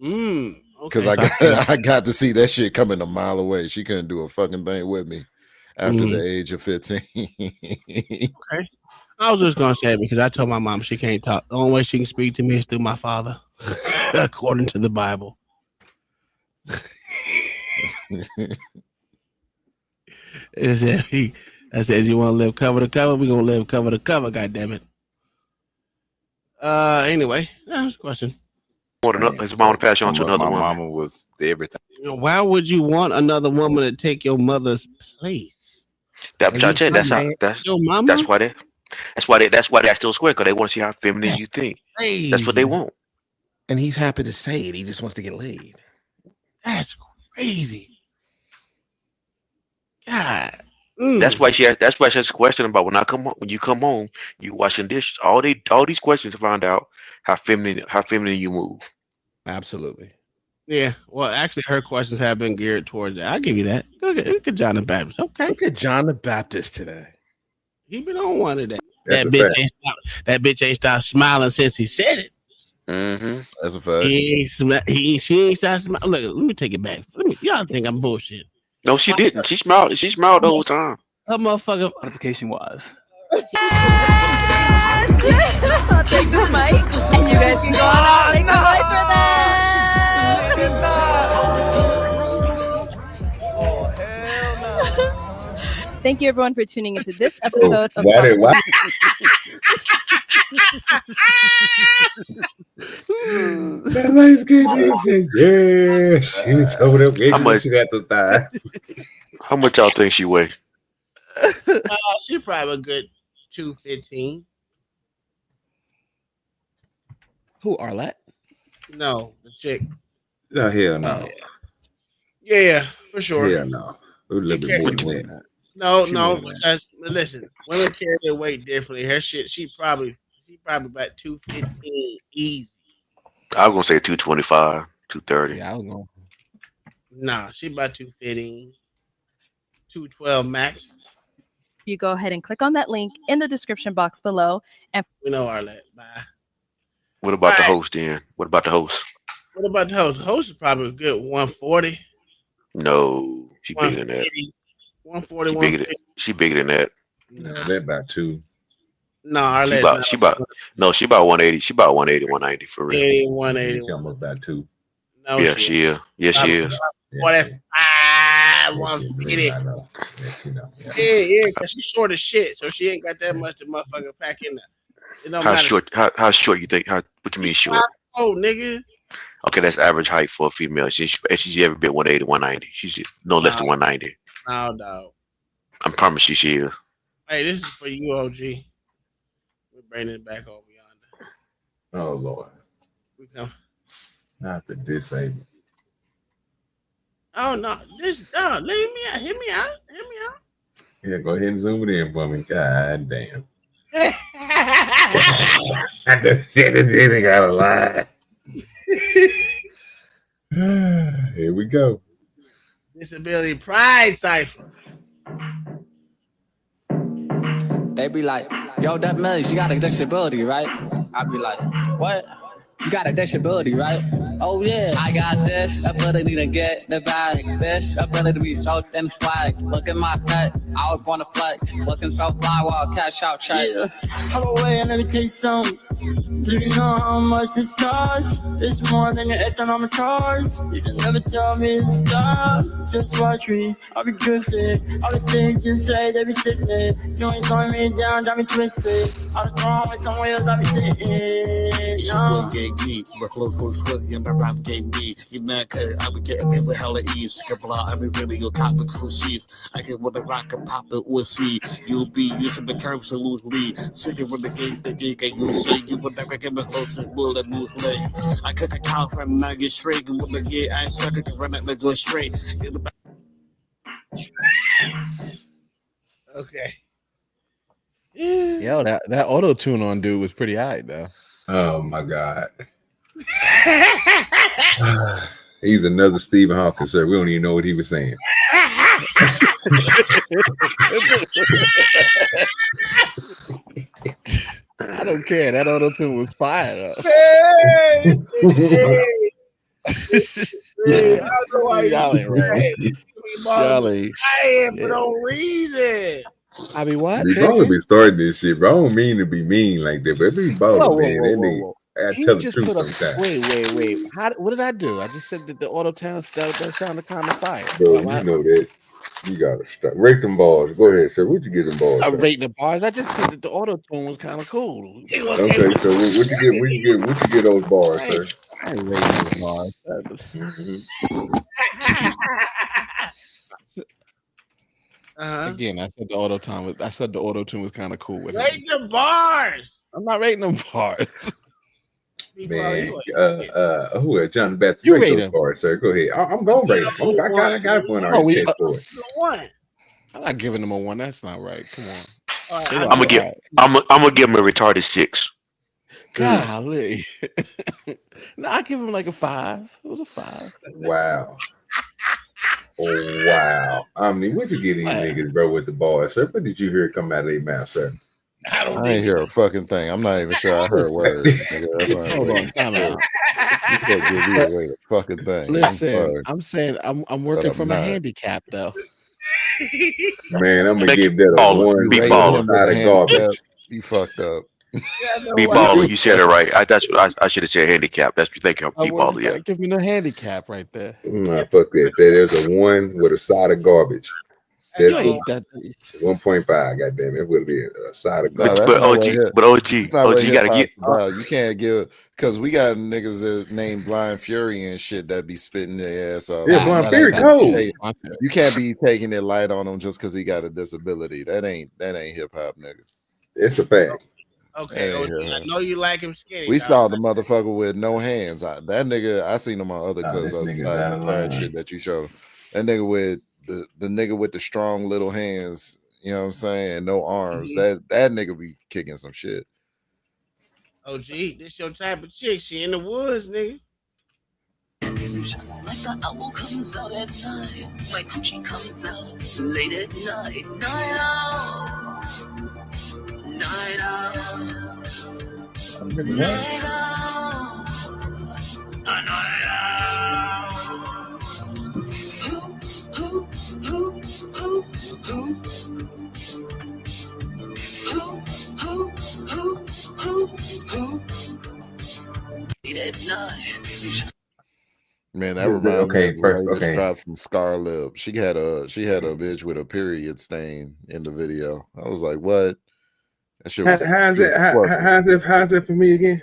Because I got to see that shit coming a mile away. She couldn't do a fucking thing with me after the age of 15. Okay. I was just gonna say it because I told my mom she can't talk. The only way she can speak to me is through my father, according to the Bible. I said, you want to live cover to cover? We're gonna live cover to cover. God damn it. Anyway, that's a question. His mom to pass you on to another my woman. mama was everything. Why would you want another woman to take your mother's place? That's your mama. That's why they still square, because they want to see how feminine you think. That's what they want. And he's happy to say it. He just wants to get laid. That's crazy. God. That's why she has a question about when you come home, you washing dishes. All these questions to find out how feminine you move. Absolutely. Yeah. Well, actually, her questions have been geared towards that. I'll give you that. Look at John the Baptist. Okay. Look at John the Baptist today. He been on one of that. That's That bitch ain't stopped smiling since he said it. Mm-hmm. That's a fact. She ain't stopped smiling. Look, let me take it back. Y'all think I'm bullshit. No, she didn't. She smiled. She smiled the whole time. Her motherfucker. Notification wise. I'll take this mic, and you guys can go on out and make some noise for them. Thank you, everyone, for tuning into this episode of. Yeah, she's over there making she got the thigh. How much y'all think she weigh? She probably a good 215. Who, Arlette? No, the chick. No, hell no. Yeah, for sure. Hell no. A little bit more than that. No, because listen, women carry their weight differently. Her shit, she probably about 215 easy. I was gonna say 225, 230. Yeah, I was going. Nah, she about 215, 212 max. You go ahead and click on that link in the description box below. And we know Arlette. Bye. What about the host then? What about the host? What about the host? The host is probably a good 140. No, she bigger than that. 140. She bigger than that. Nah, that about 2. No, Arlette. She about 180. She about 180, 190 for real. 180. She almost about 2. No, Yeah, she is. Yes, she is. 150. Yeah, because she's short as shit, so she ain't got that much to motherfucker pack in there. It don't matter. How short you think? What you mean short? Oh, nigga. Okay, that's average height for a female. She's ever been 180, 190. She's no less than 190. No, dog. I promise you she is. Hey, this is for you, OG. We're bringing it back over yonder. Oh, Lord. We come. Not the disabled. Oh, no. Leave me out. Hear me out. Yeah, go ahead and zoom it in for me. God damn. I done said this ain't got a lie. Here we go. Disability Pride Cipher. They be like, yo, that means you got a disability, right? I be like, what? You got a disability, right? Oh yeah, I got this ability to get the bag. This ability to be so thin flag. Look at my pet, I was born to flex. Looking so fly while cash out check. Yeah. I'm away and let me tell you something. Do you know how much this costs? It's more than your economic cost. You can never tell me to stop. Just watch me, I'll be drifting. All the things you say, they be sitting. You ain't slowing me down, got me twisted. All the wrong with somewhere else, I be sitting. Geek, we're close to sweat, you're my rap game me. You mad cause I be getting people hella ease. Skip a lot, I be really your topic for sheets. I can with a rock and pop it or see. You'll be using the curves to lose lead. Sitting with the gate, and you say you would never get me close and will and move late. I cook a cow from nugget straight, and with the gate, I suck it to run it and go straight. Okay. Yo, that auto tune on dude was pretty high though. Oh my God. He's another Stephen Hawking, sir. We don't even know what he was saying. I don't care. That auto tune was fire though. Man, I don't know why Y'all ain't right. Y'all ain't lying for shit. no reason. I mean, what? We Say baller again? be starting this shit, bro. I don't mean to be mean like that, but it be baller, Whoa, man. That nigga, whoa. I He tell the just truth put up. sometimes. Wait. What did I do? I just said that the auto town stuff that sounded kind of fire. Bro, you know that. You gotta stop. Rate them balls. Go ahead, sir. What you get them balls? I'm Sir? rating the bars. I just said that the auto tune was kind of cool. Okay, so what you get? What you get those bars, I sir? ain't rating those bars. Again, I said the auto tune was. I said the auto tune was kind of cool with him. Rate the bars. I'm not rating them bars. Man, who is John Baptist? You Rate rate those him. bars, sir. Go ahead. I'm gonna rate them. I got one already set for it. I'm not giving them a 1. That's not right. Come on. I'm gonna give. I'm gonna give him a retarded 6. Golly. No, I give him like a 5. It was a 5. Wow. Oh wow. I mean, what you get these niggas, bro, with the bars, sir? What did you hear come out of their mouth, sir? I ain't hear a fucking thing. I'm not even sure I heard words. Nigga. That's why I'm Hold on, waiting. time out. You can't give me away the fucking thing. Listen, I'm saying I'm working I'm from a not. handicap though. Man, I'm gonna give that a 1 Big with baller. a side of garbage. You fucked up. Big baller. You said it right. I should have said handicap. That's what you think of. Big baller. Yeah. Give me the handicap right there. Nah, fuck that. There's a 1 with a side of garbage. You That's ain't that. 1.5. Goddamn it, would be a side of No, garbage. that's not what hip. OG, That's not what you gotta hip-hop's get. about. You can't give because we got niggas that named Blind Fury and shit that be spitting their ass off. Yeah, Blind Fury cold. You can't be taking it light on him just because he got a disability. That ain't hip hop, nigga. It's a fact. Okay, That ain't OG, hip-hop. I know you like him skinny. We dog. saw the motherfucker with no hands. That nigga, I seen him on other clips this other nigga's side out of of the line. shit that you showed. That nigga with the nigga with the strong little hands, you know what I'm saying, and no arms. That nigga be kicking some shit. OG, this your type of chick. She in the woods, nigga. Like the owl comes out at night, my coochie comes out late at night. Night out, night out, night out, night out. Who, late at night. Man, that reminds me Okay, of the first, latest okay. drop from Scarlib. She had a bitch with a period stain in the video. I was like, what? That shit was How's that for me again?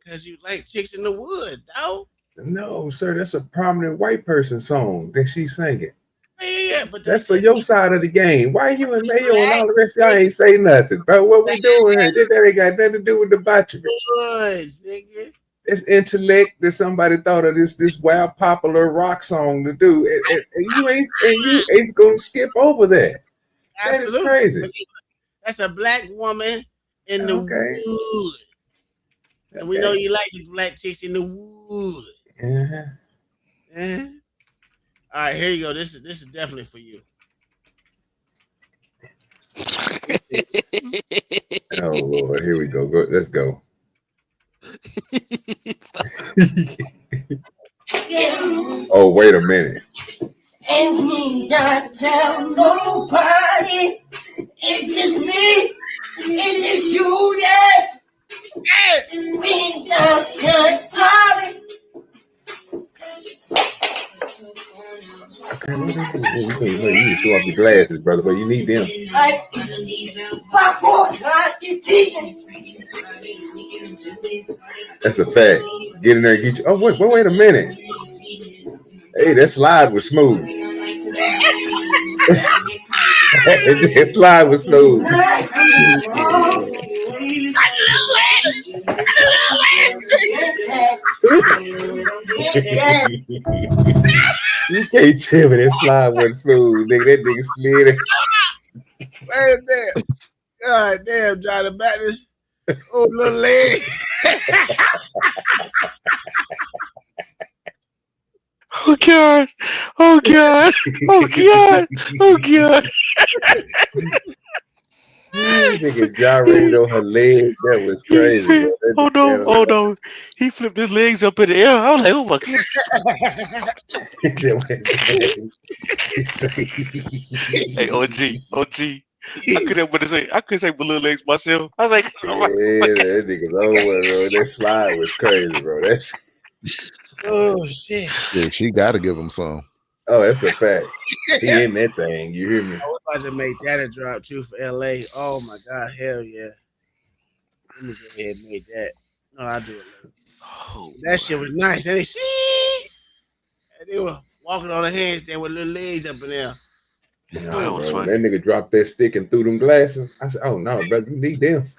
Cause you like chicks in the woods, dog. No, sir, that's a prominent white person song that she's singing. Yeah, but That's for your side of the game. Why you and Mayo and all the rest of y'all ain't say nothing, bro? What we doing here? That ain't got nothing to do with debauchery. woods, nigga. It's intellect that somebody thought of this wild popular rock song to do, and you ain't gonna skip over that. That is crazy. That's a black woman in the wood. And we know you like these black chicks in the wood. All right, here you go. This is definitely for you. Oh Lord, here we go. Let's go. Oh, wait a minute. And me not tell nobody. It's just me. It's just you, yeah. Me not tell sorry. Okay, you can show off your glasses, brother, but you need them. Like, That's a fact. Get in there and get you. Oh, wait a minute. Hey, that slide was smooth. That slide was smooth. You can't tell me that slide was smooth, nigga. That nigga slid it. Wait a minute. God damn, Johnny Baptist. Oh, little leg. Oh God! Oh God! Oh God! Oh God! nigga gyrated on her leg. That was crazy, bro. Oh no, oh no. He flipped his legs up in the air. I was like, oh my god. Hey, OG. I couldn't say my little legs myself. I was like, oh my that nigga's over, bro. That slide was crazy, bro. That's Oh shit. Yeah, she got to give him some. oh, that's a fact. He in that thing. You hear me? I was about to make that a drop too for LA. Oh my god, hell yeah. Let me go ahead and make that. No, I'll do it later. Oh, that shit was nice. And they were walking on their hands there with little legs up in there. No, bro, that nigga dropped that stick and threw them glasses. I said, "Oh no, brother, you need them."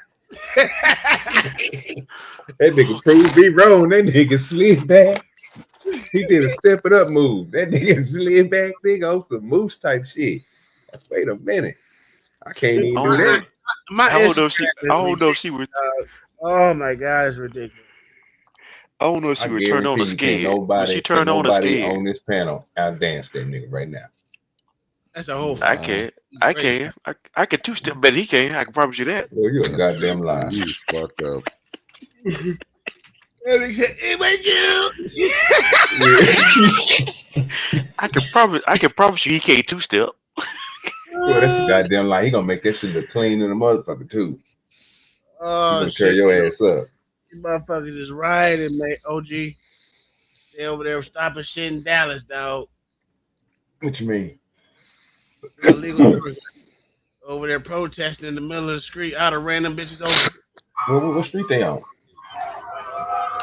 That nigga proved me wrong. That nigga slid back. He did a step it up move. That nigga slid back, nigga, off the moose type shit. Wait a minute, I can't even do that. I don't know if she would. Oh my god, it's ridiculous. I don't know if she would turn on a skate. Nobody on this panel outdance that nigga right now. That's a whole. I can. I can two step, but he can't. I can promise you that. Well, you a goddamn liar. You fucked up. I can promise you he can't two step. Well, that's a goddamn lie. He gonna make that shit look clean in the motherfucker too. Oh, he gonna tear your ass up. You motherfuckers is rioting, man. OG. They over there stopping shit in Dallas, dog. What you mean? Illegal over there protesting in the middle of the street. Out of random bitches over. What street they on?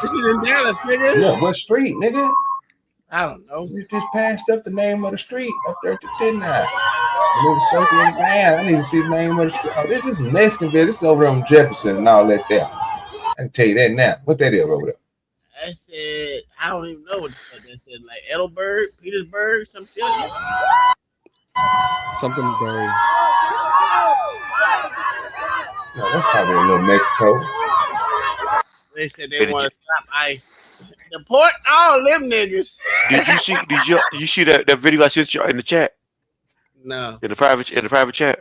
This is in Dallas, nigga. Yeah, what street, nigga? I don't know. You just passed up the name of the street up there at the 10 now. Little circle in the man. I need to see the name of the street. Oh, this is Mexicanville. This is over on Jefferson and all that there. I can tell you that now. What that is over there? I said, I don't even know what the fuck that said. Like Edelberg, Petersburg, some shit. Something very. No, that's probably a little Mexico. They said they want to stop ICE. Deport all them niggas. Did you see that video I sent you in the chat? No. In the private chat?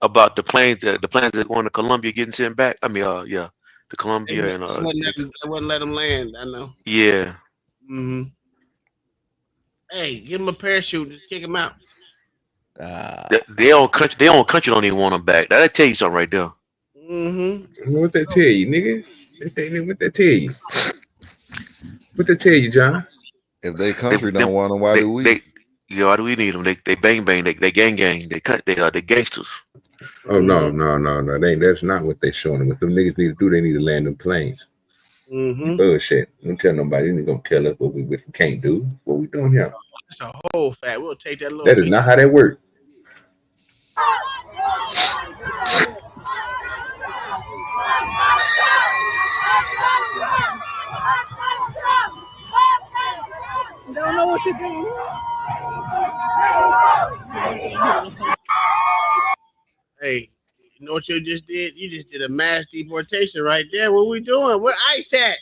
About the planes that going to Colombia getting sent back. I mean, yeah. The Colombia and they wouldn't let them land, I know. Yeah. Mm-hmm. Hey, give him a parachute, just kick him out. They own country don't even want them back. That'll tell you something right there. Mm-hmm. What that tell you, nigga? What that tell you? What that tell you, John? If they country don't want them, why do we? Why do we need them? They bang, they gang, they gangsters. Oh no. That's not what they showing them. What them niggas need to do, they need to land them planes. Mm-hmm. Bullshit. Don't tell nobody they're gonna kill us. What we can't do. What we doing here? That's a whole fact. We'll take that little. That is not how that works. Don't know what you're doing. Hey, you know what you just did? You just did a mass deportation right there. What we doing? Where ICE at?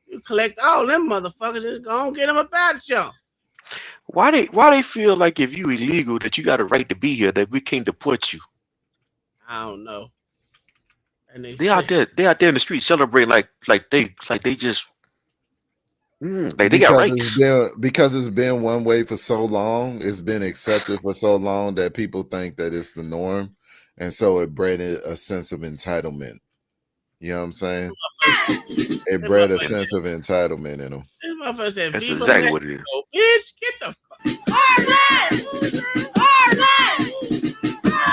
You collect all them motherfuckers and go and get them about you. Why they feel like if you illegal that you got a right to be here, that we can't deport you? I don't know. And they out there in the street celebrating like they just like they got rights. Because it's been one way for so long, it's been accepted for so long that people think that it's the norm, and so it bred a sense of entitlement. You know what I'm saying? It bred a sense of entitlement in them. That's exactly what it is. Bitch, get the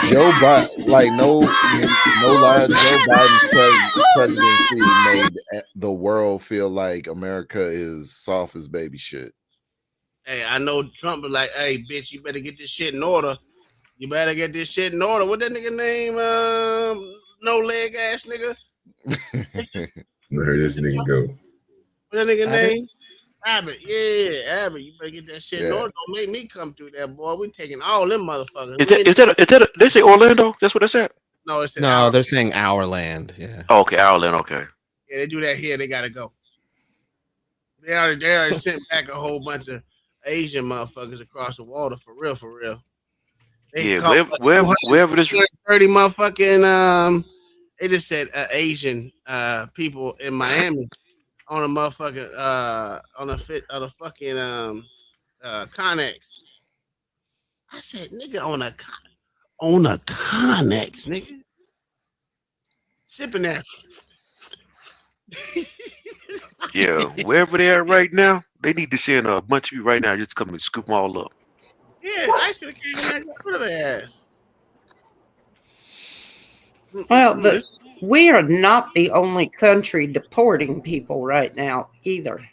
Joe Biden, like no lie, Joe Biden's presidency made the world feel like America is soft as baby shit. Hey, I know Trump was like, "Hey, bitch, you better get this shit in order. You better get this shit in order." What that nigga name? No leg ass nigga. Where this nigga go? What that nigga name? Abbott. Yeah, Abbott. You better get that shit in order. Don't make me come through that, boy. We taking all them motherfuckers. Is that they say Orlando? That's what they said. No, they're saying our land. Yeah. Oh, okay, our land. Okay. Yeah, they do that here. They gotta go. They already sent back a whole bunch of Asian motherfuckers across the water for real. They Yeah, caught wherever this 30 motherfucking they just said Asian people in Miami on a motherfucking on a fucking Connex. I said, nigga, on a Connex, nigga, sipping that. yeah, wherever they are right now, they need to send a bunch of you right now. Just come and scoop them all up. Yeah, ICE could have came in there and got rid of their ass. Well, we are not the only country deporting people right now either.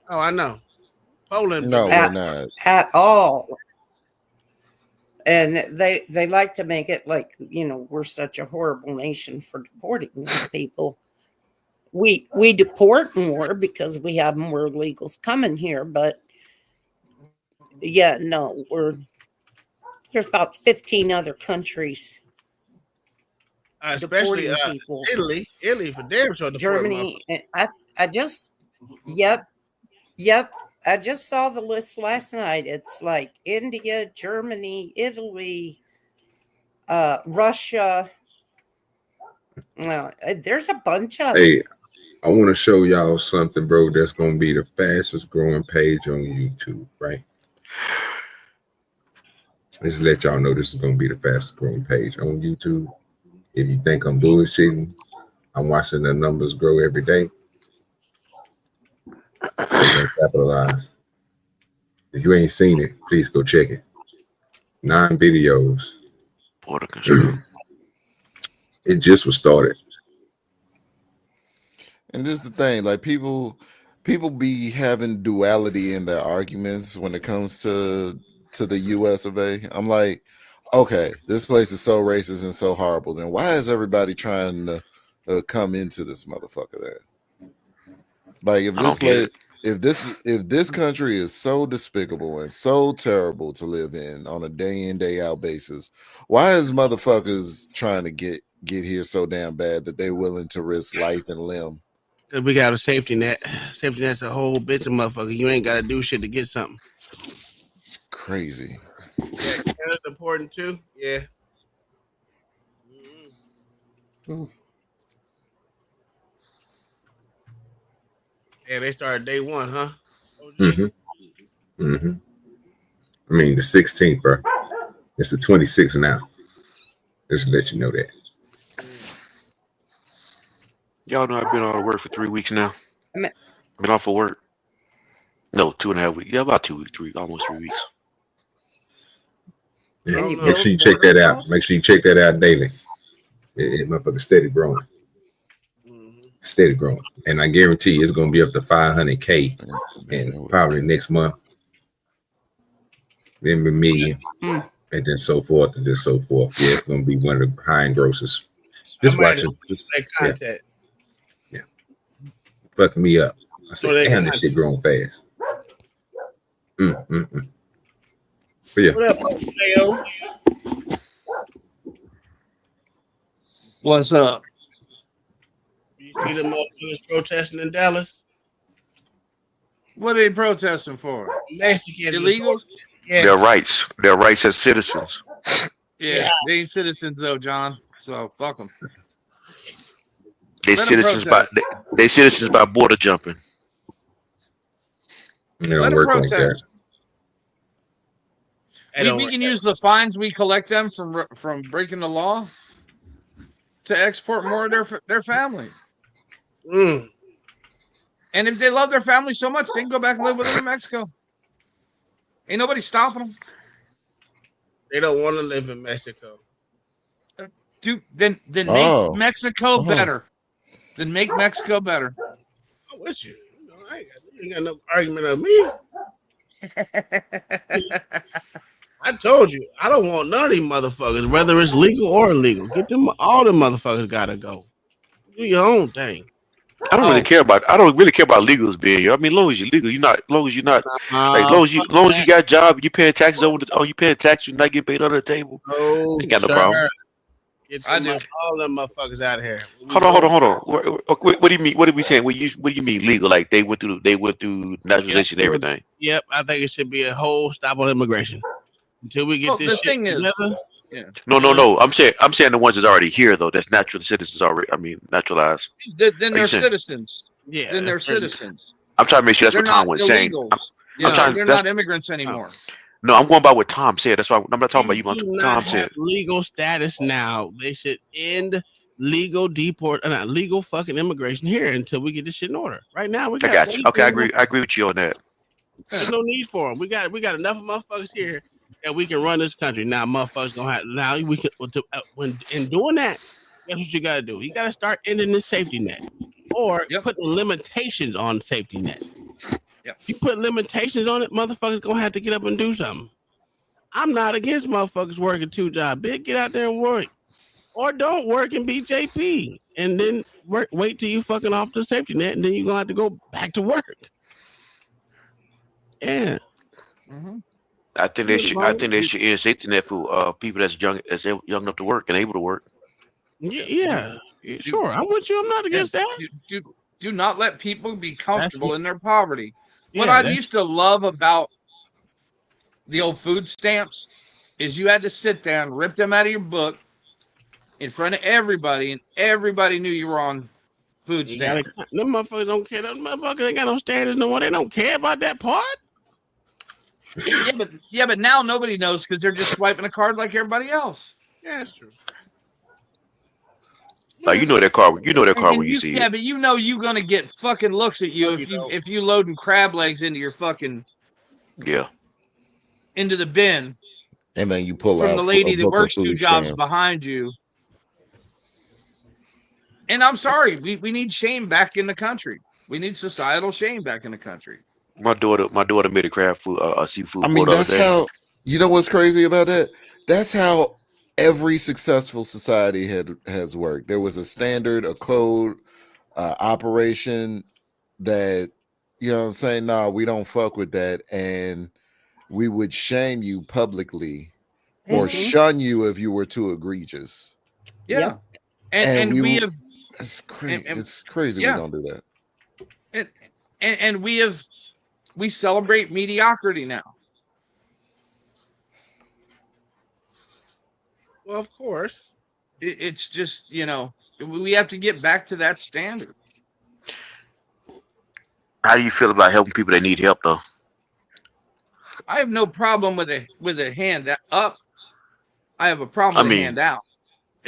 Oh, I know. Poland. No, we're not. At all. And they like to make it like, we're such a horrible nation for deporting these people. We deport more because we have more illegals coming here, but yeah, no, there's about 15 other countries. Especially people. Italy for damn sure. Germany. I just I just saw the list last night. It's like India, Germany, Italy, Russia. There's a bunch of them. Hey, I want to show y'all something, bro. That's gonna be the fastest growing page on YouTube, right? Just let y'all know this is gonna be the fastest growing page on YouTube. If you think I'm bullshitting, I'm watching the numbers grow every day. Capitalize. If you ain't seen it, please go check it. 9 videos. Border control. It just was started. And this is the thing, like people be having duality in their arguments when it comes to the US of A. I'm like, okay, this place is so racist and so horrible. Then why is everybody trying to come into this motherfucker then? Like if this country is so despicable and so terrible to live in on a day in, day out basis, why is motherfuckers trying to get here so damn bad that they're willing to risk life and limb? Because we got a safety net. Safety net's a whole bitch of motherfucker. You ain't got to do shit to get something. It's crazy. Yeah, Canada's important too. Yeah. Mm-hmm. Yeah, they started day one, huh? Mm-hmm. Mm-hmm. I mean, the 16th, bro. It's the 26th now. Just to let you know that. Y'all know I've been out of work for 3 weeks now. Been off of work. No, 2.5 weeks. Yeah, about 2 weeks, almost 3 weeks. Yeah, make sure you check that out. Make sure you check that out daily. It motherfucker steady growing. Steady growing. And I guarantee you it's gonna be up to 500K in probably next month. Then a million. And then so forth and then so forth. Yeah, it's gonna be one of the high end grosses. Just watching. Yeah. Fucking me up. I said, damn, this shit growing fast. But yeah. What up, Leo? What's up? You see the motherfuckers protesting in Dallas? What are they protesting for? Mexicans. Illegals? Yeah. Their rights as citizens. Yeah, they ain't citizens though, John. So fuck them. They citizens by border jumping. It don't work like that. We can use the fines we collect them from breaking the law to export more of their family. And if they love their family so much, they can go back and live with them in Mexico. Ain't nobody stopping them. They don't want to live in Mexico. Dude, then make Mexico better. Then make Mexico better. I'm with you. You ain't got no argument of me. I told you, I don't want none of these motherfuckers, whether it's legal or illegal. Get them, all the motherfuckers gotta go. Do your own thing. I don't really care about legals being here. I mean, long as you're legal, long as you got a job, you paying taxes you paying taxes, you're not getting paid under the table. No, ain't got no problem. Get them, all them motherfuckers out of here. Hold on. What do you mean? What are we saying? What do you mean legal? Like they went through naturalization and everything. Yep, I think it should be a whole stop on immigration. until we get Well, this the shit thing is, together. yeah, No. I'm saying the ones that's already here though. That's natural citizens already. I mean, naturalized. then Are you they're saying? citizens. Yeah, Then they're that's very- citizens. I'm trying to make sure that's They're what Tom not was saying. illegals. I'm No, trying. They're That's not immigrants anymore. no. I'm going by what Tom said. That's why I'm not talking about you. they What do not Tom have said. legal status now. They should end legal not legal fucking immigration here until we get this shit in order. Right now, we I got got you. way Okay, I too agree. I agree with you on that. There's no need for them. We got enough of motherfuckers here that we can run this country. Now, motherfuckers gonna have now we can when in doing that. That's what you got to do. You got to start ending this safety net, or putting limitations on safety net. Yep. If you put limitations on it, motherfuckers gonna have to get up and do something. I'm not against motherfuckers working 2 jobs. Big, get out there and work, or don't work and be JP, and then wait till you fucking off the safety net, and then you're gonna have to go back to work. Yeah. Mm-hmm. I think they should end safety net for people that's young enough to work and able to work. Yeah. Sure. I'm with you. I'm not against that. Do not let people be comfortable in their poverty. What Yeah, I used to love about the old food stamps is you had to sit there and rip them out of your book in front of everybody, and everybody knew you were on food stamps. Them motherfuckers don't care. Them motherfuckers ain't got no standards no more. They don't care about that part. Yeah, but now nobody knows because they're just swiping a card like everybody else. Yeah, that's true. Like you know that car when you see Yeah, it. but you know you're gonna get fucking looks at you if you loading crab legs into your fucking Yeah. into the bin And then you pull from out the lady a that book of works 2 food jobs stamps. behind you. And I'm sorry, we need shame back in the country. We need societal shame back in the country. My daughter made a crab food, seafood. I mean, boil the other that's day. how, you know what's crazy about that? That's how every successful society has worked. There was a standard, a code, operation that, you know what I'm saying? No, we don't fuck with that. And we would shame you publicly or shun you if you were too egregious. Yeah. And we have it's crazy. It's crazy yeah. we don't do that. And we celebrate mediocrity now. Well, of course. It's just, we have to get back to that standard. How do you feel about helping people that need help though? I have no problem with a hand up. I have a problem with a hand out.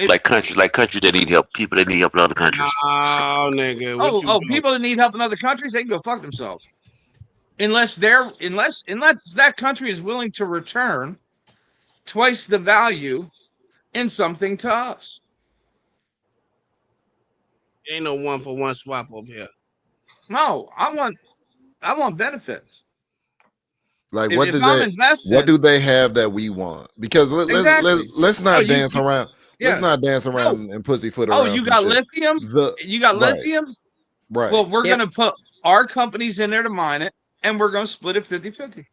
Like countries that need help, people that need help in other countries. Oh, nigga. People that need help in other countries, they can go fuck themselves. Unless that country is willing to return twice the value in something to us. Ain't no 1-for-1 swap over here. No, I want benefits. Like If what do they have that we want? Because let's not dance around. Yeah. Let's not dance around and pussyfoot around. Oh, you got lithium? You got lithium? Right. Well, we're going to put our companies in there to mine it, and we're going to split it 50-50.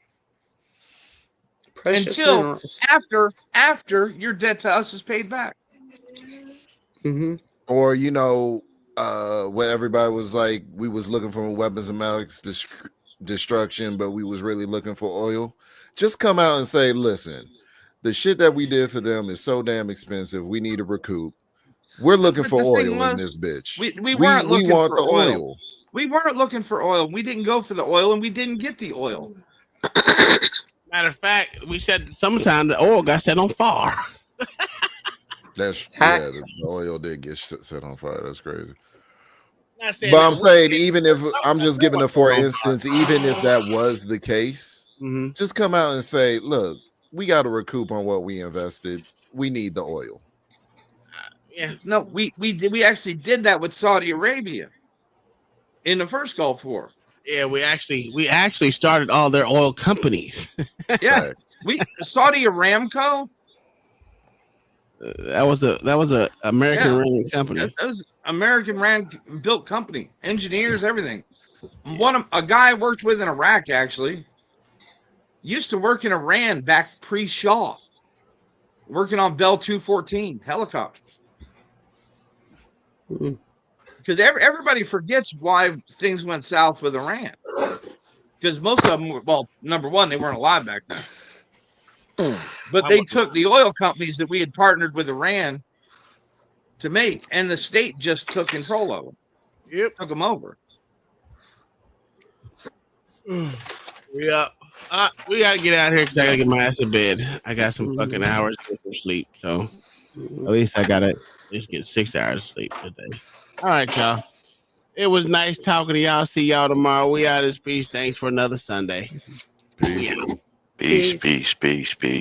Until after your debt to us is paid back. Mm-hmm. Or, what everybody was like, we was looking for weapons of mass destruction, but we was really looking for oil. Just come out and say, listen, the shit that we did for them is so damn expensive. We need to recoup. We're looking for oil in this bitch. We weren't looking want for the oil. We weren't looking for oil. We didn't go for the oil, and we didn't get the oil. Matter of fact, we said sometimes the oil got set on fire. The oil did get set on fire. That's crazy. But I'm saying, even if I'm just giving it for instance, even if that was the case, just come out and say, look, we got to recoup on what we invested. We need the oil. Yeah. No, we actually did that with Saudi Arabia in the first Gulf War. Yeah, we actually started all their oil companies. Yeah. Saudi Aramco. That was a American ran company. That was American ran built company, engineers, everything. A guy I worked with in Iraq actually used to work in Iran back pre-Shaw, working on Bell 214 helicopters. Because everybody forgets why things went south with Iran. Because most of them, number one, they weren't alive back then. But they took the oil companies that we had partnered with Iran to make, and the state just took control of them. Yep. Took them over. Yeah. We gotta get out of here because I gotta get my ass to bed. I got some fucking hours to get some sleep, so at least I gotta get 6 hours of sleep today. All right, y'all. It was nice talking to y'all. See y'all tomorrow. We out of this piece. Thanks for another Sunday. Peace, peace, peace, peace.